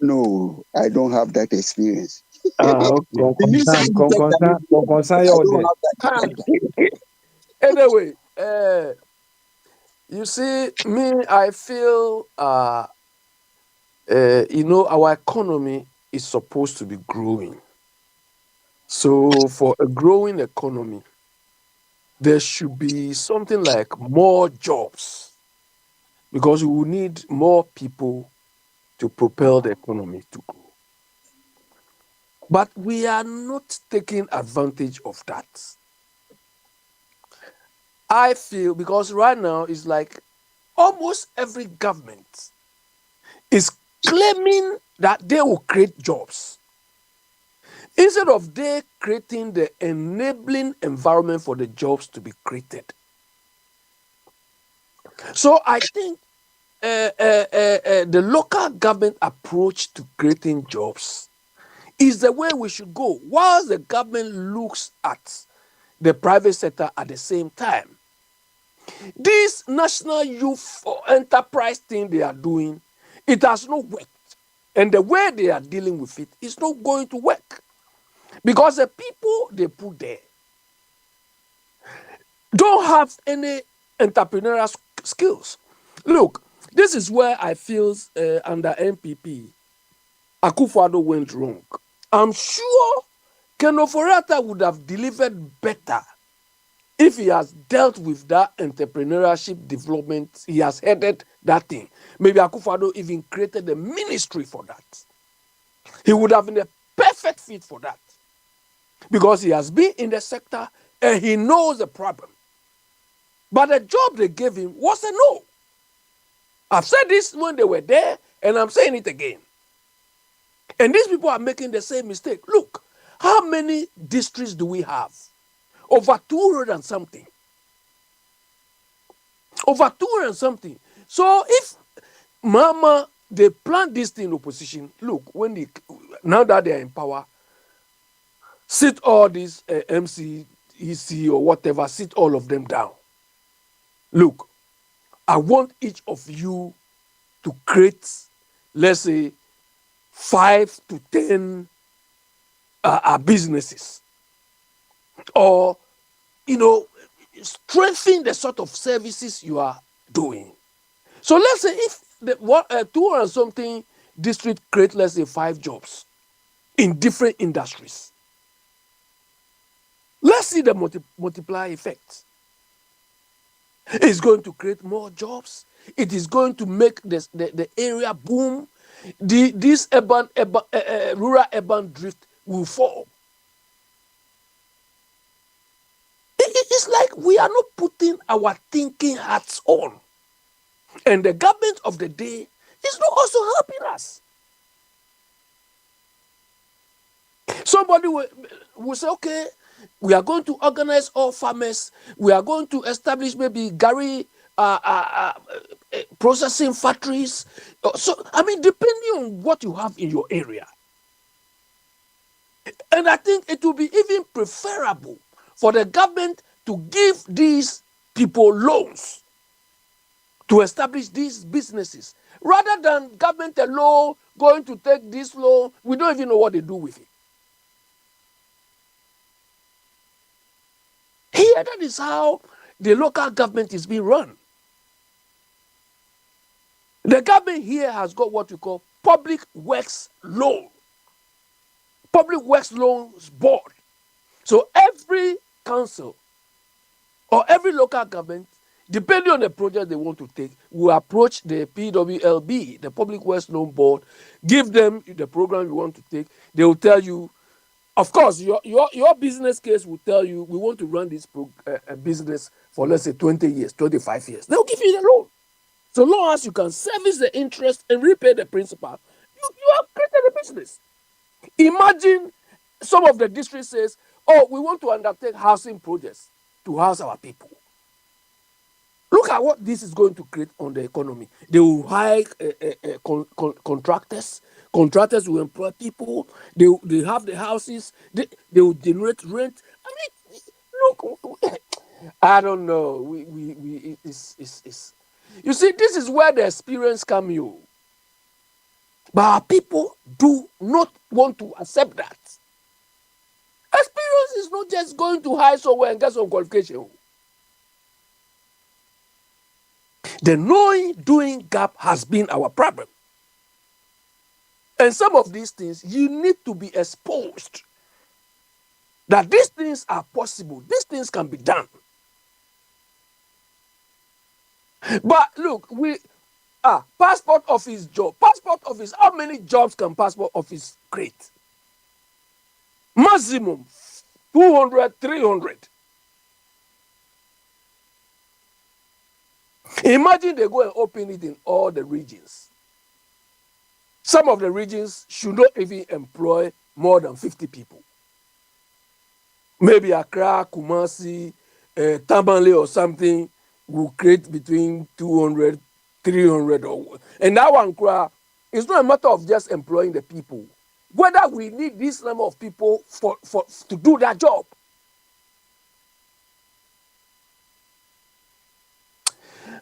No, I don't have that experience. Okay. Anyway, you see, me, I feel, our economy is supposed to be growing. So for a growing economy, there should be something like more jobs because we will need more people to propel the economy to grow. But we are not taking advantage of that. I feel because right now it's like almost every government is claiming that they will create jobs instead of they creating the enabling environment for the jobs to be created. So I think the local government approach to creating jobs is the way we should go, whilst the government looks at the private sector at the same time. This national youth enterprise thing they are doing, it has not worked. And the way they are dealing with it is not going to work. Because the people they put there don't have any entrepreneurial skills. Look, this is where I feel under NPP, Akufo-Addo went wrong. I'm sure Ken Ofori-Atta would have delivered better if he has dealt with that entrepreneurship development. He has headed that thing. Maybe Akufo-Addo even created a ministry for that. He would have been a perfect fit for that because he has been in the sector and he knows the problem. But the job they gave him was a no. I've said this when they were there, and I'm saying it again. And these people are making the same mistake. Look, how many districts do we have? Over 200 and something. Over 200 and something. So if Mama, they plant this thing in opposition, look, now that they are in power, sit all these MCEC or whatever, sit all of them down. Look, I want each of you to create, let's say, 5 to 10 businesses, or strengthen the sort of services you are doing. So let's say if the 200 something district create, let's say, 5 jobs in different industries. Let's see the multiply effect. It's going to create more jobs. It is going to make the area boom. This rural-urban drift will fall. It's like we are not putting our thinking hats on. And the government of the day is not also helping us. Somebody will say, okay, we are going to organize all farmers. We are going to establish maybe Gary processing factories. So, I mean, depending on what you have in your area. And I think it will be even preferable for the government to give these people loans to establish these businesses, rather than government alone going to take this loan. We don't even know what they do with it. Here, that is how the local government is being run. The government here has got what we call Public Works Loan. Public Works Loans Board. So every council or every local government, depending on the project they want to take, will approach the PWLB, the Public Works Loan Board, give them the program you want to take. They will tell you, of course, your business case will tell you, we want to run this business for, let's say, 20 years, 25 years. They'll give you the loan. So long as you can service the interest and repay the principal, you have created a business. Imagine some of the district says, oh, we want to undertake housing projects to house our people. Look at what this is going to create on the economy. They will hire contractors. Contractors will employ people. They have the houses. They will generate rent. I mean, look, I don't know. It's you see, this is where the experience comes in. But our people do not want to accept that. Experience is not just going to high somewhere and get some qualification. The knowing doing gap has been our problem. And some of these things, you need to be exposed that these things are possible, these things can be done. But look, passport office job. Passport office, how many jobs can passport office create? Maximum 200, 300. Imagine they go and open it in all the regions. Some of the regions should not even employ more than 50 people. Maybe Accra, Kumasi, Tamale or something will create between 200, 300. And that one, it's not a matter of just employing the people. Whether we need this number of people to do that job.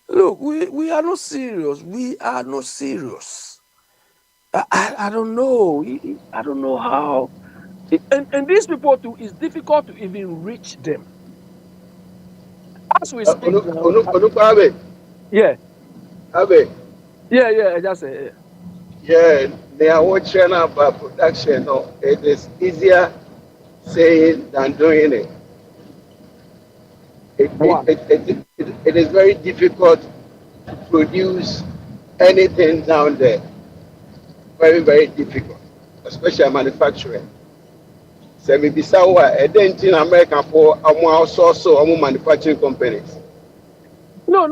Look, we are not serious. We are not serious. I don't know. I don't know how. And these people too, it's difficult to even reach them. As we speak now. Yeah. Abe. Yeah, I just say. Yeah, they are watching about production. No, it is easier saying than doing it. It is very difficult to produce anything down there. Very, very difficult, especially manufacturing. So maybe I don't in America for also manufacturing companies. No.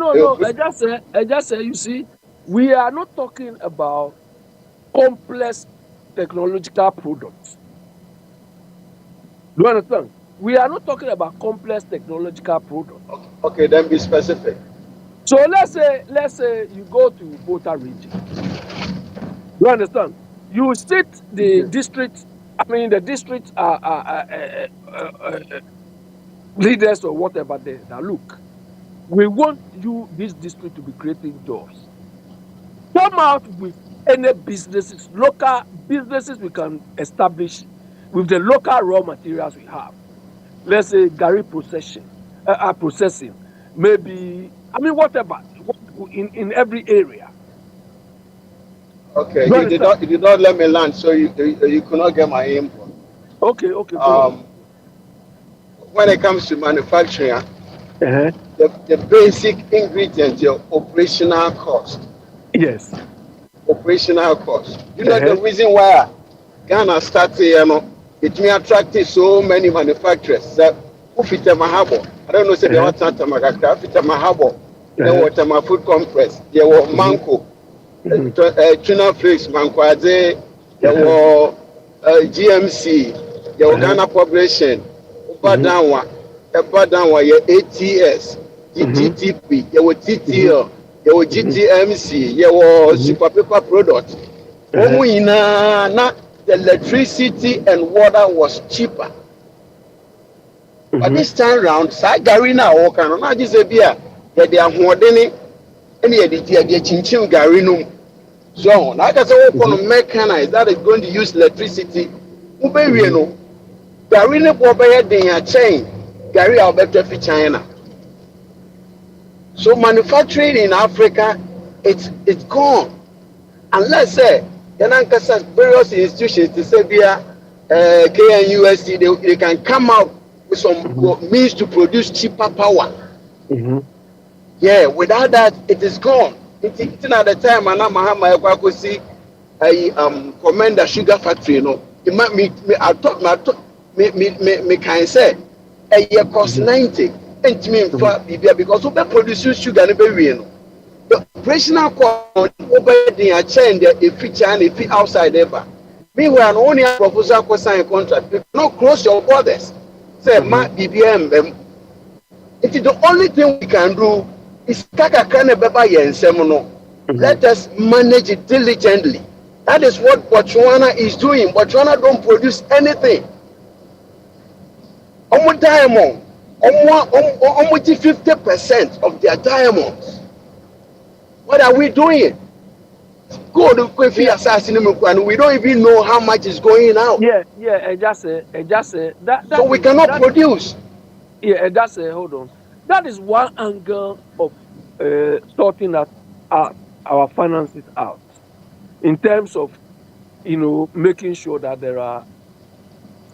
I just say, you see, we are not talking about complex technological products. Do you understand? We are not talking about complex technological products. Okay, then be specific. So let's say you go to Volta region. You understand? You sit the district. I mean, the district leaders or whatever. Now look, we want this district to be creating jobs. Come out with any businesses, local businesses we can establish with the local raw materials we have. Let's say Gary processing, maybe, I mean, whatever, in every area. Okay, you did not let me land, so you could not get my input. Okay. When it comes to manufacturing, the basic ingredient, your operational cost. Yes. Operational cost. You know the reason why Ghana started, it may attract so many manufacturers that I don't know, say they want to Makakra, fit Mahabo. yɛwɔ Tama Food Complex, yɛwɔ Manco, Tuna Flakes, Manco Ade, yɛwɔ GMC, yɛwɔ Ghana Corporation, Ubadanwa, yɛ ATS, GTTP, yɛwɔ TTL, yɛwɔ GTMC, yɛwɔ Super Paper Product. The electricity and water was cheaper. But this time round, Gary now walk on. Not just a beer that they are hoarding and the chinchim Gary. So, like I said, open mechanize that is going to use electricity. Uberiano, Gary ne Bobaya de a chain, Gary Alberta for China. So, manufacturing in Africa, it's gone. Unless, various institutions, to say via KNUST, they can come out with some means to produce cheaper power. Yeah, without that, it is gone. It's at the time, and I'm a see Commander Sugar Factory. You know, me can say a year cost 90, and me because we produce sugar and berry. The operational cost over the chain, if feature and if outside ever. Meanwhile, only a proposal for sign contract. You cannot cross your borders. Say, ma BBM. It is the only thing we can do. Is kaka kane beba yen semono. Let us manage it diligently. That is what Botswana is doing. Botswana don't produce anything. Almost diamond. Almost 50% of their diamonds. What are we doing? Go to Kofi assassin and we don't even know how much is going out. Yeah, I just say that so we cannot produce. Yeah, that's hold on. That is one angle of sorting our finances out in terms of making sure that there are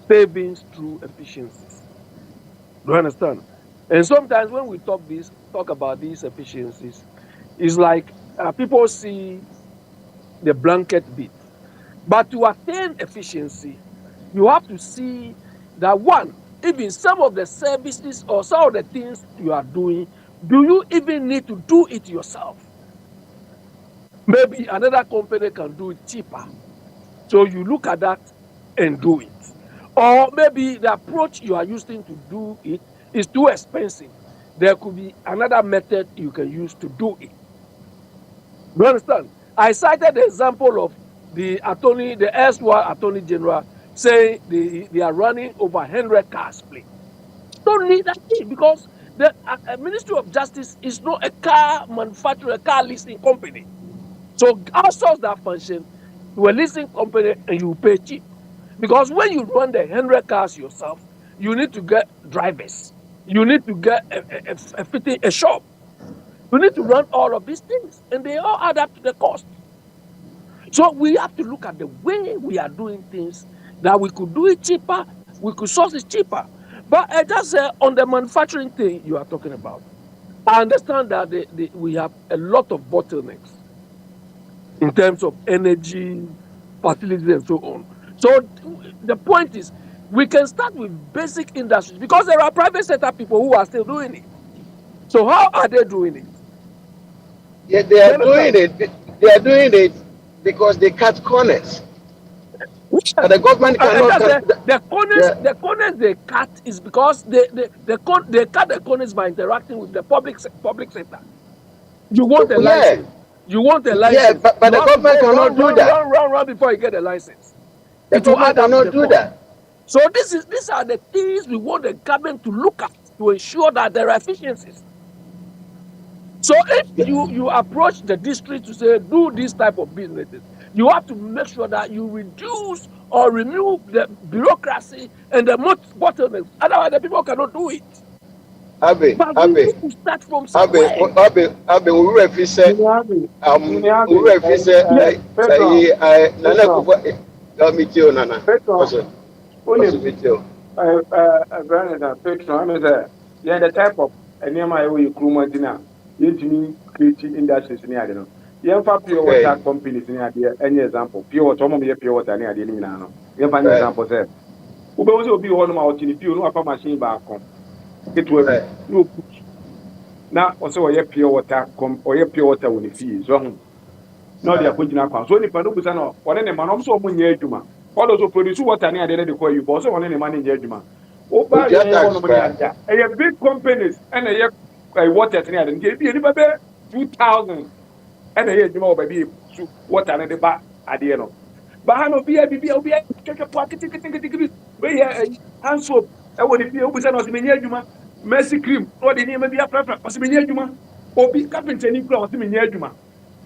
savings through efficiencies. Do you understand? And sometimes when we talk about these efficiencies, it's like people see the blanket bit. But to attain efficiency, you have to see that one, even some of the services or some of the things you are doing, do you even need to do it yourself? Maybe another company can do it cheaper. So you look at that and do it. Or maybe the approach you are using to do it is too expensive. There could be another method you can use to do it. Do you understand? I cited the example of the erstwhile Attorney General saying they are running over 100 cars, please. Don't need that thing because the Ministry of Justice is not a car manufacturer, a car leasing company. So outsource that function to a leasing company and you pay cheap. Because when you run the 100 cars yourself, you need to get drivers. You need to get a shop. You need to run all of these things, and they all add up to the cost. So we have to look at the way we are doing things, that we could do it cheaper, we could source it cheaper. But just on the manufacturing thing you are talking about, I understand that we have a lot of bottlenecks in terms of energy, facilities, and so on. So the point is, we can start with basic industries because there are private sector people who are still doing it. So how are they doing it? Yeah, they are doing it. They are doing it because they cut corners. And the government cannot cut the corners they cut is because they cut the corners by interacting with the public sector. You want a license. You want a license. Yeah, but the government cannot do that. Run before you get a license. The government cannot do that. So these are the things we want the government to look at to ensure that there are efficiencies. So if you approach the district to say do this type of businesses, you have to make sure that you reduce or remove the bureaucracy and the bottlenecks. Otherwise, the people cannot do it. Abe, start from somewhere. Abe, we represent. Nana. Yeah, the type of NMI we crew dinner. You creating industries in the you have pure water companies in the any example. Pure water, pure water, and the Nino. You have an example there. Who will be one of our pure no machine back home. It will no push. na also oye pure water oye pure water woni fie so ho na odi akogina kwa so nipa no busa no one ne ma no so mo nya adwuma all those produce water ne ade de call you but so one ne ma ne nya adwuma o ba Otua ye tax hono mo ne koraa. ade e big companies and e water ne ade nke bi ni ba be 2000 and e adwuma o ba bi water ne de ba ade no ba ha no bia keke po kiti we ye hand soap e woni fie o busa no so me nya adwuma mercy cream no de ni ma bia prefer o so me nya adwuma obi carpenter ni kura o so me nya adwuma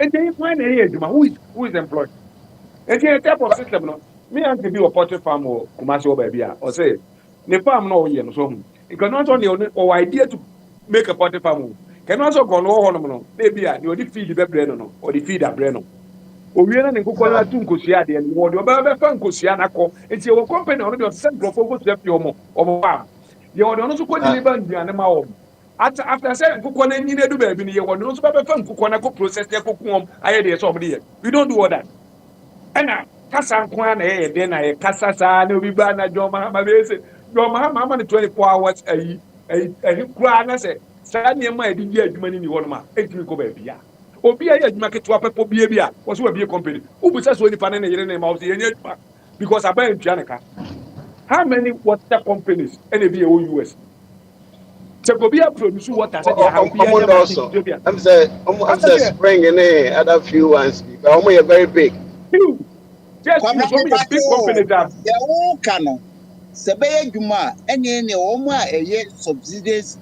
and then find a here adwuma who is employed and then type of system no me and be a poultry farm or Kumasi or baby or say the farm no ye no so it can not only or idea to make a poultry farm can also go no no maybe you feed the brand no or the feed a brand no owie na ne nkokɔ no atu nkosua de no wɔde ɔbɛfa nkosua na kɔ nti ɛwɔ company ɔno de ɔsɛ nkurɔfoɔ nkosua fi ɔmo farm yɛ wɔde ɔno nso kɔ deliver nnuane ma wɔn after sɛ nkokɔ no anyi no adu baabi no yɛ wɔde ɔno nso bɛbɛfa nkokɔ no akɔ process yɛ kɔku wɔm ayɛ deɛ sɛ ɔmo de yɛ we don't do all that ɛna kasa nko ara na ɛyɛ den na yɛ kasa saa na obi ba na John Mahama bɛyɛ sɛ John Mahama ama no 24 hours ayi koraa na sɛ saa nneɛma a yɛde di adwuma no ni hɔ nom a ɛntumi kɔ baabi a obi a yɛ adwuma ketewa pɛpɔ bie bi a wɔso wɔ bie company wobusa sɛ onipa no ne yere ne ma wo sɛ yɛnyɛ adwuma because aban ntua ne ka how many water companies ɛna bi ɛwɔ US sɛ obi a produce water sɛ deɛ ha obi a yɛ ma ti bi a I'm say spring in other few ones but almost very big. Yes, you show me a big company that the whole canon. Sebe Juma, any Oma a subsistence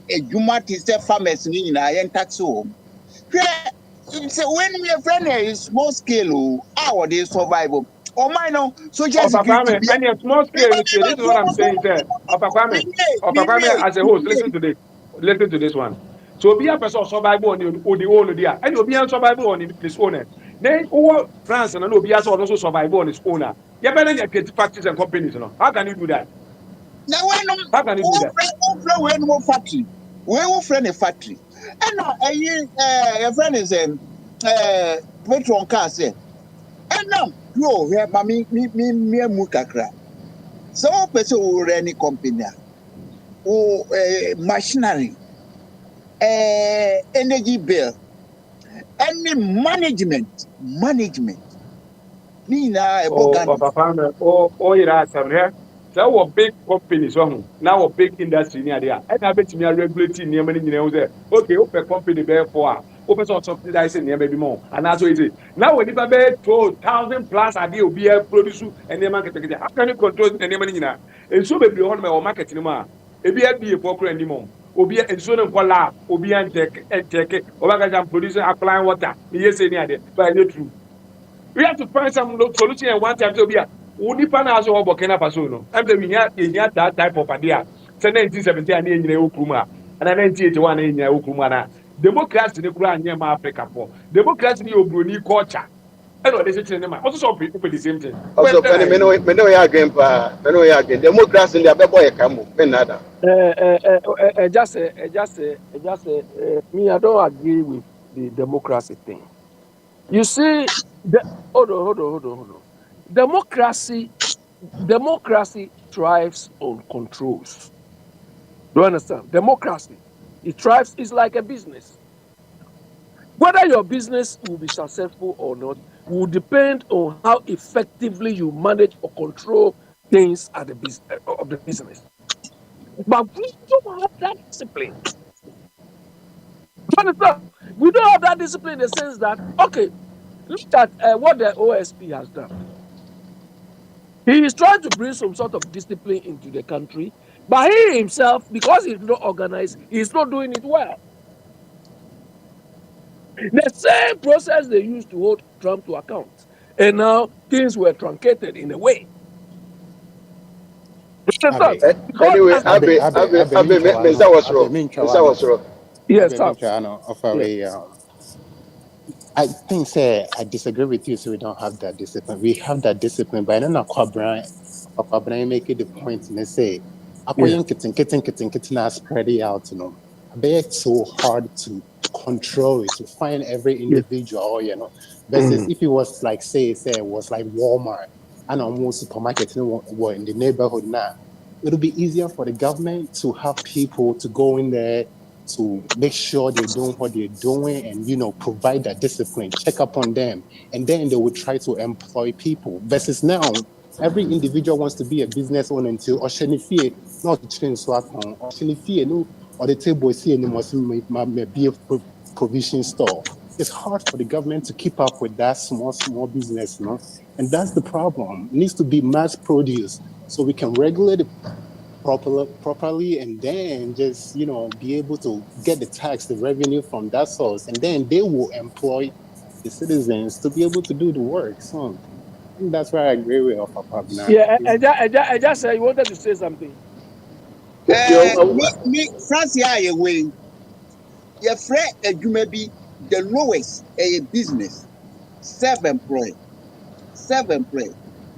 a Juma is the farmers in a tax home. It's when we are friend is small scale, our day survival. Oh, my no, so just any small scale. This is what I'm saying there. Opakame as a host, listen to this one. So be a person survival on the own idea, and you'll be a survival on his owner. Then over France and Obi has also survival on his owner. You better get factories and companies. No? How can you do that? Now, how can you do that? When more factory, we will friend a factory. And now a friend is Petron car say, and now you here, mammy, me mukakra. So person will run any company or machinery, energy bill, any management. Nina, so big companies now big industry near there. And I bet me a regulating near many okay, open company there for open source subsidizing near maybe more. And that's what it is. Now when you buy 12,000 plus a deal be a producer and the market, how can you control any money now? And so maybe on my market anymore. It be a poker anymore. Obi insurance lab, Obi and tech, Obaga producer applying water. Yes, any idea, but it's true. We have to find some solution and one time to be a Unipa na aso Burkina Faso no. I'm the we had that type of idea. 1970 and in Okuma and 1981 in Okuma na. Democrats in the Kura near Africa for. Democrats in your Bruni culture. I know this is in also some people the same thing. Also, Meno again, Democrats in the boy Camu, Penada. Me, I don't agree with the democracy thing. You see, hold on. Democracy thrives on controls. Do you understand? Democracy, it thrives, it's like a business. Whether your business will be successful or not will depend on how effectively you manage or control things at the business. But we don't have that discipline. Do you understand? We don't have that discipline in the sense that, okay, look at what the OSP has done. He is trying to bring some sort of discipline into the country, but he himself, because he's not organized, he's not doing it well. The same process they used to hold Trump to account, and now things were truncated in a way. Anyway, Yes, I think, say, I disagree with you, so we don't have that discipline. We have that discipline, but I don't know Papa Brian make it the point and they say, kitten, spread it out, you know. It's so hard to control it, to find every individual, you know. Versus if it was like, say, it was like Walmart and almost supermarket in the neighborhood now. it'll be easier for the government to have people to go in there to make sure they're doing what they're doing and, provide that discipline, check up on them. And then they will try to employ people. Versus now, every individual wants to be a business owner until Oshenifie, not train Swakon, Oshenifie, no, or the table see any may be a provision store. It's hard for the government to keep up with that small business, and that's the problem. It needs to be mass produced so we can regulate it properly and then just be able to get the revenue from that source, and then they will employ the citizens to be able to do the work. So I think that's where I agree with Papa Bernard. Yeah, I just said you wanted to say something. Me France way. Your friend you be the lowest a business self-employed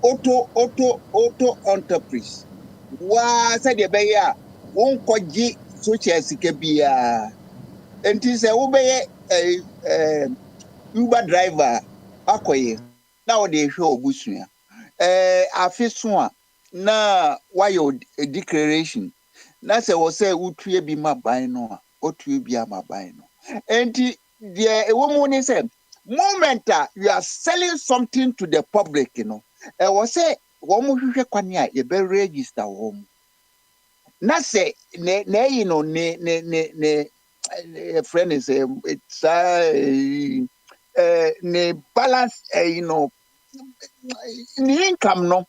auto entreprise. Wa said the bear won't koji social sikabia. And it is a Uber driver akoye. Now they show busuya. Afiswa na why your declaration. Na se wo say utue bi maban no a otue bi amaban no. Enti the woman say moment you are selling something to the public, I was say one more kwanya you be register home. Na say ne friend is it's ne balance the income no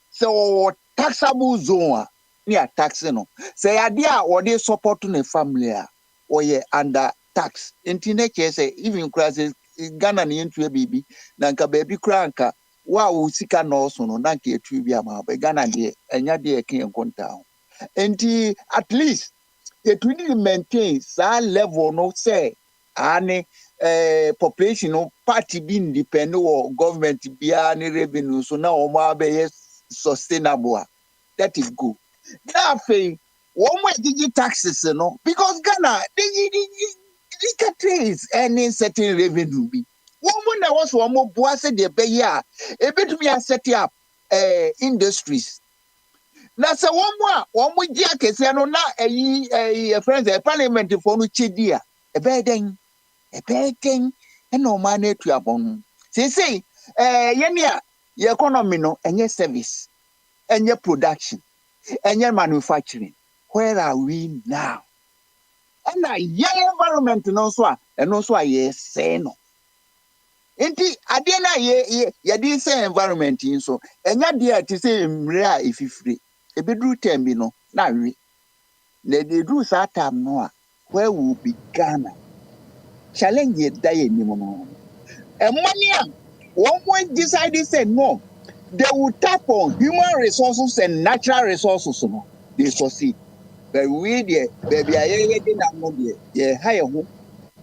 so taxable zone near tax no say idea or they support to the family or ye under tax internet say even classes Ghana ni into baby nanka baby cranka wa usika no so no nanka etu bi ama ba Ghana de enya de eken konta enti at least it will maintain that level no say any population no party being depend on government bia any revenue so now o be sustainable. That is good. Now say one more digit taxes no because Ghana is any certain revenue be. One more was one more boss de be ya e betumi set up industries. Na say one more dia kese no na friends parliament for no chedi a e be den e no man na tu abon. Say your economy no enye service enye production enye manufacturing. Where are we now? And a young environment no so and also yes say no. Enti adena ye didn't say environment in so enya dia to say mrea ififre e bedru time bi no na we na dey do that time no where will be Ghana challenge die ni mo and money one point decided say no they will tap on human resources and natural resources no they succeed but we there baby aye na no there ye high ho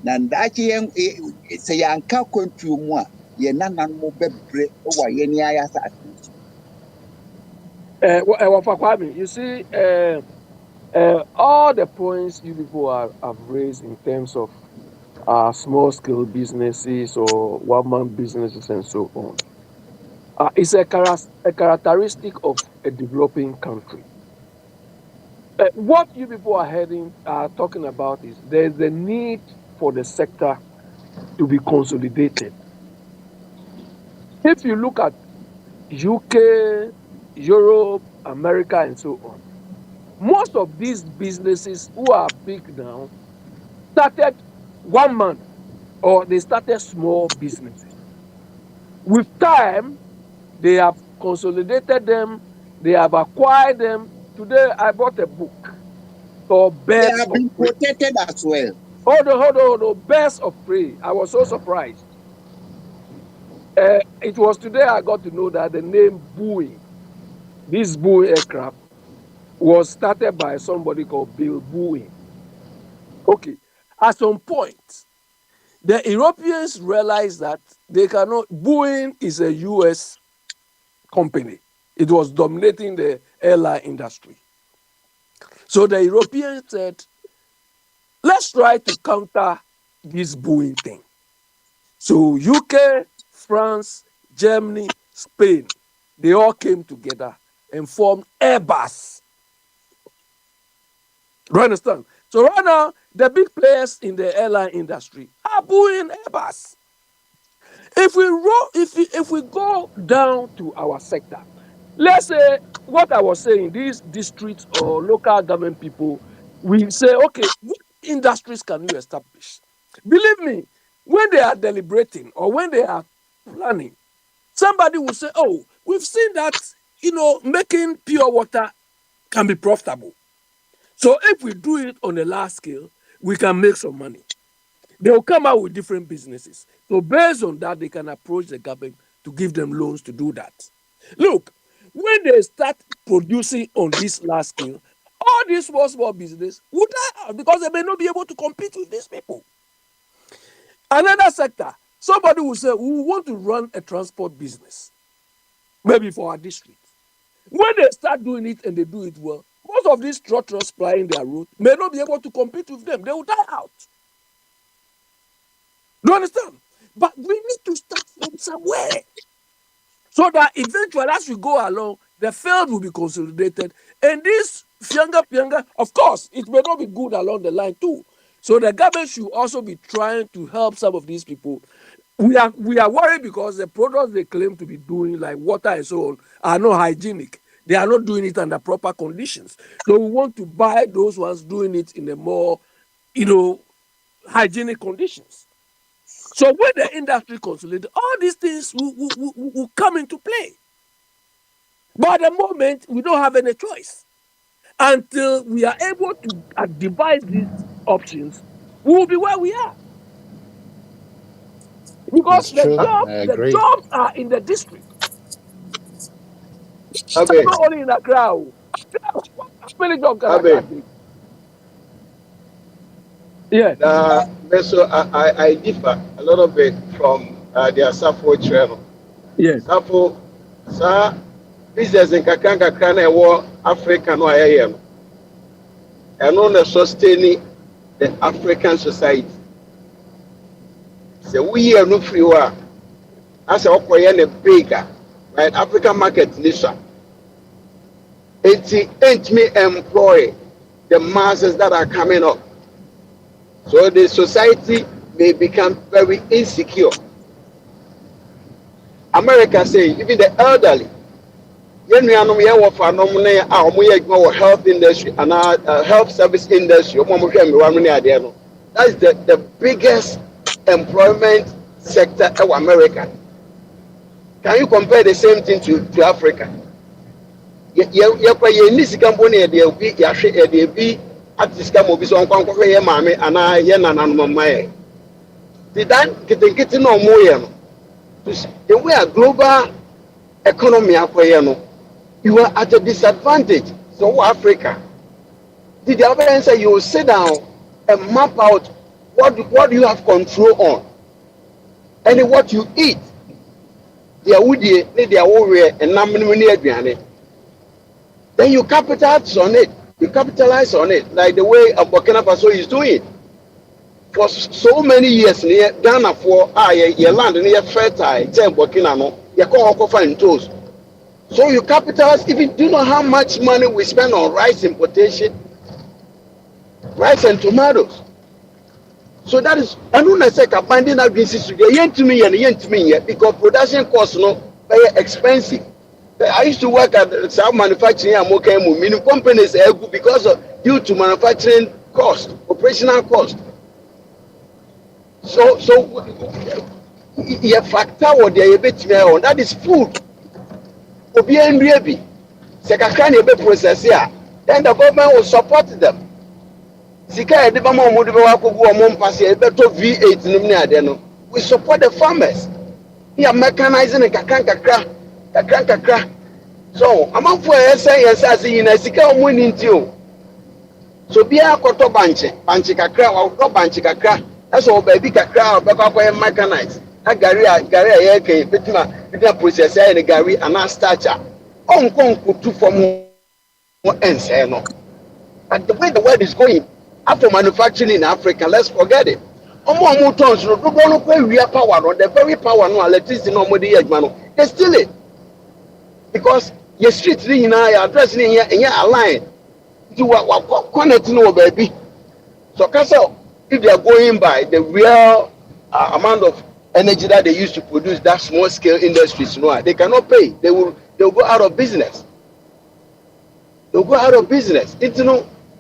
na ndachi say yanka country mu a ye nanan mo bebre o wa ye ni aya sa You see, all the points you people have raised in terms of small scale businesses or one-man businesses and so on, it's a characteristic of a developing country. What you people are talking about is there's a need for the sector to be consolidated. If you look at UK, Europe, America, and so on, most of these businesses who are big now started one man or they started small businesses. With time, they have consolidated them, they have acquired them. Today, I bought a book called Birds they have been protected as well. Hold on. Birds of Prey. I was so surprised. It was today I got to know that the name Boeing, this Boeing aircraft, was started by somebody called Bill Boeing. Okay. At some point, the Europeans realized that they cannot. Boeing is a US company. It was dominating the airline industry. So the Europeans said, let's try to counter this Boeing thing. So UK, France, Germany, Spain, they all came together and formed Airbus. Do you understand? So right now, the big players in the airline industry are booing Airbus. If we go down to our sector, let's say what I was saying, these districts or local government people, we say, okay, what industries can you establish? Believe me, when they are deliberating or when they are planning, somebody will say, oh, we've seen that, making pure water can be profitable. So if we do it on a large scale, we can make some money. They will come out with different businesses. So based on that, they can approach the government to give them loans to do that. Look, when they start producing on this large scale, all these small business would die out because they may not be able to compete with these people. Another sector, somebody will say, we want to run a transport business, maybe for our district. When they start doing it and they do it well, most of these trucks plying their route may not be able to compete with them. They will die out. Do you understand? But we need to start from somewhere so that eventually, as we go along, the field will be consolidated. And this pianga, of course, it may not be good along the line too. So the government should also be trying to help some of these people. We are worried because the products they claim to be doing, like water and so on, are not hygienic. They are not doing it under proper conditions. So we want to buy those ones doing it in a more, hygienic conditions. So when the industry consolidates, all these things will come into play. But at the moment, we don't have any choice. Until we are able to devise these options, we will be where we are. Because the jobs are in the district. Not only in Accra. How many jobs can Accra take? Yeah. So I differ a little bit from the Asafo channel. Yes. Asafo, sir, business in Kakana war Africa no I and on the sustaining the African society. So we are no free war. As a Okoye bigger, right? African market Nisha. It ain't me employ the masses that are coming up. So the society may become very insecure. America say even the elderly, health industry and health service industry. That's the biggest employment sector of America. Can you compare the same thing to Africa? At this time of his own conquer mammy and I yen and my then getting no more. We are global economy, you are at a disadvantage. So Africa, did the other answer you will sit down and map out what you have control on and what you eat. Their woody, their warrior, and nominee. Then you capitalize on it. You capitalize on it like the way Burkina Faso is doing. For so many years, near Ghana for your land near fertile, Burkina no, you can't find toes. So you capitalize. Even do you know how much money we spend on rice importation, rice and tomatoes? So that is, I don't know, finding out this is yen to me because production costs no very expensive. I used to work at some manufacturing and many companies because of due to manufacturing cost, operational cost. So you factor what they are bit on that is food. Process here, then the government will support them. We support the farmers. We are mechanizing a kakra. So among for yes as in a sika winning too. So be a koto banchikakra or banchikakra. That's all baby kakra or mechanized. A gary process and a gary and a starcher. On could two for more and say no. But the way the world is going after manufacturing in Africa, let's forget it. More tons, we are power on the very power no electricity no more the they steal it. Because your street in your address in your line. to what connect no baby. So Castle, if they are going by the real amount of energy that they use to produce that small scale industries, they cannot pay. They'll go out of business. They'll go out of business. It's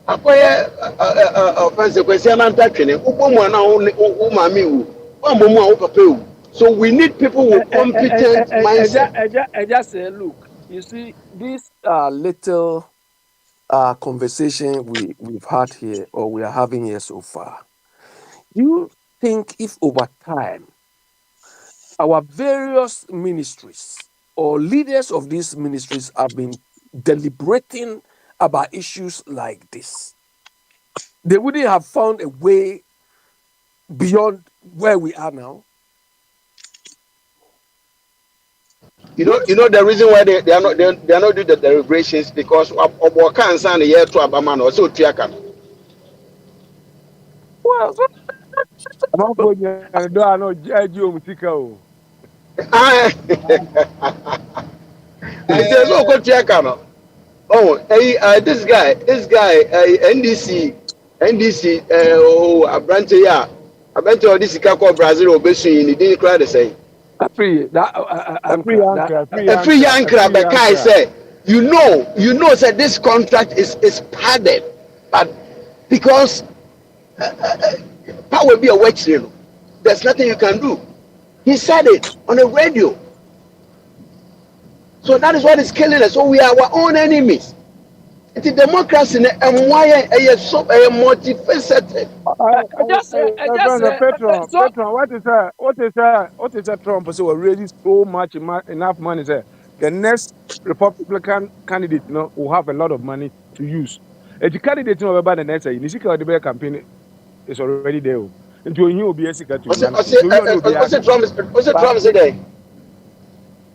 acquire consequence and training. So we need people with competent mindset. I just say, look, you see, this little conversation we've had here, or we are having here so far, do you think if over time our various ministries or leaders of these ministries have been deliberating about issues like this, they wouldn't have found a way beyond where we are now? You know the reason why they are not doing the deliberations because of cancer and the year to Abaman or so Triakan. Well, I'm going to do no Joe Mutika. It's also Triakan. Oh, this guy, NDC, a branch here, a branch of this Kako Brazil or Bessie, he didn't cry the same. A free young crab, a guy said, you know, said this contract is padded, but because power be a wet, there's nothing you can do. He said it on the radio. So that is what is killing us. So we are our own enemies. It's a democracy and why are so multifaceted? Petron, what is that Trump so already so much enough money there? The next Republican candidate will have a lot of money to use. If the candidate about the next year, the campaign is already there. And to you will be a secret to Trump today?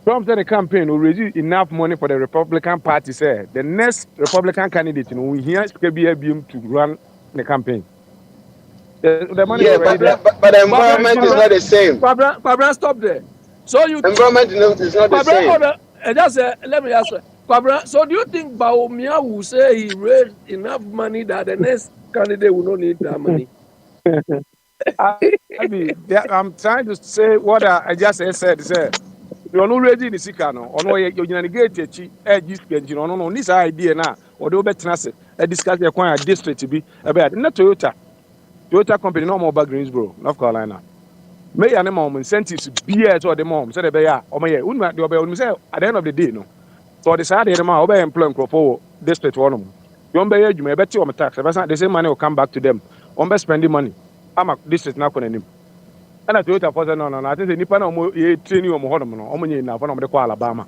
Trump said the campaign will raise enough money for the Republican Party. Say the next Republican candidate will hear KBM to run the campaign. The money but the environment is not the same. Kwabra, stop there. So you environment is not the same. Just let me ask you, Kwabra. So do you think Bawumia will say he raised enough money that the next candidate will not need that money? I'm trying to say what I just said. You're not ready in the Sikano, or no, you're going to get a district, no, this idea now, or the better a discuss the acquired district to be about not Toyota company, no more back Greensboro, North Carolina. May an amount incentives be at the mom, said they are, or may at the end of the day, no. So the side of the man, obey employing for district one. You don't you may bet you on tax, the same money will come back to them. On spending money. I'm a district now on him. And I told her, no, I think the Nippon training on Mohammed, from the Alabama.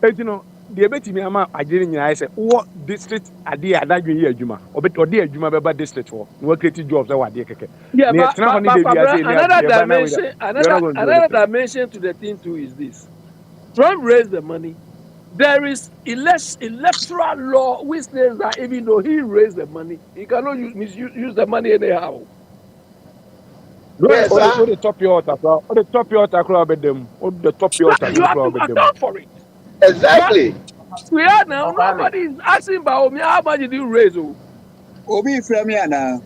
And the bet me, I didn't I said, what district are they at that year, Juma, or bet or dear Juma District for work creative jobs or what? Yeah, but another dimension to the thing too is this. Trump raised the money. There is electoral law which says that even though he raised the money, he cannot use the money anyhow. Yes, the top water, the top water crowd with them, the top water. You have to account for it. Exactly. We are now. Nobody is asking about me. How much did you raise? Obi from here now.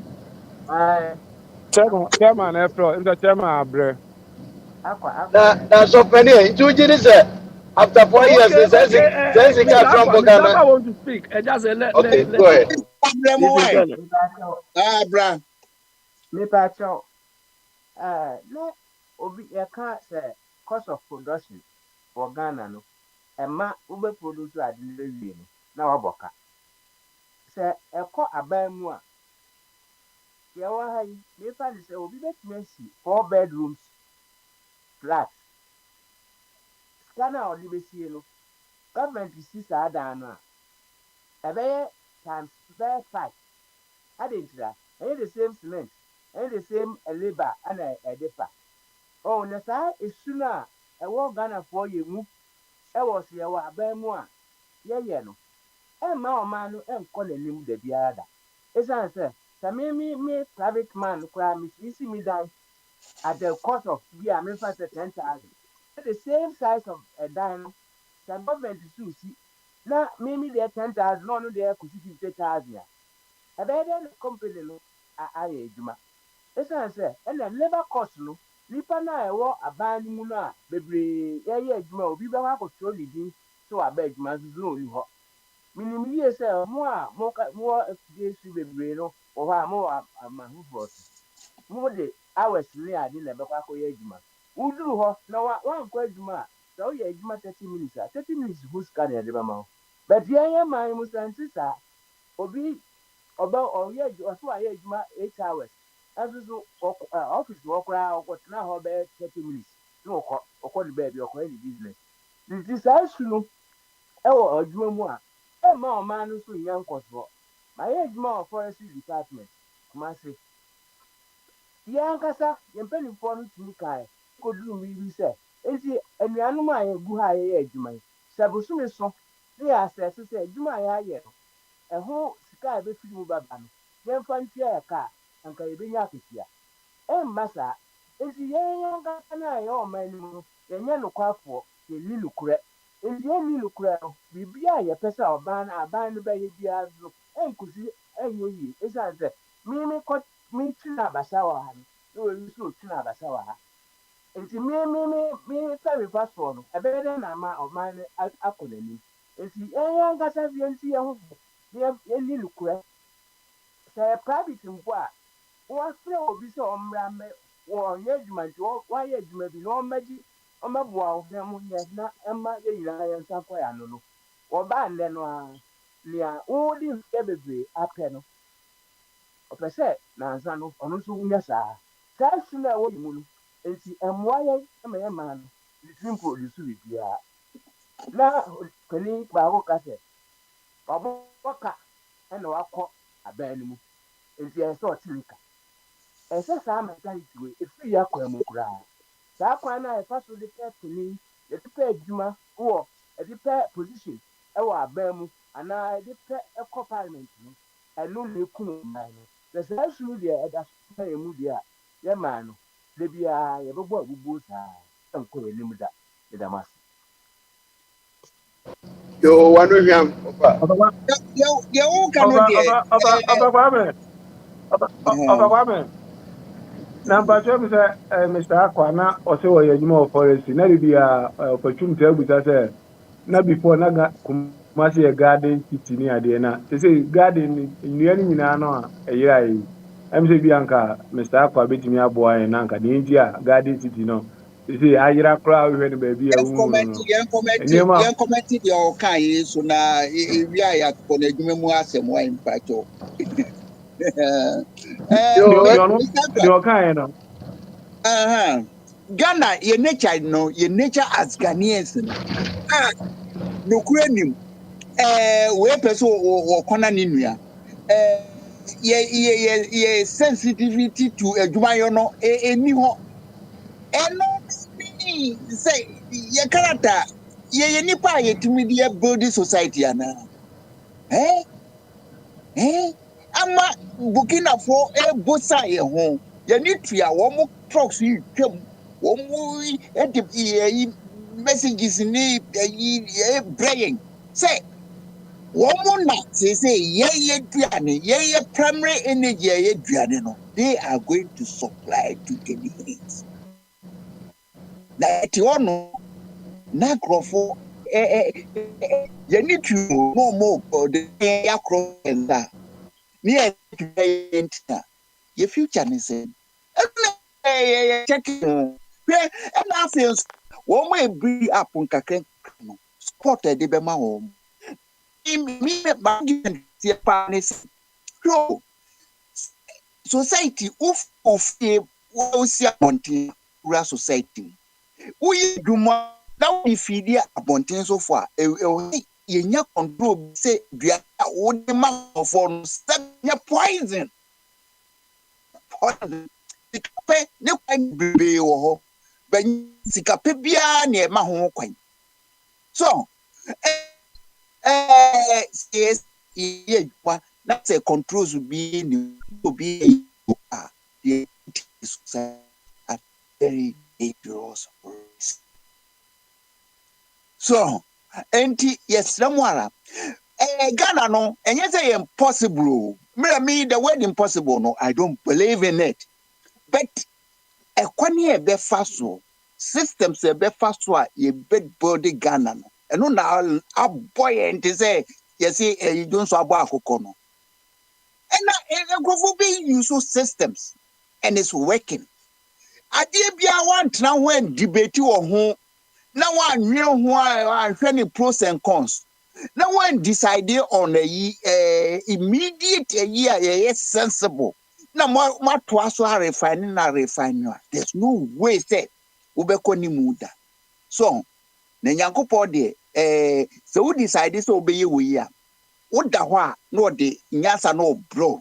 Chairman, after chairman, Abre. That's so funny. You did say after 4 years, since he got Trump. I want to speak. Okay, go ahead. Abra. Me pacho. No, obi yaka say cost of production for Ghana no. Emma ube produce adile wie no na waboka. Say eko aban mu a ye wa ha yi me fa ni say obi betime si 4 bedrooms flat. Ghana odi be sie no. Government si sa dan no a. Ebe times 5. Adentira. And the same cement. And the same labor and a defa. Oh, Nasa is sooner a war Ghana for you move. I was here, a bemwa. Yeah, no. And my man and calling him the Biada. As I said, me private man cry me see me die at the cost of beer, me fast 10,000. The same size of a dime, some government to see. Now, maybe they're 10,000, no, they're 50,000. ɛbɛyɛ dɛ company no ayɛ adwuma ɛsiane sɛ ɛna labour cost no nipa no a ɛwɔ aban no mu no a bebree yɛyɛ adwuma obi bɛkɔ akɔtwerɛ ne din sɛ waba adwuma nso na ɔni hɔ menim yie sɛ mo a mowɔ afidie su bebree no wɔ hɔ a mowɔ ama foforɔ so mode hours ne ade na ɛbɛkɔ akɔyɛ adwuma woduru hɔ na woankɔ adwuma a sɛ woyɛ adwuma 30 minutes a 30 minutes ho sika na yɛde bɛma wo but yɛnyɛ man mu sɛ nte saa obi ɔyɛ ɔso ayɛ adwuma 8 hours ɛso so office wɔ koraa ɔkɔtena hɔ bɛyɛ 30 minutes na ɔkɔ ne baabi ɔkɔyɛ ne business nti saa su no ɛwɔ adwuma mu a ɛmma ɔman no so nya nkɔsoɔ mayɛ adwuma wɔ forestry department kumase yɛn ankasa yɛn mpanimfoɔ no tumi kae kɔduru biribi sɛ nti anuanom a yɛgu ha a yɛyɛ adwuma yi sɛ bosome so ne yɛ asɛse sɛ adwuma a yɛayɛ no ɛho sika a ɛbɛfiri mu baba no yɛmfa ntua yɛ kaa anka yɛbɛnya akatua ɛmma saa nti yɛn ankasa no a yɛwɔ ɔman no mu no yɛnyɛ nokwafoɔ yɛnni nokorɛ nti yɛnni nokorɛ no biribi a yɛpɛ sɛ aban no bɛyɛ biara so ɛnkosi ɛnyɛ yie ɛsiane sɛ metwi no abasa wɔ ha no na wɔyi so ɔtwi no abasa wɔ ha nti mefɛ mefa soɔ no ɛbɛyɛ dɛ na ama ɔman no akɔ n'anim nti yɛnyɛ ankasa yɛnti yɛn ho fo yɛnni nokorɛ sɛ yɛ private mpo a wɔafrɛ obi sɛ ɔmmra wɔnyɛ adwuma nti wɔayɛ adwuma bi na ɔmmɛboa wo na mo yɛ na ɛma yɛ nyinaa yɛn nsa kɔ yɛ ano no wɔbaa nnɛ no a nea wode mfɛ bebree apɛ no ɔpɛ sɛ nansa no ɔno nso nyɛ saa su no a ɛwɔ mu no nti ɛmmoa yɛn ma yɛ maa no ɛtumi produce biribiara na panin baako ka sɛ wabɔ ka ɛna wakɔ aban no mu nti ɛsɛ sɛ ɔte ne ka ɛsɛ saa mentality wei ɛfiri yɛ akwan mu koraa saa kwan no a yɛfa so de pɛ panin yɛde pɛ adwuma wɔ yɛde pɛ position ɛwɔ aban mu anaa yɛde pɛ ɛkɔ parliament no ɛno na ɛkum ɔman no sɛ saa su no deɛ ɛda so yɛ mu deɛ a yɛmaa no da biara yɛbɛbɔ abubuo saa ɛnkɔ yɛnim da yɛda m ase yo wano hwam deɛ woka no deɛ na mpakyɛ bi sɛ Mr. Akwa na ɔsɛ wɔyɛ adwuma wɔ forest na de bi a ɔpatwum ta abusa sɛ na before na kumase yɛ garden city ne adeɛ na sɛ garden nnua no nyinaa no a ɛyɛ ayɛ ɛm sɛ bi anka Mr. Akwa bɛtumi aboa yɛn na anka deɛ nti a garden city no sɛ ayera koraa wohwɛ no baabi a wohu no yɛn kɔmɛnti deɛ ɔka yi so na ewi a yɛakɔ no adwuma mu asɛm wa mpakyɛ Ghana, your nature as Ghanaians. No cranium. We person or corner ninuya. Ye sensitivity to a jumayono anyhow. And no say ye character. Ye nipa ye media building society ana. Ama Burkina for a bossa ye home. You need to ya one trucks you come. One messages in a praying. Say, one not say, ye primary energy, they are going to supply to the needs. That you know, Nagrofo, you need to know more for the across and that. Near your future is in. Checking. And I feel one way bring up on Kaken spotted the Bema home. Me, society of a Monty society. We do more now if you are so far. You control say you are only man for poison. Poison. Sikape ne kwan bebe wo ho. Ben sikape bia ne ma ho kwan. So yes yeah that's a controls will be the society at very dangerous risk. So enti yes namwara Ghana no enye say impossible Me, the word impossible, no, I don't believe in it. But a quania be fast systems be fast ye bed body Ghana. And no now a boy and to say, yes, you don't so about kono. And a go for being use systems and it's working. I did be a want now when debate you or who now one real one any pros and cons. No one decided on a immediate year sensible. No more twice refining. There's no way say ubeko ni muda. So na nyankopo de so we decided so be we ya. Woda hwa no de nyasa no bro.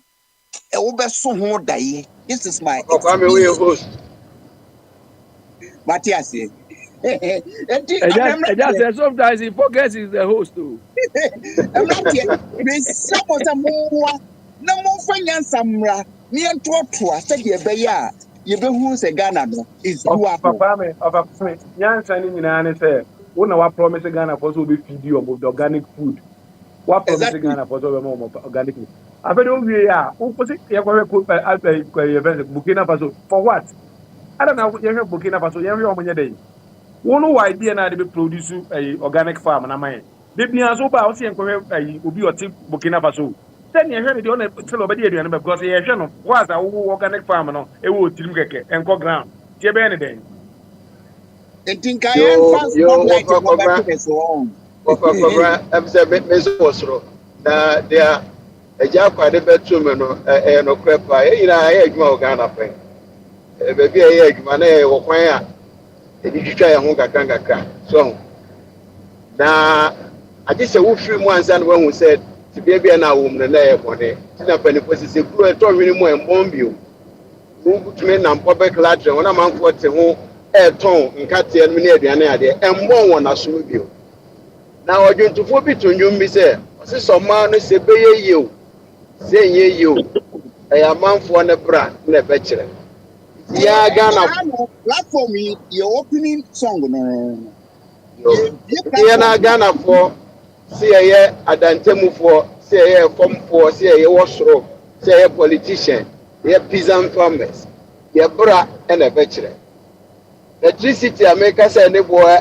Ube so ho da ye. This is my experience. Matthias. Sometimes he forgets he's the host too. I'm not here. There's no more finance. Samra near to said ye be ya. You be who's a Ghana no is doable. Papa, Nyansa ni nyina ne say, wo na wa promise Ghana for so be feed you about organic food. What promise Ghana for so be more organic food. After don't we ya, who put it ya kwa Burkina Faso for what? I don't know, you have Burkina Faso, you have your money day. One no idea na they be produce a organic farm na mine. They be as over out and obi or tip Burkina Faso. Then you hear the only tell obedi aduane because you hear no was a organic farm no e wo tirim keke enko ground. Tie be any day. The thing can fast like I'm saying na dia eja kwa de betum no no krepa e ina e adwuma Uganda pen. E be bi e adwuma na e wo kwan a ebi twitwa ye ho kakra so na ade se wo firi mu ansa na wahu said ti bia na wo mu na e bode ti na pani posise kuro e to hwene mu e bombio wo gutumi na mpobe klatre wona manfo te ho e ton nkate no ne aduane ade embon wona so bio na odwuntufo bi to nwum bi se se soma no se beye yeo se ye yeo e amanfo ne bra na be kire ya Ghana platform your opening song no ya na Ghana for see ye adantemu for see ye form for see ye wosoro see ye politician ye peasant farmers ye bra and a bachelor electricity America say ne boy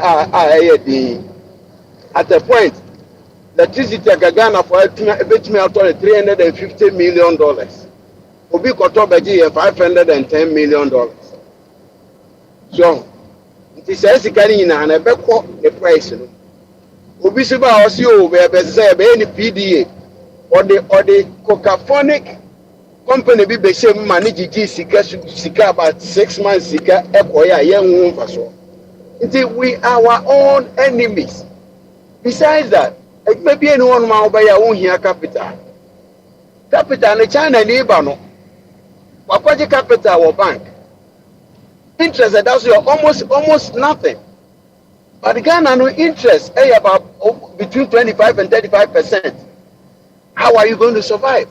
ye di at a point electricity Ghana for between out $350 million. Obi koto beji $510 million. So, it is a sikari na na beko the price no. Obi suba osi o be say be any PDA or the Coca-Phonic company bi be say manage sika about 6 months sika ekoya ye hu faso. Until we are our own enemies. Besides that, it may be anyone ma oba ya won hia capital. Capital na China neighbor no. Wakwaji capital or bank interest that's almost nothing, but Ghana no interest about between 25 and 35%. How are you going to survive?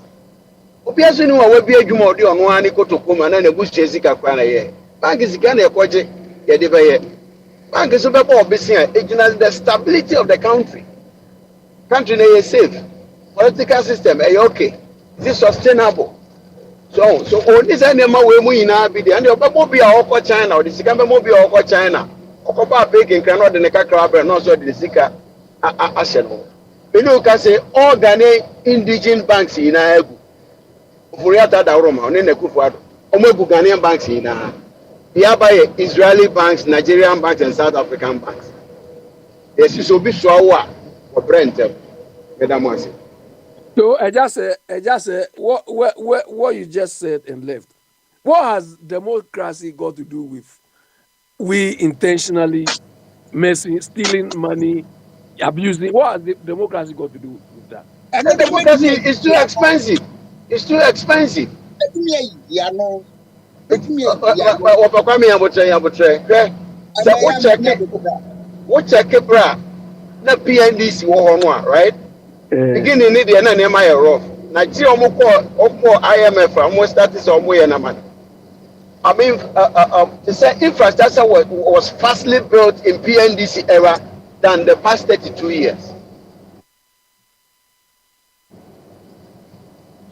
Obiaso ni wa bi adwuma odi ono ani kotokoma na negotiate sika kwa na ye bank sika na ekoje ye de be ye bank so be bo obisia the stability of the country na ye safe political system okay, is it sustainable? So on this animal we mu ina bi de and obebo bi a okọ China or the sika be mo bi a okọ China okoba baking can not de kakra bre no so de sika ahye no me ka say all Ghanaian indigenous banks ina egu ofuriata da roma oni na kufuado omo egu Ghanaian banks ina ya buy Israeli banks, Nigerian banks and South African banks. Yes so bi so awa for Brent madam wasi. So I just say what you just said and left. What has democracy got to do with we intentionally stealing money, abusing? What has democracy got to do with that? And the democracy is too expensive. It's too expensive. What check it, bra? Na PNDC right? Beginning in the end, I rough. Nigeria almost IMF, almost started somewhere in a man. I mean, to say infrastructure was fastly built in PNDC era than the past 32 years.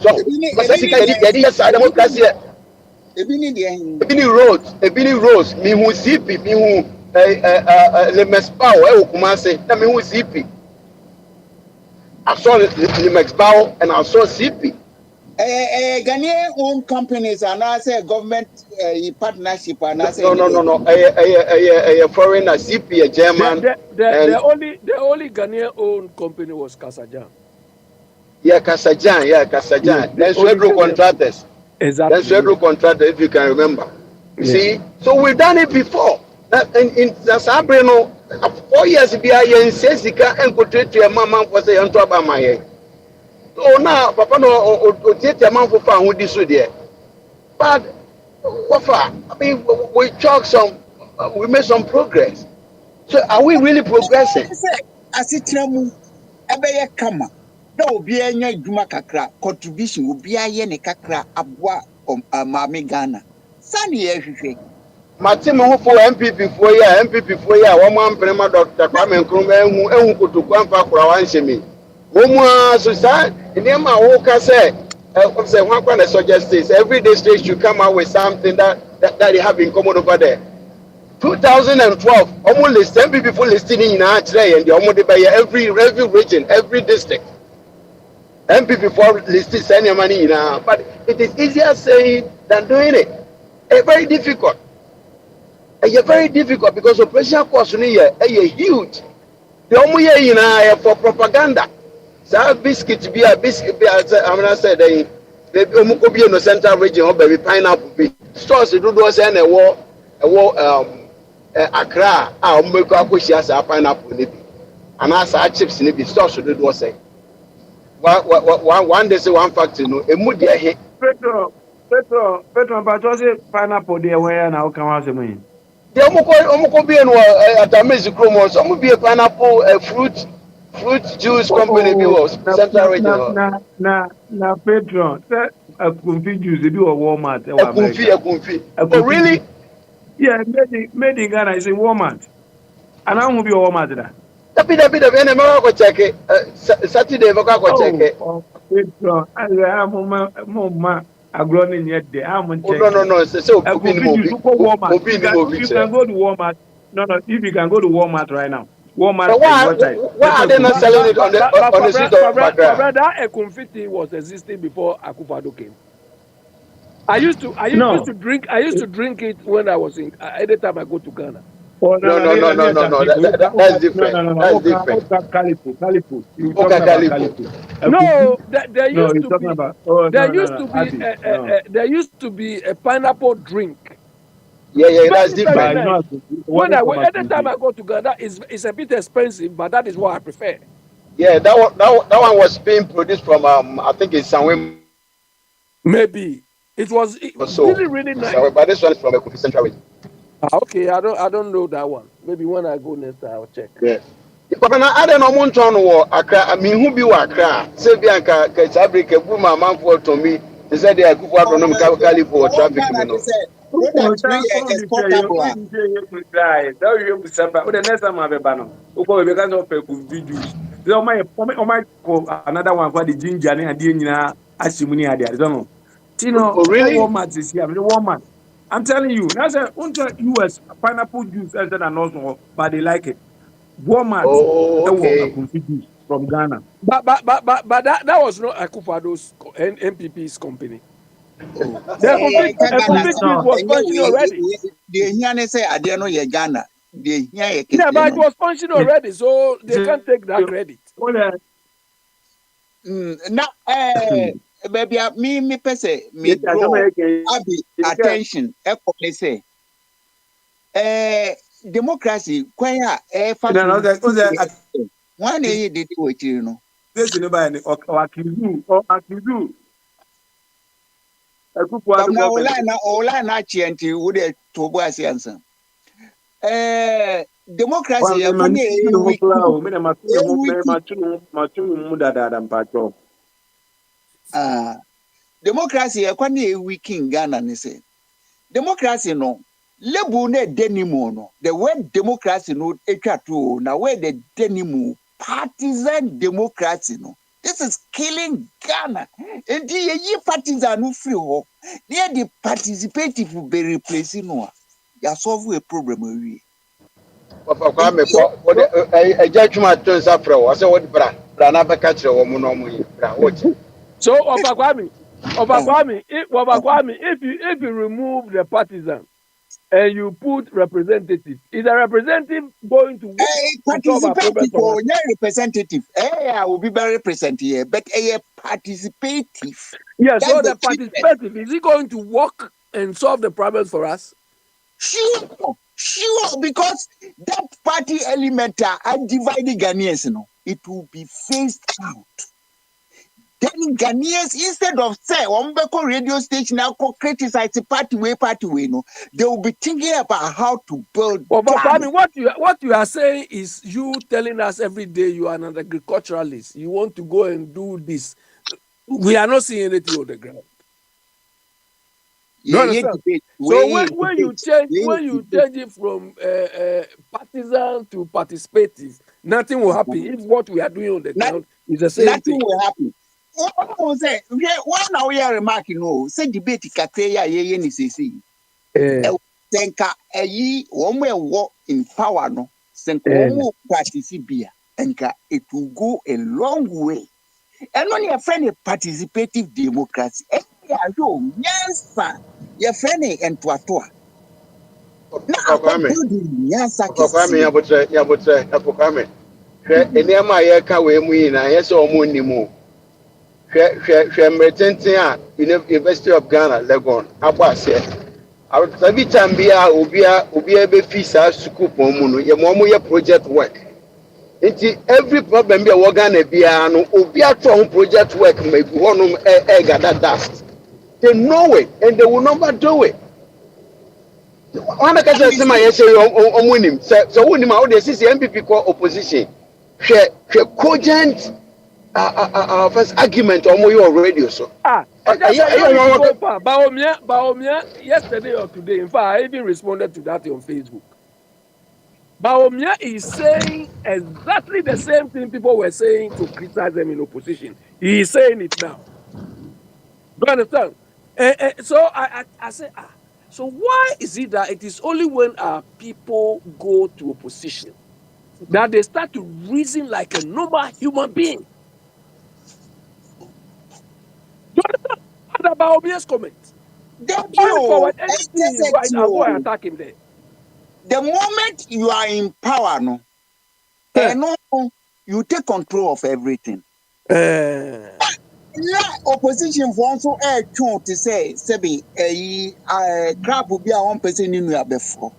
So, Masasika, Yadi, side democracy. Ebini roads, me who zippy, me who le mespow, Kumase, na me who zippy. I saw the Mexbow and I saw zippy. Ghanaian owned companies and I say government partnership and I say No. A foreigner, zippy, a German. The only Ghanaian owned company was Kasajan. Yeah, Kasajan. Then Swedro contractors. Exactly. Then Swedro contractors, if you can remember. You see, so we've done it before. In Sabrino, 4 years behind, and says he can't portray to a mama for say on top of my head. So now, Papa no, take a man for fun with this idea. But what for? I mean, we chalk some, we made some progress. So are we really progressing? As it namu, ebeye kama. Da obi anya adwuma kakra contribution obi aye ne kakra aboa maame Ghana. Sani ye hwehwe. Mati mo for MPP for ya wo man prema Dr. Kwame Nkrumah ehu kotoku amfa kura wan hyemi. Mo mu so sa nema wo ka say say one kwa na suggest every district should come out with something that they have in common over there. 2012 almost list MPP for listing in actually and the almost by every region, every district. MPP for listing send money now, but it is easier saying than doing it. It's very difficult. It's very difficult because operation cost here is huge. The only year for propaganda. So biscuit be a biscuit be as I'm not saying they could be in the central region or baby pineapple be stores do send a war Accra make a push as a pineapple and as our chips in the stores to do say. One day say one factory no emudia he Petro but was it pineapple there where now come out the mean the omoko be no at amazing chromo some be a pineapple fruit juice company be was central region na Petro a confused juice be or Walmart a confused oh really yeah made in Ghana is in Walmart and I will be Walmart there. Tapi ene mara ko check it Saturday maka ko check it Petro ma agroni nyet de am check no so you can go to Walmart no if you can go to Walmart right now Walmart why are they not selling it on the street of Accra? That Ekumfiti was existing before Akufo-Addo came. I used to drink it when I was in anytime I go to Ghana. Oh, no. That's different. That's different. Calipo. There used to be a pineapple drink. Yeah, that's different. Anytime I go to Ghana, it's a bit expensive, but that is what I prefer. Yeah, that one was being produced from I think it's somewhere. Maybe it was really nice. But this one is from a central region. Okay, I don't know that one. Maybe when I go next time I'll check. Yeah. But I don't know one turn war Accra. I mean who be Accra? Say Bianca Kachabrika Buma man for to me. They said they are good for Cali for traffic. The next time I have a banner. Okay, because of videos. Another one for the ginger and the Ashimuni Adia. Don't know. Really? Walmart is here. Walmart. I'm telling you, that's a US pineapple juice and also, but they like it. Walmart from Ghana. But that was not Akufo-Addo's MPP's company. The juice was functioning already. Yeah, but it was functioning already, so they can't take that credit. Baby, me pese me draw abi attention. They say, democracy. Kwaya one day did what you know. This is nobody or Akizu. Ola na chienti would to boy answer. Democracy. Democracy a week in Ghana and say democracy no lebu ne denimo no the word democracy no etwa to na where the denimo partisan democracy no This is killing Ghana. And the parties are no free. They are the participative will be replacing no. You solve a problem. Papa Kwame, I judge my turns up. I said, what Brana catch a woman on me. So, Obakwami, if you remove the partisan and you put representative, is a representative going to solve a problem for us? Representative. I will be very representative, but a participative. Yeah, so the participative, is he going to work and solve the problems for us? Sure, because that party element are dividing Ghanaians, it will be phased out. Then Ghanaians, instead of say, Ombeko radio station now criticize the party way, they will be thinking about how to build. Well, but I mean, what you are saying is you telling us every day you are an agriculturalist. You want to go and do this. We are not seeing anything on the ground. You understand? So when you change it from partisan to participative, nothing will happen. If what we are doing on the ground is the same nothing thing, will happen. One now we are remarking, say debate kakreya ye ni sisi. Senka ayi one walk in power no. Senka one participate, enka it will go a long way. And when your friend a participative democracy, yes, your friend and Tuatua. University of Ghana, Legon, Abbas. Every time be a fees school project work. Every problem be a organ be no project work may be one gather dust. They know it and they will never do it. One of the say my say on winning. So when my audience is MPP call opposition. She cogent first argument on your radio so. Baomia, yesterday or today, in fact, I even responded to that on Facebook. Baomia is saying exactly the same thing people were saying to criticize them in opposition. He is saying it now. Do you understand? So I say, so why is it that it is only when our people go to opposition that they start to reason like a normal human being? Do you understand? And about Baomia's comment. Forward anything you write, I'll go and attack him there. The moment you are in power, you take control of everything. Opposition for also to say, Sebi, crap will be our own person in your before.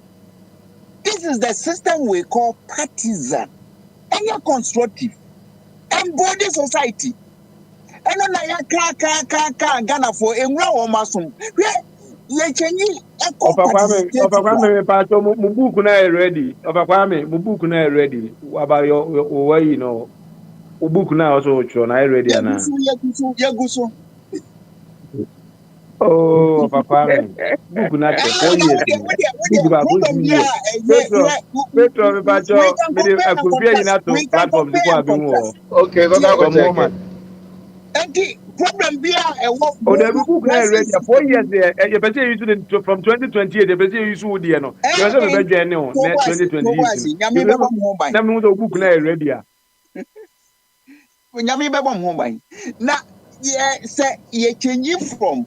This is the system we call partisan, and you're constructive, and body society. And then I Ghana for a real muscle. Mubuku na ready. Mubuku na ready. About your way, you know. Mubuku na also na ready na. Oh, Papa, Mubuku na 4 years. Mubuku ba go 2 years. Petro, Pacho, me I could be in that platform to go be. Okay, problem be the book na ready 4 years there. You better use it from 2028. You better use it there no. You say be better no 2028. Na me the book na ready ah. Nyame be bom ho ban. Na say you change from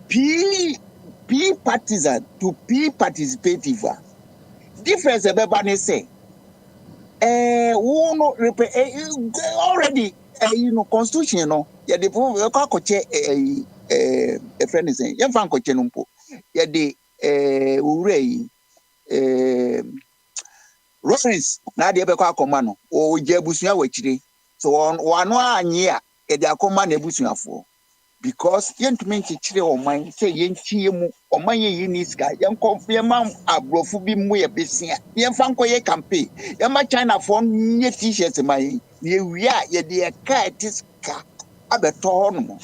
P partisan to P participative. Difference be ba ne say already constitution no ya de kwakoche a friend is saying yan fan koche no mpo ya de owura yi reference na de be kwa akoma no o je abusua wachire so wano anye a e de akoma na abusuafo because yentumi nchichire oman say yenchie mu oman ye ni sika yenkonfie ma abrofo bi mu ye besia yenfa nkoye campaign yema China for nye t-shirts mai ye wia ye de ka etiska abeto no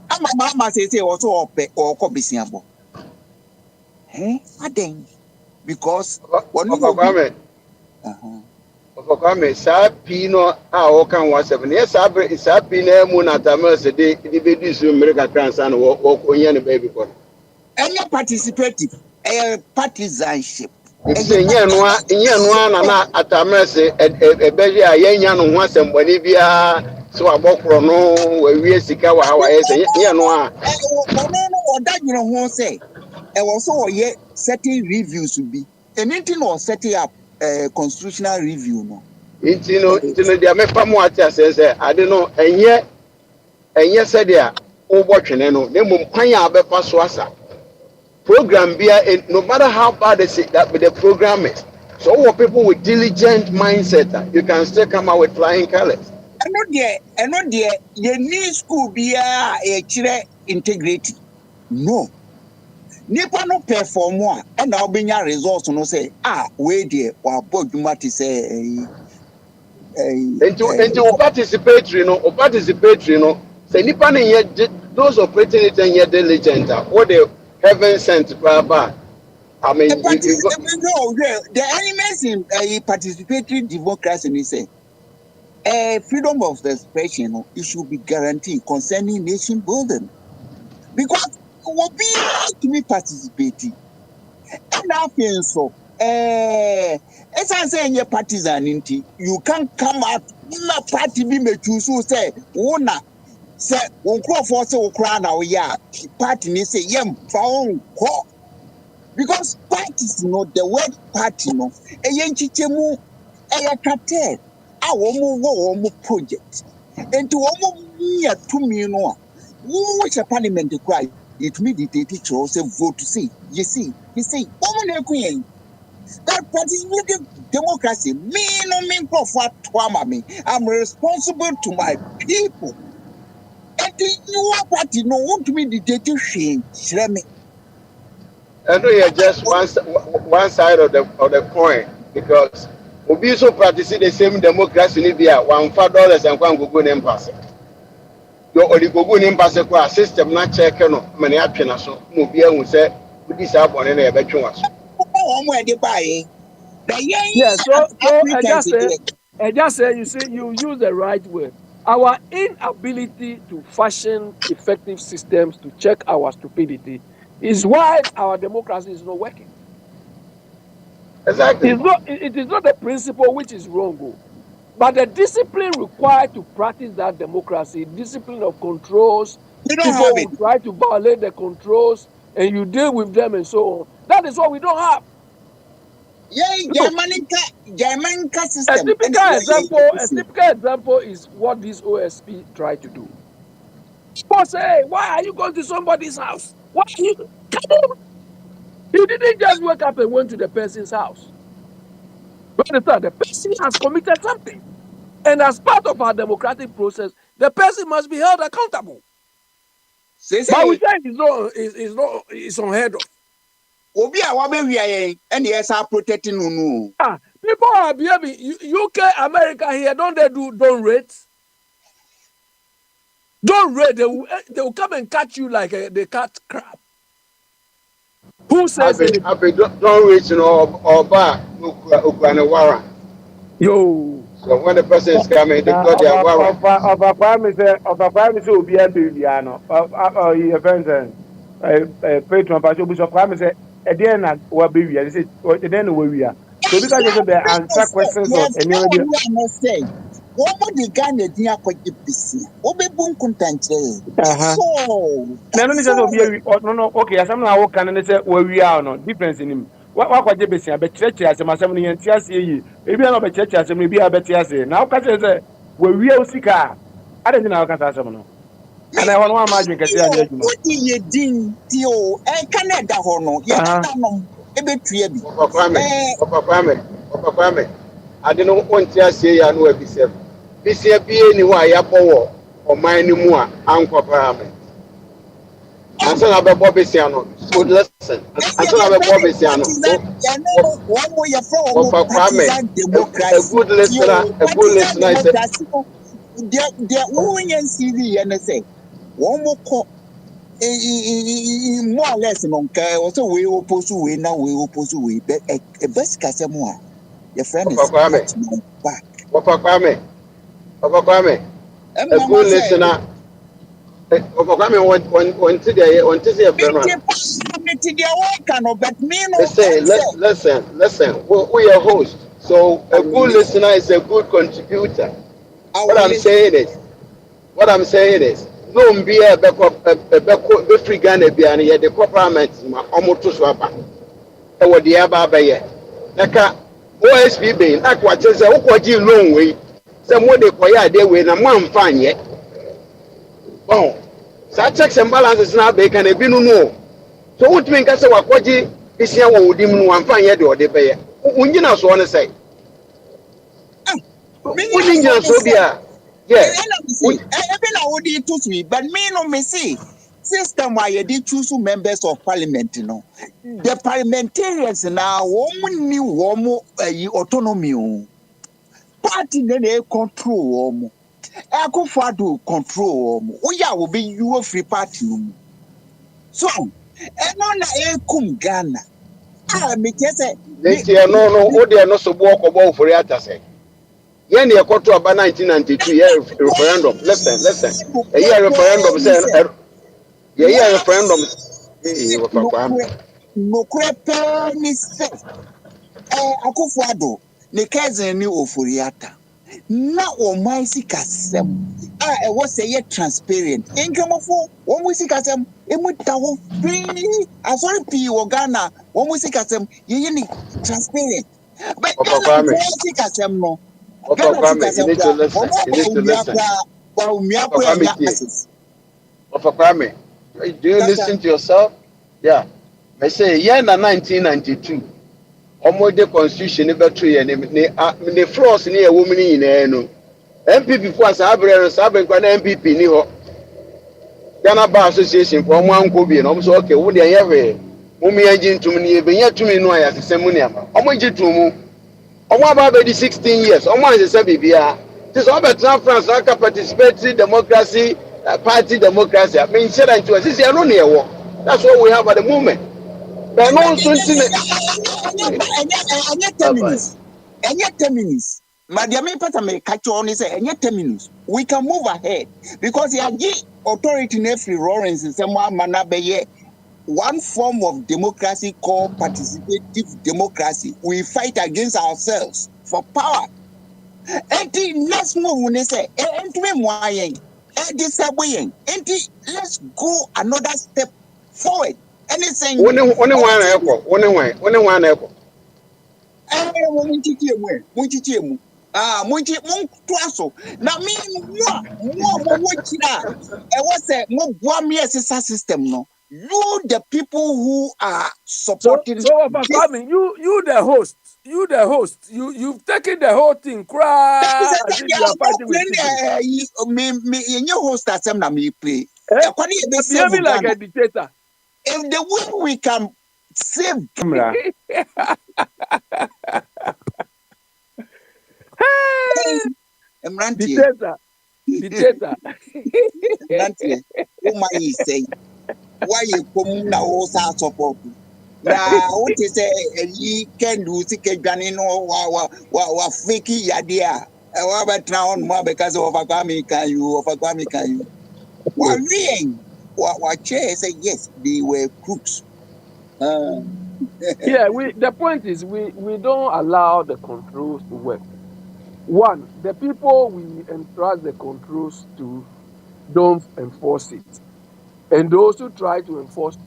ama say also ope okọ besia bo aden because one Kwame saa pii no a wɔka ho asɛm no yɛ saa pii na mu na Atamerese de bɛdi so mmere kakra nsa no wɔnyɛ no baabi kɔ no. Any participative, partisanship. Nyɛ noa na Atamerese ɛbɛyɛ a yɛnya no ho asɛm bɔne biara so abɔkorɔ no wɔawie sika wɔ ha wɔayɛ sɛ nyɛ noa. Ɔno no ɔda dwene ho sɛ ɛwɔ so wɔyɛ certain reviews bi anything or setting up constitutional review no. Nti no deɛ mefa mo ate asɛ sɛ ade no ɛnyɛ sɛdeɛ wobɔtwene no na mmom kwan a bɛfa so asa program bia no matter how bad the program is, so what people with diligent mindset you can still come out with flying colors. ɛno deɛ you need school bia ɛkyerɛ integrity no nipa no perform a ɛna obenya results no say we deɛ wabɔ dwuma te sɛ Into participatory no say nipa no yɛ those operating it and yɛ diligent what the heaven sent baba. I mean no the elements in participatory democracy is say freedom of expression it should be guaranteed concerning nation building because will be to be participating and I feel so as I say in your partisan you can come out na party be me choose so say una say won crop for say okra na we ya party ni say yem found because parties the word party no nchichemu cartel wo project enti wo ya tumi no which a parliament cry it me dictate to say vote to see you see that participative democracy I'm responsible to my people and the new party no want to be dictatorship I know you're just one side of the coin because we so practice the same democracy in Libya $1 and one go name pass. Your oligogo name pass a system not check no many option so no be able say this up on any between us. Yeah, so I just say you see you use the right word. Our inability to fashion effective systems to check our stupidity is why our democracy is not working. Exactly. It is not the principle which is wrong, but the discipline required to practice that democracy, discipline of controls, people who try to violate the controls and you deal with them and so on. That is what we don't have. German system. A typical example is what this OSP tried to do. People say, why are you going to somebody's house? Why are you? Come on. You didn't just wake up and went to the person's house. But the person has committed something. And as part of our democratic process, the person must be held accountable. But we say it's unheard of. And yes, are protecting no. People are behaving. UK, America here, don't rate? Don't rate. They will come and catch you like they catch crab. Who says it? Don't reach or back Ukraine warrant. Yo. So when the person is coming, they got their warrant. Of a prime will be a Bibiano. Your friends and patron, but you'll be surprised. Again, what baby? I said, then we are. So because you the answer questions of any what would the Ghana dear quite busy? Obe boom contented. So, no, okay, some now can say where we are, no difference in him. What you be saying? But church as a assembly and TSC, maybe I'm a church as maybe a better say. Now, can say where we are sick. I don't know how can say someone. And I want to imagine that what you did, Tio, and Canada Hono, I don't know what TSC and where be said. This year be anywhere power or mine more uncle parliament. And so about Bobby Siano, good lesson. And so about Bobby Siano. A good listener, they're owing and CV and say, one more more or less, also we oppose to win now, we oppose to win, but a best Casamoa. Your friend is Papa Kwame. at my back. Papa Kwame. Papa Kwame. And A Mama good said, listener. Papa Kwame, one today, one to see a friend. but me no Listen, listen. We are host. So a good listener is a good contributor. What I'm saying is, no be a be free Ghana be and the parliament ma omoto so aba. E wo de aba abaye. Naka OSP be na kwa chese ukwaji loan we. Se mo de koya de we na mo amfa anye. Bon. Sa checks and balances na be kan e binu no. So what mean ka se wakwaji isia wo wodim no amfa anye de ode beye. Unyina so ne say. Unyina so dia. Yeah. Even I would it to me, but me no me see. System why you did choose members of parliament, you know. The parliamentarians now woman new woman autonomy. Party they control woman. Eko fado control woman. Oya will be you free party. So and on a kum Ghana. Me just say no, o de no so bo ko for yata say. Yen ye koto aba 1992 year referendum. Listen. A year referendum say year referendum no crepe ni say Akufo-Addo ne cousin ni Ofori-Atta na ɔman sikasɛm a ɛwɔ sɛ yɛ transparent nkramofo wɔn mu sikasɛm emu da hɔ free asɔre pii wɔ Ghana wɔn mu sikasɛm yɛyɛ ne transparent but Ghana sikasɛm no Ghana sikasɛm kora wɔn ba umia kora nya access. Papa Kwame, do you listen to yourself? Yeah. I say yeah na 1992. Omo constitution ne beto ye ne flaws ne ewo mu ni nyina no. MPP for asabre no sabe kwa na MPP ni ho. Ghana Bar Association for omo anko bi no so okay wo de ye hwe. Mo mi anji ntum ne ebenya tumi no aya sesemu ne ama. Omo nji tumu. Omo aba be di 16 years. Omo ansese bibia. This Albert France aka participatory democracy party democracy. I mean, said that to us. This is no near war. That's what we have at the moment. But no something. 10 minutes. Madiame pata me catch on is 10 minutes. We can move ahead because ya authority in every Lawrence and some manabeye one form of democracy called participative democracy. We fight against ourselves for power. And the next move when they say, let's go another step forward. Anything. Only one echo. Munchi twaso na me mo chira e was say mo boa me system no you the people who are supporting so Kwame, you the host you've taken the whole thing cry you are fighting with me your host that na me play behaving like a dictator. If the way we can save dictator. Who is saying why you come now support now what is a can do sikajani no wa fiki yadia about now more because of Kwame can you what chair say yes they were crooks. Yeah, the point is we don't allow the controls to work. One, the people we entrust the controls to don't enforce it. And those who try to enforce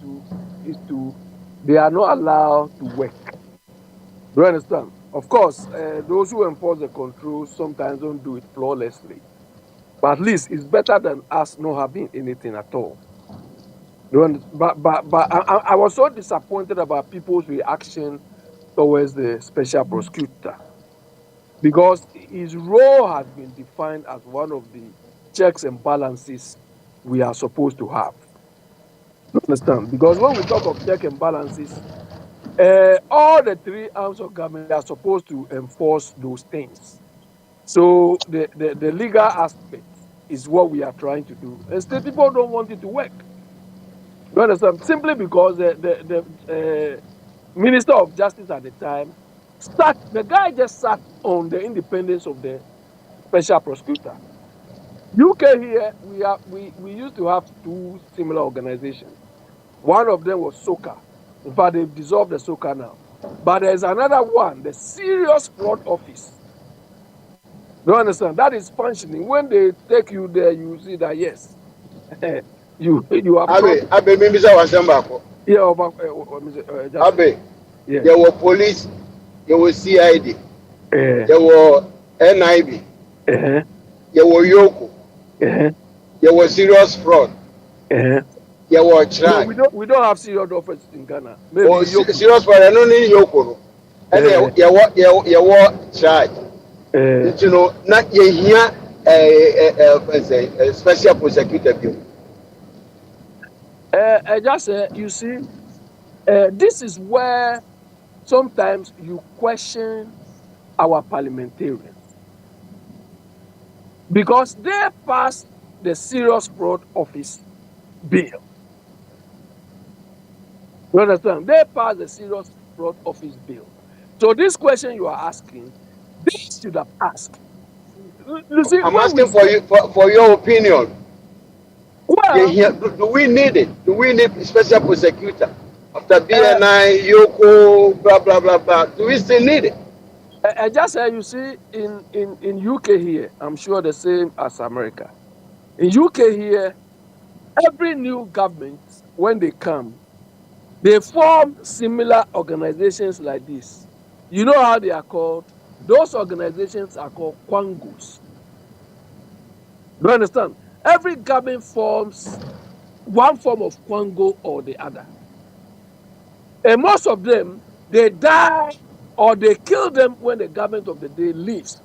they are not allowed to work. Do you understand? Of course, those who enforce the controls sometimes don't do it flawlessly. But at least it's better than us not having anything at all. But I was so disappointed about people's reaction towards the special prosecutor because his role has been defined as one of the checks and balances we are supposed to have. You understand? Because when we talk of check and balances, all the three arms of government are supposed to enforce those things. So the legal aspect is what we are trying to do. And state people don't want it to work. You understand? Simply because the Minister of Justice at the time The guy just sat on the independence of the special prosecutor. UK here, we used to have two similar organizations. One of them was SOCA. In fact, they've dissolved the SOCA now. But there's another one, the Serious Fraud Office. Do you understand? That is functioning. When they take you there, you see that yes, you are. Abe, maybe I was back. Yeah, Abe, yeah. There were police, there was CID, there were NIB, there were Yoko, there was serious fraud, there were track. No, we don't have serious offense in Ghana. Maybe Oh, serious fraud, I don't need Yoko. And there were track. You know, not here, a special prosecutor. I just say, you see, this is where sometimes you question our parliamentarians because they passed the Serious Fraud Office bill. You understand? They passed the Serious Fraud Office bill. So this question you are asking, they should have asked. You see, I'm asking for your opinion. Well, do we need it? Do we need a special prosecutor? After BNI, Yoko, blah, blah, blah, blah. Do we still need it? I just say, you see, in UK here, I'm sure the same as America. In UK here, every new government, when they come, they form similar organizations like this. You know how they are called? Those organizations are called Kwangos. Do you understand? Every government forms one form of Kwango or the other. And most of them, they die or they kill them when the government of the day leaves.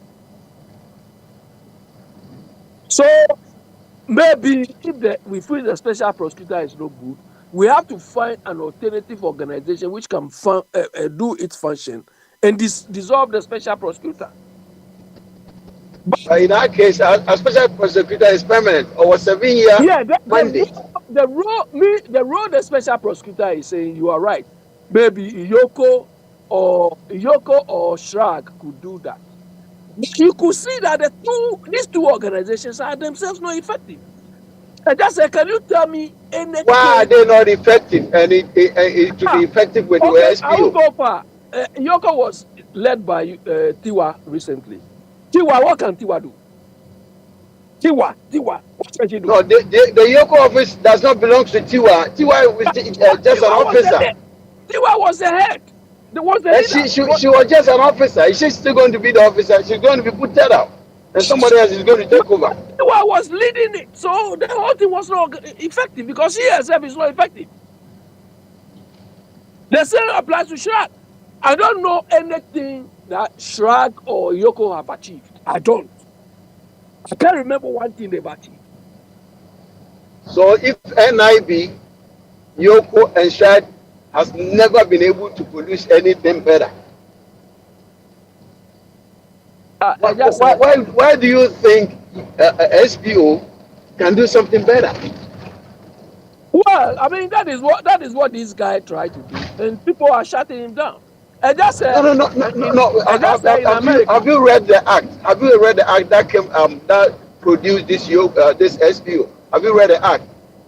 So maybe if we feel the special prosecutor is no good, we have to find an alternative organization which can do its function and dissolve the special prosecutor. But in that case, a special prosecutor is permanent or 7 years. Yeah, the role the special prosecutor is saying, you are right. Maybe Yoko or Shrag could do that. You could see that these two organizations are themselves not effective. I just say, can you tell me anything? Why are they not effective? And it to be effective with the SPO. I will go far. Yoko was led by Tiwa recently. Tiwa, what can Tiwa do? Tiwa, what can she do? No, the Yoko office does not belong to Tiwa. Tiwa was just an officer. Tiwa was the head. She was just an officer. Is she still going to be the officer? She's going to be put out. And somebody else is going to take over. Tiwa was leading it. So the whole thing was not effective because she herself is not effective. The same applies to Shrag. I don't know anything that Shrag or Yoko have achieved. I don't. I can't remember one thing they've achieved. So if NIB, Yoko, and Shrag has never been able to produce anything better, why do you think SPO can do something better? Well, I mean that is what this guy tried to do, and people are shutting him down. I just said no. Have you read the act? Have you read the act that came that produced this SPO? Have you read the act?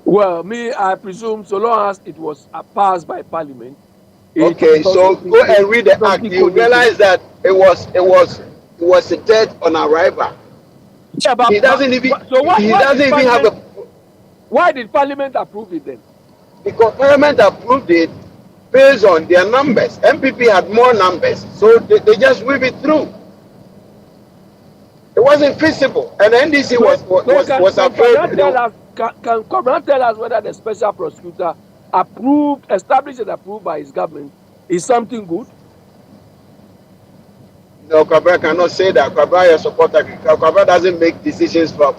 Well, I presume so long as it was passed by Parliament. Okay, so go and read the act. You realize that it was a death on arrival. Yeah, but he doesn't even. So he doesn't even have a. Why did Parliament approve it then? Because Parliament approved it based on their numbers. MPP had more numbers, so they just whip it through. It wasn't feasible, and the NDC was afraid. Can Cobran tell us whether the special prosecutor established and approved by his government is something good? No, Cobran cannot say that. Cobran is a supporter. Cobran doesn't make decisions for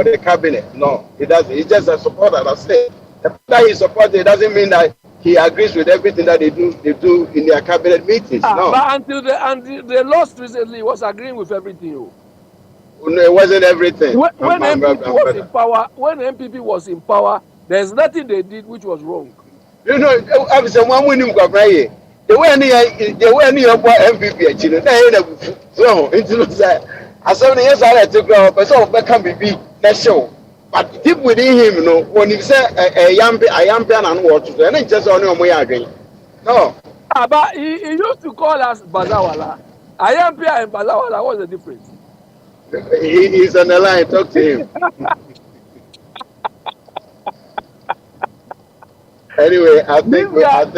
the cabinet. No, he doesn't. He's just a supporter. That's it. The fact that he supports it doesn't mean that he agrees with everything that they do in their cabinet meetings. No. But until they lost recently, he was agreeing with everything. No, it wasn't everything. When MPP was in power, there's nothing they did which was wrong. You know, The way any MVP actually, so into as soon as I took a person can be that show. But deep within him, you know, when he said a young pen and watch, and it just only on my again. No, But he used to call us Bazawala. Ayampia and Bazawala, what's the difference? he's on the line. Talk to him. Anyway, I think This guy has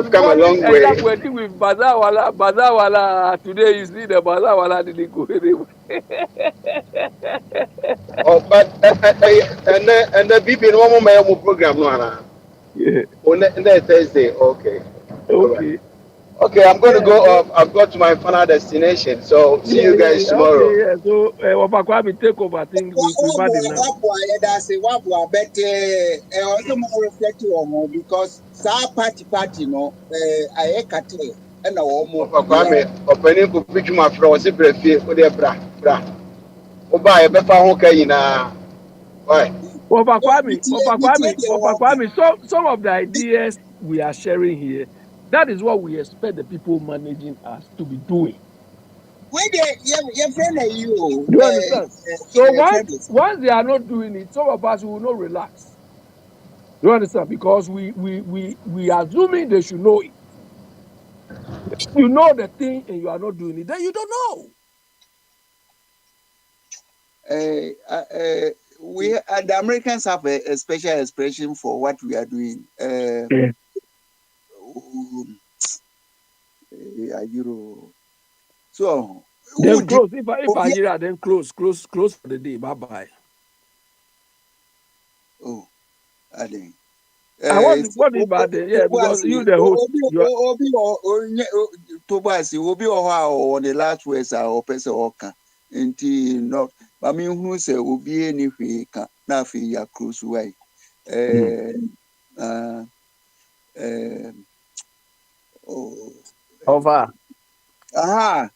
we've come a gone long a way. young wedding with Bazawala. Today you see the Bazawala didn't go anywhere. Oh, but and the BP no more program no ana. Yeah. On that Thursday, okay. Okay. Okay, I'm going to go up. I've got to my final destination. So see you guys tomorrow. Okay, yeah. So Wapakwami take over things. We've had enough. Wabua better also more reflective on because sa party no I kate and almost Kwame opening ku pitch my friend si brefie o de bra. Oba e be fa ho kai na. Why? Wapakwami. Some of the ideas we are sharing here, that is what we expect the people managing us to be doing. Where your friend you? Do you understand? So once they are not doing it, some of us will not relax. Do you understand? Because we assuming they should know it. If you know the thing and you are not doing it, then you don't know. We the Americans have a special expression for what we are doing. So then close. If I hear that, then close for the day. Bye bye. Oh, I think. What about it? Yeah, because you the host. Tobias, you will be on the last words or person or can. Until not, I mean, who say will be anything nothing ya cruise way. Over. Aha.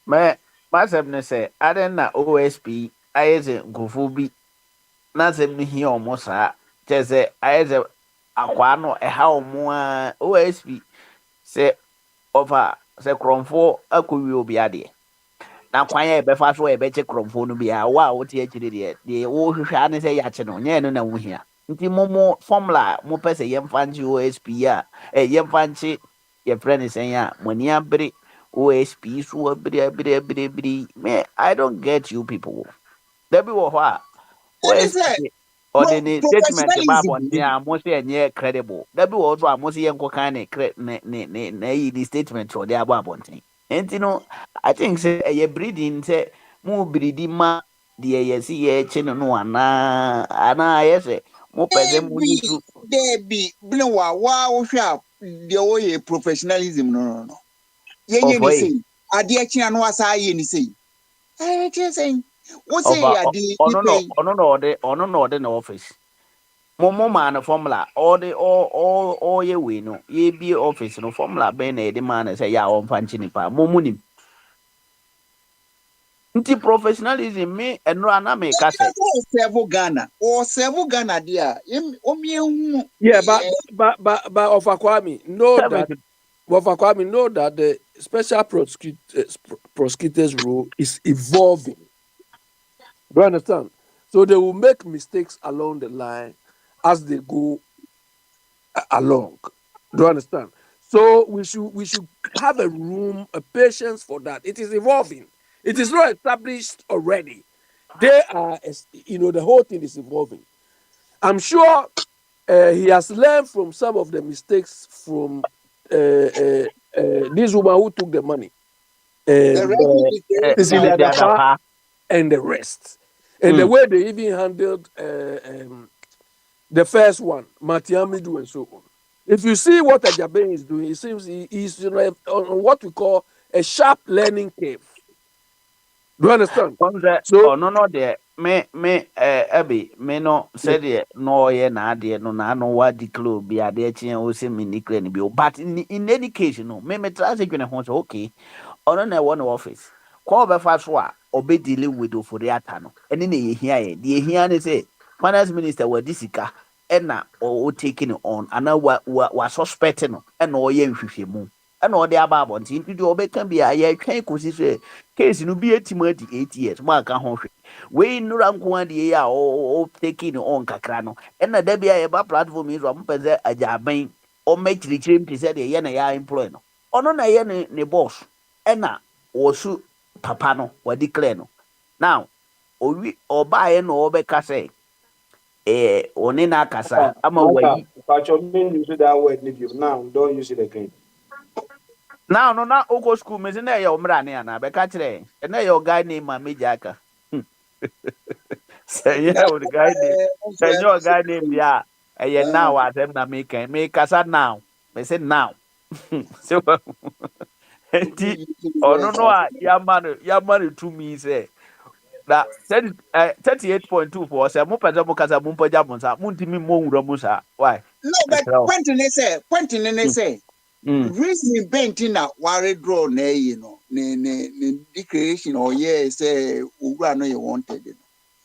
Masem ne say, I don't know OSP, I is a gofubi. Nasem ni here almost, just say, I is a aquano, a how more OSP. Say, over, say, Cromfo, a could be a dear. Na kwanya ebefa so ebeche kromfo no bia wa wo te akire de wo hwehwa ne se yache no nye no na wo hia nti momo formula mo pese yemfa nche OSP a yemfa nche ye friend sen ya moni abere OSP so abere me I don't get you people there be wo a OSP or the statement about bonte a mo se enye credible there be wo so a mo se yenko kan ne yi statement or the about bonte. And you know, I think say a breeding say more breeding ma the see no ana yes more person Debbie, wow, sharp, the way professionalism, no. Yen say, I dear Chin was I any say. I just saying, what's say I did the office. Momo man formula all the all ye we no ye be office no formula ben the man say ya on fanchini pa momunim. Nti professionalism me and rana me kase. Several Ghana there. Yeah, but Ofakwami know that the special prosecutor's role is evolving. Do you understand? So they will make mistakes along the line as they go along. Do you understand? So we should have a room, a patience for that. It is evolving. It is not established already. They are, the whole thing is evolving. I'm sure he has learned from some of the mistakes from this woman who took the money, Cecilia Dafa, and the rest. And the way they even handled the first one, Matiamidu and so on. If you see what Ajaben is doing, it seems he's on what we call a sharp learning curve. Do you understand? So no there me Abby me no said it no ye na de no na no wa declare be ade chien o se me declare bi but in any case no me try say gwen ho so okay ono na one office kwa obefa so a obe deal with ofori ata no ene na ye hia ye de hia ne say finance minister wa disika ɛna o taking on ana wa suspect no ɛna ɔyɛ nhwehwɛmu ɛna ɔde aba abɔnten nti deɛ ɔbɛka bi a yɛtwɛn kɔsi sɛ case no bi etim adi 8 years mo aka ho hwɛ wei nnura nko adeɛ yi a o taking on kakra no ɛna da bi a yɛba platform yi so a mpɛ sɛ agyaban ɔmɛ kyirikyiri mte sɛ deɛ yɛ na yɛ employ no ɔno na yɛ ne boss ɛna wɔsu papa no wɔde clear no now owi ɔbaayɛ na ɔbɛka sɛ one na akasa ama wayi Pacho mean use that word now, don't use it again. now no na oko school me say na yɛ ɔmra ne ana bɛka kyerɛ na yɛ ɔguy name ma meji aka sɛ yɛ ɔde guy name sɛ yɛ ɔguy name bia ɛyɛ now asɛm na me kasa now me say now so enti ɔno no a yama no to me say na 38.2 for sɛ mo pɛ sɛ mo kasa mo mpagya mo nsa mo ntimi mo nwura mo sa why No, but point in say, reason painting na worry draw na ne declaration or say ura no you wanted.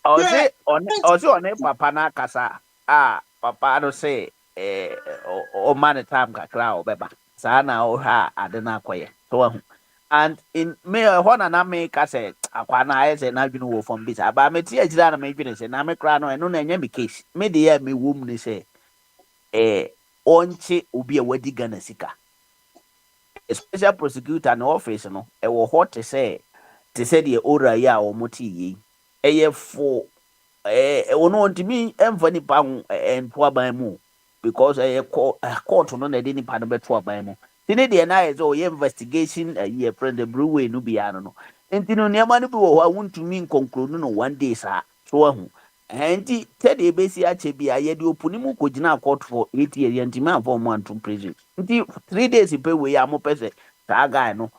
ɔse ɔne papa na kasa papa no say ɔma ne time kakra a ɔbɛba saa na ɔha ade no akɔyɛ so wahu and in me hɔ na me ka sɛ akwa na ayɛ sɛ n'adwene wɔ fam bi sɛ aba me te agyina na medwene sɛ na me kora no ɛno na ɛnyɛ me case me de yɛ me wɔ mu ne sɛ ɔnkye obi a wadi Ghana sika special prosecutor na office no ɛwɔ hɔ te sɛ deɛ ora yi a wɔn te yi ɛyɛ fo ɔno ntumi ɛmfa nipa ho nto aban mu because ɛyɛ court no na ɛde nipa no bɛto aban mu ti ne deɛ na ayɛ sɛ ɔyɛ investigation ɛyɛ friend the brewer no bi ano no nti no nneɛma no bi wɔ hɔ a wontumi conclude no one day saa so ahu nti tɛdeɛ ebesi akyɛ bi a yɛde opuni mu kɔgyina court for 8 years yɛntumi amfa ɔmo anto prison nti 3 days pɛ wei a mopɛ sɛ saa guy no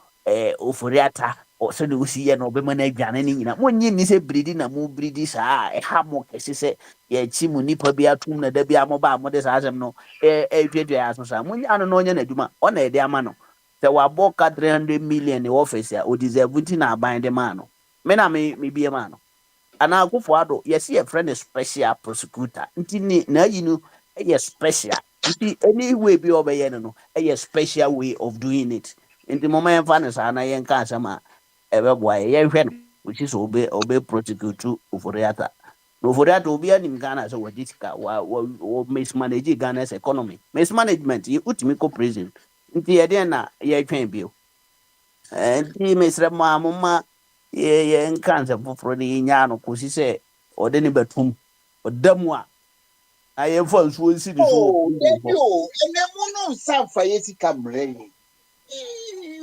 ofori ata sɛde osi yɛ no ɔbɛma no adwane no nyina monye nni sɛ biridi na mo biridi saa ɛha mo kɛse sɛ yɛakyi mu nnipa bi atom na da bi a moba a mode saa asɛm no ɛtwatua aso saa monya ano na ɔnyɛ n'adwuma ɔna ɛde ama no sɛ wabɔ ka 300 million ne office a ɔdeserve nti na aban de maa no me na mebie maa no ana akufo ado yɛsi yɛ friend special prosecutor nti ni na yi no ɛyɛ special nti any way bi ɔbɛyɛ no no ɛyɛ special way of doing it nti mama yɛmfa no saa na yɛnka asɛm a ɛbɛboa yɛhwɛ no which is obe prosecute Oforiata no Oforiata obi anim Ghana sɛ wɔgye sika wɔ mismanage Ghana's economy mismanagement yɛ utimi kɔ prison nti yɛdeɛ na yɛtwɛn bio nti mesrɛ mo a moma yɛ nka nsɛm foforɔ ne yɛnyaa no kɔsi sɛ ɔde ne bɛtom ɔda mu a na yɛmfa nsuo nsi ne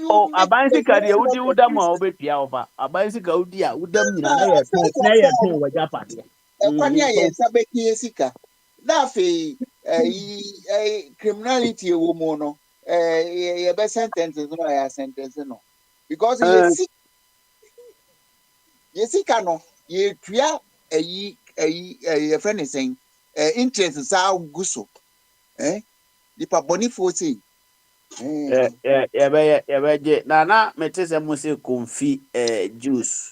so aban sika deɛ wodi woda mu a wobɛtua wofa aban sika wodi a wodam nyina na yɛtɔn wagya padeɛ ɛkwane a yɛnsa bɛkie sika na afei criminality ɛwɔ mu no yɛbɛ sentence no a yɛ sentence no because yɛsika no yɛtua yɛfrɛ ne sɛn interest saa gu so nipa bɔnefoɔ sei yɛbɛgye na mete sɛ mo sɛ Konfi juice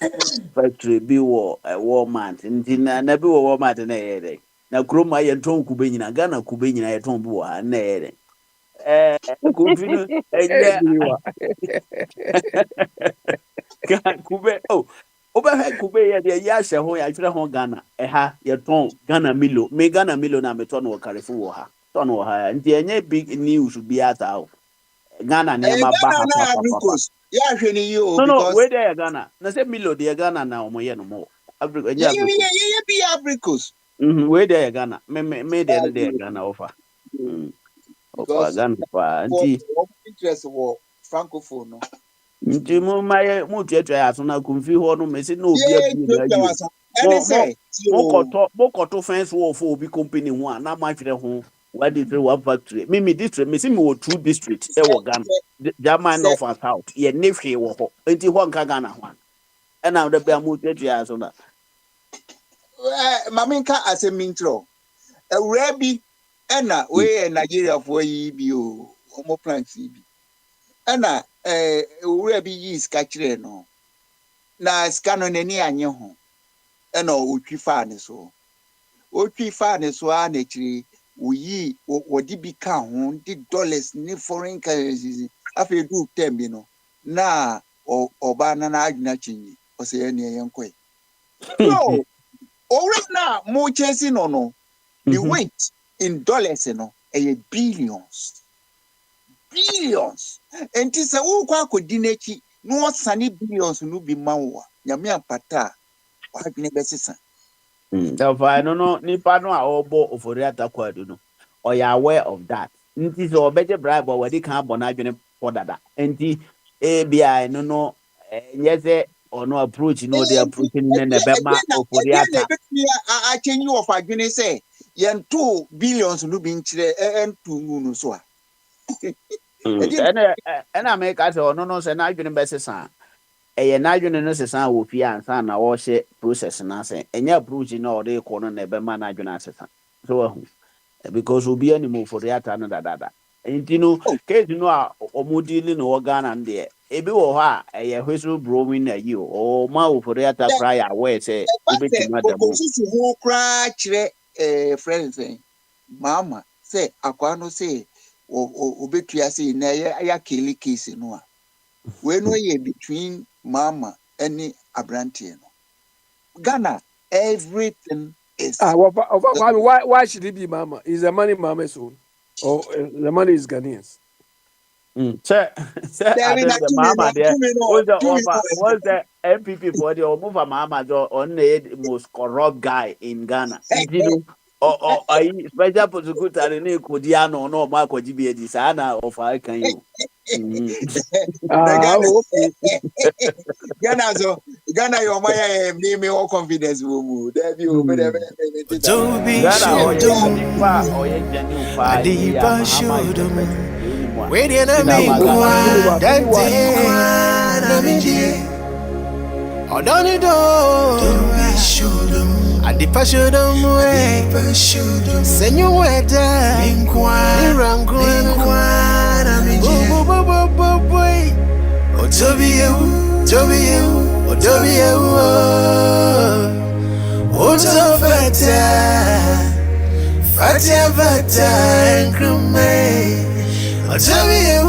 factory bi wɔ Walmart nti na bi wɔ Walmart na ɛyɛ dɛ na kurom a yɛntɔn kube nyina Ghana kube nyina yɛtɔn bi wɔ ha na ɛyɛ dɛ Konfi no ɛnyɛ kube wobɛhwɛ kube yɛ deɛ yɛahyɛ ho yɛatwerɛ ho Ghana ɛha yɛtɔn Ghana Milo Ghana Milo na metɔ no wɔ Carrefour wɔ ha tɔ no wɔ ha nti ɛnyɛ big news bi ata o Ghana nema baha no where they Ghana na say Milo de Ghana na omoye no mo Africa be Africos where they Ghana me de Ghana offer Ghana pa nti interest wo francophone no nti mo maye mo tuatua aso na Konfi ho no me se no obi abi na yi mo koto fence wo for obi company ho a na ma hwere ho one district one factory me district me see me wo two district e wo Ghana German north and south ye ne hwe wo ho enti ho nka Ghana ho e na da bia mo tuatua so na maminka asemintro ewura bi e na we Nigeria for yi bi o omo plants bi e na ewura bi yi ska kire no na ska no nani anye ho e na otwi fa ne so a na kire woyi wodi bi ka ho di dollars ni foreign currencies afi do term bi no na oba na adwuna chinyi o se ene yenkoi no already na mo chesi no the weight in dollars no billions enti se wo kwa akodi n'echi no sane billions no bi ma wo nyame apata adwene besesa no nipa no a obo ofori atakwadu no or you are aware of that nti so obeje bribe or wedi kan abona adwene podada nti ABI no nyese or no approach no dey approach ni na bema ofori ata I change you of adwene say yen 2 billions no bi nchire entu no so a ena make as no say na adwene besesa na adwene no sesa wo fie ansa na wo hye process na say enya approach no or dey ko no na bema na adwene asesa so because obi ani mo for theater no dada enti no case no a omodili no Ghana nde ebi wo ha hweso browing na yi o ma wo for theater cry aware say obeti ma da mo so ho kra kire friends mama say akwa no say obetua say na ya kele case no a we no ye between mama and abrante no Ghana everything is why should it be mama? Is the money mama's own? Or the money is Ghanaians? Sir, the mama there. What's the MPP for the move a mama on the most corrupt guy in Ghana? Or special prosecutor in Kodiano no Marco GBA designer of I can you. Ghana, your Maya, me all confidence. There you Adipa shodom way, senyo weda, nirango na mije. Boy, otobi you, oto fata, enkrume, otobi you.